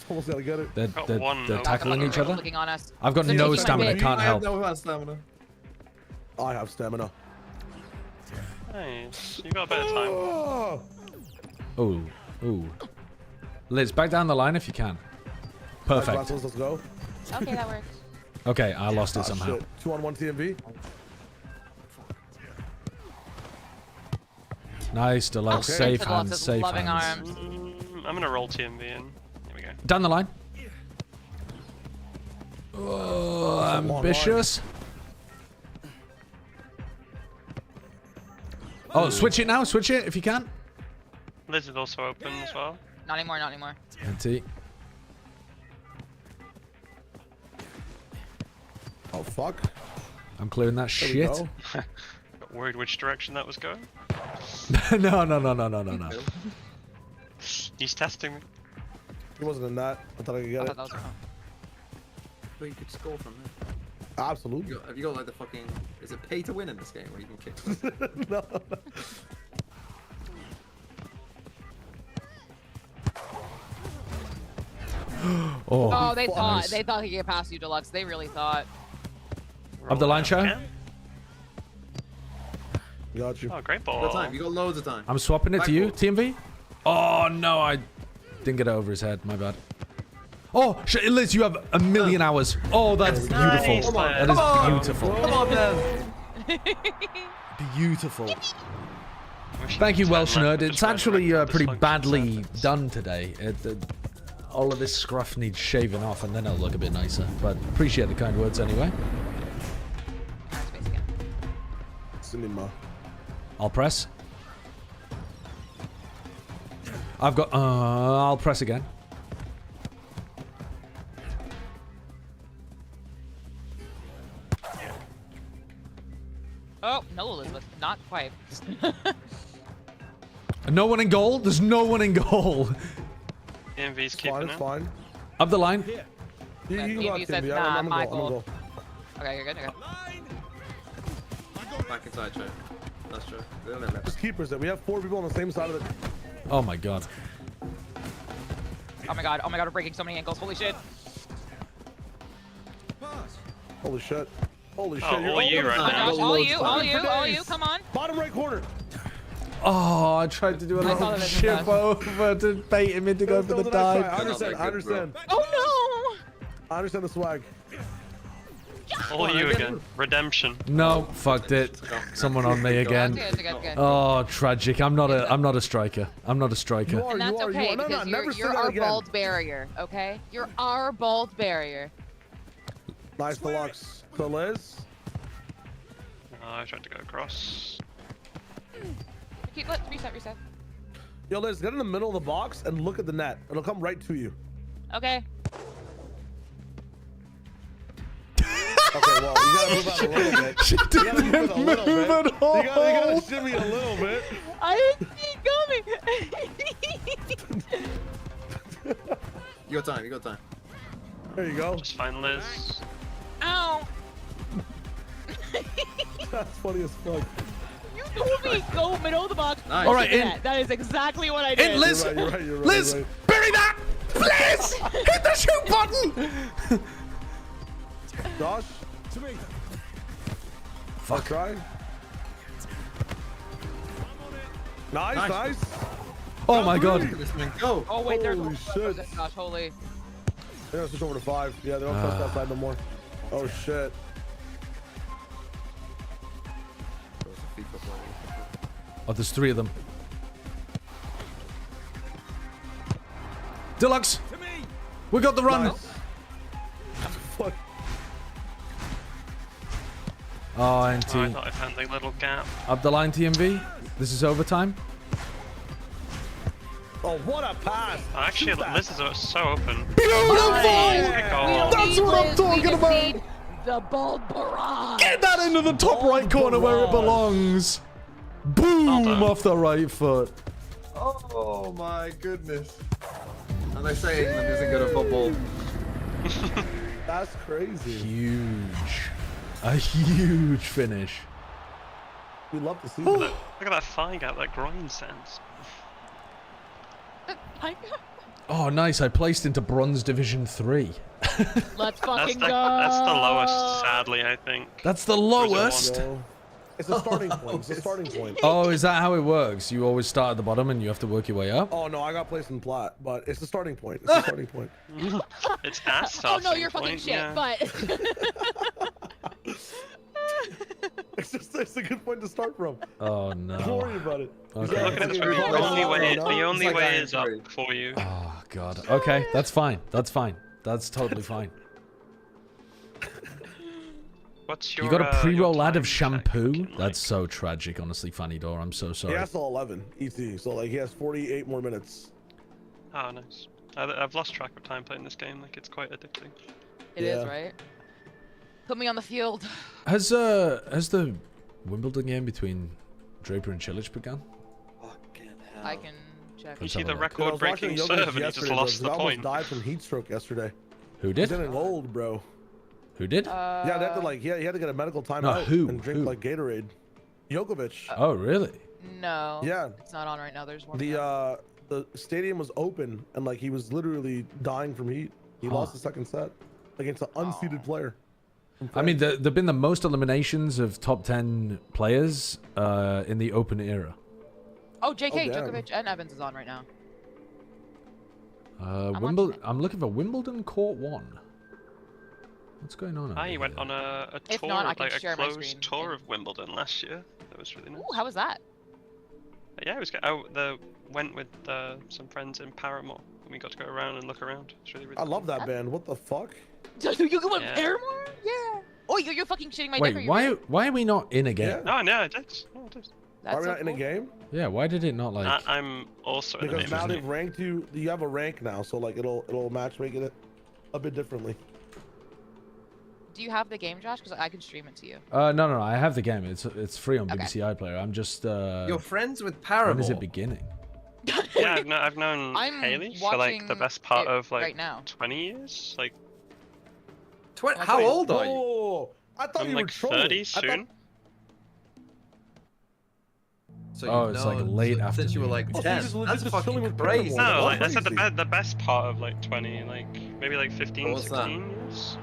Speaker 8: Almost gotta get it.
Speaker 2: They're tackling each other.
Speaker 10: Looking on us.
Speaker 2: I've got
Speaker 10: They're
Speaker 2: no
Speaker 10: taking my
Speaker 2: stamina.
Speaker 10: bit.
Speaker 2: Can't help.
Speaker 4: I have stamina.
Speaker 8: I have stamina.
Speaker 9: Nice. You got a better time.
Speaker 2: Oh. Liz, back down the line if you can. Perfect.
Speaker 8: Let's go.
Speaker 10: Okay, that works.
Speaker 2: Okay, I lost it somehow.
Speaker 8: Shit. 2-on-1 TMV.
Speaker 2: Nice, Deluxe. Safe hands, safe hands.
Speaker 9: I'm gonna roll TMV in. Here we go.
Speaker 2: Down the line. Oh, ambitious. Oh, switch it now. Switch it if you can.
Speaker 9: Liz is also open as well.
Speaker 10: Not anymore, not anymore.
Speaker 2: NT.
Speaker 8: Oh, fuck.
Speaker 2: I'm clearing that shit.
Speaker 9: Got worried which direction that was going.
Speaker 2: No.
Speaker 9: He's testing me.
Speaker 8: He wasn't in that. I thought I could get it.
Speaker 4: But you could score from there.
Speaker 8: Absolutely.
Speaker 4: Have you got like the fucking... Is it pay to win in this game where you can kick?
Speaker 8: No.
Speaker 10: Oh, they thought he could get past you, Deluxe. They really thought.
Speaker 2: Up the line, show.
Speaker 8: Got you.
Speaker 9: Oh, great ball.
Speaker 4: You got time. You got loads of time.
Speaker 2: I'm swapping it to you,
Speaker 4: Backboard.
Speaker 2: TMV. Oh no, I didn't get it over his head. My bad. Oh, Liz, you have a million hours. Oh, that's beautiful. That is beautiful.
Speaker 4: Come on, then.
Speaker 2: Beautiful. Thank you, Welsh Nerd. It's actually pretty badly done today. All of this scruff needs shaving off, and then it'll look a bit nicer. But appreciate the kind words anyway.
Speaker 8: Cinema.
Speaker 2: I'll press. I've got. I'll press again.
Speaker 10: Oh, no, Elizabeth. Not quite.
Speaker 2: No one in goal? There's no one in goal.
Speaker 9: TMV's keeping
Speaker 8: It's
Speaker 9: it.
Speaker 8: fine.
Speaker 2: Up the line.
Speaker 8: You got
Speaker 10: said,
Speaker 8: TMV.
Speaker 10: nah,
Speaker 8: I'm
Speaker 10: my
Speaker 8: gonna go.
Speaker 10: goal. Okay, you're good. Okay.
Speaker 4: Back inside, Joe. That's true.
Speaker 8: Just keepers it. We have 4 people on the same side of it.
Speaker 2: Oh my god.
Speaker 10: Oh my god, we're breaking so many ankles. Holy shit.
Speaker 8: Holy shit. Holy shit.
Speaker 9: all you right now.
Speaker 10: All you, come on.
Speaker 8: Bottom right corner.
Speaker 2: Oh, I tried to do a little chip over to bait him into going for the dive.
Speaker 8: I understand.
Speaker 10: Oh
Speaker 8: I understand the swag.
Speaker 9: All you again. Redemption.
Speaker 2: No, fucked it. Someone on me again.
Speaker 10: Good.
Speaker 2: Oh, tragic. I'm not a striker. I'm not a striker.
Speaker 8: You are,
Speaker 10: And that's
Speaker 8: you are,
Speaker 10: okay,
Speaker 8: you are. No,
Speaker 10: because
Speaker 8: never
Speaker 10: you're
Speaker 8: say that
Speaker 10: our
Speaker 8: again.
Speaker 10: bald barrier, okay? You're our bald barrier.
Speaker 8: Nice Deluxe. So Liz.
Speaker 9: I tried to go across.
Speaker 10: Let's reset.
Speaker 8: Yo, Liz, get in the middle of the box and look at the net. It'll come right to you.
Speaker 10: Okay.
Speaker 8: Okay, well, you gotta move out a little bit.
Speaker 2: She didn't move at all.
Speaker 8: You gotta shimmy a little bit.
Speaker 10: I didn't see it coming.
Speaker 4: You got time. You got time.
Speaker 8: There you go.
Speaker 9: Just find Liz.
Speaker 10: Ow.
Speaker 8: That's funny as fuck.
Speaker 10: You told me go middle of the box.
Speaker 4: Nice.
Speaker 2: All right, in.
Speaker 10: That is exactly what I did.
Speaker 2: In, Liz.
Speaker 8: You're right,
Speaker 2: Liz,
Speaker 8: you're right.
Speaker 2: bury that. Liz, hit the shoot button.
Speaker 8: Josh.
Speaker 11: To me.
Speaker 8: Fuck. Try. Nice.
Speaker 2: Oh my god.
Speaker 4: Go.
Speaker 10: Oh wait, there's
Speaker 8: Holy shit.
Speaker 10: Gosh, holy.
Speaker 8: They're gonna switch over to 5. Yeah, they don't trust that side no more. Oh shit.
Speaker 2: Oh, there's 3 of them. Deluxe.
Speaker 11: To me.
Speaker 2: We got the run.
Speaker 8: Nice. Fuck.
Speaker 2: Oh, NT.
Speaker 9: Oh, I thought I found the little gap.
Speaker 2: Up the line, TMV. This is overtime.
Speaker 8: Oh, what a pass.
Speaker 9: Actually, Liz is so open.
Speaker 2: Beautiful.
Speaker 9: Good goal.
Speaker 2: That's what I'm talking about.
Speaker 10: The bald barrage.
Speaker 2: Get that into the top right corner where it belongs. Boom off the right foot.
Speaker 4: Oh my goodness. And they say England isn't good at football.
Speaker 8: That's crazy.
Speaker 2: Huge. A huge finish.
Speaker 8: We love to see
Speaker 9: Look
Speaker 8: that.
Speaker 9: at that thigh gap, that groin sense.
Speaker 2: Oh, nice. I placed into Bronze Division 3.
Speaker 10: Let's
Speaker 9: That's
Speaker 10: fucking
Speaker 9: the
Speaker 10: go.
Speaker 9: lowest, sadly, I think.
Speaker 2: That's the lowest.
Speaker 8: Go. It's a starting point. It's a starting point.
Speaker 2: Oh, is that how it works? You always start at the bottom and you have to work your way up?
Speaker 8: Oh no, I got placed in plat, but it's a starting point. It's a starting point.
Speaker 9: It's our
Speaker 3: Oh
Speaker 9: starting
Speaker 3: no, you're fucking
Speaker 9: point,
Speaker 3: shit,
Speaker 9: yeah.
Speaker 3: but...
Speaker 8: It's a good point to start from.
Speaker 2: Oh no.
Speaker 8: Don't worry about it.
Speaker 2: Okay.
Speaker 9: Look at it through. The only way is up for you.
Speaker 2: Oh god. Okay, that's fine. That's fine. That's totally fine.
Speaker 9: What's your,
Speaker 2: You got a pre-roll ad of
Speaker 9: time
Speaker 2: shampoo?
Speaker 9: check?
Speaker 2: That's so tragic, honestly, Fanny Door. I'm so sorry.
Speaker 8: He has till 11 ET, so like he has 48 more minutes.
Speaker 9: Oh, nice. I've lost track of time playing this game. Like, it's quite addicting.
Speaker 10: It is, right? Put me on the field.
Speaker 2: Has the Wimbledon game between Draper and Chilich begun?
Speaker 4: Fucking hell.
Speaker 10: I can check.
Speaker 9: You see the
Speaker 8: I was
Speaker 9: record-breaking
Speaker 8: watching
Speaker 9: serve
Speaker 8: Jokic
Speaker 9: and he just
Speaker 8: yesterday,
Speaker 9: lost
Speaker 8: bro,
Speaker 9: the
Speaker 8: he almost
Speaker 9: point.
Speaker 8: died from heat stroke yesterday.
Speaker 2: Who did?
Speaker 8: He's in gold, bro.
Speaker 2: Who did?
Speaker 8: Yeah, they had to like he had to get a medical timeout
Speaker 2: No, who?
Speaker 8: and drink
Speaker 2: Who?
Speaker 8: like Gatorade. Djokovic.
Speaker 2: Oh, really?
Speaker 10: No.
Speaker 8: Yeah.
Speaker 10: It's not on right now. There's one.
Speaker 8: The stadium was open and like he was literally dying from heat. He lost the second set against an unseeded player.
Speaker 2: I mean, there've been the most eliminations of top 10 players in the open era.
Speaker 10: Oh, JK,
Speaker 8: damn.
Speaker 10: Djokovic and Evans is on right now.
Speaker 2: Wimbledon. I'm looking for Wimbledon Court 1. What's going on?
Speaker 9: I went on a
Speaker 10: If
Speaker 9: tour,
Speaker 10: not, I can
Speaker 9: like a
Speaker 10: share my
Speaker 9: closed
Speaker 10: screen.
Speaker 9: tour of Wimbledon last year. That was really nice.
Speaker 10: Ooh, how was that?
Speaker 9: Yeah, it was good. Went with some friends in Paramore, and we got to go around and look around. It's really, really
Speaker 8: I love that band. What the fuck?
Speaker 10: You go with
Speaker 9: Yeah.
Speaker 10: Paramore? Yeah. Oh, you're fucking shitting my dick.
Speaker 2: Wait, why are we not in a game?
Speaker 9: No, no, it did. No, it did.
Speaker 10: That's
Speaker 8: Are we
Speaker 10: so
Speaker 8: not in a
Speaker 10: cool.
Speaker 8: game?
Speaker 2: Yeah, why did it not like?
Speaker 9: I'm also in the
Speaker 8: Because
Speaker 9: name
Speaker 8: now
Speaker 9: of
Speaker 8: they've ranked you. You have a rank now, so like it'll matchmake it a bit differently.
Speaker 10: Do you have the game, Josh? Because I can stream it to you.
Speaker 2: No, I have the game. It's free on BBC iPlayer. I'm just.
Speaker 4: You're friends with Paramore.
Speaker 2: When is it beginning?
Speaker 9: Yeah, I've known
Speaker 10: I'm
Speaker 9: Haley for like the
Speaker 10: watching
Speaker 9: best part
Speaker 10: it
Speaker 9: of like
Speaker 10: right now.
Speaker 9: 20 years. Like,
Speaker 4: How old are you?
Speaker 8: Oh, I thought
Speaker 9: I'm
Speaker 8: you were
Speaker 9: like
Speaker 8: trolling.
Speaker 9: 30
Speaker 8: I thought-
Speaker 9: soon.
Speaker 4: So
Speaker 2: Oh,
Speaker 4: you've
Speaker 2: it's like
Speaker 4: known
Speaker 2: lay
Speaker 4: since you were like
Speaker 8: Oh,
Speaker 4: 10.
Speaker 8: so you're
Speaker 4: That's
Speaker 8: just chilling
Speaker 4: fucking
Speaker 8: with
Speaker 4: crazy.
Speaker 8: Paramore.
Speaker 9: No,
Speaker 8: That's
Speaker 9: like I said,
Speaker 8: crazy.
Speaker 9: the best part of like 20, like maybe like 15,
Speaker 4: What was that?
Speaker 9: 16 years.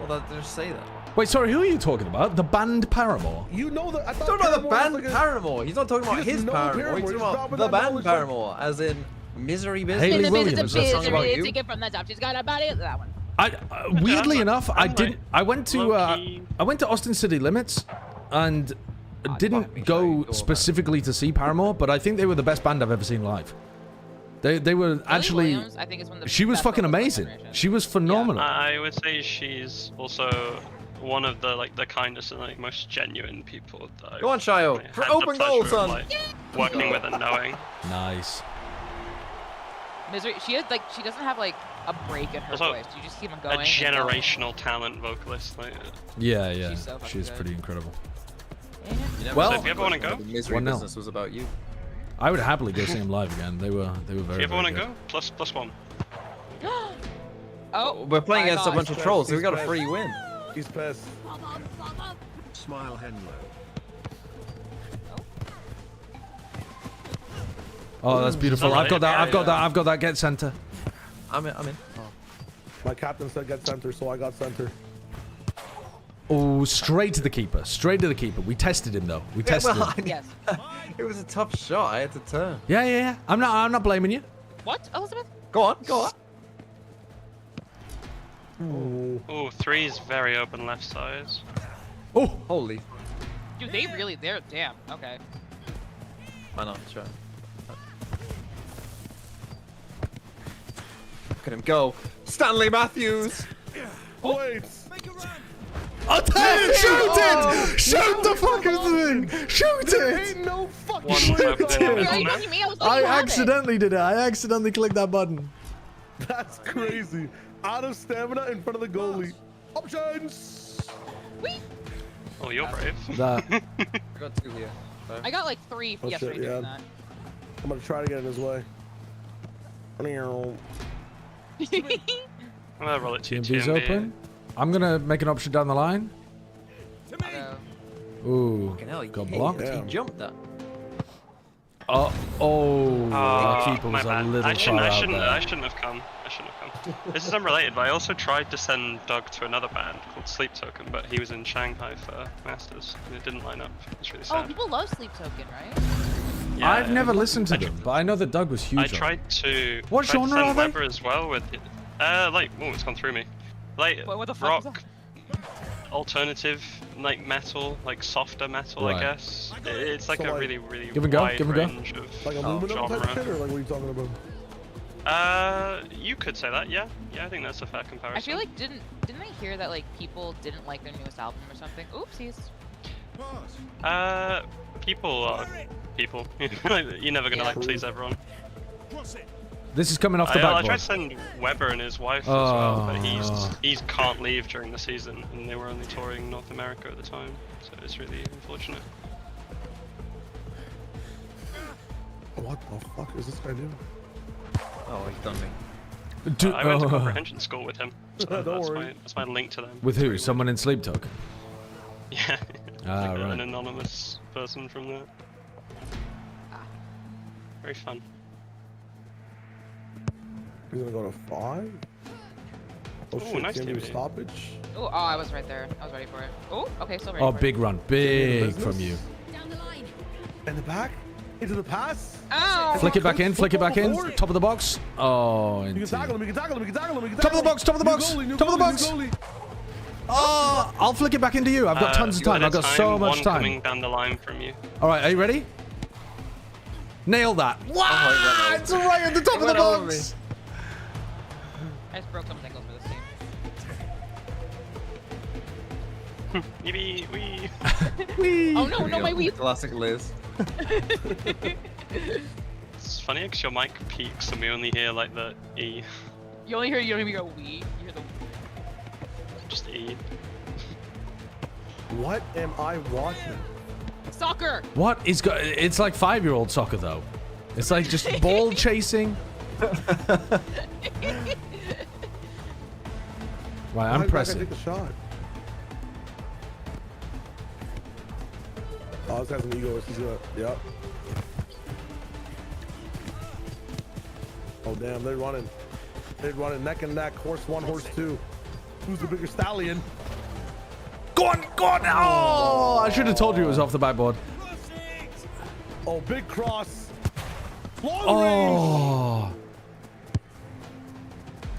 Speaker 4: Well, just say that.
Speaker 2: Wait, sorry, who are you talking about? The band Paramore.
Speaker 8: You know that. I
Speaker 4: He's
Speaker 8: thought
Speaker 4: talking about the
Speaker 8: Paramore was
Speaker 4: band
Speaker 8: like a-
Speaker 4: Paramore. He's not talking about
Speaker 8: He
Speaker 4: his
Speaker 8: doesn't know
Speaker 4: Paramore.
Speaker 8: Paramore.
Speaker 4: He's talking
Speaker 8: He's
Speaker 4: about
Speaker 8: dropping
Speaker 4: the
Speaker 8: that
Speaker 4: band
Speaker 8: knowledge from-
Speaker 4: Paramore, as in Misery Business.
Speaker 2: Haley
Speaker 10: In the
Speaker 2: Williams.
Speaker 10: business of
Speaker 4: That's a song about
Speaker 10: misery,
Speaker 4: you.
Speaker 10: take it from the top. She's got a body. That one.
Speaker 2: Weirdly
Speaker 9: I'm
Speaker 2: enough, I
Speaker 9: like
Speaker 2: didn't. I went to
Speaker 9: low-key.
Speaker 2: Austin City Limits, and didn't
Speaker 4: fuck me,
Speaker 2: go
Speaker 4: Joey, go
Speaker 2: specifically to see Paramore, but I think they were the best band I've ever seen live. They were actually.
Speaker 10: Williams, I think, is one of the
Speaker 2: She was
Speaker 10: best
Speaker 2: fucking
Speaker 10: vocals of my
Speaker 2: amazing.
Speaker 10: generation.
Speaker 2: She was phenomenal.
Speaker 9: I would say she's also one of the like the kindest and like most genuine people that I've
Speaker 4: Go on, Shayo.
Speaker 9: like,
Speaker 4: For
Speaker 9: had the
Speaker 4: open goal,
Speaker 9: pleasure of,
Speaker 4: son.
Speaker 9: like, working with and knowing.
Speaker 2: Nice.
Speaker 10: Misery. She has like she doesn't have like a break in her
Speaker 9: Also,
Speaker 10: voice. You just keep on
Speaker 9: A
Speaker 10: going. and going.
Speaker 9: generational talent vocalist. Like,
Speaker 2: Yeah, yeah.
Speaker 10: She's so fucking
Speaker 2: She's
Speaker 10: good.
Speaker 2: pretty incredible.
Speaker 4: You never
Speaker 2: Well-
Speaker 4: said
Speaker 9: So if you ever wanna go,
Speaker 4: the Misery
Speaker 2: 1-0.
Speaker 4: Business was about you.
Speaker 2: I would happily go see them live again. They were very.
Speaker 9: if you ever
Speaker 2: very
Speaker 9: want to
Speaker 2: good.
Speaker 9: go, plus one.
Speaker 10: Oh,
Speaker 4: We're playing
Speaker 10: my
Speaker 4: against a
Speaker 10: gosh.
Speaker 4: bunch of trolls, so we
Speaker 8: He's
Speaker 4: got a
Speaker 8: pissed.
Speaker 4: free win.
Speaker 8: He's pissed.
Speaker 5: Smile Henlo.
Speaker 2: Oh, that's beautiful. I've got that. I've got that. I've got that. Get center.
Speaker 4: I'm in.
Speaker 8: My captain said get center, so I got center.
Speaker 2: Oh, straight to the keeper. Straight to the keeper. We tested him though. We tested him.
Speaker 10: Yes.
Speaker 4: It was a tough shot. I had to turn.
Speaker 2: Yeah. I'm not blaming you.
Speaker 10: What, Elizabeth?
Speaker 4: Go on, go on.
Speaker 9: Oh, three's very open left side.
Speaker 2: Oh,
Speaker 4: Holy.
Speaker 10: Dude, they're damn. Okay.
Speaker 4: Why not? Sure. Look at him go. Stanley Matthews.
Speaker 8: Wait.
Speaker 2: I'll tell you, shoot
Speaker 4: Oh,
Speaker 2: it! Shoot the fucking thing! Shoot
Speaker 8: There
Speaker 2: it!
Speaker 8: ain't no fucking
Speaker 9: One
Speaker 8: way.
Speaker 9: left
Speaker 2: Dude.
Speaker 9: in
Speaker 10: Are you
Speaker 9: the
Speaker 10: talking me? I was
Speaker 2: I
Speaker 10: letting you have it.
Speaker 2: accidentally did it. I accidentally clicked that button.
Speaker 8: That's crazy. Out of stamina in front of the goalie. Options.
Speaker 9: Oh, you're brave.
Speaker 2: That.
Speaker 4: I got two here. So.
Speaker 10: I got like 3
Speaker 8: Oh,
Speaker 10: yesterday
Speaker 8: shit,
Speaker 10: doing
Speaker 8: yeah.
Speaker 10: that.
Speaker 8: I'm gonna try to get in his way.
Speaker 9: I'm gonna roll it to you,
Speaker 2: TMV's
Speaker 9: TMV.
Speaker 2: open. I'm gonna make an option down the line.
Speaker 10: Uh,
Speaker 2: Ooh,
Speaker 4: Fucking hell,
Speaker 2: got
Speaker 4: he-
Speaker 2: blocked.
Speaker 8: Yeah.
Speaker 4: He jumped that.
Speaker 2: Our keeper was a little
Speaker 9: I
Speaker 2: far out
Speaker 9: shouldn't
Speaker 2: there.
Speaker 9: have come. This is unrelated, but I also tried to send Doug to another band called Sleep Token, but he was in Shanghai for Masters, and it didn't line up. It's really sad.
Speaker 10: Oh, people love Sleep Token, right?
Speaker 9: Yeah,
Speaker 2: I've never listened to them, but I know that Doug was huge.
Speaker 9: I tried to.
Speaker 2: What
Speaker 9: tried
Speaker 2: genre
Speaker 9: to
Speaker 2: are
Speaker 9: send
Speaker 2: they?
Speaker 9: Weber as well with, it's gone through me. Like
Speaker 10: What the fuck is
Speaker 9: rock, alternative, like metal, like softer metal,
Speaker 2: Right.
Speaker 9: I guess. It's like
Speaker 8: So,
Speaker 9: a
Speaker 8: like,
Speaker 9: really, really
Speaker 2: give and go,
Speaker 9: wide
Speaker 2: give and go.
Speaker 9: range of
Speaker 8: Like aluminum type
Speaker 9: genre.
Speaker 8: shit, or like what are you talking about?
Speaker 9: You could say that, yeah. Yeah, I think that's a fair comparison.
Speaker 10: I feel like didn't I hear that like people didn't like their newest album or something? Oopsies.
Speaker 9: People are people. You're never gonna like please everyone.
Speaker 2: This is coming off the
Speaker 9: I
Speaker 2: backboard.
Speaker 9: tried to send Weber and his wife as well, but he can't leave during the season, and they were only touring North America at the time, so it's really unfortunate.
Speaker 8: What the fuck is this guy doing?
Speaker 4: Oh, he's done me.
Speaker 9: I went to comprehension school with him, so
Speaker 8: Don't worry.
Speaker 9: that's my link to them.
Speaker 2: With who? Someone in Sleep Talk?
Speaker 9: Yeah,
Speaker 2: Ah,
Speaker 9: like
Speaker 2: right.
Speaker 9: an anonymous person from there. Very fun.
Speaker 8: He's gonna go to 5. Oh
Speaker 9: Ooh,
Speaker 8: shit,
Speaker 9: nice
Speaker 8: can't do
Speaker 9: TV.
Speaker 8: stoppage.
Speaker 10: Oh, I was right there. I was ready for it. Oh, okay, still ready
Speaker 2: Oh,
Speaker 10: for
Speaker 2: big run. Big from you.
Speaker 8: In the back? Into the pass?
Speaker 10: it. Ow!
Speaker 2: Flick it back in, flick it back in.
Speaker 8: Forward.
Speaker 2: Top of the box. Oh,
Speaker 8: You can
Speaker 2: into.
Speaker 8: tackle him, you can tackle him, you can tackle him, you can
Speaker 2: Top of the
Speaker 8: tackle him.
Speaker 2: box, top of the
Speaker 8: New
Speaker 2: box,
Speaker 8: goalie, new
Speaker 2: top of the
Speaker 8: goalie,
Speaker 2: box.
Speaker 8: new goalie.
Speaker 2: Oh, I'll flick it back into you. I've got tons of time. I've got so much
Speaker 9: one
Speaker 2: time.
Speaker 9: coming down the line from you.
Speaker 2: All right, are you ready? Nail that. Wow, it's right at the top of the box.
Speaker 10: I just broke someone's ankles for this team.
Speaker 9: Yippee, wee.
Speaker 2: Whee.
Speaker 10: Oh no, my weave.
Speaker 4: Classic Liz.
Speaker 9: It's funny because your mic peaks and we only hear like the E.
Speaker 10: You don't even hear we. You hear the.
Speaker 9: Just E.
Speaker 8: What am I watching?
Speaker 10: Soccer!
Speaker 2: What is go? It's like 5-year-old soccer though. It's like just ball chasing. Right, I'm
Speaker 8: Why is that guy
Speaker 2: pressing.
Speaker 8: take a shot? Oh, this guy's an egoist. He's gonna, yep. Oh damn, they're running. They're running neck and neck. Horse 1, horse 2. Who's the bigger stallion?
Speaker 2: Go on, go on. Oh, I should have told you it was off the backboard.
Speaker 8: Oh, big cross. Long range.
Speaker 2: Oh.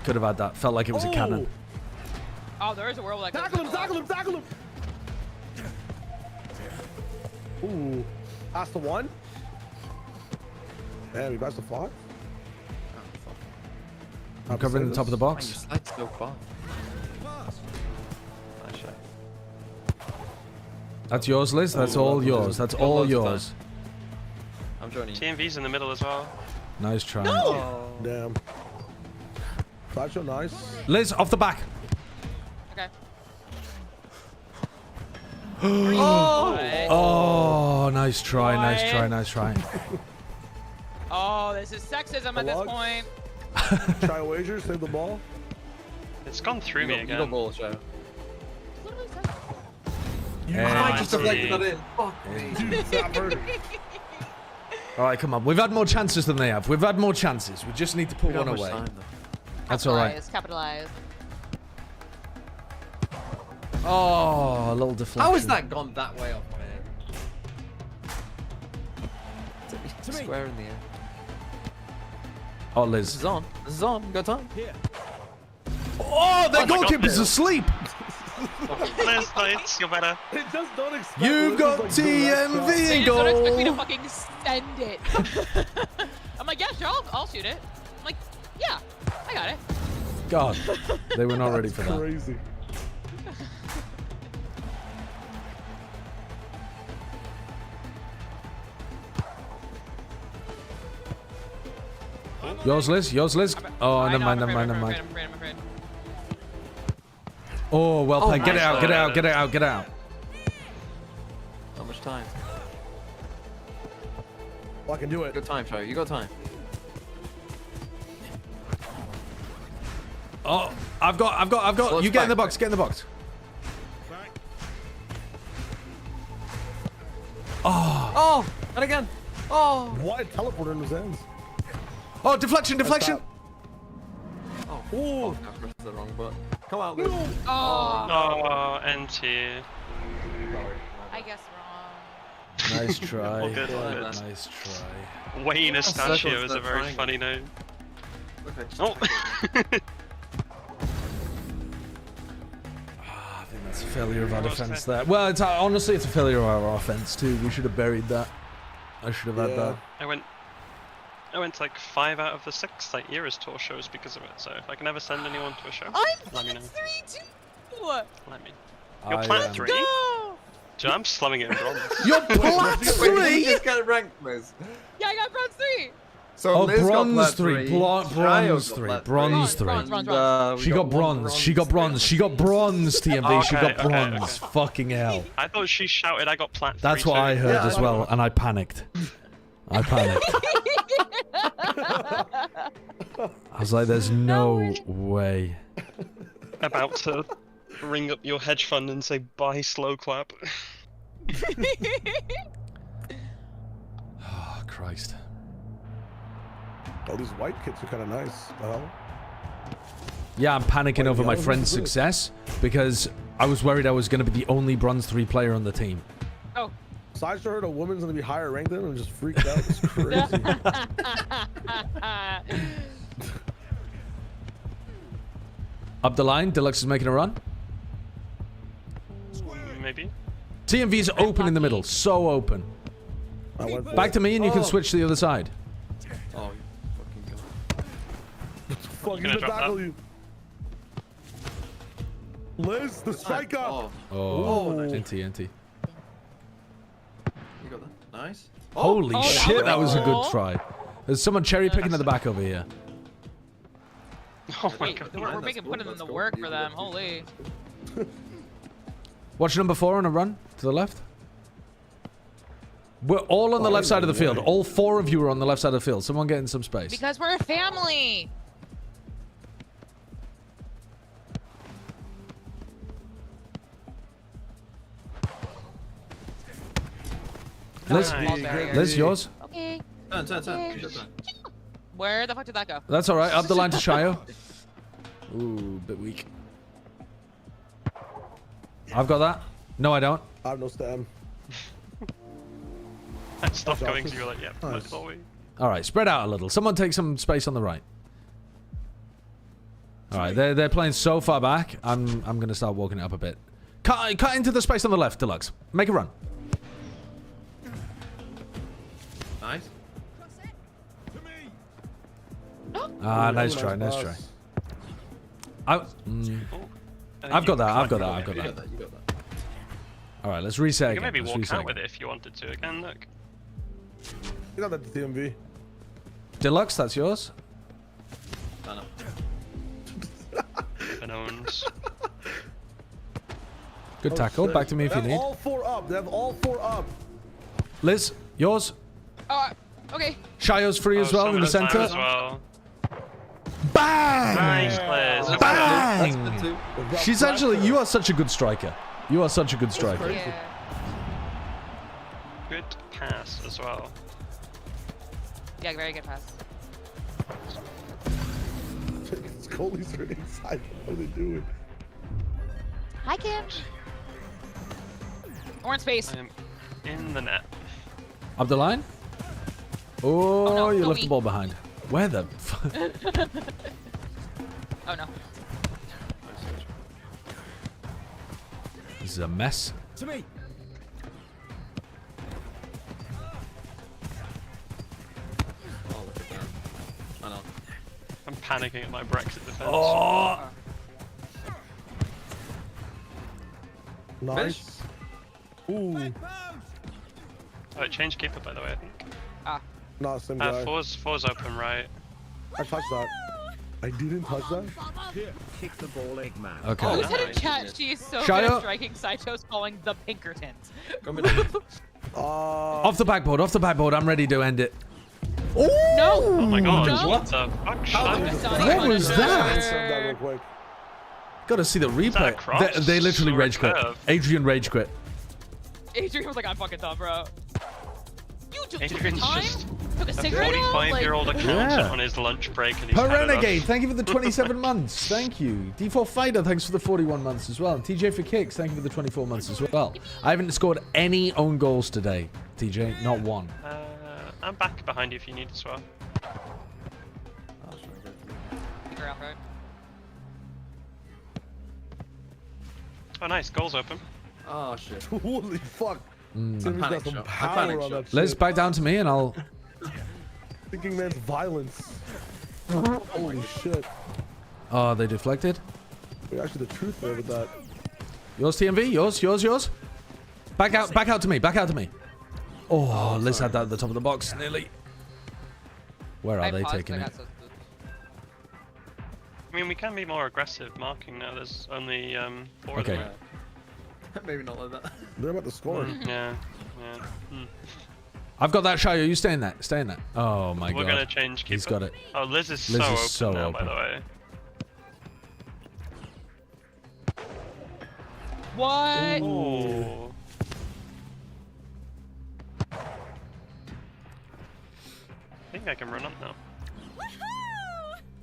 Speaker 2: Could have had that. Felt like it was a cannon.
Speaker 10: Oh, there is a world like that.
Speaker 8: Tackle him, tackle him, tackle him. Ooh, past the 1. Damn, he passed the 5.
Speaker 2: I'm covering the top of the box.
Speaker 4: Slide so far. Nice shot.
Speaker 2: That's yours, Liz. That's all yours. That's all yours.
Speaker 4: I'm joining you.
Speaker 9: TMV's in the middle as well.
Speaker 2: Nice try.
Speaker 4: Oh.
Speaker 8: Damn. Sideshow, nice.
Speaker 2: Liz, off the back.
Speaker 10: Okay.
Speaker 2: Oh, nice try, nice try, nice try.
Speaker 10: Oh, this is sexism at this
Speaker 8: Lugs.
Speaker 10: point.
Speaker 8: Try a wager, save the ball.
Speaker 9: It's gone through me
Speaker 4: You got
Speaker 9: again.
Speaker 4: ball, Joe.
Speaker 2: Yeah.
Speaker 4: I just deflected that in. Fuck me.
Speaker 8: Dude, stop hurting.
Speaker 2: All right, come on. We've had more chances than they have. We've had more chances. We just need to put one away. That's all right.
Speaker 10: Capitalize.
Speaker 2: Oh, a little deflection.
Speaker 4: How has that gone that way off, man? Square in the air.
Speaker 2: Oh,
Speaker 4: This
Speaker 2: Liz.
Speaker 4: is on. This is on. You got time.
Speaker 2: Oh, their
Speaker 9: Oh my God,
Speaker 2: goalkeeper's
Speaker 9: Liz.
Speaker 2: asleep.
Speaker 9: Liz, Lights, you're better.
Speaker 8: It just don't expect
Speaker 2: You've got TMV
Speaker 10: They
Speaker 2: in
Speaker 10: just don't expect me to
Speaker 2: goal.
Speaker 10: fucking send it. I'm like, yeah, sure, I'll shoot it. I'm like, yeah, I got it.
Speaker 2: God, they were not ready for that.
Speaker 8: Crazy.
Speaker 2: Yours, Liz. Yours, Liz. Oh,
Speaker 10: I
Speaker 2: never
Speaker 10: know,
Speaker 2: mind,
Speaker 10: I'm
Speaker 2: never mind, never
Speaker 10: afraid,
Speaker 2: mind.
Speaker 10: I'm afraid.
Speaker 2: Oh, well played. Get it
Speaker 9: nice
Speaker 2: out, get it
Speaker 9: one.
Speaker 2: out, get it out, get it out.
Speaker 4: How much time?
Speaker 8: Well, I can do
Speaker 4: You
Speaker 8: it.
Speaker 4: got time, Joe. You got time.
Speaker 2: Oh, I've got.
Speaker 4: Close
Speaker 2: You get in the
Speaker 4: back.
Speaker 2: box, get in the box. Oh,
Speaker 4: Oh, and again.
Speaker 10: Oh!
Speaker 8: What? Teleporter in his hands.
Speaker 2: Oh, deflection, deflection!
Speaker 4: Oh, ooh. I pressed the wrong button. Come out, Liz.
Speaker 9: Oh, NT.
Speaker 10: I guess wrong.
Speaker 2: Nice try.
Speaker 9: All good, all good.
Speaker 2: Nice try.
Speaker 9: Wayne Estachio
Speaker 4: circles,
Speaker 9: is a
Speaker 4: they're
Speaker 9: very
Speaker 4: triangle.
Speaker 9: funny name.
Speaker 4: Look, I just
Speaker 9: Oh!
Speaker 2: I think that's a failure of our defense there. Well, it's honestly, it's a failure of our offense too. We should have buried that. I should have had that.
Speaker 9: I went to like 5 out of the 6 like Eras Tour shows because of it. So if I can ever send anyone to a show, let me know.
Speaker 10: 3-2!
Speaker 9: Let me. You're plat 3?
Speaker 10: Go!
Speaker 9: Dude, I'm slumming it in bronze.
Speaker 2: You're plat
Speaker 4: Wait, did
Speaker 2: 3?
Speaker 4: you just get ranked, Liz?
Speaker 10: Yeah, I got bronze 3!
Speaker 4: So
Speaker 2: Oh,
Speaker 4: Liz got
Speaker 2: bronze
Speaker 4: plat
Speaker 2: 3,
Speaker 4: Shayo
Speaker 2: bronze
Speaker 4: got
Speaker 2: 3,
Speaker 4: plat
Speaker 2: bronze 3.
Speaker 10: Bronze.
Speaker 2: She got bronze, she got bronze, she got bronze, TMV, she got
Speaker 9: Okay,
Speaker 2: bronze.
Speaker 9: okay.
Speaker 2: Fucking hell.
Speaker 9: I thought she shouted I got plat 3
Speaker 2: That's what
Speaker 9: too.
Speaker 2: I heard
Speaker 8: Yeah,
Speaker 2: as well, and I panicked. I panicked. I was like, there's no way.
Speaker 9: About to ring up your hedge fund and say bye slow clap.
Speaker 2: Oh, Christ.
Speaker 8: Oh, these white kits are kind of nice. The hell?
Speaker 2: Yeah, I'm panicking over my
Speaker 8: yellow
Speaker 2: friend's
Speaker 8: versus blue.
Speaker 2: success because I was worried I was going to be the only bronze 3 player on the team.
Speaker 10: Oh.
Speaker 8: Sideshow heard a woman's gonna be higher ranked than him and just freaked out. It's crazy.
Speaker 2: Up the line, Deluxe is making a run.
Speaker 9: Maybe.
Speaker 2: TMV's open in the middle, so open.
Speaker 8: I went for
Speaker 2: Back
Speaker 8: it.
Speaker 2: to me and you can switch to the other side.
Speaker 4: Oh, you fucking god.
Speaker 8: Fuck, he's
Speaker 9: gonna
Speaker 8: gonna
Speaker 9: drop
Speaker 8: tackle
Speaker 9: that?
Speaker 8: you. Liz, the strike up.
Speaker 4: Oh,
Speaker 2: Oh,
Speaker 4: nice.
Speaker 2: NT.
Speaker 4: you got that. Nice.
Speaker 2: Holy
Speaker 10: Oh, that
Speaker 2: shit,
Speaker 10: was
Speaker 2: that was a good
Speaker 10: cool.
Speaker 2: try. There's someone cherry picking at the back over here.
Speaker 9: Oh my
Speaker 10: Wait,
Speaker 9: god.
Speaker 10: we're making putting in the work for them. Holy.
Speaker 2: Watch number 4 on a run to the left. We're all on the left side of the field. All 4 of you are on the left side of the field. Someone get in some space.
Speaker 10: Because we're a family.
Speaker 2: Liz,
Speaker 9: Nice.
Speaker 2: Liz, yours?
Speaker 10: Okay.
Speaker 4: Turn.
Speaker 10: Okay.
Speaker 4: Your turn.
Speaker 10: Where the fuck did that go?
Speaker 2: That's all right. Up the line to Shayo. Ooh, bit weak. I've got that. No, I don't.
Speaker 8: I have no stem.
Speaker 9: I stopped going so you were like, yep,
Speaker 8: Nice.
Speaker 9: that's all we.
Speaker 2: All right, spread out a little. Someone take some space on the right. All right, they're playing so far back. I'm gonna start walking it up a bit. Cut into the space on the left, Deluxe. Make a run.
Speaker 4: Nice.
Speaker 2: Ah, nice try, nice try. I've got that. I've got that.
Speaker 4: You got that.
Speaker 2: All right, let's reset
Speaker 9: You can
Speaker 2: again.
Speaker 9: maybe
Speaker 2: Let's
Speaker 9: walk
Speaker 2: reset
Speaker 9: out with
Speaker 2: again.
Speaker 9: it if you wanted to again, look.
Speaker 8: You got that TMV.
Speaker 2: Deluxe, that's yours.
Speaker 4: I know.
Speaker 9: Bananas.
Speaker 2: Good tackle. Back to me if you
Speaker 8: They have
Speaker 2: need.
Speaker 8: all 4 up. They have all 4 up.
Speaker 2: Liz, yours.
Speaker 10: Oh, okay.
Speaker 2: Shayo's free as well in the
Speaker 9: Summoner's time
Speaker 2: center.
Speaker 9: as well.
Speaker 2: Bang!
Speaker 9: Nice, Liz.
Speaker 2: Bang!
Speaker 4: That's good too.
Speaker 2: She's actually. You are such a good striker. You are such a good striker.
Speaker 10: Yeah.
Speaker 9: Good pass as well.
Speaker 10: Yeah, very good pass.
Speaker 8: Goalies are inside. What are they doing?
Speaker 10: Hi, Kim. Orange space.
Speaker 9: I am in the net.
Speaker 2: Up the line. Oh,
Speaker 10: no,
Speaker 2: you
Speaker 10: not
Speaker 2: left
Speaker 10: me.
Speaker 2: the ball behind. Where the?
Speaker 10: Oh no.
Speaker 2: This is a mess.
Speaker 11: To me.
Speaker 4: Oh, look at that. I know.
Speaker 9: I'm panicking at my Brexit defense.
Speaker 2: Oh!
Speaker 8: Nice. Ooh.
Speaker 9: Oh, it changed keeper by the way, I think.
Speaker 8: Not same guy.
Speaker 9: Four's open right.
Speaker 8: I touched that. I didn't touch that.
Speaker 11: Here. Kick the ball, Eggman.
Speaker 2: Okay.
Speaker 10: Who said in
Speaker 9: nice.
Speaker 10: chat she is so good
Speaker 2: Shayo.
Speaker 10: at striking Sideshow's calling the Pinkertons?
Speaker 2: Off the backboard. Off the backboard. I'm ready to end it.
Speaker 10: No!
Speaker 9: Oh my god,
Speaker 10: No.
Speaker 9: what the fuck?
Speaker 2: What was that?
Speaker 8: Serve that real quick.
Speaker 2: Gotta see the
Speaker 9: that a
Speaker 2: replay.
Speaker 9: cross
Speaker 2: They literally
Speaker 9: or a
Speaker 2: rage quit.
Speaker 9: curve?
Speaker 2: Adrian rage quit.
Speaker 10: Adrian was like, I'm fucking done, bro. You
Speaker 3: took
Speaker 9: Adrian's
Speaker 3: time,
Speaker 9: just
Speaker 3: took a
Speaker 9: a
Speaker 3: cigarette out,
Speaker 9: 45-year-old
Speaker 3: like...
Speaker 9: accountant on his lunch break, and he's
Speaker 2: Per
Speaker 9: had enough.
Speaker 2: Renegade, thank you for the 27 months. Thank you. D4 Fighter, thanks for the 41 months as well. TJ for Kicks, thank you for the 24 months as well. I haven't scored any own goals today, TJ. Not one.
Speaker 9: I'm back behind you if you need as well.
Speaker 10: Figure out, right?
Speaker 9: Oh, nice. Goal's open.
Speaker 4: Oh shit.
Speaker 8: Holy fuck.
Speaker 4: It's a
Speaker 8: Timmy's got
Speaker 4: panic
Speaker 8: some
Speaker 4: shot.
Speaker 8: power on that shit.
Speaker 2: Let's back down to me and I'll...
Speaker 8: Thinking man's violence. Holy shit.
Speaker 2: Oh, they deflected.
Speaker 8: Wait, actually, the truth there with that.
Speaker 2: Yours, TMV. Yours. Back out to me. Back out to me. Oh, Liz had that at the top of the box. Nearly. Where are they taking it?
Speaker 9: I mean, we can be more aggressive marking now. There's only 4
Speaker 2: Okay.
Speaker 9: of them.
Speaker 4: Maybe not like that.
Speaker 8: They're about to score.
Speaker 9: Yeah.
Speaker 2: I've got that, Shayo. You stay in that. Oh my god.
Speaker 9: We're gonna change keeper.
Speaker 2: He's got it.
Speaker 9: Oh, Liz is so open now, by the way.
Speaker 10: What?
Speaker 9: Oh. I think I can run up now.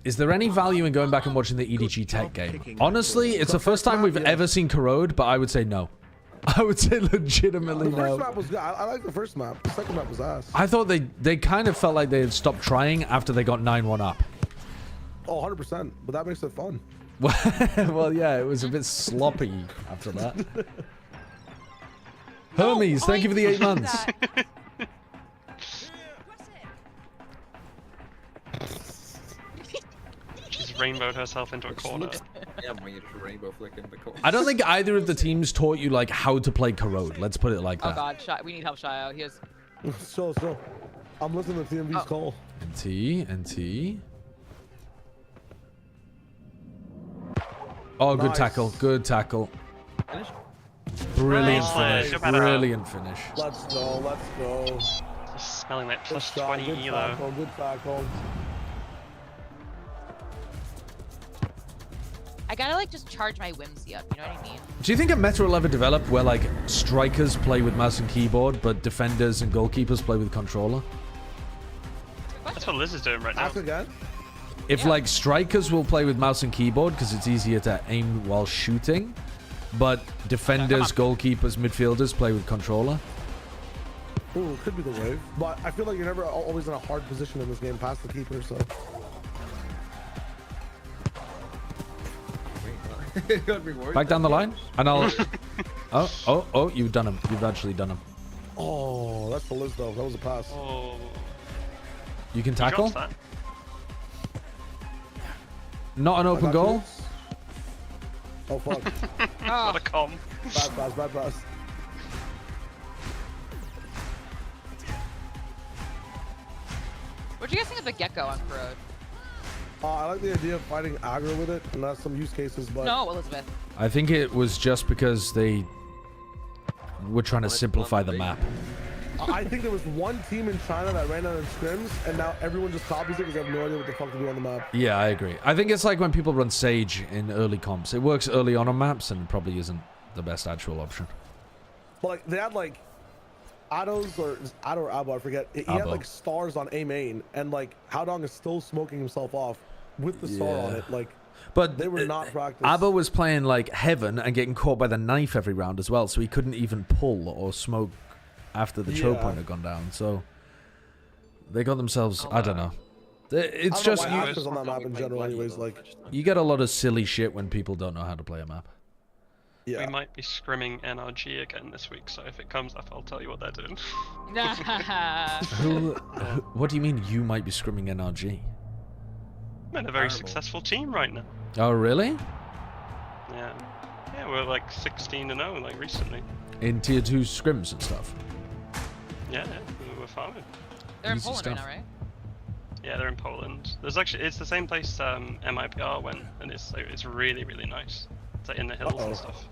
Speaker 2: Is there any value in going back and watching the EDG Tech game? Honestly, it's the first time we've ever seen Corrode, but I would say no. I would say legitimately
Speaker 8: The first
Speaker 2: no.
Speaker 8: map was good. I like the first map. The second map was ass.
Speaker 2: I thought they kind of felt like they had stopped trying after they got 9-1 up.
Speaker 8: Oh, 100%. But that makes it fun.
Speaker 2: Well, yeah, it was a bit sloppy after that. Hermes, thank you for the 8 months.
Speaker 9: She's rainbowed herself into a corner.
Speaker 4: Yeah, when you just rainbow flick in the corner.
Speaker 2: I don't think either of the teams taught you like how to play Corrode. Let's put it like
Speaker 10: Oh
Speaker 2: that.
Speaker 10: god, we need help, Shio. He has...
Speaker 8: So. I'm listening to TMV's call.
Speaker 2: NT. Oh, good tackle. Good tackle. Brilliant
Speaker 9: Nice.
Speaker 2: finish. Brilliant finish.
Speaker 8: Let's go.
Speaker 9: Just smelling like plus
Speaker 8: Good shot,
Speaker 9: 20
Speaker 8: good
Speaker 9: elo.
Speaker 8: tackle, good tackle.
Speaker 10: I gotta like just charge my whimsy up, you know what I mean?
Speaker 2: Do you think a meta will ever develop where like strikers play with mouse and keyboard, but defenders and goalkeepers play with controller?
Speaker 9: That's what Liz is doing right now.
Speaker 8: Ask again?
Speaker 2: If like strikers will play with mouse and keyboard because it's easier to aim while shooting, but defenders, goalkeepers, midfielders play with controller.
Speaker 8: Ooh, could be the wave. But I feel like you're never always in a hard position in this game past the keeper, so.
Speaker 2: Back down the line, and I'll. Oh! You've done him. You've actually done him.
Speaker 8: Oh, that's the Liz though. That was a pass.
Speaker 9: Oh.
Speaker 2: You can
Speaker 9: He
Speaker 2: tackle.
Speaker 9: drops that.
Speaker 2: Not an open goal.
Speaker 8: Oh fuck.
Speaker 9: What a com.
Speaker 8: Bad pass.
Speaker 10: What'd you guys think of the gecko on Corrode?
Speaker 8: I like the idea of fighting aggro with it, and that's some use cases, but...
Speaker 10: No, Elizabeth.
Speaker 2: I think it was just because they were trying to simplify the map.
Speaker 8: I think there was one team in China that ran out in scrims, and now everyone just copies it because they have no idea what the fuck to do on the map.
Speaker 2: Yeah, I agree. I think it's like when people run Sage in early comps. It works early on maps and probably isn't the best actual option.
Speaker 8: But like, they had like Addo's or Addo or Abo, I forget. He had like stars on A main, and like Howdong is still smoking himself off with the star on it. Like,
Speaker 2: but
Speaker 8: they were not practiced.
Speaker 2: Abo was playing like Heaven and getting caught by the knife every round as well, so he couldn't even pull or smoke after the choke point had gone down. So they got themselves, I don't know. It's just
Speaker 8: on that map in general, anyways. Like,
Speaker 2: you get a lot of silly shit when people don't know how to play a map.
Speaker 8: Yeah.
Speaker 9: We might be scrimming NRG again this week, so if it comes up, I'll tell you what they're doing.
Speaker 2: What do you mean you might be scrimming NRG?
Speaker 9: I'm in a very successful team right now.
Speaker 2: Oh, really?
Speaker 9: Yeah. Yeah, we're like 16-0 like recently.
Speaker 2: In tier 2 scrims and stuff.
Speaker 9: Yeah, we're farming.
Speaker 10: They're in
Speaker 2: Easy
Speaker 10: Poland
Speaker 2: stuff.
Speaker 10: right now, right?
Speaker 9: Yeah, they're in Poland. There's actually, it's the same place MIPR went, and it's like, it's really, really nice. It's like in the hills and stuff.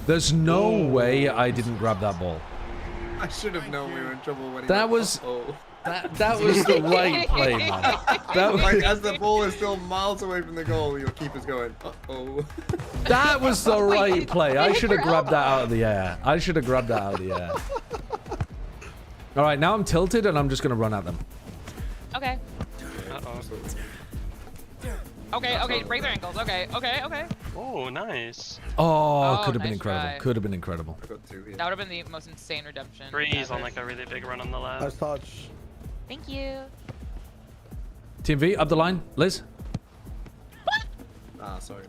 Speaker 2: There's no way I didn't grab that ball.
Speaker 4: I should have known we were in trouble when he
Speaker 2: That
Speaker 4: went,
Speaker 2: was
Speaker 4: "Uh-oh."
Speaker 2: that was the right play, man. That was,
Speaker 4: Like, as the ball is still miles away from the goal, your keeper's going, uh-oh.
Speaker 2: that was the right play. I should have grabbed that out of the air. I should have grabbed that out of the air. All right, now I'm tilted and I'm just gonna run at them.
Speaker 10: Okay.
Speaker 9: Uh-oh.
Speaker 10: Okay, break their ankles. Okay.
Speaker 9: Oh, nice.
Speaker 2: Oh, could have been
Speaker 10: nice
Speaker 2: incredible.
Speaker 10: try.
Speaker 2: Could have been incredible.
Speaker 4: I got 2 here.
Speaker 10: That would have been the most insane redemption.
Speaker 9: Breeze on
Speaker 10: ever.
Speaker 9: like a really big run on the left.
Speaker 8: Nice touch.
Speaker 10: Thank you.
Speaker 2: Team V, up the line. Liz?
Speaker 4: Ah, sorry.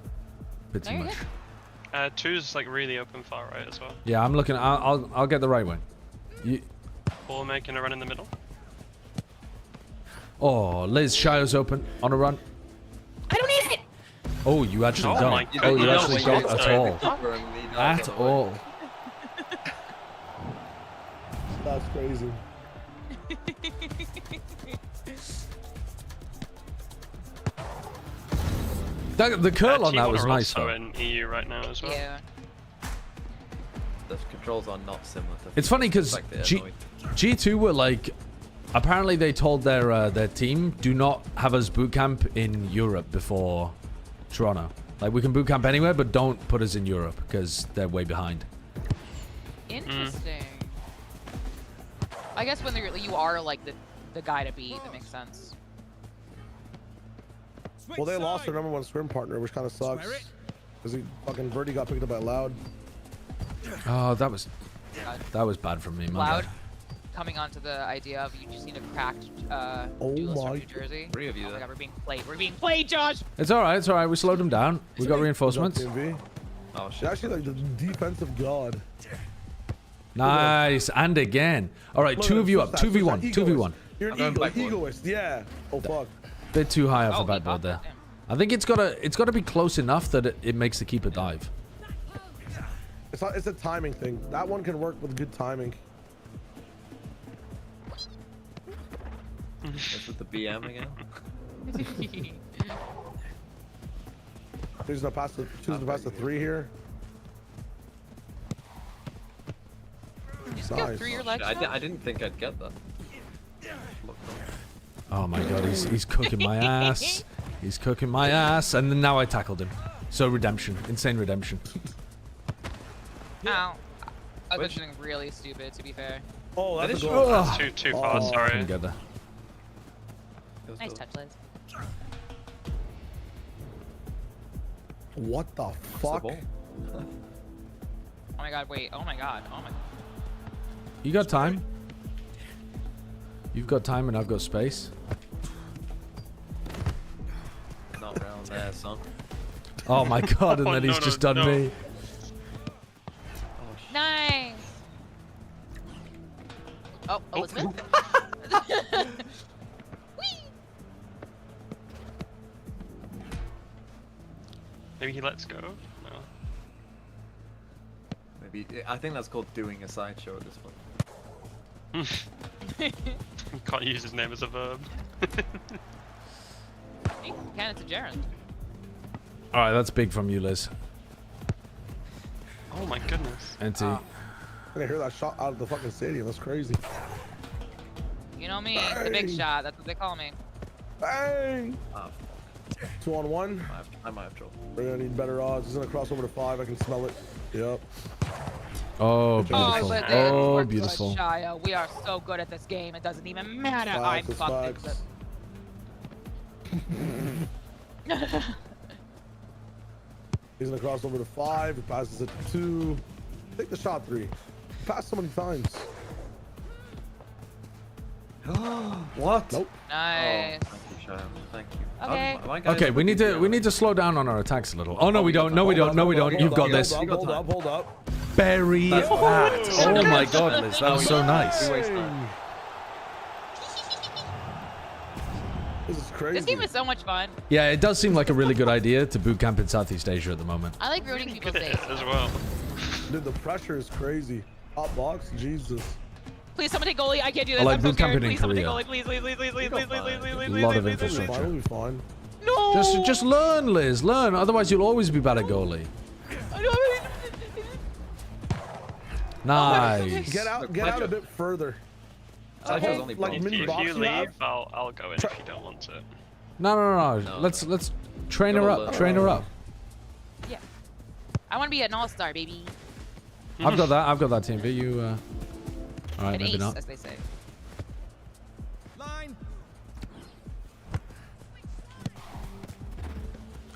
Speaker 2: Bit too
Speaker 10: No, you're
Speaker 2: much.
Speaker 10: good.
Speaker 9: 2's like really open far right as well.
Speaker 2: Yeah, I'm looking. I'll get the right way. You,
Speaker 9: Ball making a run in the middle.
Speaker 2: oh, Liz, Shio's open on a run.
Speaker 10: I don't need it.
Speaker 2: Oh, you actually
Speaker 9: Oh
Speaker 2: don't.
Speaker 9: my
Speaker 2: Oh, you
Speaker 9: God.
Speaker 2: actually
Speaker 9: No,
Speaker 2: don't at
Speaker 9: sorry.
Speaker 2: all. At all.
Speaker 8: That's crazy.
Speaker 2: The curl on that
Speaker 9: T1
Speaker 2: was
Speaker 9: are
Speaker 2: nice
Speaker 9: also
Speaker 2: though.
Speaker 9: in EU right now as well.
Speaker 10: Yeah.
Speaker 4: The controls are not similar to.
Speaker 2: It's funny because
Speaker 4: like they're annoying.
Speaker 2: G2 were like, apparently they told their team, do not have us boot camp in Europe before Toronto. Like we can boot camp anywhere, but don't put us in Europe because they're way behind.
Speaker 10: Interesting. I guess when you are like the guy to beat, that makes sense.
Speaker 8: Well, they lost their #1 scrim partner, which kind of sucks. Because he fucking Verdi got picked up by Loud.
Speaker 2: Oh, that was bad from me, my
Speaker 10: Loud
Speaker 2: bad.
Speaker 10: coming onto the idea of you just need a cracked
Speaker 8: Oh
Speaker 10: duelist
Speaker 8: my-
Speaker 10: from New Jersey.
Speaker 4: 3 of you
Speaker 10: Oh my
Speaker 4: there.
Speaker 10: god, we're being played. We're being played, Josh!
Speaker 2: It's all right. It's all right. We slowed them down. We got reinforcements.
Speaker 8: TMV.
Speaker 4: Oh
Speaker 8: She's
Speaker 4: shit.
Speaker 8: actually like the defensive god.
Speaker 2: Nice. And again. All right,
Speaker 8: Look,
Speaker 2: 2 of you up.
Speaker 8: that's
Speaker 2: 2v1.
Speaker 8: egoist.
Speaker 2: 2v1.
Speaker 8: You're
Speaker 4: I'm going
Speaker 8: an
Speaker 4: backboard.
Speaker 8: egoist. Yeah. Oh fuck.
Speaker 2: Bit too high off
Speaker 10: Oh,
Speaker 2: the
Speaker 10: he
Speaker 2: backboard
Speaker 10: popped
Speaker 2: there.
Speaker 10: it. Damn.
Speaker 2: I think it's gotta be close enough that it makes the keeper dive.
Speaker 8: It's not. It's a timing thing. That one can work with good timing.
Speaker 4: That's with the BM again.
Speaker 8: Choosing to pass the 3 here.
Speaker 10: You just
Speaker 8: Nice.
Speaker 10: go through your legs.
Speaker 4: I didn't think I'd get that.
Speaker 2: Oh my god, he's cooking my ass. He's cooking my ass, and then now I tackled him. So redemption, insane redemption.
Speaker 10: Ow. I was doing really stupid, to be fair.
Speaker 8: Oh, that's a
Speaker 4: Finish?
Speaker 8: goal.
Speaker 9: That's too far,
Speaker 8: Oh,
Speaker 9: sorry.
Speaker 2: Couldn't get there.
Speaker 10: Nice touch, Liz.
Speaker 8: What the
Speaker 4: What's the
Speaker 8: fuck?
Speaker 4: ball?
Speaker 10: Oh my god, wait. Oh my god. Oh my.
Speaker 2: You got time? You've got time, and I've got space.
Speaker 4: Not around there, son.
Speaker 2: Oh my god, and
Speaker 9: Oh,
Speaker 2: then
Speaker 9: no,
Speaker 2: he's
Speaker 9: no,
Speaker 2: just done
Speaker 9: no.
Speaker 2: me.
Speaker 10: Nice! Oh, Elizabeth?
Speaker 9: Maybe he lets go? No.
Speaker 4: Maybe I think that's called doing a sideshow at this point.
Speaker 9: Can't use his name as a verb.
Speaker 10: You can, it's a gerund.
Speaker 2: Alright, that's big from you, Liz.
Speaker 9: Oh my goodness.
Speaker 2: NT.
Speaker 8: I didn't hear that shot out of the fucking stadium. That's crazy.
Speaker 10: You know me, the big
Speaker 8: Bang.
Speaker 10: shot, that's what they call me.
Speaker 8: Bang!
Speaker 4: Ah,
Speaker 8: 2-on-1.
Speaker 4: I might have trouble.
Speaker 8: We're gonna need better odds. He's gonna cross over to 5. I can smell it. Yep.
Speaker 2: Oh, beautiful.
Speaker 10: but
Speaker 2: Oh,
Speaker 10: we're
Speaker 2: beautiful.
Speaker 10: Good, Shia. We are so good at this game, it doesn't even matter. I'm
Speaker 8: Facts,
Speaker 10: fucked.
Speaker 8: facts. He's gonna cross over to 5. He passes it to 2. Take the shot 3. Passed so many times.
Speaker 4: What?
Speaker 8: Nope.
Speaker 10: Nice.
Speaker 4: Oh, thank you, Shia. Thank you.
Speaker 10: Okay.
Speaker 4: My guys
Speaker 2: Okay,
Speaker 4: are
Speaker 2: we need
Speaker 4: looking
Speaker 2: to slow down on our attacks a little. Oh no, we don't. No, we don't. No, we don't. You've got this.
Speaker 8: Hold up.
Speaker 2: Bury that. Oh my god, Liz, that was so nice.
Speaker 8: This is crazy.
Speaker 10: This game is so much fun.
Speaker 2: Yeah, it does seem like a really good idea to boot camp in Southeast Asia at the moment.
Speaker 10: I like ruining people's
Speaker 9: Good
Speaker 10: days.
Speaker 9: at it as well.
Speaker 8: Dude, the pressure is crazy. Hot box, Jesus.
Speaker 10: Please, someone take goalie. I can't do this.
Speaker 2: I like
Speaker 10: I'm so
Speaker 2: boot
Speaker 10: scared.
Speaker 2: camping in
Speaker 10: Please, someone take
Speaker 2: Korea.
Speaker 10: goalie. Please, please, please, please, please, please, please, please, please,
Speaker 2: A
Speaker 10: please,
Speaker 2: lot of
Speaker 10: please, please, please.
Speaker 2: infrastructure.
Speaker 8: We'll be fine.
Speaker 10: No.
Speaker 2: Just learn, Liz. Learn. Otherwise, you'll always be bad at goalie. Nice.
Speaker 8: Get out a bit further.
Speaker 4: Sideshow's only
Speaker 8: Like
Speaker 4: bronze.
Speaker 8: mini
Speaker 9: If
Speaker 8: box
Speaker 9: you
Speaker 8: you have?
Speaker 9: leave, I'll go in if you don't want it.
Speaker 2: No. Let's train her up. Train her up.
Speaker 10: Yeah. I want to be an all-star, baby.
Speaker 2: I've got that. I've got that team. But you. All right,
Speaker 10: An
Speaker 2: maybe
Speaker 10: ace,
Speaker 2: not.
Speaker 10: as they say.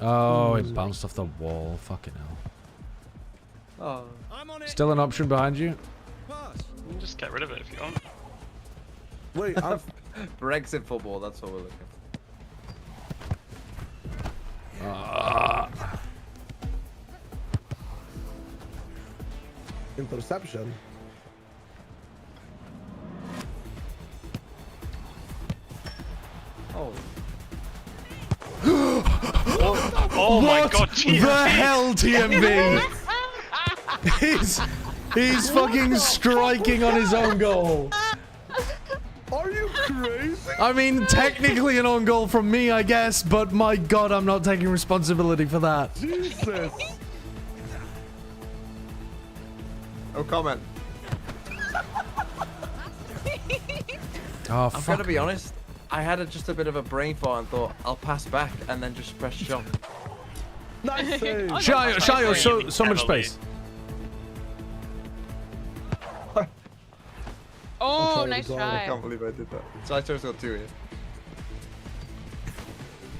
Speaker 2: Oh, it bounced off the wall. Fucking hell.
Speaker 4: Oh.
Speaker 2: Still an option behind you.
Speaker 9: You can just get rid of it if you want.
Speaker 8: Wait, I'm...
Speaker 4: Brexit football, that's what we're looking for.
Speaker 8: Interception.
Speaker 4: Oh.
Speaker 9: Oh my
Speaker 2: What
Speaker 9: god,
Speaker 2: the
Speaker 9: TMV!
Speaker 2: hell, TMV? he's fucking striking on his own goal.
Speaker 8: Are you crazy?
Speaker 2: I mean, technically an own goal from me, I guess, but my god, I'm not taking responsibility for that.
Speaker 8: Jesus.
Speaker 4: No comment.
Speaker 2: Oh,
Speaker 4: I'm
Speaker 2: fuck.
Speaker 4: gonna be honest. I had just a bit of a brain fart and thought I'll pass back and then just press jump.
Speaker 8: Nice save.
Speaker 2: Shayo, so much
Speaker 9: Heavily.
Speaker 2: space.
Speaker 10: Oh, nice
Speaker 8: God,
Speaker 10: try.
Speaker 4: I can't believe I did that. So I chose got 2 here.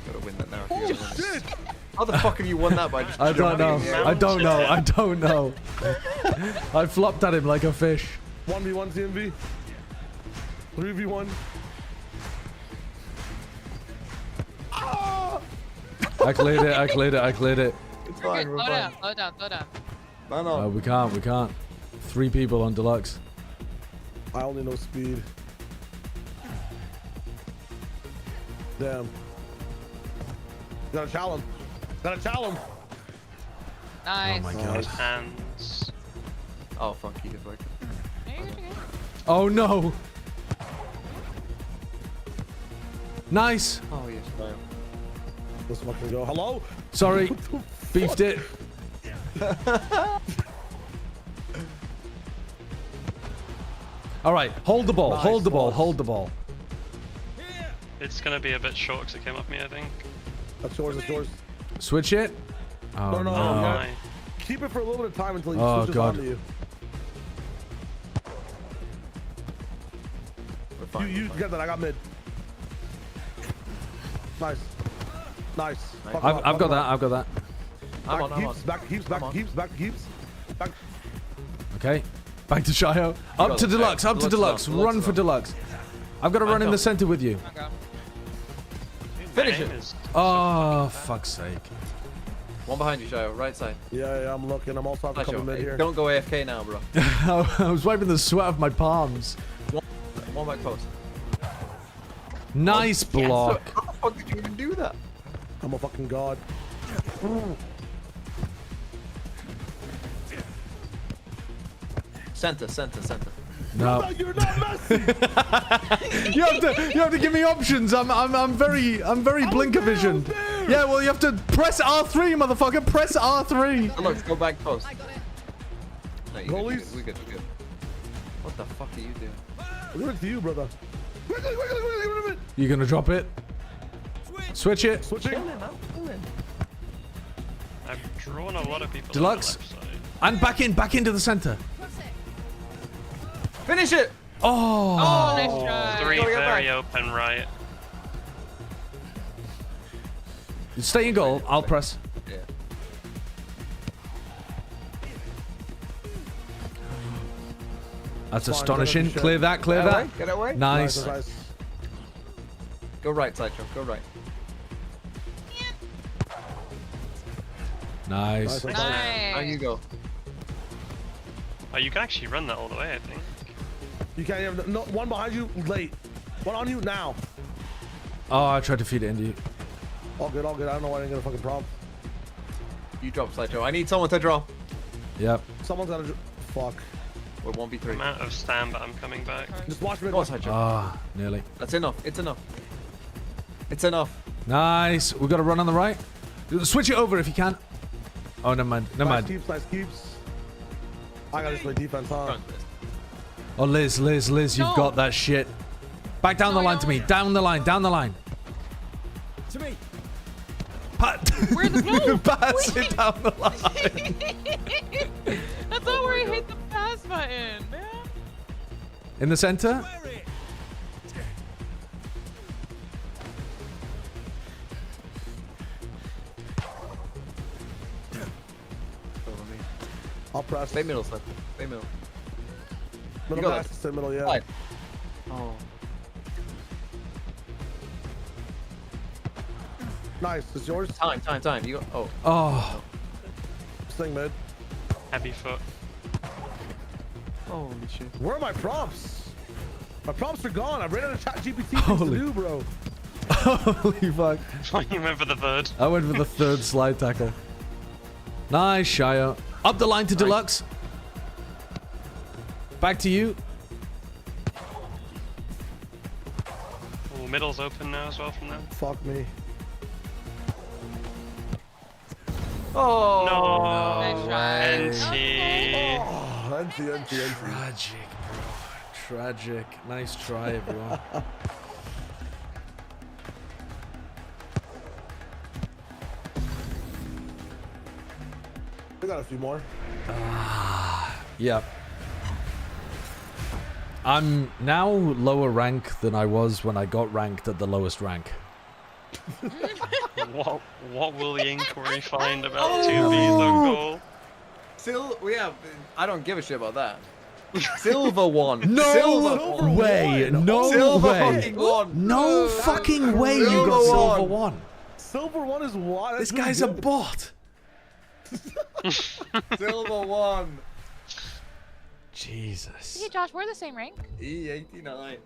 Speaker 4: Gotta win that now.
Speaker 8: Oh shit!
Speaker 4: How the fuck have you won that by just
Speaker 2: I don't
Speaker 4: jumping
Speaker 2: know.
Speaker 4: in the air?
Speaker 2: I don't know. I don't know. I flopped at him like a fish.
Speaker 8: 1v1 TMV. 3v1.
Speaker 2: I cleared it. I cleared it. I cleared it.
Speaker 4: It's
Speaker 10: You're
Speaker 4: fine,
Speaker 10: good.
Speaker 4: we're
Speaker 10: Slow
Speaker 4: fine.
Speaker 10: down, slow down, slow down.
Speaker 4: No, no.
Speaker 2: We can't. We can't. 3 people on deluxe.
Speaker 8: I only know speed. Damn. Gotta challenge. Gotta challenge.
Speaker 10: Nice.
Speaker 2: Oh my god.
Speaker 9: Hands.
Speaker 4: Oh, fuck you. Like,
Speaker 2: Oh no. Nice.
Speaker 4: oh, yes, no.
Speaker 8: Let's fucking go. Hello?
Speaker 2: Sorry. Beefed it. All right. Hold the ball.
Speaker 8: Nice
Speaker 2: Hold the ball.
Speaker 8: pass.
Speaker 2: Hold the ball.
Speaker 9: It's gonna be a bit short because it came off me, I think.
Speaker 8: That's yours. That's yours.
Speaker 2: Switch it. Oh
Speaker 8: No, no,
Speaker 9: Oh
Speaker 8: no.
Speaker 9: my.
Speaker 8: Keep it for a little bit of time until he
Speaker 2: Oh,
Speaker 8: switches
Speaker 2: God.
Speaker 8: onto you.
Speaker 4: We're fine.
Speaker 8: You get that. I got mid. Nice. Nice. Fuck him
Speaker 2: I've
Speaker 8: up,
Speaker 2: got
Speaker 8: fuck him
Speaker 2: that.
Speaker 8: up.
Speaker 2: I've got that.
Speaker 4: I'm on,
Speaker 8: Back
Speaker 4: I'm on.
Speaker 8: keeps, back keeps, back
Speaker 4: I'm on.
Speaker 8: keeps, back keeps. Back.
Speaker 2: Okay. Back to Shayo. Up
Speaker 4: got
Speaker 2: to
Speaker 4: it.
Speaker 2: deluxe. Up to
Speaker 4: Deluxe
Speaker 2: deluxe.
Speaker 4: is on,
Speaker 2: Run
Speaker 4: deluxe
Speaker 2: for
Speaker 4: is on.
Speaker 2: deluxe. I've got to run in the center with you.
Speaker 10: Okay.
Speaker 4: Finish
Speaker 9: Aim
Speaker 4: it.
Speaker 9: is-
Speaker 2: Oh, fuck's sake.
Speaker 4: One behind you, Shayo. Right side.
Speaker 8: Yeah, I'm looking. I'm also have to come
Speaker 4: Shayo,
Speaker 8: mid here.
Speaker 4: don't go AFK now, bro.
Speaker 2: I was wiping the sweat off my palms.
Speaker 4: One back post.
Speaker 2: Nice block.
Speaker 4: How the fuck did you even do that?
Speaker 8: I'm a fucking god.
Speaker 4: Center, center, center.
Speaker 2: No.
Speaker 8: You're not Messi.
Speaker 2: You have to give me options. I'm very blinker visioned. Yeah, well you have to press R3, motherfucker. Press R3.
Speaker 4: Oh, look, go back post.
Speaker 1: I got it.
Speaker 4: No,
Speaker 8: Goalies?
Speaker 4: we're good, we're good. What the fuck are you doing?
Speaker 8: Look at you, brother. Quickly.
Speaker 2: You gonna drop it? Switch it.
Speaker 8: Switching.
Speaker 9: I've drawn a lot of people
Speaker 2: Deluxe.
Speaker 9: on the left side.
Speaker 2: And back into the center.
Speaker 4: Finish it!
Speaker 2: Oh.
Speaker 10: Oh, nice try.
Speaker 9: 3
Speaker 4: Go, get
Speaker 9: very
Speaker 4: back.
Speaker 9: open right.
Speaker 2: Stay in goal. I'll press.
Speaker 4: Yeah.
Speaker 2: That's
Speaker 8: Fine,
Speaker 2: astonishing.
Speaker 8: get
Speaker 2: Clear that. Clear
Speaker 4: Get
Speaker 2: that.
Speaker 4: away, get away.
Speaker 2: Nice.
Speaker 4: Go right, Sideshow. Go right.
Speaker 2: Nice.
Speaker 8: Nice.
Speaker 4: Now you
Speaker 10: Nice.
Speaker 4: go.
Speaker 9: Oh, you can actually run that all the way, I think.
Speaker 8: You can't have no one behind you late. One on you now.
Speaker 2: Oh, I tried to feed it into you.
Speaker 8: All good, all good. I don't know why I didn't get a fucking prompt.
Speaker 4: You drop, Sideshow. I need someone to drop.
Speaker 2: Yep.
Speaker 8: Someone's gotta. Fuck.
Speaker 4: We're 1v3.
Speaker 9: I'm out of stand, but I'm coming back.
Speaker 8: Just watch me.
Speaker 4: Go on, Sideshow.
Speaker 2: Ah, nearly.
Speaker 4: That's enough. It's enough. It's enough.
Speaker 2: Nice. We've got to run on the right. Switch it over if you can. Oh, never mind. Never
Speaker 8: Nice
Speaker 2: mind.
Speaker 8: keeps, nice keeps. I gotta just play defense, huh?
Speaker 4: Run.
Speaker 2: Oh, Liz, you've
Speaker 10: No.
Speaker 2: got that shit. Back down the line to me. Down the line. Down the line.
Speaker 11: To me.
Speaker 2: Pat.
Speaker 10: Where's the no?
Speaker 2: Pass it down the line.
Speaker 10: That's not where I hit the pass button, man.
Speaker 2: In the center.
Speaker 8: I'll press.
Speaker 4: Stay middle, sir. Stay middle.
Speaker 8: Middle pass, stay middle, yeah.
Speaker 4: Oh.
Speaker 8: Nice. It's yours.
Speaker 4: Time. You got. Oh.
Speaker 2: Oh.
Speaker 8: Staying mid.
Speaker 9: Heavy foot.
Speaker 4: Holy shit.
Speaker 8: Where are my prompts? My prompts are gone. I ran out of chat GPT things to do, bro.
Speaker 2: Holy fuck.
Speaker 9: You went for the third.
Speaker 2: I went for the third slide tackle. Nice, Shio. Up the line to Deluxe. Back to you.
Speaker 9: Oh, middle's open now as well from them.
Speaker 8: Fuck me.
Speaker 4: Oh.
Speaker 9: No.
Speaker 10: Nice try.
Speaker 9: NT.
Speaker 8: Oh, NT.
Speaker 2: Tragic, bro. Tragic. Nice try, everyone.
Speaker 8: We got a few more.
Speaker 2: Yep. I'm now lower rank than I was when I got ranked at the lowest rank.
Speaker 9: What will the inquiry find about 2B's on goal?
Speaker 4: I don't give a shit about that. Silver one.
Speaker 2: No
Speaker 4: Silver
Speaker 2: way.
Speaker 4: one.
Speaker 2: No
Speaker 4: Silver
Speaker 2: way.
Speaker 4: fucking one.
Speaker 2: No fucking way you
Speaker 4: Silver
Speaker 2: got silver
Speaker 4: one.
Speaker 2: one.
Speaker 8: Silver one is what?
Speaker 2: This guy's a bot.
Speaker 4: Silver one.
Speaker 2: Jesus.
Speaker 10: Hey, Josh, we're the same rank.
Speaker 4: E89.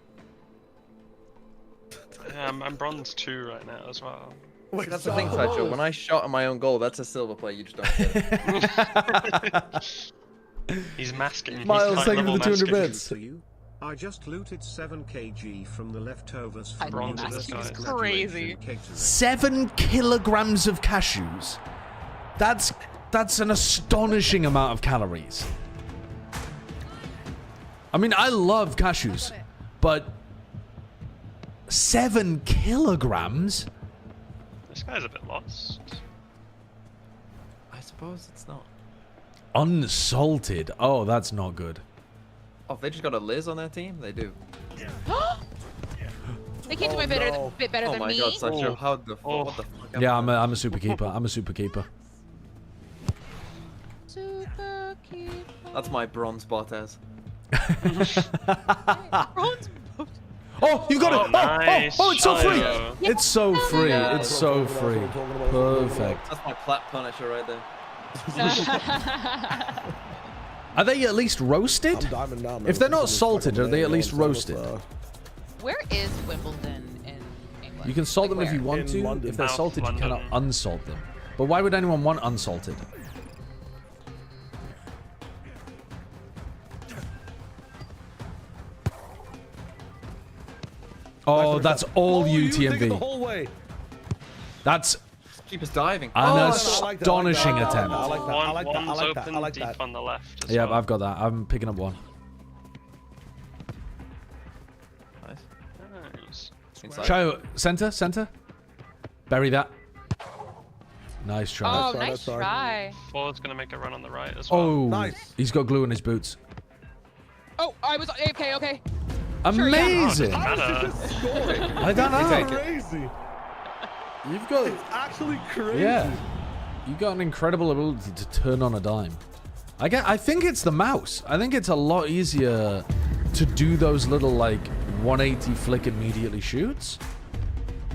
Speaker 9: Yeah, I'm bronze 2 right now as well.
Speaker 8: Wait,
Speaker 4: That's the thing, Sideshow. When I shot at my own goal, that's a silver play. You just don't get it.
Speaker 9: He's masking.
Speaker 2: Miles,
Speaker 9: He's
Speaker 2: thank you for the 200
Speaker 9: masking.
Speaker 2: bits.
Speaker 5: For you. I just looted 7 kg from the leftovers from
Speaker 9: Bronze
Speaker 5: University
Speaker 9: is
Speaker 5: of
Speaker 10: crazy.
Speaker 5: Catering.
Speaker 2: 7 kilograms of cashews. That's an astonishing amount of calories. I mean, I love cashews, but 7 kilograms?
Speaker 9: This guy's a bit lost.
Speaker 4: I suppose it's not.
Speaker 2: Unsalted. Oh, that's not good.
Speaker 4: Oh, they just got a Liz on their team? They do.
Speaker 10: They can't do a bit better
Speaker 4: Oh
Speaker 10: than
Speaker 4: my
Speaker 10: me.
Speaker 4: god, Sideshow. How the fuck? What the fuck?
Speaker 2: Yeah, I'm a super keeper. I'm a super keeper.
Speaker 10: Super cute.
Speaker 4: That's my bronze bot as.
Speaker 10: Bronze.
Speaker 2: Oh, you got it!
Speaker 9: Nice.
Speaker 2: Oh, it's so free!
Speaker 9: Yeah.
Speaker 2: It's so free.
Speaker 4: Yeah.
Speaker 2: It's so free. Perfect.
Speaker 4: That's my plat punisher right there.
Speaker 2: Are they at least roasted?
Speaker 8: I'm diamond now, man.
Speaker 2: If they're not salted, are they at least roasted?
Speaker 10: Where is Wimbledon in England?
Speaker 2: You can salt
Speaker 10: Like
Speaker 2: them if you
Speaker 10: where?
Speaker 2: want
Speaker 8: In
Speaker 2: to.
Speaker 8: London.
Speaker 2: If they're
Speaker 9: South
Speaker 2: salted, you
Speaker 9: London.
Speaker 2: cannot unsalt them. But why would anyone want unsalted? Oh, that's all
Speaker 8: you take it the
Speaker 2: UTMB.
Speaker 8: whole way.
Speaker 2: That's
Speaker 4: Keep us diving.
Speaker 2: an
Speaker 8: I like that, I like that.
Speaker 2: astonishing
Speaker 8: I
Speaker 2: attempt.
Speaker 8: like that. I like that. I
Speaker 9: One's
Speaker 8: like that.
Speaker 9: open
Speaker 8: I like
Speaker 9: deep
Speaker 8: that.
Speaker 9: on the left as
Speaker 2: Yeah,
Speaker 9: well.
Speaker 2: I've got that. I'm picking up one.
Speaker 4: Nice.
Speaker 9: Nice.
Speaker 4: Inside.
Speaker 2: Try center. Bury that. Nice try.
Speaker 10: Oh,
Speaker 8: Sorry,
Speaker 10: nice
Speaker 8: sorry.
Speaker 10: try.
Speaker 9: Ford's gonna make a run on the right as well.
Speaker 2: Oh,
Speaker 8: Nice.
Speaker 2: He's got glue in his boots.
Speaker 10: Oh, I was okay.
Speaker 2: Amazing.
Speaker 8: How is
Speaker 9: Matter.
Speaker 8: it just scoring?
Speaker 2: I don't
Speaker 8: It's
Speaker 2: know.
Speaker 8: crazy.
Speaker 2: You've got
Speaker 8: It's actually crazy.
Speaker 2: yeah. You got an incredible ability to turn on a dime. I think it's the mouse. I think it's a lot easier to do those little like 180 flick immediately shoots.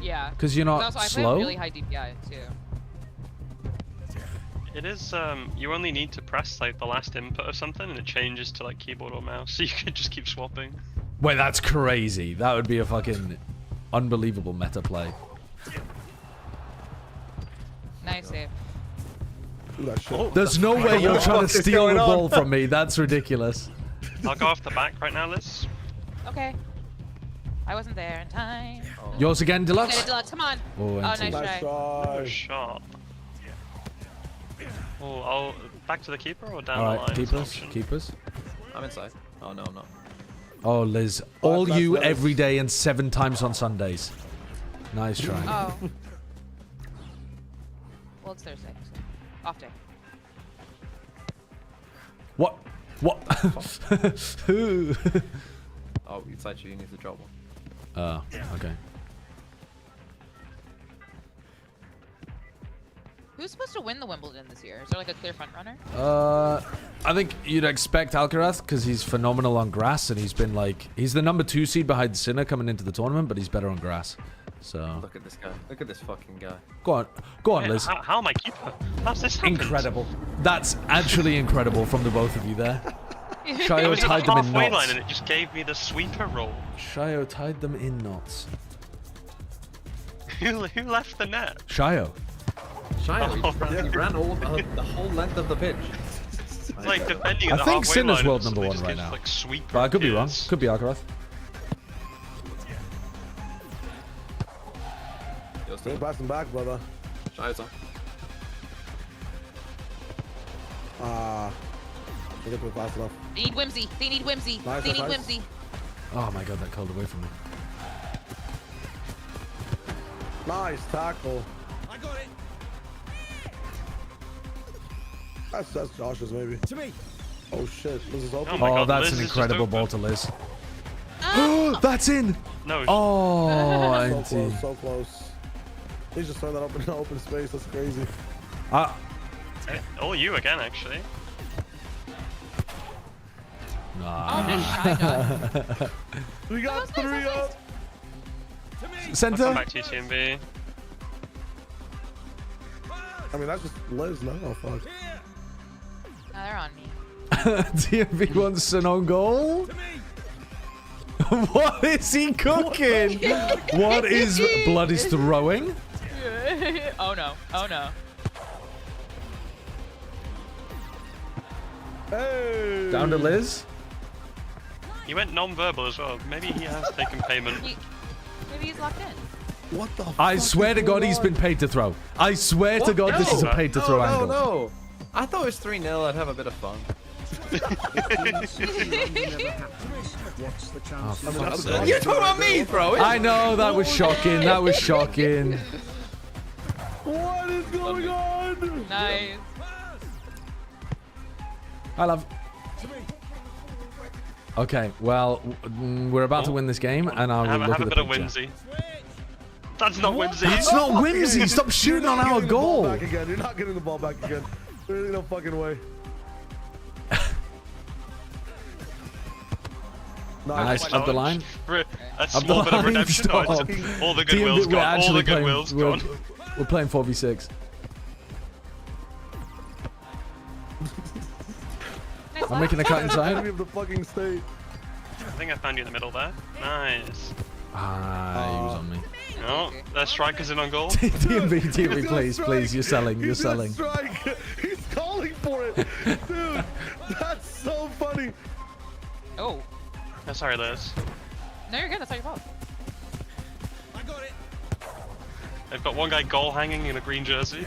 Speaker 10: Yeah.
Speaker 2: Because you're not
Speaker 10: Also, I
Speaker 2: slow.
Speaker 10: play really high DPI too.
Speaker 9: It is, you only need to press like the last input of something and it changes to like keyboard or mouse, so you can just keep swapping.
Speaker 2: Wait, that's crazy. That would be a fucking unbelievable meta play.
Speaker 10: Nice save.
Speaker 8: Do that shit.
Speaker 2: There's no way you're trying to
Speaker 4: fuck is
Speaker 2: steal the
Speaker 4: going on?
Speaker 2: ball from me. That's ridiculous.
Speaker 9: I'll go off the back right now, Liz.
Speaker 10: Okay. I wasn't there in time.
Speaker 2: Yours again, Deluxe?
Speaker 10: Get it, Deluxe. Come on.
Speaker 2: Oh,
Speaker 10: nice
Speaker 2: NT.
Speaker 8: Nice
Speaker 10: try.
Speaker 8: try.
Speaker 9: Shot. Oh, I'll back to the keeper or down
Speaker 2: All
Speaker 9: the
Speaker 2: right,
Speaker 9: line? is an
Speaker 2: keepers.
Speaker 9: option.
Speaker 2: Keepers.
Speaker 4: I'm inside. Oh no, I'm not.
Speaker 2: Oh, Liz. All
Speaker 8: that's
Speaker 2: you
Speaker 8: nice.
Speaker 2: every day and 7 times on Sundays. Nice try.
Speaker 10: Oh. Well, it's Thursday. So off day.
Speaker 2: What? Who?
Speaker 4: Oh, it's actually you need to drop one.
Speaker 2: Okay.
Speaker 10: Who's supposed to win the Wimbledon this year? Is there like a clear front runner?
Speaker 2: I think you'd expect Alcaraz because he's phenomenal on grass, and he's been like, he's the number 2 seed behind Sinner coming into the tournament, but he's better on grass. So
Speaker 4: Look at this guy. Look at this fucking guy.
Speaker 2: go on, Liz.
Speaker 9: How am I keeper? How's this happened?
Speaker 2: Incredible. That's actually incredible from the both of you there.
Speaker 9: It
Speaker 2: Shayo
Speaker 9: was at
Speaker 2: tied
Speaker 9: the
Speaker 2: them in
Speaker 9: halfway line
Speaker 2: knots.
Speaker 9: and it just gave me the sweeper roll.
Speaker 2: Shayo tied them in knots.
Speaker 9: Who left the net?
Speaker 2: Shayo.
Speaker 4: He ran all the whole length of the pitch.
Speaker 9: It's like defending at
Speaker 2: I
Speaker 9: the
Speaker 2: think
Speaker 9: halfway
Speaker 2: Sinner's
Speaker 9: line,
Speaker 2: world
Speaker 9: and
Speaker 2: number 1
Speaker 9: somebody
Speaker 2: right
Speaker 9: just
Speaker 2: now.
Speaker 9: Like sweeper
Speaker 2: But I could be wrong.
Speaker 9: appears.
Speaker 2: Could be Alcaraz.
Speaker 8: Don't pass him back, brother.
Speaker 4: Shayo's on.
Speaker 8: I think we're fast enough.
Speaker 10: They need Whimsy. They need Whimsy.
Speaker 8: Nice,
Speaker 10: They need
Speaker 8: nice.
Speaker 10: Whimsy.
Speaker 2: Oh my god, that called away from me.
Speaker 8: Nice tackle.
Speaker 11: I got it.
Speaker 8: That's Josh's maybe.
Speaker 11: To me.
Speaker 8: Oh shit, this is open.
Speaker 9: Oh my God,
Speaker 2: that's
Speaker 9: Liz
Speaker 2: an
Speaker 9: is just
Speaker 2: incredible ball
Speaker 9: open.
Speaker 2: to Liz. That's in.
Speaker 9: No.
Speaker 2: Oh,
Speaker 8: So
Speaker 2: empty.
Speaker 8: close, so close. He's just throwing that up in open space. That's crazy.
Speaker 9: All you again, actually.
Speaker 2: Nah.
Speaker 8: We got 3 up.
Speaker 11: To me.
Speaker 9: I'll come
Speaker 2: Center.
Speaker 9: back to you, TMB.
Speaker 8: I mean, that's just Liz. No, oh, fuck.
Speaker 11: Here.
Speaker 10: Now they're on me.
Speaker 2: TMV wants an own goal.
Speaker 11: To me.
Speaker 2: What is he cooking? What is Blood is throwing?
Speaker 10: Oh no. Oh no.
Speaker 8: Hey.
Speaker 2: Down to Liz.
Speaker 9: He went non-verbal as well. Maybe he has taken payment.
Speaker 10: Maybe he's locked in.
Speaker 8: What the?
Speaker 2: I
Speaker 8: fuck
Speaker 2: swear
Speaker 8: is
Speaker 2: to God,
Speaker 8: going
Speaker 2: he's
Speaker 8: on?
Speaker 2: been paid to throw. I swear to God, this is a paid to throw angle.
Speaker 4: No. I thought it was 3-0. I'd have a bit of fun.
Speaker 5: What's the
Speaker 2: Oh,
Speaker 5: chance?
Speaker 2: fuck's sake.
Speaker 4: You're talking about me, bro.
Speaker 2: I know, that was shocking. That was shocking.
Speaker 8: What is going on?
Speaker 10: Nice.
Speaker 2: I love. Okay, well, we're about to win this game, and I will
Speaker 9: Have
Speaker 2: look
Speaker 9: a
Speaker 2: at the
Speaker 9: bit of
Speaker 2: picture.
Speaker 9: whimsy. That's not whimsy.
Speaker 2: That's not whimsy. Stop shooting on our goal.
Speaker 8: Back again. You're not getting the ball back again. There's no fucking way.
Speaker 2: Nice, up the line.
Speaker 9: A
Speaker 2: Up the
Speaker 9: small bit of
Speaker 2: line,
Speaker 9: redemption.
Speaker 2: stop.
Speaker 9: Oh, it's all the
Speaker 2: Team,
Speaker 9: goodwill's
Speaker 2: we're
Speaker 9: gone. All
Speaker 2: actually
Speaker 9: the goodwill's
Speaker 2: playing,
Speaker 9: gone.
Speaker 2: we're playing 4v6. I'm making a cut inside.
Speaker 8: Enemy of the fucking state.
Speaker 9: I think I found you in the middle there. Nice.
Speaker 2: Ah, he was on me.
Speaker 9: No, their striker's in on goal.
Speaker 2: TMV, please, please, you're selling, you're
Speaker 8: He's gonna
Speaker 2: selling.
Speaker 8: strike. He's calling for it. Dude, that's so funny.
Speaker 10: Oh.
Speaker 9: Oh, sorry, Liz.
Speaker 10: No, you're good. That's not your fault.
Speaker 11: I got it.
Speaker 9: They've got one guy goal hanging in a green jersey.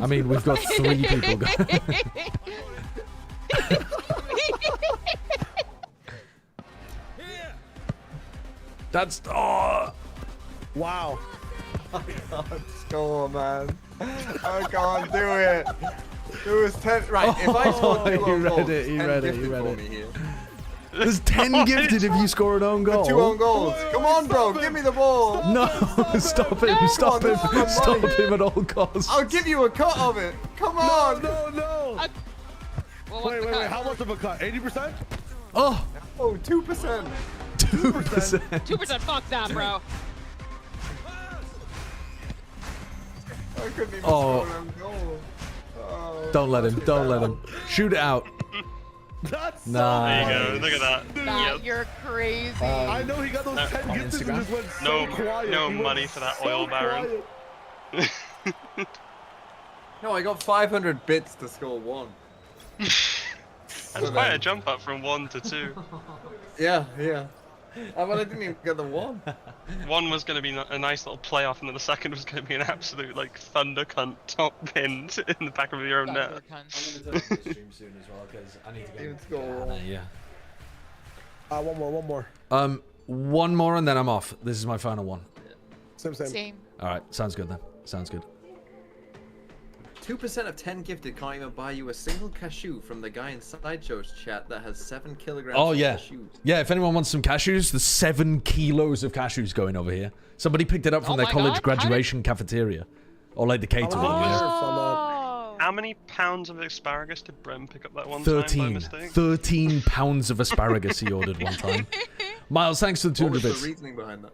Speaker 2: I mean, we've got 3 people going.
Speaker 11: Here.
Speaker 2: That's oh.
Speaker 8: Wow.
Speaker 4: I can't score, man. I can't do it. It was 10. Right, if I score 2
Speaker 2: you
Speaker 4: own
Speaker 2: read
Speaker 4: goals,
Speaker 2: it, you
Speaker 4: 10
Speaker 2: read it,
Speaker 4: gifted
Speaker 2: you read
Speaker 4: for
Speaker 2: it.
Speaker 4: me here.
Speaker 2: There's 10 gifted if you score an own goal.
Speaker 4: 2 own goals. Come on, bro. Give me the ball.
Speaker 2: No, stop him, stop
Speaker 4: Come
Speaker 2: him,
Speaker 4: on, this is my
Speaker 2: stop
Speaker 4: money.
Speaker 2: him at all costs.
Speaker 4: I'll give you a cut of it. Come on.
Speaker 8: No.
Speaker 10: Well, what's
Speaker 8: Wait,
Speaker 10: the cut?
Speaker 8: How much of a cut? 80%?
Speaker 2: Oh,
Speaker 4: Oh, 2%.
Speaker 2: 2%.
Speaker 10: 2%. Fuck that, bro.
Speaker 4: I couldn't even
Speaker 2: Oh.
Speaker 4: score an own goal. Oh,
Speaker 2: Don't let him, don't let him. Shoot it out.
Speaker 8: That's
Speaker 2: Nice.
Speaker 9: There you go. Look at that.
Speaker 10: Nah,
Speaker 9: Yep.
Speaker 10: you're crazy.
Speaker 8: I know he got those 10
Speaker 2: on
Speaker 8: gifted and
Speaker 2: Instagram?
Speaker 8: just went so
Speaker 9: No-
Speaker 8: quiet.
Speaker 9: no
Speaker 8: He went
Speaker 9: money for that
Speaker 8: so
Speaker 9: oil baron.
Speaker 8: quiet.
Speaker 4: No, I got 500 bits to score 1.
Speaker 9: That's quite a jump up from 1 to 2.
Speaker 4: Yeah. But I didn't even get the 1.
Speaker 9: 1 was going to be a nice little playoff, and then the second was going to be an absolute like thunder cunt top pinned in the back of your own net.
Speaker 2: Stream soon as well because I need to
Speaker 4: Even score.
Speaker 2: Yeah.
Speaker 8: One more.
Speaker 2: One more and then I'm off. This is my final one.
Speaker 8: Same.
Speaker 10: Same.
Speaker 2: All right, sounds good then. Sounds good.
Speaker 4: 2% of 10 gifted can't even buy you a single cashew from the guy in Sideshow's chat that has 7 kilograms
Speaker 2: Oh
Speaker 4: of
Speaker 2: yeah,
Speaker 4: cashews.
Speaker 2: yeah. If anyone wants some cashews, there's 7 kilos of cashews going over here. Somebody picked it up from their college graduation cafeteria, or like the catering.
Speaker 9: How many pounds of asparagus did Brem pick up that one time by mistake?
Speaker 2: 13 pounds of asparagus he ordered one time. Miles, thanks for the 200 bits.
Speaker 4: What was the reasoning behind that?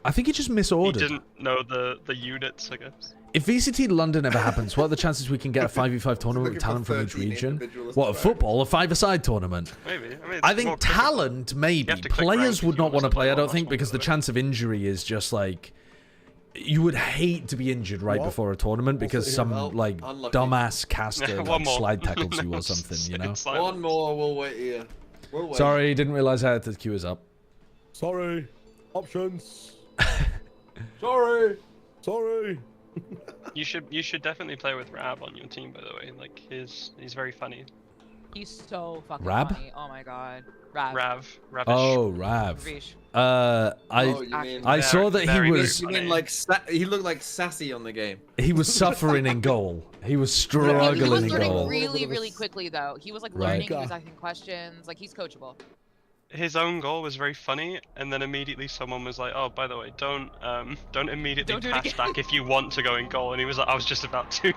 Speaker 2: I think he just misordered.
Speaker 9: He didn't know the units, I guess.
Speaker 2: If VCT London ever happens, what are the chances we can get a 5v5 tournament with talent from each region? What, a football? A 5-a-side tournament?
Speaker 9: Maybe.
Speaker 2: I think talent, maybe. Players would not want to play, I don't think, because the chance of injury is just like... You would hate to be injured right before a tournament because some, like, dumbass caster like, slide tackles you or something, you know?
Speaker 4: One more, we'll wait here. We'll wait.
Speaker 2: Sorry, didn't realize I had to queue us up.
Speaker 8: Sorry. Options.
Speaker 4: Sorry.
Speaker 9: You should definitely play with Rab on your team, by the way. Like he's very funny.
Speaker 10: He's so fucking
Speaker 2: Rab?
Speaker 10: funny. Oh my god. Rav.
Speaker 2: Oh, Rav. I saw that he was...
Speaker 4: You mean like he looked like Sassy on the game?
Speaker 2: He was suffering in goal. He was struggling
Speaker 10: he was
Speaker 2: in
Speaker 10: learning
Speaker 2: goal.
Speaker 10: really quickly though. He was like learning, he was asking questions, like he's coachable.
Speaker 9: His own goal was very funny, and then immediately someone was like, "Oh, by the way, don't immediately pass back if you want to go in goal." And he was like, "I was just about to."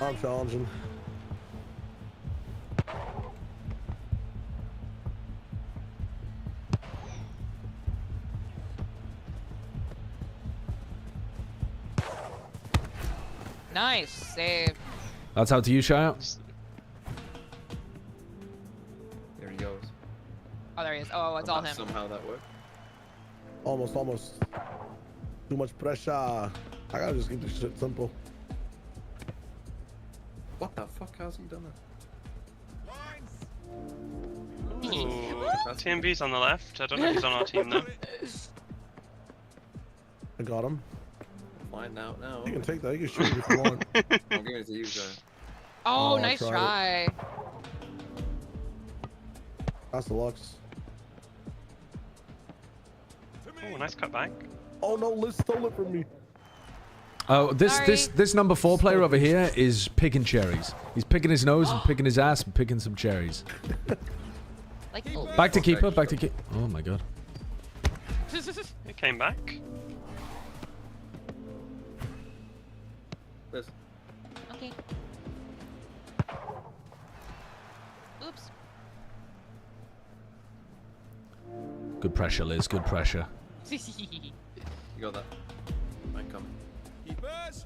Speaker 8: I'm challenging.
Speaker 10: Nice save.
Speaker 2: That's out to you, Shia.
Speaker 4: There he goes.
Speaker 10: Oh, there he is. Oh, it's all him.
Speaker 4: Somehow that worked.
Speaker 8: Almost. Too much pressure. I gotta just keep this shit simple.
Speaker 4: What the fuck? How's he done that?
Speaker 9: Ooh, TMV's on the left. I don't know if he's on our team though.
Speaker 8: I got him.
Speaker 4: Find out now.
Speaker 8: You can take that. You can shoot it if you want.
Speaker 4: I'm giving it to you, guys.
Speaker 10: Oh, nice try.
Speaker 8: That's the Lux.
Speaker 9: Oh, nice cut back.
Speaker 8: Oh no, Liz stole it from me.
Speaker 2: Oh, this number 4 player over here is picking cherries. He's picking his nose and picking his ass and picking some cherries.
Speaker 10: Like,
Speaker 2: back to keeper, back to keeper. Oh my god.
Speaker 9: It came back.
Speaker 4: Liz.
Speaker 10: Okay. Oops.
Speaker 2: Good pressure, Liz. Good pressure.
Speaker 4: You got that. I'm coming.
Speaker 11: Keepers.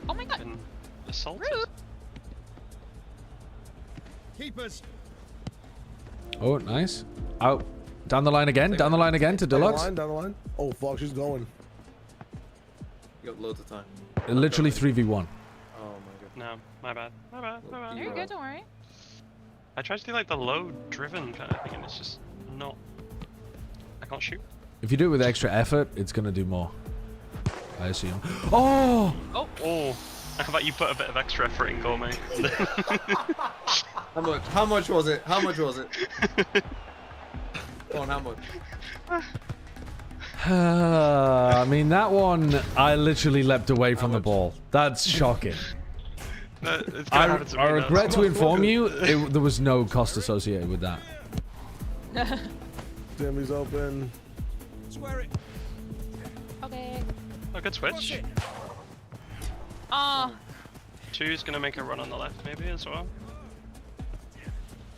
Speaker 10: Oh my god.
Speaker 9: Been assaulted.
Speaker 10: Rude.
Speaker 11: Keepers.
Speaker 2: Oh, nice. Out. Down the line again. Down the line again to Deluxe.
Speaker 8: Down the line. Oh fuck, she's going.
Speaker 4: You got loads of time.
Speaker 2: Literally 3v1.
Speaker 4: Oh my god.
Speaker 9: No, my bad.
Speaker 10: You're good, don't worry.
Speaker 9: I tried to do like the low driven kind of thing, and it's just not. I can't shoot.
Speaker 2: If you do it with extra effort, it's gonna do more. I assume. Oh!
Speaker 9: Oh! How about you put a bit of extra effort in goal, mate?
Speaker 4: How much was it? How much was it? Go on, how much?
Speaker 2: I mean, that one, I literally leapt away from the ball. That's shocking. I regret to inform you, there was no cost associated with that.
Speaker 8: Jimmy's open.
Speaker 11: Square it.
Speaker 10: Okay.
Speaker 9: Oh, good switch.
Speaker 10: Oh.
Speaker 9: 2's gonna make a run on the left, maybe as well.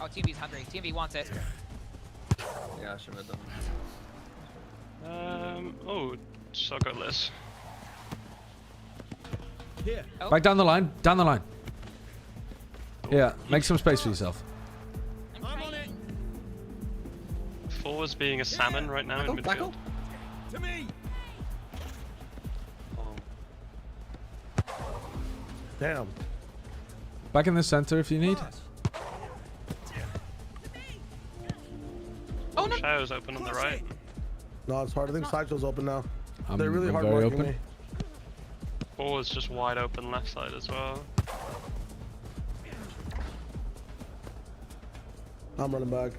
Speaker 10: Oh, TV's hungry. TV wants it.
Speaker 4: Yeah, I should have done that.
Speaker 9: Oh, so good, Liz.
Speaker 11: Here.
Speaker 10: Oh.
Speaker 2: Back down the line. Down the line. Yeah, make some space for yourself.
Speaker 11: I'm on it.
Speaker 9: 4 is being a salmon right now in midfield.
Speaker 11: To me.
Speaker 8: Damn.
Speaker 2: Back in the center if you need.
Speaker 10: Oh no.
Speaker 9: Shadow's open on the right.
Speaker 8: No, it's hard. I think Sideshow's open now.
Speaker 2: I'm
Speaker 8: They're really hard
Speaker 2: very
Speaker 8: marking
Speaker 2: open.
Speaker 8: me.
Speaker 9: 4 is just wide open left side as well.
Speaker 8: I'm running back.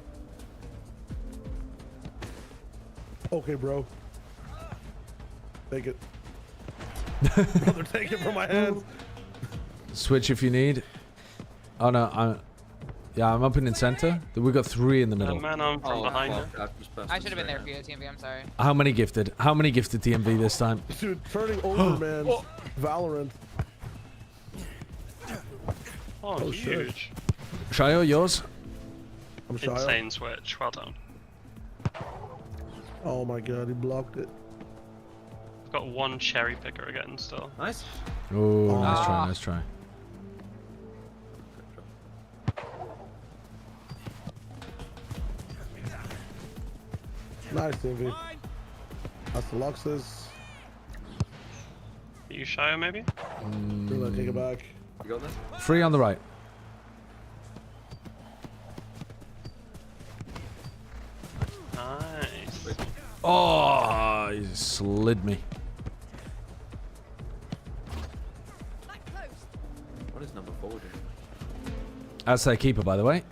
Speaker 8: Okay, bro. Take it. Brother, take it from my hands.
Speaker 2: Switch if you need. Oh no, I'm up in center. We've got 3 in the middle.
Speaker 9: Man, I'm from behind you.
Speaker 10: I should have been there for you, TMV. I'm sorry.
Speaker 2: How many gifted? How many gifted TMV this time?
Speaker 8: Dude, turning over, man. Valorant.
Speaker 9: Oh, huge.
Speaker 2: Shayo, yours?
Speaker 8: I'm Shayo.
Speaker 9: Insane switch. Well done.
Speaker 8: Oh my god, he blocked it.
Speaker 9: I've got 1 cherry picker again still.
Speaker 4: Nice.
Speaker 2: Oh, nice try, nice try.
Speaker 8: Nice, TV. That's the Luxus.
Speaker 9: Are you Shire maybe?
Speaker 8: We're gonna take it back.
Speaker 4: You got this?
Speaker 2: 3 on the right.
Speaker 9: Nice.
Speaker 2: Oh, he slid me.
Speaker 4: What is number 4 doing?
Speaker 2: That's their keeper, by the way.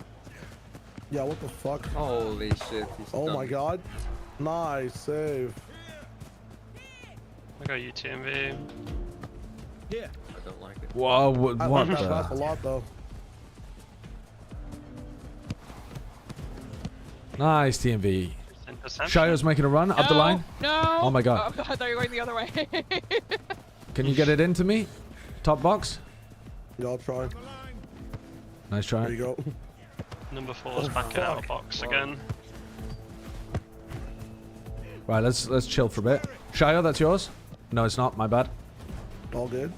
Speaker 8: Yeah, what the fuck?
Speaker 4: Holy shit.
Speaker 8: Oh my god. Nice save.
Speaker 9: I got you, TMV.
Speaker 11: Here.
Speaker 4: I don't like it.
Speaker 2: Whoa, what
Speaker 8: I like that
Speaker 2: the?
Speaker 8: pass a lot though.
Speaker 2: Nice, TMV. Shayo's making a run up the line.
Speaker 10: No.
Speaker 2: Oh my god.
Speaker 10: Oh, I thought you were going the other way.
Speaker 2: Can you get it into me? Top box.
Speaker 8: Yeah, I'll try.
Speaker 2: Nice try.
Speaker 8: There you go.
Speaker 9: Number 4's back out of box again.
Speaker 2: Right, let's chill for a bit. Shayo, that's yours? No, it's not. My bad.
Speaker 8: All good.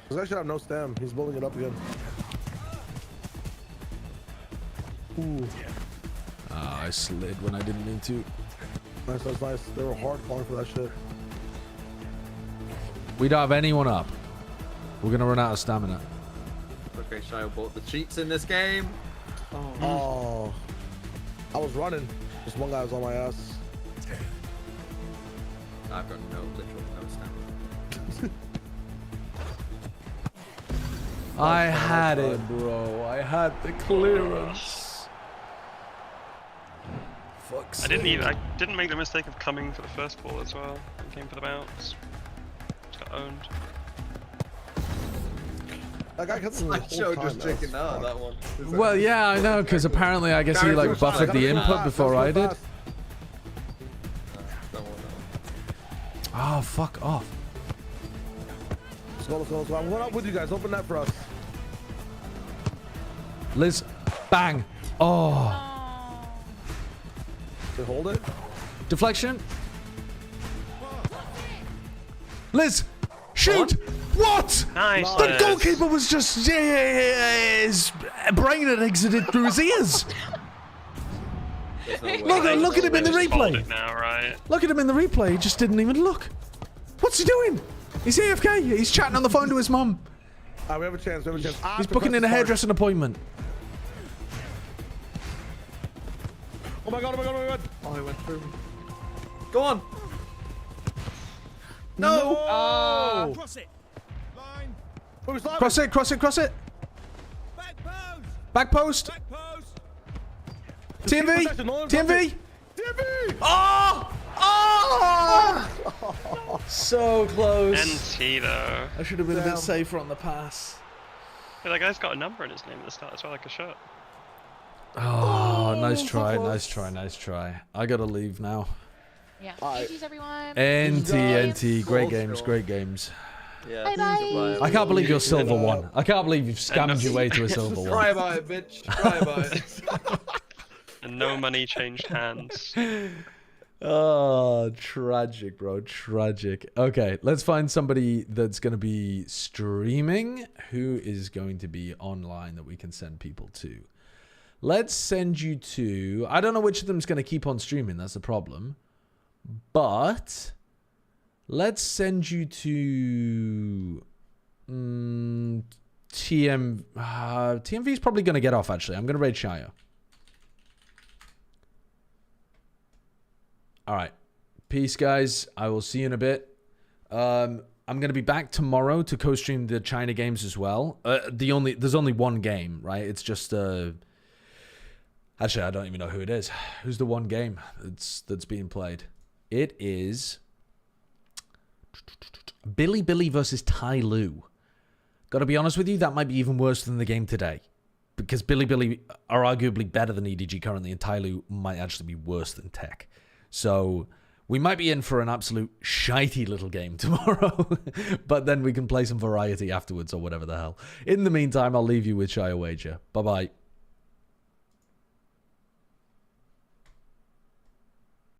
Speaker 8: This guy should have no stem. He's building it up again. Ooh.
Speaker 2: Oh, I slid when I didn't mean to.
Speaker 8: Nice, nice, nice. They were hard falling for that shit.
Speaker 2: We don't have anyone up. We're gonna run out of stamina.
Speaker 4: Okay, Shio bought the cheats in this game.
Speaker 8: Oh. I was running. Just one guy was on my ass.
Speaker 4: I've got literal no stamina.
Speaker 2: I had it, bro. I had the clearance. Fuck's
Speaker 9: I didn't make the mistake of coming for the first ball as well. I came for the bounce. Just got owned.
Speaker 8: That guy kept
Speaker 4: My show just checking out that one.
Speaker 2: Well, yeah, I know, because apparently I guess he like buffered the input before I did. Oh, fuck off.
Speaker 8: Let's go, let's go, let's go. I'm going up with you guys. Open that for us.
Speaker 2: Liz, bang. Oh.
Speaker 8: They hold it.
Speaker 2: Deflection. Liz, shoot. What?
Speaker 9: Nice.
Speaker 2: The goalkeeper was just his brain had exited through his ears. Look at him in the replay.
Speaker 9: Now, right?
Speaker 2: Look at him in the replay. He just didn't even look. What's he doing? He's AFK. He's chatting on the phone to his mum.
Speaker 8: We have a chance. We have a chance.
Speaker 2: He's booking in a hairdressing appointment.
Speaker 8: Oh my god, oh my god, oh my god.
Speaker 4: Oh, he went through me. Go on.
Speaker 8: No.
Speaker 11: Cross it. Line.
Speaker 2: Cross it, cross it, cross it.
Speaker 11: Back post.
Speaker 2: Back post.
Speaker 11: Back post.
Speaker 2: TMV. TMV.
Speaker 8: TMV.
Speaker 2: Oh! Oh! So close.
Speaker 9: NT though.
Speaker 2: I should have been a bit safer on the pass.
Speaker 9: Hey, that guy's got a number in his name at the start as well, like a shirt.
Speaker 2: Oh, nice try, nice try, nice try. I gotta leave now.
Speaker 10: Yeah. GG's everyone.
Speaker 2: NT, great games, great games.
Speaker 4: Yeah.
Speaker 10: Bye bye.
Speaker 2: I can't believe you're silver one. I can't believe you've scammed your way to a silver one.
Speaker 4: Try about it, bitch. Try about it.
Speaker 9: And no money changed hands.
Speaker 2: Oh, tragic, bro. Tragic. Okay, let's find somebody that's going to be streaming. Who is going to be online that we can send people to? Let's send you to... I don't know which of them is going to keep on streaming. That's the problem. But... let's send you to... TMV is probably going to get off, actually. I'm going to raid Shio. All right. Peace, guys. I will see you in a bit. I'm going to be back tomorrow to co-stream the China games as well. There's only one game, right? It's just Actually, I don't even know who it is. Who's the one game that's being played? It is Billy versus Tai Lu. Gotta be honest with you, that might be even worse than the game today. Because Billy are arguably better than EDG currently, and Tai Lu might actually be worse than TEC. So we might be in for an absolute shitey little game tomorrow. But then we can play some variety afterwards or whatever the hell. In the meantime, I'll leave you with Shia Wager. Bye-bye.